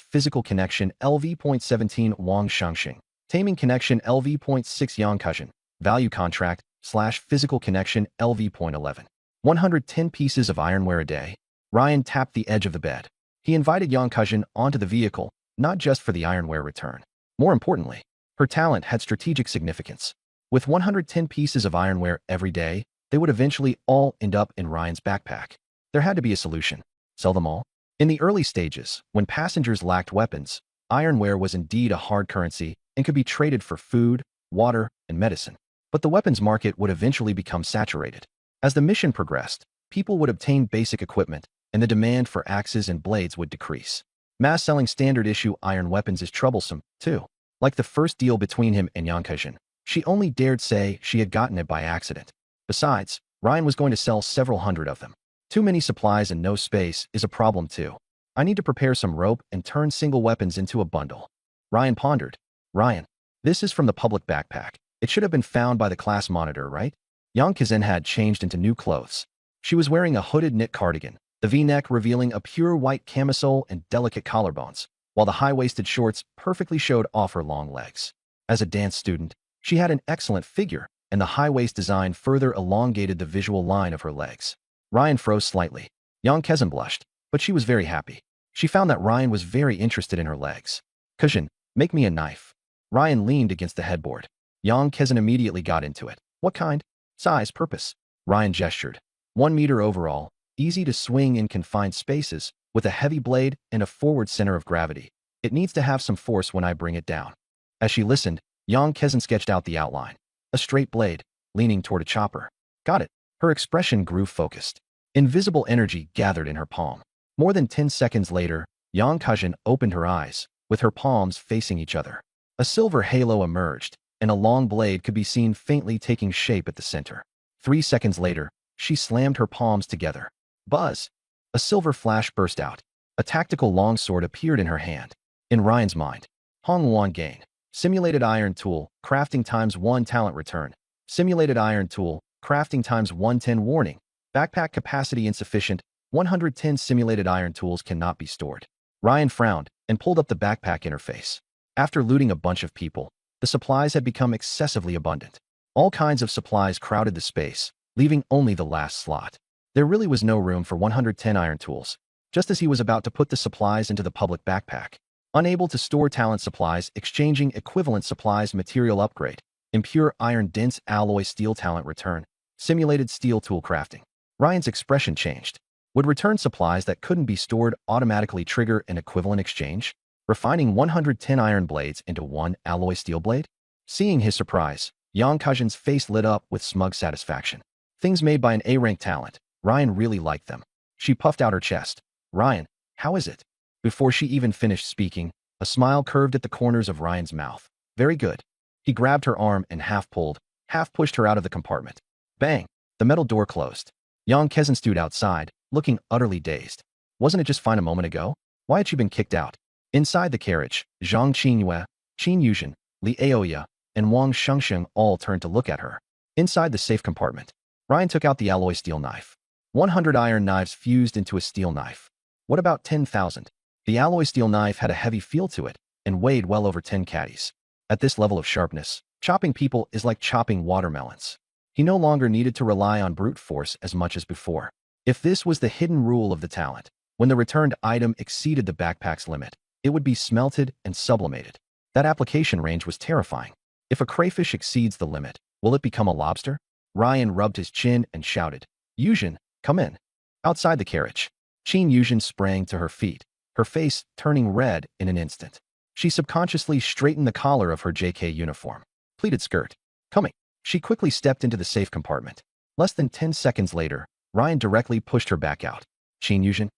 / physical connection LV.17 Wang Shengsheng. Taming connection LV.6 Yang Kujin. Value contract / physical connection LV.11. 110 pieces of ironware a day. Ryan tapped the edge of the bed. He invited Yang Kujin onto the vehicle, not just for the ironware return. More importantly, her talent had strategic significance. With 110 pieces of ironware every day, they would eventually all end up in Ryan's backpack. There had to be a solution. Sell them all? In the early stages, when passengers lacked weapons, ironware was indeed a hard currency and could be traded for food, water, and medicine. But the weapons market would eventually become saturated. As the mission progressed, people would obtain basic equipment, and the demand for axes and blades would decrease. Mass-selling standard-issue iron weapons is troublesome, too. Like the first deal between him and Yang Kujin, she only dared say she had gotten it by accident. Besides, Ryan was going to sell several hundred of them. Too many supplies and no space is a problem too. I need to prepare some rope and turn single weapons into a bundle. Ryan pondered. Ryan, this is from the public backpack. It should have been found by the class monitor, right? Yang Kujin had changed into new clothes. She was wearing a hooded knit cardigan, the V-neck revealing a pure white camisole and delicate collarbones, while the high-waisted shorts perfectly showed off her long legs. As a dance student, she had an excellent figure, and the high-waist design further elongated the visual line of her legs. Ryan froze slightly. Yang Kujin blushed, but she was very happy. She found that Ryan was very interested in her legs. Kujin, make me a knife. Ryan leaned against the headboard. Yang Kujin immediately got into it. What kind? Size, purpose? Ryan gestured. 1 meter overall, easy to swing in confined spaces, with a heavy blade and a forward center of gravity. It needs to have some force when I bring it down. As she listened, Yang Kujin sketched out the outline. A straight blade, leaning toward a chopper. Got it. Her expression grew focused. Invisible energy gathered in her palm. More than 10 seconds later, Yang Kujin opened her eyes, with her palms facing each other. A silver halo emerged, and a long blade could be seen faintly taking shape at the center. 3 seconds later, she slammed her palms together. Buzz! A silver flash burst out. A tactical longsword appeared in her hand. In Ryan's mind, Hong Wan gain. Simulated iron tool, crafting times 1 talent return. Simulated iron tool, crafting times 110 warning. Backpack capacity insufficient. 110 simulated iron tools cannot be stored. Ryan frowned and pulled up the backpack interface. After looting a bunch of people, the supplies had become excessively abundant. All kinds of supplies crowded the space, leaving only the last slot. There really was no room for 110 iron tools, just as he was about to put the supplies into the public backpack. Unable to store talent supplies, exchanging equivalent supplies material upgrade. Impure iron dense alloy steel talent return. Simulated steel tool crafting. Ryan's expression changed. Would return supplies that couldn't be stored automatically trigger an equivalent exchange? Refining 110 iron blades into 1 alloy steel blade? Seeing his surprise, Yang Kujin's face lit up with smug satisfaction. Things made by an A-rank talent. Ryan really liked them. She puffed out her chest. Ryan, how is it? Before she even finished speaking, a smile curved at the corners of Ryan's mouth. Very good. He grabbed her arm and half pulled, half pushed her out of the compartment. Bang! The metal door closed. Yang Kezan stood outside, looking utterly dazed. Wasn't it just fine a moment ago? Why had she been kicked out? Inside the carriage, Zhang Qingyue, Qin Yuzhen, Li Aoya, and Wang Shengsheng all turned to look at her. Inside the safe compartment, Ryan took out the alloy steel knife. 100 iron knives fused into a steel knife. What about 10,000? The alloy steel knife had a heavy feel to it and weighed well over 10 caddies. At this level of sharpness, chopping people is like chopping watermelons. He no longer needed to rely on brute force as much as before. If this was the hidden rule of the talent, when the returned item exceeded the backpack's limit, it would be smelted and sublimated. That application range was terrifying. If a crayfish exceeds the limit, will it become a lobster? Ryan rubbed his chin and shouted, Yuzhen, come in. Outside the carriage, Qin Yuzhen sprang to her feet, her face turning red in an instant. She subconsciously straightened the collar of her JK uniform. Pleated skirt. Coming. She quickly stepped into the safe compartment. Less than 10 seconds later, Ryan directly pushed her back out. Qin Yuzhen.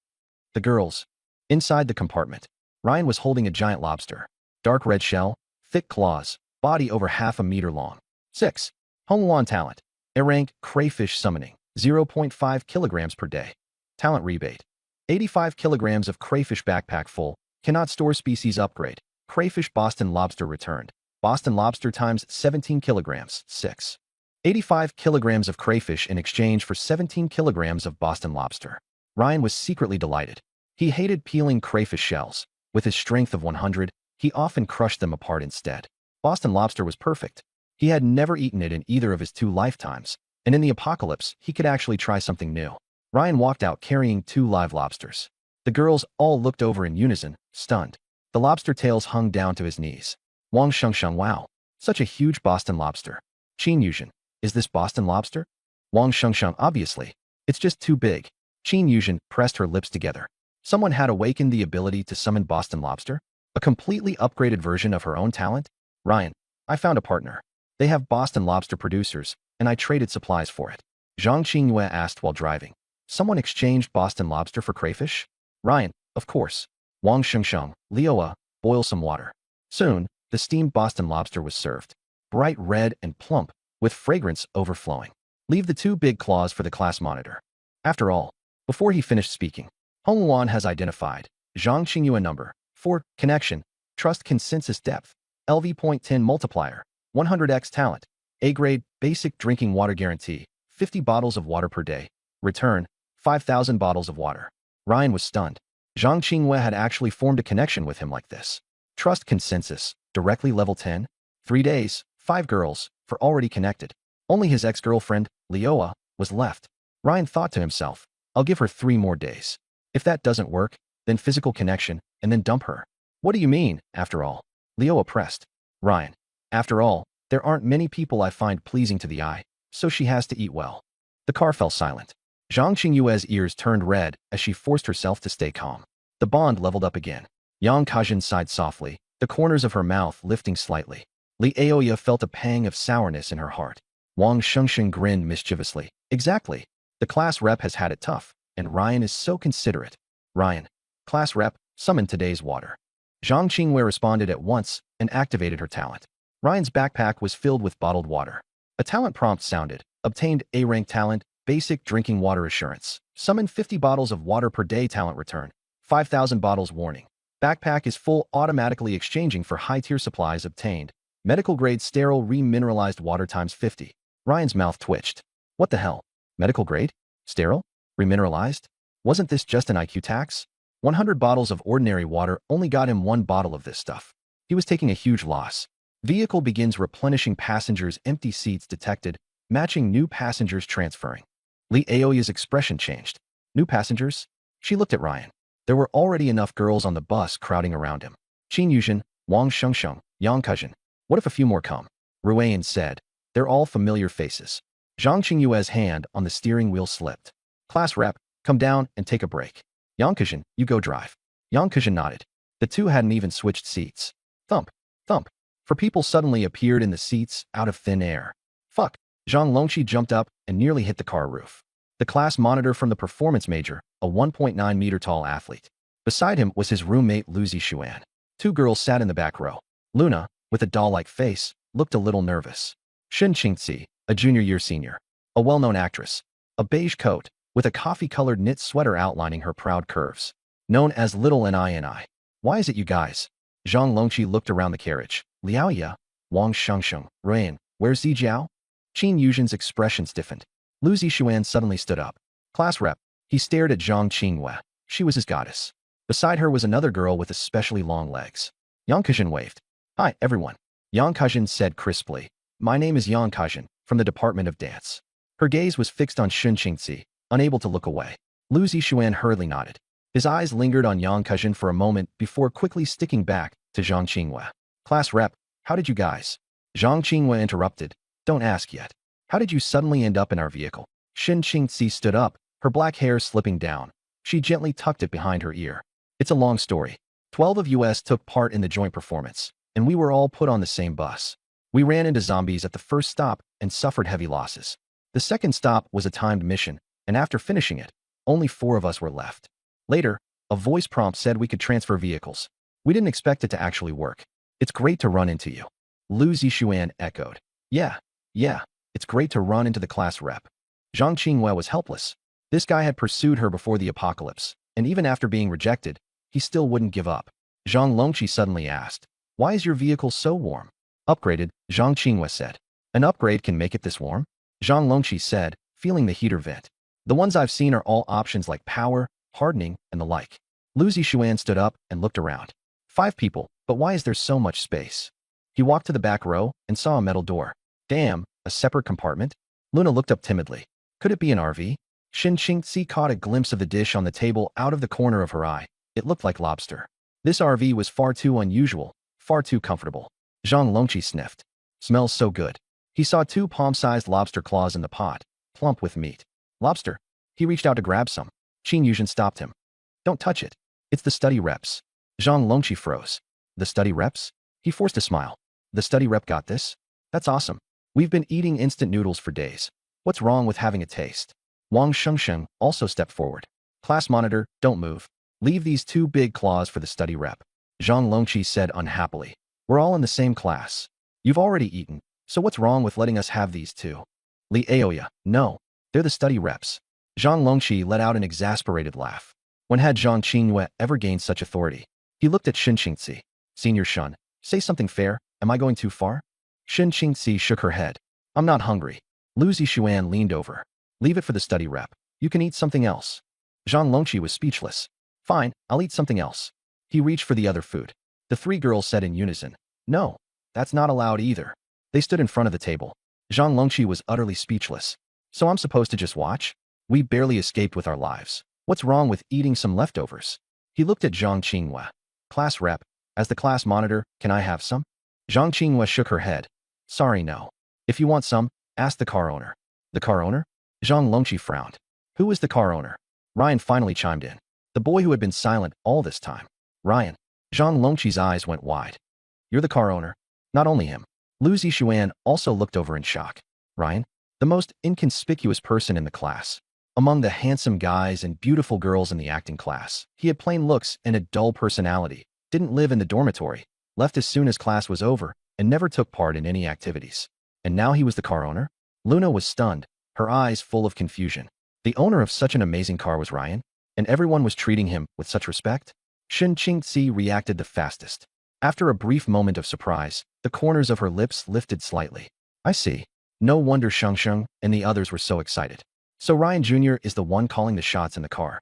The girls. Inside the compartment, Ryan was holding a giant lobster. Dark red shell, thick claws, body over half a meter long. 6. Hongluan talent. A-rank crayfish summoning. 0.5 kilograms per day. Talent rebate. 85 kilograms of crayfish backpack full. Cannot store species upgrade. Crayfish Boston lobster returned. Boston lobster times 17 kilograms. 6. 85 kilograms of crayfish in exchange for 17 kilograms of Boston lobster. Ryan was secretly delighted. He hated peeling crayfish shells. With his strength of 100, he often crushed them apart instead. Boston lobster was perfect. He had never eaten it in either of his 2 lifetimes, and in the apocalypse, he could actually try something new. Ryan walked out carrying 2 live lobsters. The girls all looked over in unison, stunned. The lobster tails hung down to his knees. Wang Shengsheng, wow, such a huge Boston lobster. Qin Yuzhen, is this Boston lobster? Wang Shengsheng, obviously. It's just too big. Qin Yuzhen pressed her lips together. Someone had awakened the ability to summon Boston lobster? A completely upgraded version of her own talent? Ryan, I found a partner. They have Boston lobster producers, and I traded supplies for it. Zhang Qingyue asked while driving. Someone exchanged Boston lobster for crayfish? Ryan, of course. Wang Shengsheng, Leoa, boil some water. Soon, the steamed Boston lobster was served. Bright red and plump, with fragrance overflowing. Leave the 2 big claws for the class monitor. After all, before he finished speaking, Hongluan has identified Zhang Qingyue number 4, connection, trust consensus depth, LV.10 multiplier, 100x talent, A-grade, basic drinking water guarantee, 50 bottles of water per day, return, 5,000 bottles of water. Ryan was stunned. Zhang Qingyue had actually formed a connection with him like this. Trust consensus, directly level 10, 3 days, 5 girls, for already connected. Only his ex-girlfriend, Leoa, was left. Ryan thought to himself, I'll give her 3 more days. If that doesn't work, then physical connection, and then dump her. What do you mean, after all? Leoa pressed. Ryan, after all, there aren't many people I find pleasing to the eye, so she has to eat well. The car fell silent. Zhang Qingyue's ears turned red as she forced herself to stay calm. The bond leveled up again. Yang Kajin sighed softly, the corners of her mouth lifting slightly. Li Aoya felt a pang of sourness in her heart. Wang Shengsheng grinned mischievously. Exactly. The class rep has had it tough, and Ryan is so considerate. Ryan, class rep, summon today's water. Zhang Qingyue responded at once and activated her talent. Ryan's backpack was filled with bottled water. A talent prompt sounded. Obtained A-rank talent, basic drinking water assurance. Summon 50 bottles of water per day talent return. 5,000 bottles warning. Backpack is full automatically exchanging for high-tier supplies obtained. Medical-grade sterile remineralized water times 50. Ryan's mouth twitched. What the hell? Medical grade? Sterile? Remineralized? Wasn't this just an IQ tax? 100 bottles of ordinary water only got him 1 bottle of this stuff. He was taking a huge loss. Vehicle begins replenishing passengers' empty seats detected, matching new passengers transferring. Li Aoya's expression changed. New passengers? She looked at Ryan. There were already enough girls on the bus crowding around him. Qin Yuzhen, Wang Shengsheng, Yang Kajin. What if a few more come? Ruan said. They're all familiar faces. Zhang Qingyue's hand on the steering wheel slipped. Class rep, come down and take a break. Yang Kajin, you go drive. Yang Kajin nodded. The 2 hadn't even switched seats. Thump, thump. 4 people suddenly appeared in the seats out of thin air. Fuck. Zhang Longqi jumped up and nearly hit the car roof. The class monitor from the performance major, a 1.9-meter tall athlete. Beside him was his roommate Luzi Xuan. Two girls sat in the back row. Luna, with a doll-like face, looked a little nervous. Shin Qingzi, a junior-year senior, a well-known actress, a beige coat, with a coffee-colored knit sweater outlining her proud curves, known as Little Nini. Why is it you guys? Zhang Longqi looked around the carriage. Liao Ya, Wang Shengsheng, Ruan, where's Zijiao? Qin Yuzhen's expression stiffened. Lu Zixuan suddenly stood up. Class rep. He stared at Zhang Qinghua. She was his goddess. Beside her was another girl with especially long legs. Yang Kajin waved. Hi, everyone. Yang Kajin said crisply. My name is Yang Kajin, from the Department of Dance. Her gaze was fixed on Shun Qingzi, unable to look away. Lu Zixuan hurriedly nodded. His eyes lingered on Yang Kajin for a moment before quickly sticking back to Zhang Qinghua. Class rep, how did you guys? Zhang Qinghua interrupted. Don't ask yet. How did you suddenly end up in our vehicle? Shin Qingzi stood up, her black hair slipping down. She gently tucked it behind her ear. It's a long story. 12 of us took part in the joint performance, and we were all put on the same bus. We ran into zombies at the first stop and suffered heavy losses. The second stop was a timed mission, and after finishing it, only 4 of us were left. Later, a voice prompt said we could transfer vehicles. We didn't expect it to actually work. It's great to run into you. Lu Zixuan echoed. Yeah, it's great to run into the class rep. Zhang Qinghua was helpless. This guy had pursued her before the apocalypse, and even after being rejected, he still wouldn't give up. Zhang Longqi suddenly asked, why is your vehicle so warm? Upgraded, Zhang Qinghua said. An upgrade can make it this warm? Zhang Longqi said, feeling the heater vent. The ones I've seen are all options like power, hardening, and the like. Lu Zixuan stood up and looked around. 5 people, but why is there so much space? He walked to the back row and saw a metal door. Damn, a separate compartment? Luna looked up timidly. Could it be an RV? Shin Qingzi caught a glimpse of the dish on the table out of the corner of her eye. It looked like lobster. This RV was far too unusual, far too comfortable. Zhang Longqi sniffed. Smells so good. He saw 2 palm-sized lobster claws in the pot, plump with meat. Lobster. He reached out to grab some. Qin Yuzhen stopped him. Don't touch it. It's the study reps. Zhang Longqi froze. The study reps? He forced a smile. The study rep got this? That's awesome. We've been eating instant noodles for days. What's wrong with having a taste? Wang Shengsheng also stepped forward. Class monitor, don't move. Leave these 2 big claws for the study rep. Zhang Longqi said unhappily. We're all in the same class. You've already eaten, so what's wrong with letting us have these 2? Li Aoya, no. They're the study reps. Zhang Longqi let out an exasperated laugh. When had Zhang Qinghua ever gained such authority? He looked at Shin Qingzi. Senior Shun, say something fair. Am I going too far? Shin Qingzi shook her head. I'm not hungry. Lu Zixuan leaned over. Leave it for the study rep. You can eat something else. Zhang Longqi was speechless. Fine, I'll eat something else. He reached for the other food. The 3 girls said in unison. No, that's not allowed either. They stood in front of the table. Zhang Longqi was utterly speechless. So I'm supposed to just watch? We barely escaped with our lives. What's wrong with eating some leftovers? He looked at Zhang Qinghua. Class rep, as the class monitor, can I have some? Zhang Qinghua shook her head. Sorry, no. If you want some, ask the car owner. The car owner? Zhang Longqi frowned. Who is the car owner? Ryan finally chimed in. The boy who had been silent all this time. Ryan. Zhang Longqi's eyes went wide. You're the car owner. Not only him. Lu Zixuan also looked over in shock. Ryan? The most inconspicuous person in the class. Among the handsome guys and beautiful girls in the acting class, he had plain looks and a dull personality, didn't live in the dormitory, left as soon as class was over, and never took part in any activities. And now he was the car owner? Luna was stunned, her eyes full of confusion. The owner of such an amazing car was Ryan? And everyone was treating him with such respect? Shin Qingzi reacted the fastest. After a brief moment of surprise, the corners of her lips lifted slightly. I see. No wonder Shengsheng and the others were so excited. So Ryan Jr. is the one calling the shots in the car.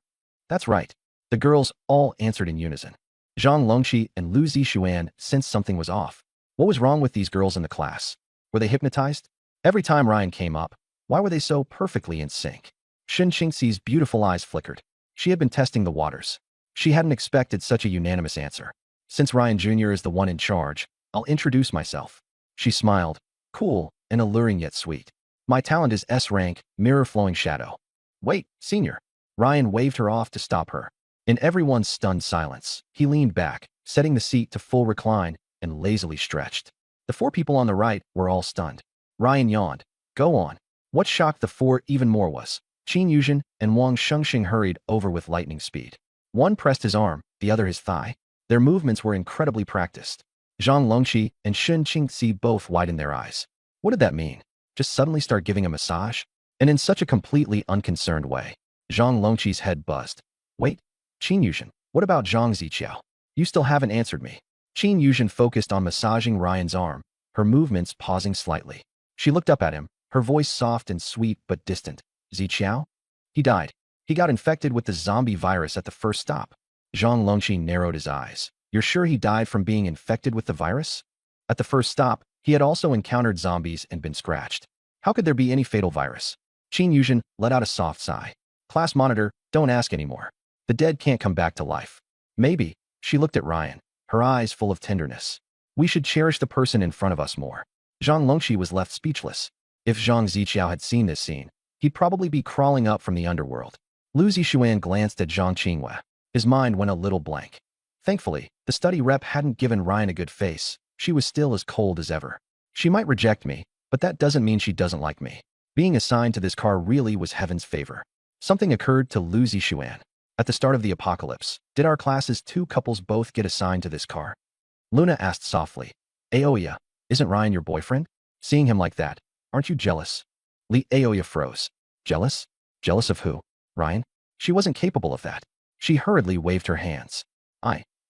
That's right. The girls all answered in unison. Zhang Longqi and Lu Zixuan sensed something was off. What was wrong with these girls in the class? Were they hypnotized? Every time Ryan came up, why were they so perfectly in sync? Shin Qingzi's beautiful eyes flickered. She had been testing the waters. She hadn't expected such a unanimous answer. Since Ryan Jr. is the one in charge, I'll introduce myself. She smiled. Cool and alluring yet sweet. My talent is S-rank, mirror-flowing shadow. Wait, senior. Ryan waved her off to stop her. In everyone's stunned silence, he leaned back, setting the seat to full recline, and lazily stretched. The 4 people on the right were all stunned. Ryan yawned. Go on. What shocked the 4 even more was, Qin Yuzhen and Wang Shengxing hurried over with lightning speed. One pressed his arm, the other his thigh. Their movements were incredibly practiced. Zhang Longqi and Shun Qingzi both widened their eyes. What did that mean? Just suddenly start giving a massage? And in such a completely unconcerned way. Zhang Longqi's head buzzed. Wait, Qin Yuzhen, what about Zhang Ziqiao? You still haven't answered me. Qin Yuzhen focused on massaging Ryan's arm, her movements pausing slightly. She looked up at him, her voice soft and sweet but distant. Ziqiao? He died. He got infected with the zombie virus at the first stop. Zhang Longqi narrowed his eyes. You're sure he died from being infected with the virus? At the first stop, he had also encountered zombies and been scratched. How could there be any fatal virus? Qin Yuzhen let out a soft sigh. Class monitor, don't ask anymore. The dead can't come back to life. Maybe. She looked at Ryan, her eyes full of tenderness. We should cherish the person in front of us more. Zhang Longqi was left speechless. If Zhang Ziqiao had seen this scene, he'd probably be crawling up from the underworld. Lu Zixuan glanced at Zhang Qinghua. His mind went a little blank. Thankfully, the study rep hadn't given Ryan a good face. She was still as cold as ever. She might reject me, but that doesn't mean she doesn't like me. Being assigned to this car really was heaven's favor. Something occurred to Lu Zixuan. At the start of the apocalypse, did our class's two couples both get assigned to this car? Luna asked softly. Aoya, isn't Ryan your boyfriend? Seeing him like that, aren't you jealous? Aoya froze. Jealous? Jealous of who? Ryan? She wasn't capable of that. She hurriedly waved her hands.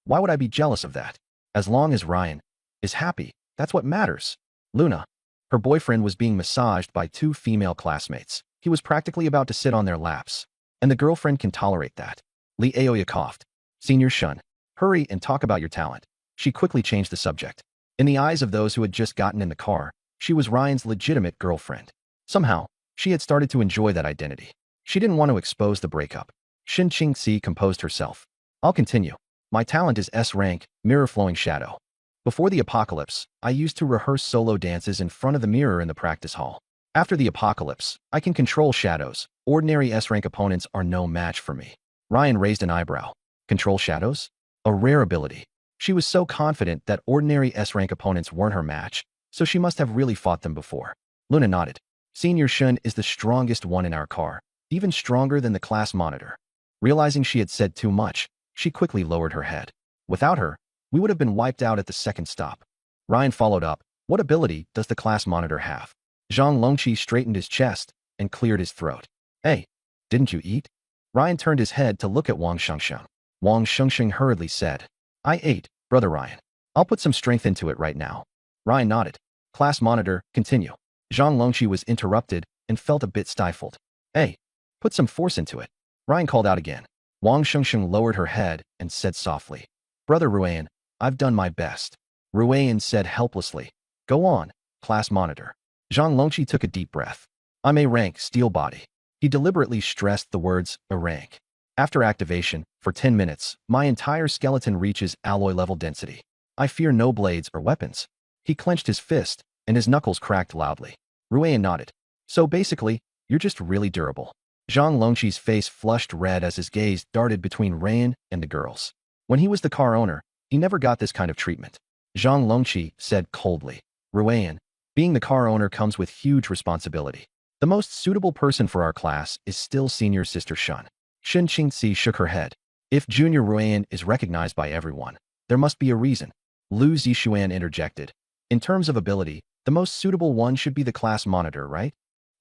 Why would I be jealous of that? As long as Ryan is happy, that's what matters. Luna. Her boyfriend was being massaged by two female classmates. He was practically about to sit on their laps. And the girlfriend can tolerate that. Aoya coughed. Senior Shun, hurry and talk about your talent. She quickly changed the subject. In the eyes of those who had just gotten in the car, she was Ryan's legitimate girlfriend. Somehow, she had started to enjoy that identity. She didn't want to expose the breakup. Shin Qingxi composed herself. I'll continue. My talent is S-rank, mirror-flowing shadow. Before the apocalypse, I used to rehearse solo dances in front of the mirror in the practice hall. After the apocalypse, I can control shadows. Ordinary S-rank opponents are no match for me. Ryan raised an eyebrow. Control shadows? A rare ability. She was so confident that ordinary S-rank opponents weren't her match, so she must have really fought them before. Luna nodded. Senior Shun is the strongest one in our car, even stronger than the class monitor. Realizing she had said too much, she quickly lowered her head. Without her, we would have been wiped out at the second stop. Ryan followed up. What ability does the class monitor have? Zhang Longqi straightened his chest and cleared his throat. Hey, didn't you eat? Ryan turned his head to look at Wang Shengxing. Wang Shengxing hurriedly said, I ate, Brother Ryan. I'll put some strength into it right now. Ryan nodded. Class monitor, continue. Zhang Longqi was interrupted and felt a bit stifled. Hey, put some force into it. Ryan called out again. Wang Shengxing lowered her head and said softly, Brother Ruan, I've done my best. Ruan said helplessly. Go on, class monitor. Zhang Longqi took a deep breath. I'm a rank steel body. He deliberately stressed the words, a rank. After activation, for 10 minutes, my entire skeleton reaches alloy level density. I fear no blades or weapons. He clenched his fist, and his knuckles cracked loudly. Ruan nodded. So basically, you're just really durable. Zhang Longqi's face flushed red as his gaze darted between Ryan and the girls. When he was the car owner, he never got this kind of treatment. Zhang Longqi said coldly, Ruan, being the car owner comes with huge responsibility. The most suitable person for our class is still senior sister Shun. Shin Qingxi shook her head. If junior Ruan is recognized by everyone, there must be a reason. Lu Zixuan interjected. In terms of ability, the most suitable one should be the class monitor, right?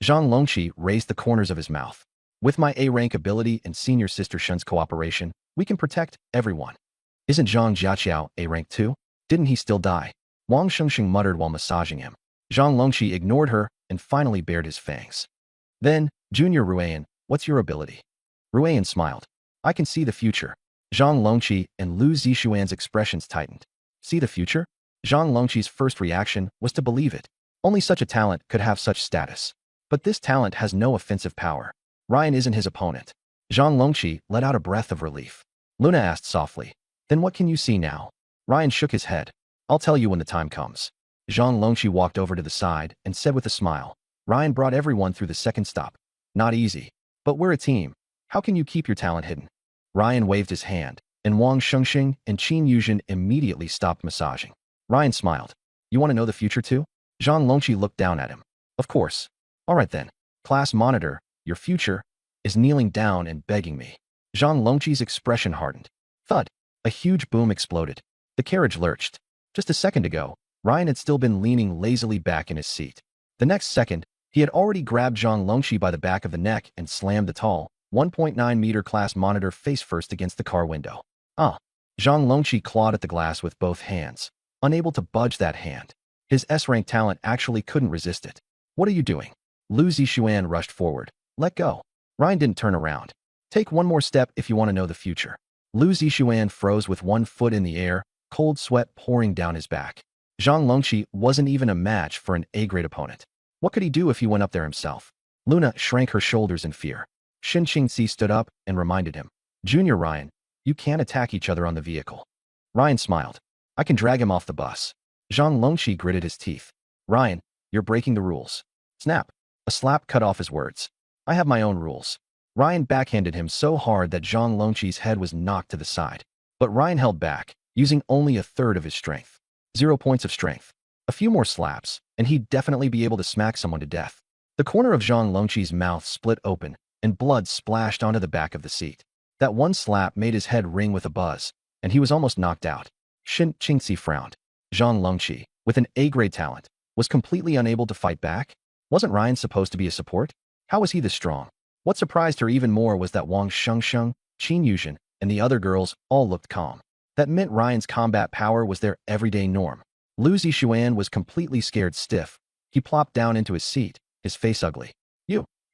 Zhang Longqi raised the corners of his mouth. With my A-rank ability and senior sister Shun's cooperation, we can protect everyone. Isn't Zhang Jiaqiao A-rank too? Didn't he still die? Wang Shengxing muttered while massaging him. Zhang Longqi ignored her and finally bared his fangs. Then, Junior Ruan, what's your ability? Ruan smiled. I can see the future. Zhang Longqi and Lu Zixuan's expressions tightened. See the future? Zhang Longqi's first reaction was to believe it. Only such a talent could have such status. But this talent has no offensive power. Ryan isn't his opponent. Zhang Longqi let out a breath of relief. Luna asked softly, then what can you see now? Ryan shook his head. I'll tell you when the time comes. Zhang Longqi walked over to the side and said with a smile, Ryan brought everyone through the second stop. Not easy. But we're a team. How can you keep your talent hidden? Ryan waved his hand, and Wang Shengxing and Qin Yuzhen immediately stopped massaging. Ryan smiled. You want to know the future too? Zhang Longqi looked down at him. Of course. All right then. Class monitor, your future, is kneeling down and begging me. Zhang Longqi's expression hardened. Thud. A huge boom exploded. The carriage lurched. Just a second ago, Ryan had still been leaning lazily back in his seat. The next second, he had already grabbed Zhang Longqi by the back of the neck and slammed the tall, 1.9-meter class monitor face first against the car window. Zhang Longqi clawed at the glass with both hands, unable to budge that hand. His S-rank talent actually couldn't resist it. What are you doing? Lu Zixuan rushed forward. Let go. Ryan didn't turn around. Take one more step if you want to know the future. Lu Zixuan froze with one foot in the air, cold sweat pouring down his back. Zhang Longqi wasn't even a match for an A-grade opponent. What could he do if he went up there himself? Luna shrank her shoulders in fear. Shin Qingzi stood up and reminded him. Junior Ryan, you can't attack each other on the vehicle. Ryan smiled. I can drag him off the bus. Zhang Longqi gritted his teeth. Ryan, you're breaking the rules. Snap. A slap cut off his words. I have my own rules. Ryan backhanded him so hard that Zhang Longqi's head was knocked to the side. But Ryan held back, using only a third of his strength. 0 points of strength. A few more slaps, and he'd definitely be able to smack someone to death. The corner of Zhang Longqi's mouth split open, and blood splashed onto the back of the seat. That one slap made his head ring with a buzz, and he was almost knocked out. Shin Qingzi frowned. Zhang Longqi, with an A-grade talent, was completely unable to fight back? Wasn't Ryan supposed to be a support? How was he this strong? What surprised her even more was that Wang Shengsheng, Qin Yuzhen, and the other girls all looked calm. That meant Ryan's combat power was their everyday norm. Lu Zixuan was completely scared stiff. He plopped down into his seat, his face ugly.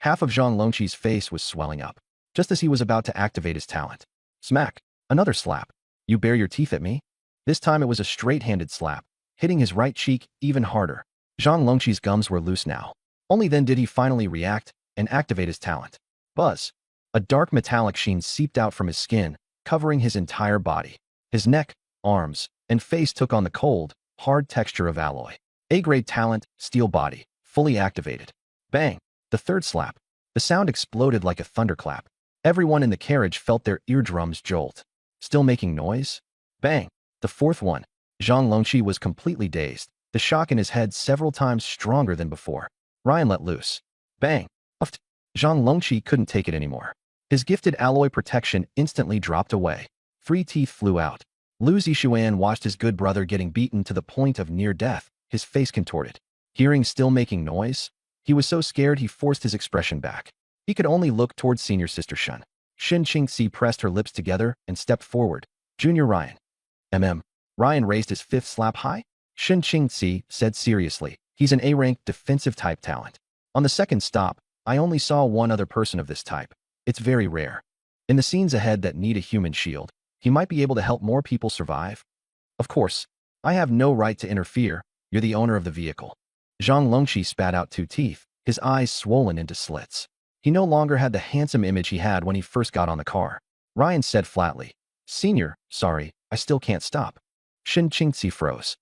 Half of Zhang Longqi's face was swelling up, just as he was about to activate his talent. Smack. Another slap. You bare your teeth at me? This time it was a straight-handed slap, hitting his right cheek even harder. Zhang Longqi's gums were loose now. Only then did he finally react and activate his talent. Buzz. A dark metallic sheen seeped out from his skin, covering his entire body. His neck, arms, and face took on the cold, hard texture of alloy. A-grade talent, steel body, fully activated. Bang! The third slap. The sound exploded like a thunderclap. Everyone in the carriage felt their eardrums jolt. Still making noise? Bang! The fourth one. Zhang Longqi was completely dazed, the shock in his head several times stronger than before. Ryan let loose. Bang! Uffed. Zhang Longqi couldn't take it anymore. His gifted alloy protection instantly dropped away. 3 teeth flew out. Lu Zixuan watched his good brother getting beaten to the point of near death, his face contorted. Hearing still making noise, he was so scared he forced his expression back. He could only look towards senior sister Shun. Shin Qingzi pressed her lips together and stepped forward. Junior Ryan. Ryan raised his 5th slap high. Shin Qingzi said seriously, he's an A-rank defensive type talent. On the second stop, I only saw one other person of this type. It's very rare. In the scenes ahead that need a human shield, he might be able to help more people survive. Of course, I have no right to interfere. You're the owner of the vehicle. Zhang Longqi spat out 2 teeth, his eyes swollen into slits. He no longer had the handsome image he had when he first got on the car. Ryan said flatly, Senior, sorry, I still can't stop. Shin Qingzi froze.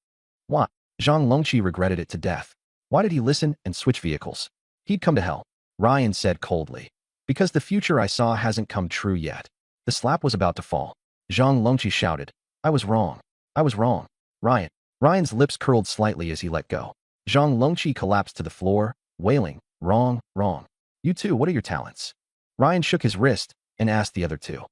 What? Zhang Longqi regretted it to death. Why did he listen and switch vehicles? He'd come to hell. Ryan said coldly. Because the future I saw hasn't come true yet. The slap was about to fall. Zhang Longqi shouted, I was wrong. I was wrong. Ryan's lips curled slightly as he let go. Zhang Longqi collapsed to the floor, wailing, wrong. You two, what are your talents? Ryan shook his wrist and asked the other two.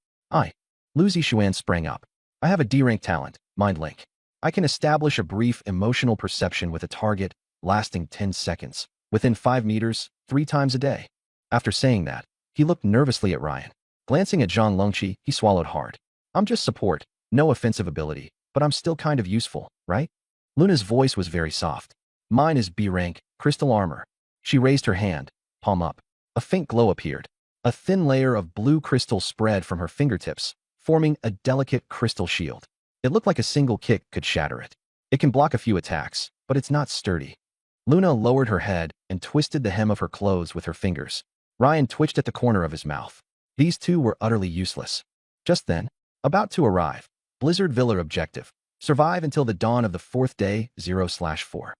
Lu Zixuan sprang up. I have a D-rank talent, Mind Link. I can establish a brief emotional perception with a target lasting 10 seconds, within 5 meters, 3 times a day. After saying that, he looked nervously at Ryan. Glancing at Zhang Longqi, he swallowed hard. I'm just support, no offensive ability, but I'm still kind of useful, right? Luna's voice was very soft. Mine is B-rank, crystal armor. She raised her hand, palm up. A faint glow appeared. A thin layer of blue crystal spread from her fingertips, forming a delicate crystal shield. It looked like a single kick could shatter it. It can block a few attacks, but it's not sturdy. Luna lowered her head and twisted the hem of her clothes with her fingers. Ryan twitched at the corner of his mouth. These two were utterly useless. Just then, about to arrive, Blizzard Villa objective. Survive until the dawn of the 4th day, 0/4.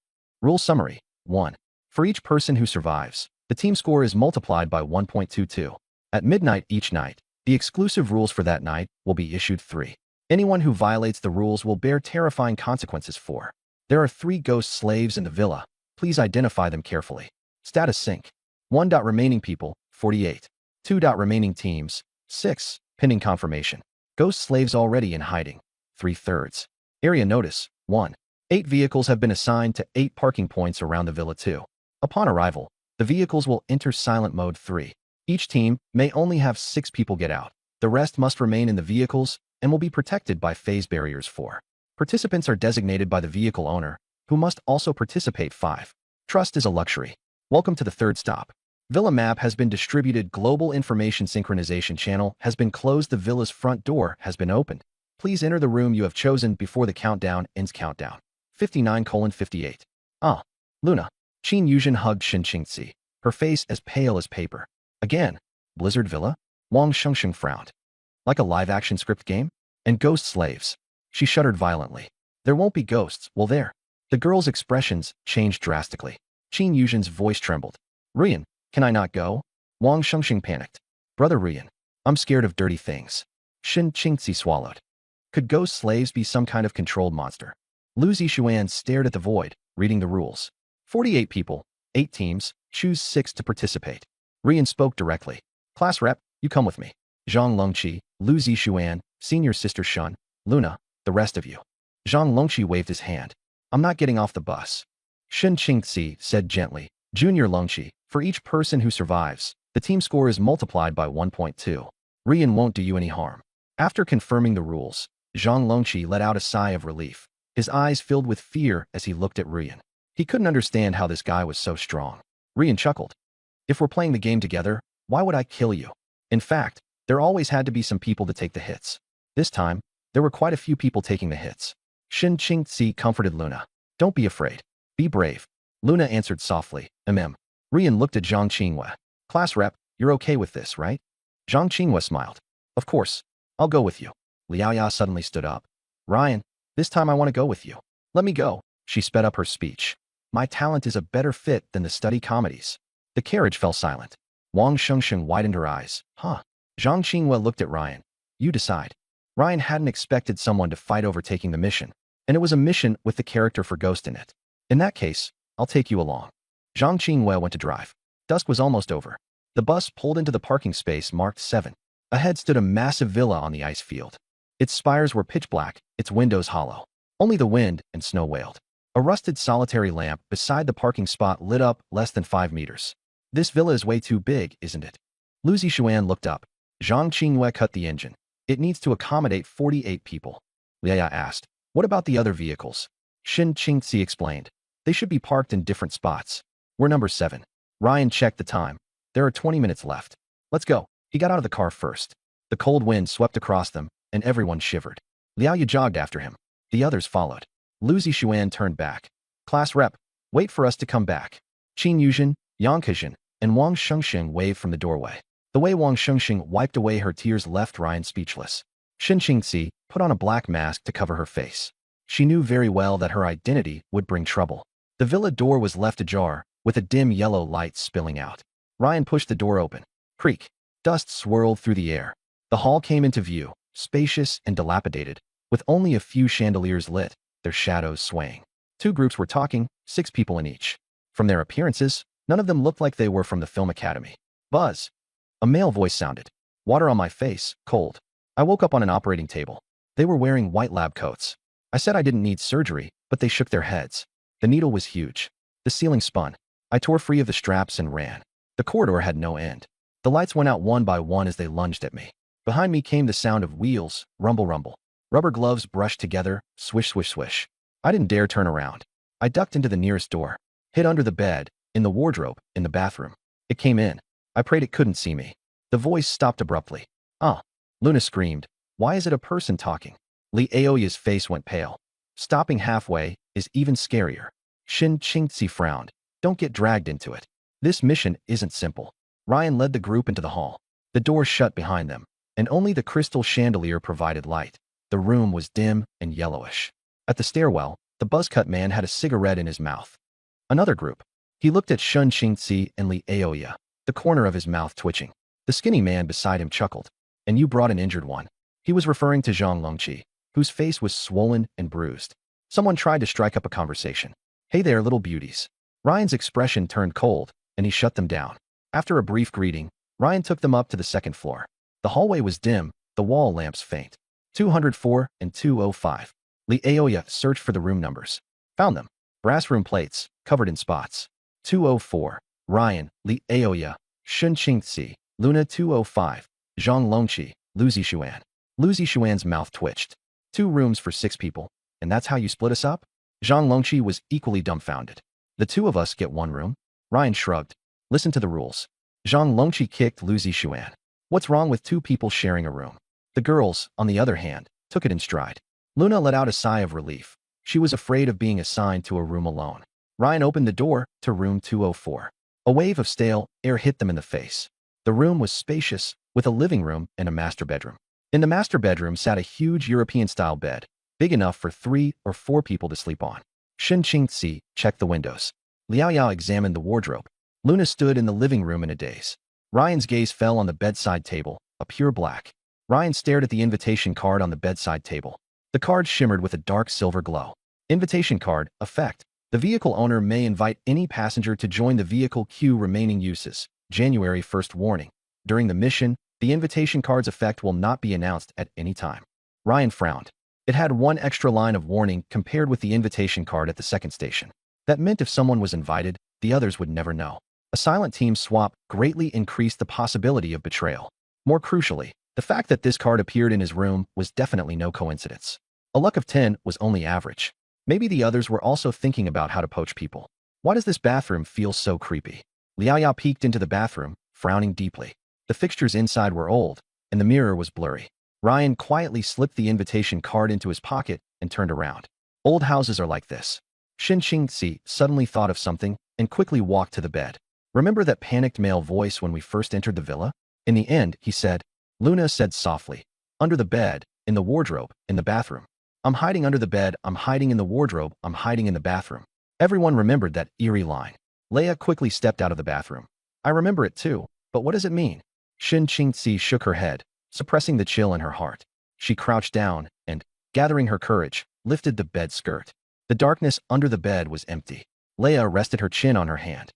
Rule summary. 1. For each person who survives, the team score is multiplied by 1.22. At midnight each night, the exclusive rules for that night will be issued. 3. Anyone who violates the rules will bear terrifying consequences. 4. There are 3 ghost slaves in the villa. Please identify them carefully. Status sync. 1. Remaining people, 48. 2. Remaining teams. 6. Pending confirmation. Ghost slaves already in hiding. 3/3. Area notice. 1. 8 vehicles have been assigned to 8 parking points around the villa 2. Upon arrival, the vehicles will enter silent mode 3. Each team may only have 6 people get out. The rest must remain in the vehicles and will be protected by phase barriers 4. Participants are designated by the vehicle owner, who must also participate 5. Trust is a luxury. Welcome to the 3rd stop. Villa map has been distributed. Global information synchronization channel has been closed. The villa's front door has been opened. Please enter the room you have chosen before the countdown ends. Countdown. 59:58. Ah. Luna. Qin Yuzhen hugged Shin Qingzi, her face as pale as paper. Again. Blizzard Villa? Wang Shengsheng frowned. Like a live-action script game? And ghost slaves. She shuddered violently. There won't be ghosts, will there? The girl's expressions changed drastically. Qin Yuzhen's voice trembled. Ruyan, can I not go? Wang Shengsheng panicked. Brother Ruyan, I'm scared of dirty things. Shin Qingzi swallowed. Could ghost slaves be some kind of controlled monster? Lu Zixuan stared at the void, reading the rules. 48 people, 8 teams, choose 6 to participate. Ruyan spoke directly. Class rep, you come with me. Zhang Longqi, Lu Zixuan, senior sister Shun, Luna, the rest of you. Zhang Longqi waved his hand. I'm not getting off the bus. Shin Qingzi said gently. Junior Longqi, for each person who survives, the team score is multiplied by 1.2. Ruyan won't do you any harm. After confirming the rules, Zhang Longqi let out a sigh of relief. His eyes filled with fear as he looked at Ruyan. He couldn't understand how this guy was so strong. Ruyan chuckled. If we're playing the game together, why would I kill you? In fact, there always had to be some people to take the hits. This time, there were quite a few people taking the hits. Shin Qingzi comforted Luna. Don't be afraid. Be brave. Luna answered softly. Ruyan looked at Zhang Qinghua. Class rep, you're okay with this, right? Zhang Qinghua smiled. Of course. I'll go with you. Liaoya suddenly stood up. Ryan, this time I want to go with you. Let me go. She sped up her speech. My talent is a better fit than the study comedies. The carriage fell silent. Wang Shengsheng widened her eyes. Huh. Zhang Qinghua looked at Ryan. You decide. Ryan hadn't expected someone to fight over taking the mission, and it was a mission with the character for Ghost in it. In that case, I'll take you along. Zhang Qinghua went to drive. Dusk was almost over. The bus pulled into the parking space marked 7. Ahead stood a massive villa on the ice field. Its spires were pitch black, its windows hollow. Only the wind and snow wailed. A rusted solitary lamp beside the parking spot lit up less than 5 meters. This villa is way too big, isn't it? Lu Zixuan looked up. Zhang Qinghua cut the engine. It needs to accommodate 48 people. Liaya asked. What about the other vehicles? Shin Qingzi explained. They should be parked in different spots. We're number 7. Ryan checked the time. There are 20 minutes left. Let's go. He got out of the car first. The cold wind swept across them, and everyone shivered. Liaoya jogged after him. The others followed. Lu Zixuan turned back. Class rep, wait for us to come back. Qin Yuzhen, Yang Kejin, and Wang Shengsheng waved from the doorway. The way Wang Shengsheng wiped away her tears left Ryan speechless. Shin Qingzi put on a black mask to cover her face. She knew very well that her identity would bring trouble. The villa door was left ajar, with a dim yellow light spilling out. Ryan pushed the door open. Creak. Dust swirled through the air. The hall came into view, spacious and dilapidated, with only a few chandeliers lit, their shadows swaying. 2 groups were talking, 6 people in each. From their appearances, none of them looked like they were from the film academy. Buzz. A male voice sounded. Water on my face, cold. I woke up on an operating table. They were wearing white lab coats. I said I didn't need surgery, but they shook their heads. The needle was huge. The ceiling spun. I tore free of the straps and ran. The corridor had no end. The lights went out one by one as they lunged at me. Behind me came the sound of wheels, rumble rumble. Rubber gloves brushed together, swish swish swish. I didn't dare turn around. I ducked into the nearest door. Hid under the bed, in the wardrobe, in the bathroom. It came in. I prayed it couldn't see me. The voice stopped abruptly. Ah! Luna screamed. Why is it a person talking? Li Aoya's face went pale. Stopping halfway is even scarier. Shin Qingzi frowned. Don't get dragged into it. This mission isn't simple. Ryan led the group into the hall. The door shut behind them, and only the crystal chandelier provided light. The room was dim and yellowish. At the stairwell, the buzzcut man had a cigarette in his mouth. Another group. He looked at Shin Qingzi and Li Aoya, the corner of his mouth twitching. The skinny man beside him chuckled. And you brought an injured one. He was referring to Zhang Longqi, whose face was swollen and bruised. Someone tried to strike up a conversation. Hey there, little beauties. Ryan's expression turned cold, and he shut them down. After a brief greeting, Ryan took them up to the second floor. The hallway was dim, the wall lamps faint. 204 and 205. Lee Aoya searched for the room numbers. Found them. Brass room plates, covered in spots. 204. Ryan, Li Aoya, Shun Qingzi, Luna 205, Zhang Longqi, Lu Zixuan. Lu Zixuan's mouth twitched. 2 rooms for 6 people, and that's how you split us up? Zhang Longqi was equally dumbfounded. The 2 of us get 1 room? Ryan shrugged. Listen to the rules. Zhang Longqi kicked Lu Zixuan. What's wrong with 2 people sharing a room? The girls, on the other hand, took it in stride. Luna let out a sigh of relief. She was afraid of being assigned to a room alone. Ryan opened the door to room 204. A wave of stale air hit them in the face. The room was spacious, with a living room and a master bedroom. In the master bedroom sat a huge European-style bed, big enough for 3 or 4 people to sleep on. Shen Qingzi checked the windows. Liao Yao examined the wardrobe. Luna stood in the living room in a daze. Ryan's gaze fell on the bedside table, a pure black. Ryan stared at the invitation card on the bedside table. The card shimmered with a dark silver glow. Invitation card, effect. The vehicle owner may invite any passenger to join the vehicle queue. Remaining uses. January 1st warning. During the mission, the invitation card's effect will not be announced at any time. Ryan frowned. It had 1 extra line of warning compared with the invitation card at the second station. That meant if someone was invited, the others would never know. A silent team swap greatly increased the possibility of betrayal. More crucially, the fact that this card appeared in his room was definitely no coincidence. A luck of 10 was only average. Maybe the others were also thinking about how to poach people. Why does this bathroom feel so creepy? Liao Yao peeked into the bathroom, frowning deeply. The fixtures inside were old, and the mirror was blurry. Ryan quietly slipped the invitation card into his pocket and turned around. Old houses are like this. Shen Qingzi suddenly thought of something and quickly walked to the bed. Remember that panicked male voice when we first entered the villa? In the end, he said. Luna said softly. Under the bed, in the wardrobe, in the bathroom. I'm hiding under the bed, I'm hiding in the wardrobe, I'm hiding in the bathroom. Everyone remembered that eerie line. Leia quickly stepped out of the bathroom. I remember it too, but what does it mean? Shen Qingzi shook her head, suppressing the chill in her heart. She crouched down and, gathering her courage, lifted the bed skirt. The darkness under the bed was empty. Leia rested her chin on her hand.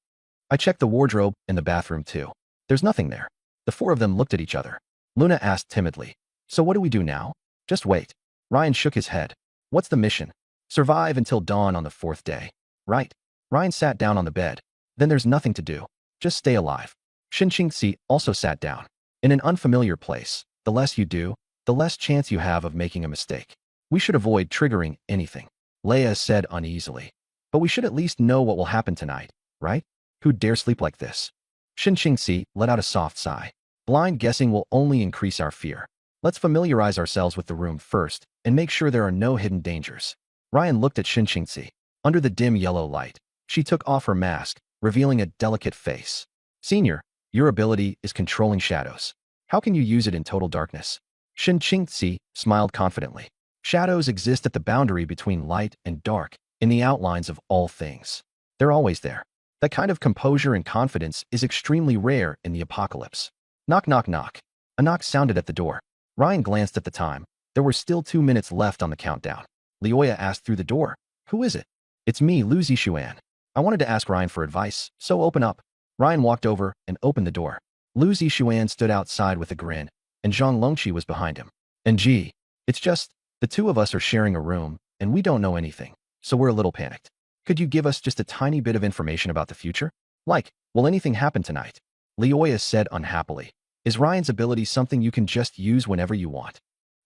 I checked the wardrobe and the bathroom too. There's nothing there. The 4 of them looked at each other. Luna asked timidly. So what do we do now? Just wait. Ryan shook his head. What's the mission? Survive until dawn on the 4th day. Right. Ryan sat down on the bed. Then there's nothing to do. Just stay alive. Shen Qingzi also sat down. In an unfamiliar place, the less you do, the less chance you have of making a mistake. We should avoid triggering anything. Leia said uneasily. But we should at least know what will happen tonight, right? Who'd dare sleep like this? Shen Qingzi let out a soft sigh. Blind guessing will only increase our fear. Let's familiarize ourselves with the room first and make sure there are no hidden dangers. Ryan looked at Shen Qingzi. Under the dim yellow light, she took off her mask, revealing a delicate face. Senior, your ability is controlling shadows. How can you use it in total darkness? Shen Qingzi smiled confidently. Shadows exist at the boundary between light and dark, in the outlines of all things. They're always there. That kind of composure and confidence is extremely rare in the apocalypse. Knock, knock, knock. A knock sounded at the door. Ryan glanced at the time. There were still 2 minutes left on the countdown. Leoya asked through the door. Who is it? It's me, Lu Zixuan. I wanted to ask Ryan for advice, so open up. Ryan walked over and opened the door. Lu Zixuan stood outside with a grin, and Zhang Longqi was behind him. And gee, it's just, the 2 of us are sharing a room, and we don't know anything, so we're a little panicked. Could you give us just a tiny bit of information about the future? Like, will anything happen tonight? Leoya said unhappily. Is Ryan's ability something you can just use whenever you want?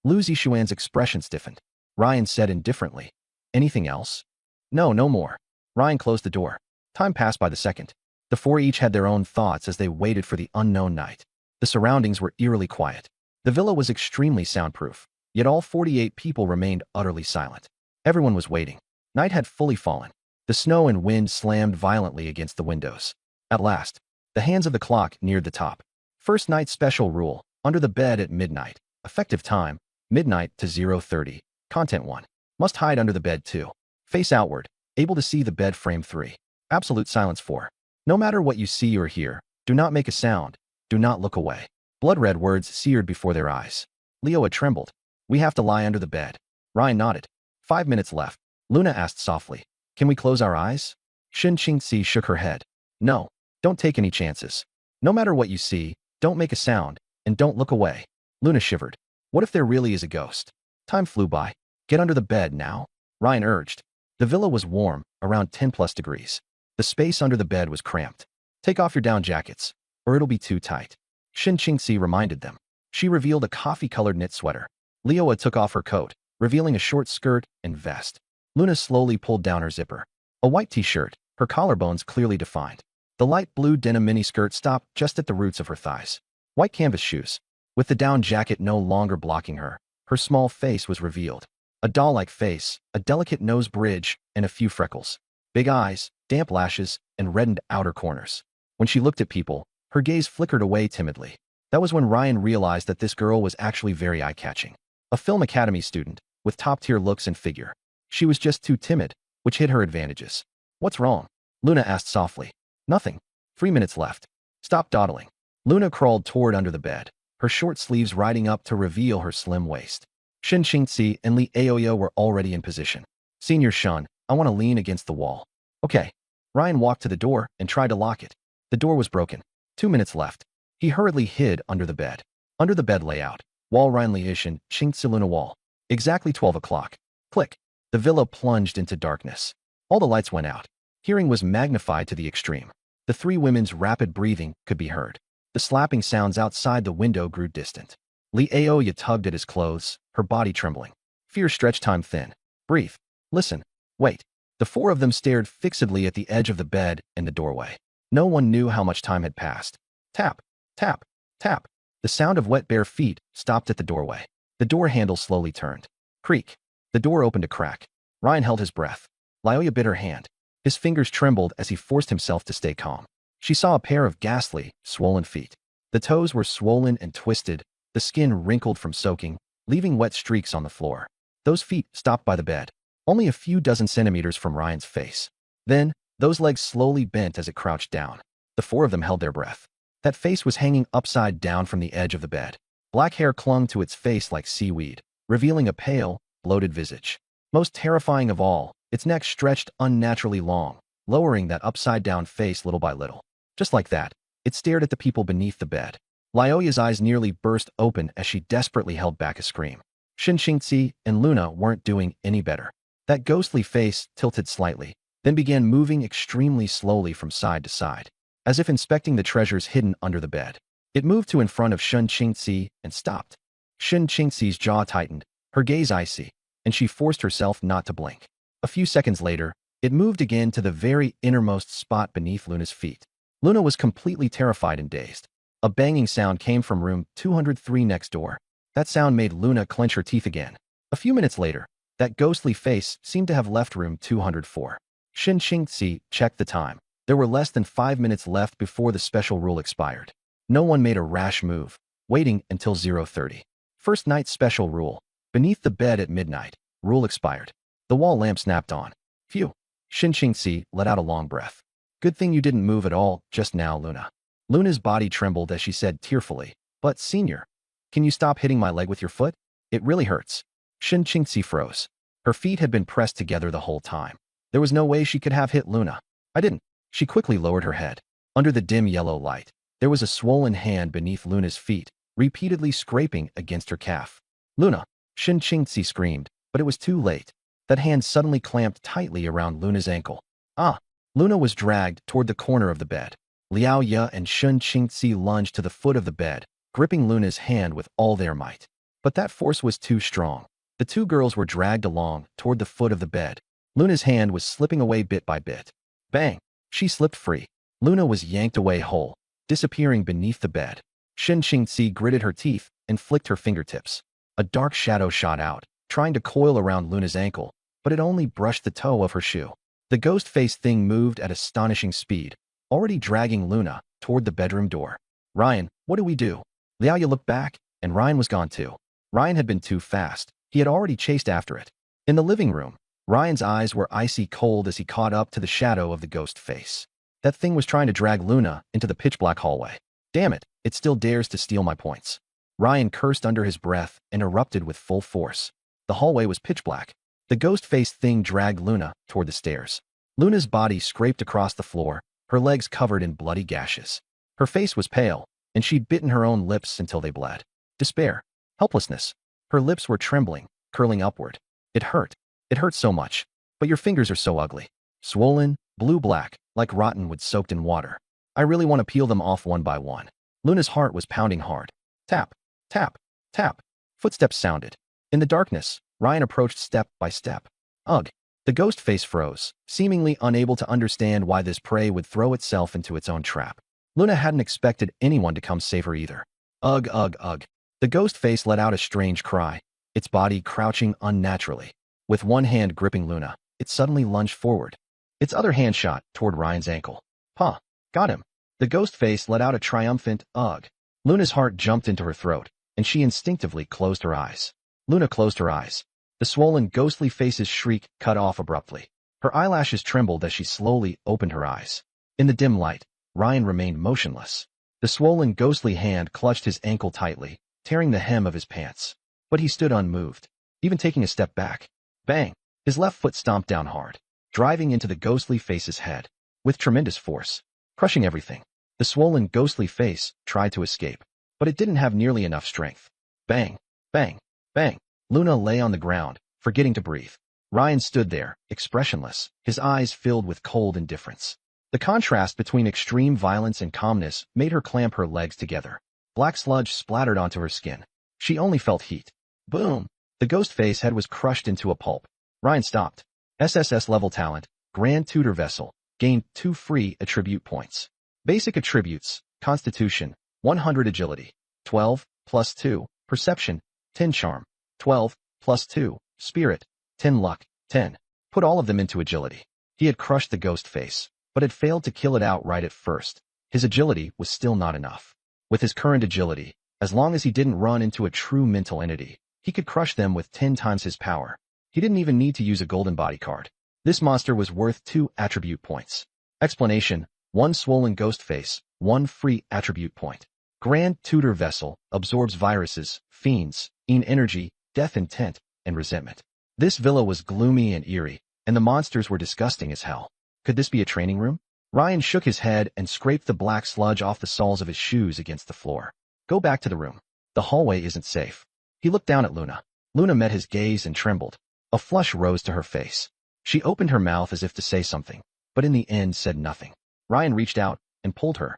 Lu Zixuan's expression stiffened. Ryan said indifferently. Anything else? No, no more. Ryan closed the door. Time passed by the second. The 4 each had their own thoughts as they waited for the unknown night. The surroundings were eerily quiet. The villa was extremely soundproof, yet all 48 people remained utterly silent. Everyone was waiting. Night had fully fallen. The snow and wind slammed violently against the windows. At last, the hands of the clock neared the top. First night special rule, under the bed at midnight. Effective time, midnight to 0:30. Content 1. Must hide under the bed 2. Face outward, able to see the bed frame 3. Absolute silence 4. No matter what you see or hear, do not make a sound, do not look away. Blood-red words seared before their eyes. Leoa trembled. We have to lie under the bed. Ryan nodded. 5 minutes left. Luna asked softly. Can we close our eyes? Shen Qingzi shook her head. No, don't take any chances. No matter what you see, Don't make a sound, and don't look away. Luna shivered. What if there really is a ghost? Time flew by. Get under the bed now, Ryan urged. The villa was warm, around 10+ degrees. The space under the bed was cramped. Take off your down jackets, or it'll be too tight. Shin Qingxi reminded them. She revealed a coffee-colored knit sweater. Leoa took off her coat, revealing a short skirt and vest. Luna slowly pulled down her zipper. A white t-shirt, her collarbones clearly defined. The light blue denim miniskirt stopped just at the roots of her thighs. White canvas shoes. With the down jacket no longer blocking her, her small face was revealed. A doll-like face, a delicate nose bridge, and a few freckles. Big eyes, damp lashes, and reddened outer corners. When she looked at people, her gaze flickered away timidly. That was when Ryan realized that this girl was actually very eye-catching. A film academy student, with top-tier looks and figure. She was just too timid, which hid her advantages. What's wrong? Luna asked softly. Nothing. 3 minutes left. Stop dawdling. Luna crawled toward under the bed, her short sleeves riding up to reveal her slim waist. Shin Qingxi and Li Aoya were already in position. Senior Shun, I want to lean against the wall. Okay. Ryan walked to the door and tried to lock it. The door was broken. 2 minutes left. He hurriedly hid under the bed. Under the bed layout. Wall Ryan Li Ishin, Qingxi Luna wall. Exactly 12 o'clock. Click. The villa plunged into darkness. All the lights went out. Hearing was magnified to the extreme. The three women's rapid breathing could be heard. The slapping sounds outside the window grew distant. Li Aoya tugged at his clothes, her body trembling. Fear stretched time thin. Breathe. Listen. Wait. The four of them stared fixedly at the edge of the bed and the doorway. No one knew how much time had passed. Tap, tap, tap. The sound of wet bare feet stopped at the doorway. The door handle slowly turned. Creak. The door opened a crack. Ryan held his breath. Lioya bit her hand. His fingers trembled as he forced himself to stay calm. She saw a pair of ghastly, swollen feet. The toes were swollen and twisted, the skin wrinkled from soaking, leaving wet streaks on the floor. Those feet stopped by the bed, only a few dozen centimeters from Ryan's face. Then, those legs slowly bent as it crouched down. The four of them held their breath. That face was hanging upside down from the edge of the bed. Black hair clung to its face like seaweed, revealing a pale, bloated visage. Most terrifying of all, its neck stretched unnaturally long, lowering that upside-down face little by little. Just like that, it stared at the people beneath the bed. Lioya's eyes nearly burst open as she desperately held back a scream. Shin Qingxi and Luna weren't doing any better. That ghostly face tilted slightly, then began moving extremely slowly from side to side, as if inspecting the treasures hidden under the bed. It moved to in front of Shin Qingxi and stopped. Shin Qingxi's jaw tightened, her gaze icy, and she forced herself not to blink. A few seconds later, it moved again to the very innermost spot beneath Luna's feet. Luna was completely terrified and dazed. A banging sound came from room 203 next door. That sound made Luna clench her teeth again. A few minutes later, that ghostly face seemed to have left room 204. Shin Qingxi checked the time. There were less than 5 minutes left before the special rule expired. No one made a rash move, waiting until 0:30. First night special rule. Beneath the bed at midnight. Rule expired. The wall lamp snapped on. Phew. Shin Qingxi let out a long breath. Good thing you didn't move at all just now, Luna. Luna's body trembled as she said tearfully, but senior, can you stop hitting my leg with your foot? It really hurts. Shin Qingxi froze. Her feet had been pressed together the whole time. There was no way she could have hit Luna. I didn't. She quickly lowered her head. Under the dim yellow light, there was a swollen hand beneath Luna's feet, repeatedly scraping against her calf. Luna, Shin Qingxi screamed, but it was too late. That hand suddenly clamped tightly around Luna's ankle. Ah! Luna was dragged toward the corner of the bed. Liao Ye and Shin Qingxi lunged to the foot of the bed, gripping Luna's hand with all their might. But that force was too strong. The two girls were dragged along toward the foot of the bed. Luna's hand was slipping away bit by bit. Bang! She slipped free. Luna was yanked away whole, disappearing beneath the bed. Shin Qingxi gritted her teeth and flicked her fingertips. A dark shadow shot out, trying to coil around Luna's ankle, but it only brushed the toe of her shoe. The ghost-faced thing moved at astonishing speed, already dragging Luna toward the bedroom door. Ryan, what do we do? Liao looked back, and Ryan was gone too. Ryan had been too fast. He had already chased after it. In the living room, Ryan's eyes were icy cold as he caught up to the shadow of the ghost face. That thing was trying to drag Luna into the pitch-black hallway. Damn it, it still dares to steal my points. Ryan cursed under his breath and erupted with full force. The hallway was pitch black. The ghost-faced thing dragged Luna toward the stairs. Luna's body scraped across the floor, her legs covered in bloody gashes. Her face was pale, and she'd bitten her own lips until they bled. Despair. Helplessness. Her lips were trembling, curling upward. It hurt. It hurt so much. But your fingers are so ugly. Swollen, blue-black, like rotten wood soaked in water. I really want to peel them off one by one. Luna's heart was pounding hard. Tap, tap, tap. Footsteps sounded. In the darkness, Ryan approached step by step. Ugh. The ghost face froze, seemingly unable to understand why this prey would throw itself into its own trap. Luna hadn't expected anyone to come save her either. Ugh, ugh, ugh. The ghost face let out a strange cry, its body crouching unnaturally. With one hand gripping Luna, it suddenly lunged forward. Its other hand shot toward Ryan's ankle. Huh. Got him. The ghost face let out a triumphant ugh. Luna's heart jumped into her throat, and she instinctively closed her eyes. Luna closed her eyes. The swollen, ghostly face's shriek cut off abruptly. Her eyelashes trembled as she slowly opened her eyes. In the dim light, Ryan remained motionless. The swollen, ghostly hand clutched his ankle tightly, tearing the hem of his pants. But he stood unmoved, even taking a step back. Bang! His left foot stomped down hard, driving into the ghostly face's head, with tremendous force, crushing everything. The swollen, ghostly face tried to escape, but it didn't have nearly enough strength. Bang! Bang! Bang! Luna lay on the ground, forgetting to breathe. Ryan stood there, expressionless, his eyes filled with cold indifference. The contrast between extreme violence and calmness made her clamp her legs together. Black sludge splattered onto her skin. She only felt heat. Boom! The ghost face head was crushed into a pulp. Ryan stopped. SSS level talent, Grand Tutor Vessel, gained 2 free attribute points. Basic attributes, Constitution, 100 Agility, 12, plus 2, Perception, 10 Charm, 12, plus 2, Spirit, 10 Luck, 10. Put all of them into Agility. He had crushed the ghost face, but had failed to kill it outright at first. His Agility was still not enough. With his current Agility, as long as he didn't run into a true mental entity, he could crush them with 10 times his power. He didn't even need to use a golden body card. This monster was worth 2 attribute points. Explanation: 1 swollen ghost face, 1 free attribute point. Grand Tutor Vessel absorbs viruses, fiends, energy, death intent, and resentment. This villa was gloomy and eerie, and the monsters were disgusting as hell. Could this be a training room? Ryan shook his head and scraped the black sludge off the soles of his shoes against the floor. Go back to the room. The hallway isn't safe. He looked down at Luna. Luna met his gaze and trembled. A flush rose to her face. She opened her mouth as if to say something, but in the end said nothing. Ryan reached out and pulled her.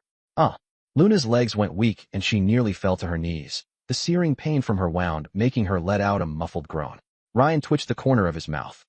Luna's legs went weak and she nearly fell to her knees. The searing pain from her wound making her let out a muffled groan. Ryan twitched the corner of his mouth.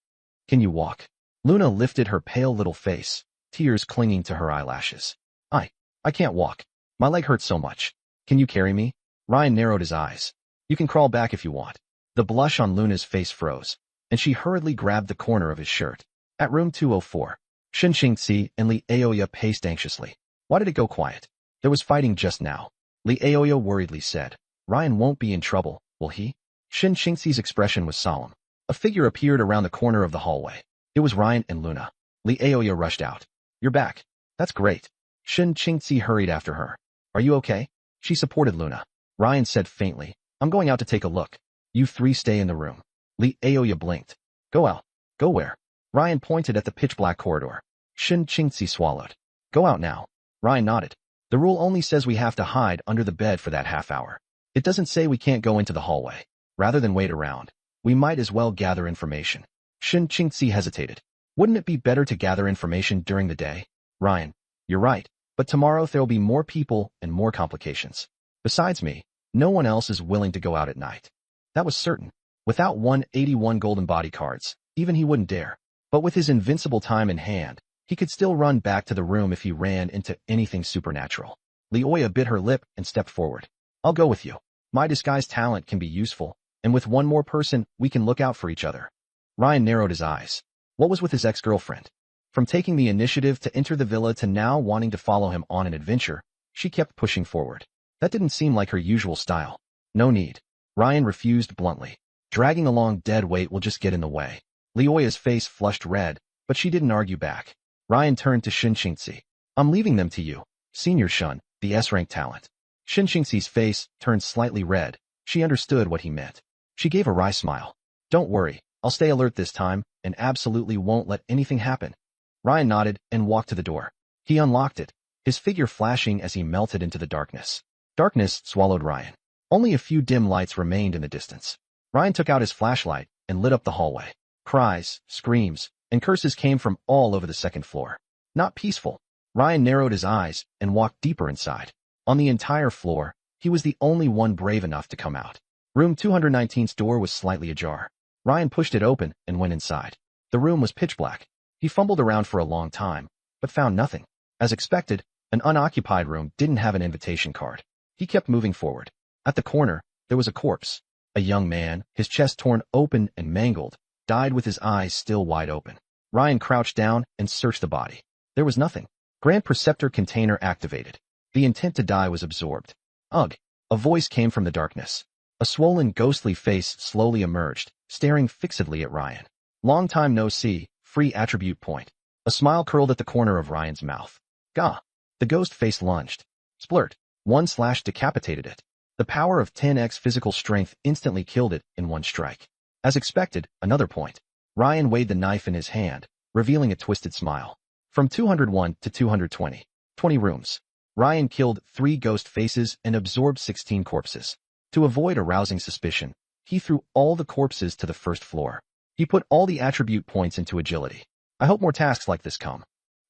Can you walk? Luna lifted her pale little face, tears clinging to her eyelashes. I can't walk. My leg hurts so much. Can you carry me? Ryan narrowed his eyes. You can crawl back if you want. The blush on Luna's face froze, and she hurriedly grabbed the corner of his shirt. At room 204, Shin Qingzi and Li Aoya paced anxiously. Why did it go quiet? There was fighting just now. Li Aoya worriedly said. Ryan won't be in trouble, will he? Shin Qingzi's expression was solemn. A figure appeared around the corner of the hallway. It was Ryan and Luna. Li Aoya rushed out. You're back. That's great. Shin Qingzi hurried after her. Are you okay? She supported Luna. Ryan said faintly, I'm going out to take a look. You 3 stay in the room. Li Aoya blinked. Go out. Go where? Ryan pointed at the pitch-black corridor. Shin Qingzi swallowed. Go out now. Ryan nodded. The rule only says we have to hide under the bed for that half hour. It doesn't say we can't go into the hallway. Rather than wait around, we might as well gather information. Shin Qingzi hesitated. Wouldn't it be better to gather information during the day? Ryan, you're right, but tomorrow there'll be more people and more complications. Besides me, no one else is willing to go out at night. That was certain. Without 181 golden body cards, even he wouldn't dare. But with his invincible time in hand, he could still run back to the room if he ran into anything supernatural. Li Aoya bit her lip and stepped forward. I'll go with you. My disguise talent can be useful, and with one more person, we can look out for each other. Ryan narrowed his eyes. What was with his ex-girlfriend? From taking the initiative to enter the villa to now wanting to follow him on an adventure, she kept pushing forward. That didn't seem like her usual style. No need. Ryan refused bluntly. Dragging along dead weight will just get in the way. Li Aoya's face flushed red, but she didn't argue back. Ryan turned to Shin Qingzi. I'm leaving them to you. Senior Shun, the S-rank talent. Shin Qingzi's face turned slightly red. She understood what he meant. She gave a wry smile. Don't worry, I'll stay alert this time, and absolutely won't let anything happen. Ryan nodded and walked to the door. He unlocked it, his figure flashing as he melted into the darkness. Darkness swallowed Ryan. Only a few dim lights remained in the distance. Ryan took out his flashlight and lit up the hallway. Cries, screams, and curses came from all over the second floor. Not peaceful. Ryan narrowed his eyes and walked deeper inside. On the entire floor, he was the only one brave enough to come out. Room 219's door was slightly ajar. Ryan pushed it open and went inside. The room was pitch black. He fumbled around for a long time, but found nothing. As expected, an unoccupied room didn't have an invitation card. He kept moving forward. At the corner, there was a corpse. A young man, his chest torn open and mangled, died with his eyes still wide open. Ryan crouched down and searched the body. There was nothing. Grand Preceptor container activated. The intent to die was absorbed. Ugh! A voice came from the darkness. A swollen, ghostly face slowly emerged, staring fixedly at Ryan. Long time no see, free attribute point. A smile curled at the corner of Ryan's mouth. Gah! The ghost face lunged. Splurt. One slash decapitated it. The power of 10x physical strength instantly killed it in one strike. As expected, another point. Ryan weighed the knife in his hand, revealing a twisted smile. From 201 to 220. 20 rooms. Ryan killed 3 ghost faces and absorbed 16 corpses. To avoid arousing suspicion, he threw all the corpses to the first floor. He put all the attribute points into agility. I hope more tasks like this come.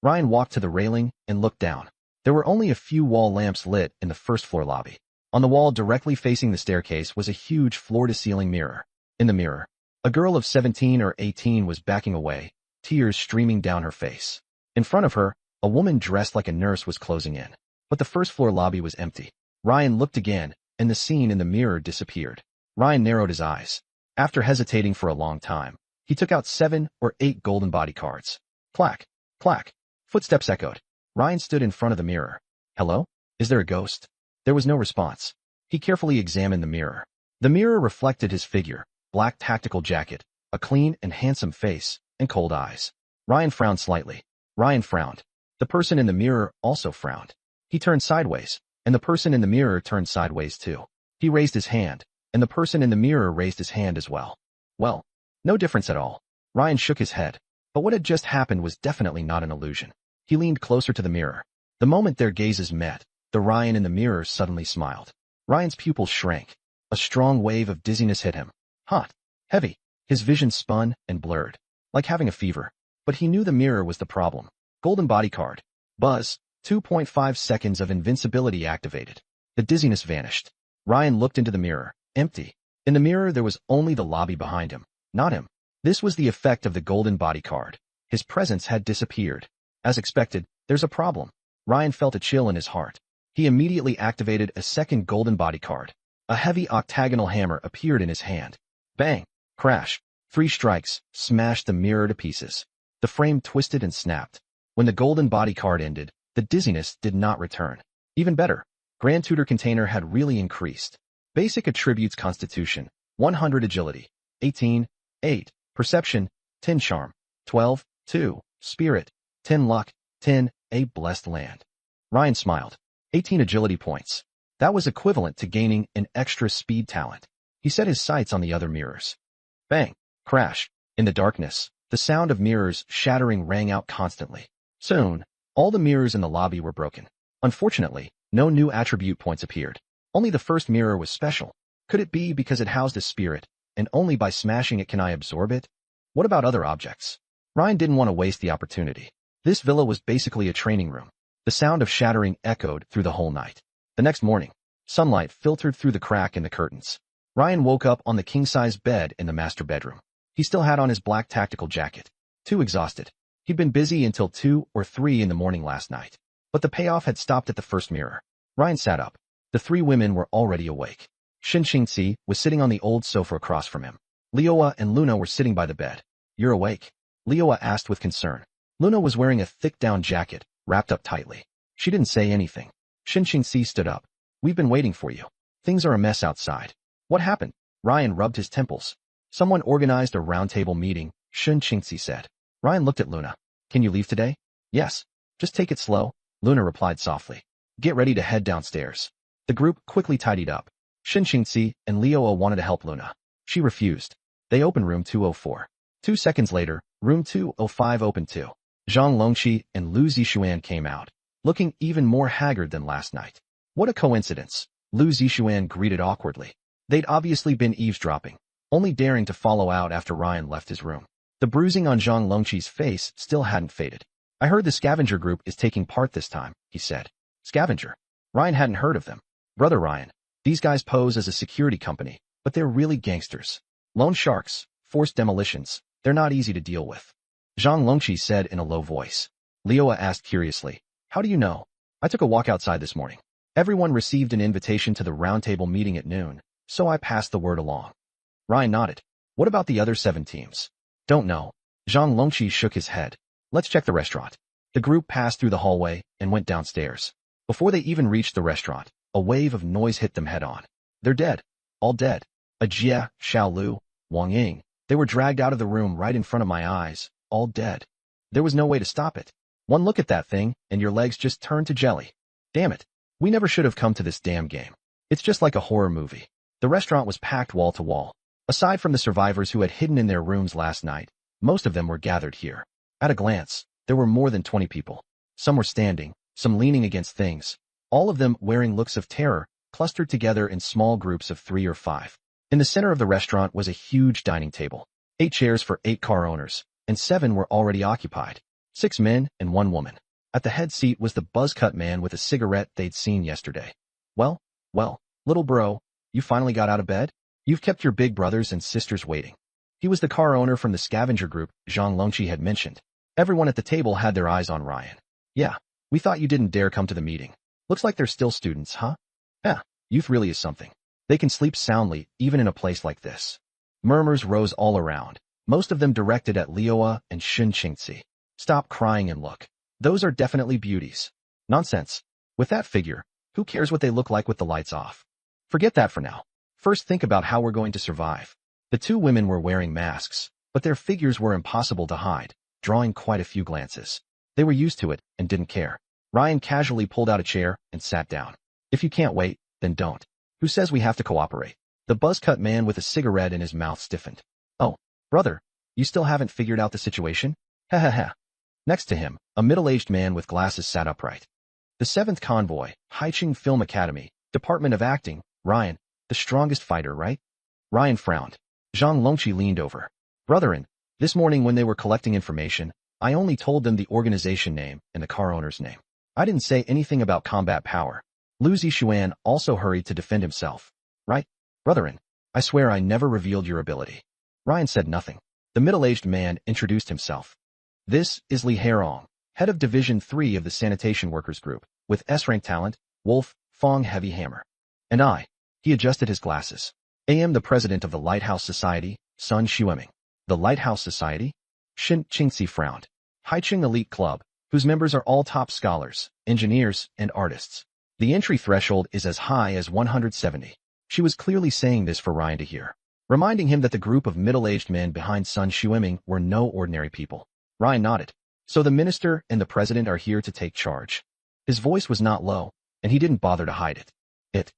Ryan walked to the railing and looked down. There were only a few wall lamps lit in the first floor lobby. On the wall directly facing the staircase was a huge floor-to-ceiling mirror. In the mirror, a girl of 17 or 18 was backing away, tears streaming down her face. In front of her, a woman dressed like a nurse was closing in. But the first floor lobby was empty. Ryan looked again, and the scene in the mirror disappeared. Ryan narrowed his eyes. After hesitating for a long time, he took out 7 or 8 golden body cards. Clack, clack. Footsteps echoed. Ryan stood in front of the mirror. Hello? Is there a ghost? There was no response. He carefully examined the mirror. The mirror reflected his figure, black tactical jacket, a clean and handsome face, and cold eyes. Ryan frowned slightly. Ryan frowned. The person in the mirror also frowned. He turned sideways, and the person in the mirror turned sideways too. He raised his hand, and the person in the mirror raised his hand as well. Well, no difference at all. Ryan shook his head. But what had just happened was definitely not an illusion. He leaned closer to the mirror. The moment their gazes met, the Ryan in the mirror suddenly smiled. Ryan's pupils shrank. A strong wave of dizziness hit him. Hot. Heavy. His vision spun and blurred. Like having a fever. But he knew the mirror was the problem. Golden body card. Buzz. 2.5 seconds of invincibility activated. The dizziness vanished. Ryan looked into the mirror. Empty. In the mirror there was only the lobby behind him. Not him. This was the effect of the golden body card. His presence had disappeared. As expected, there's a problem. Ryan felt a chill in his heart. He immediately activated a second golden body card. A heavy octagonal hammer appeared in his hand. Bang! Crash! 3 strikes smashed the mirror to pieces. The frame twisted and snapped. When the golden body card ended, the dizziness did not return. Even better, Grand Tutor Container had really increased. Basic attributes: Constitution, 100 Agility, 18, 8, Perception, 10 Charm, 12, 2, Spirit, 10 Luck, 10, a Blessed Land. Ryan smiled. 18 agility points. That was equivalent to gaining an extra speed talent. He set his sights on the other mirrors. Bang! Crash! In the darkness, the sound of mirrors shattering rang out constantly. Soon, all the mirrors in the lobby were broken. Unfortunately, no new attribute points appeared. Only the first mirror was special. Could it be because it housed a spirit, and only by smashing it can I absorb it? What about other objects? Ryan didn't want to waste the opportunity. This villa was basically a training room. The sound of shattering echoed through the whole night. The next morning, sunlight filtered through the crack in the curtains. Ryan woke up on the king-size bed in the master bedroom. He still had on his black tactical jacket. Too exhausted. He'd been busy until 2 or 3 in the morning last night. But the payoff had stopped at the first mirror. Ryan sat up. The 3 women were already awake. Xinxingxi was sitting on the old sofa across from him. Leoa and Luna were sitting by the bed. You're awake? Leoa asked with concern. Luna was wearing a thick down jacket, wrapped up tightly. She didn't say anything. Xinxingxi stood up. We've been waiting for you. Things are a mess outside. What happened? Ryan rubbed his temples. Someone organized a roundtable meeting, Xinxingxi said. Ryan looked at Luna. Can you leave today? Yes. Just take it slow, Luna replied softly. Get ready to head downstairs. The group quickly tidied up. Xinxingxi and Leoa wanted to help Luna. She refused. They opened room 204. 2 seconds later, room 205 opened too. Zhang Longqi and Lu Zixuan came out, looking even more haggard than last night. What a coincidence, Lu Zixuan greeted awkwardly. They'd obviously been eavesdropping, only daring to follow out after Ryan left his room. The bruising on Zhang Longqi's face still hadn't faded. I heard the scavenger group is taking part this time, he said. Scavenger? Ryan hadn't heard of them. Brother Ryan, these guys pose as a security company, but they're really gangsters. Loan sharks, forced demolitions, they're not easy to deal with. Zhang Longqi said in a low voice. Leoa asked curiously, how do you know? I took a walk outside this morning. Everyone received an invitation to the roundtable meeting at noon, so I passed the word along. Ryan nodded. What about the other 7 teams? Don't know. Zhang Longqi shook his head. Let's check the restaurant. The group passed through the hallway and went downstairs. Before they even reached the restaurant, a wave of noise hit them head-on. They're dead. All dead. Ajie, Xiaolu, Wang Ying. They were dragged out of the room right in front of my eyes, all dead. There was no way to stop it. One look at that thing, and your legs just turned to jelly. Damn it. We never should have come to this damn game. It's just like a horror movie. The restaurant was packed wall to wall. Aside from the survivors who had hidden in their rooms last night, most of them were gathered here. At a glance, there were more than 20 people. Some were standing, some leaning against things, all of them wearing looks of terror, clustered together in small groups of 3 or 5. In the center of the restaurant was a huge dining table. 8 chairs for 8 car owners, and 7 were already occupied. 6 men and 1 woman. At the head seat was the buzz-cut man with a cigarette they'd seen yesterday. Well, little bro, you finally got out of bed? You've kept your big brothers and sisters waiting. He was the car owner from the scavenger group Zhang Longqi had mentioned. Everyone at the table had their eyes on Ryan. Yeah, we thought you didn't dare come to the meeting. Looks like they're still students, huh? Yeah, youth really is something. They can sleep soundly, even in a place like this. Murmurs rose all around, most of them directed at Leoa and Shun Qingzi. Stop crying and look. Those are definitely beauties. Nonsense. With that figure, who cares what they look like with the lights off? Forget that for now. First think about how we're going to survive. The 2 women were wearing masks, but their figures were impossible to hide, drawing quite a few glances. They were used to it and didn't care. Ryan casually pulled out a chair and sat down. If you can't wait, then don't. Who says we have to cooperate? The buzz-cut man with a cigarette in his mouth stiffened. Oh, brother, you still haven't figured out the situation? Ha ha ha. Next to him, a middle-aged man with glasses sat upright. The 7th convoy, Haicheng Film Academy, Department of Acting, Ryan, the strongest fighter, right? Ryan frowned. Zhang Longqi leaned over. Brotherin, this morning when they were collecting information, I only told them the organization name and the car owner's name. I didn't say anything about combat power. Lu Zixuan also hurried to defend himself. Right, brotherin, I swear I never revealed your ability. Ryan said nothing. The middle-aged man introduced himself. This is Li Herong, head of Division 3 of the Sanitation Workers Group, with S-rank talent, Wolf, Fong Heavy Hammer. And I. He adjusted his glasses. I am the president of the Lighthouse Society, Sun Xueming. The Lighthouse Society? Shin Qingzi frowned. Haicheng Elite Club, whose members are all top scholars, engineers, and artists. The entry threshold is as high as 170. She was clearly saying this for Ryan to hear, reminding him that the group of middle-aged men behind Sun Xueming were no ordinary people. Ryan nodded. So the minister and the president are here to take charge. His voice was not low, and he didn't bother to hide it.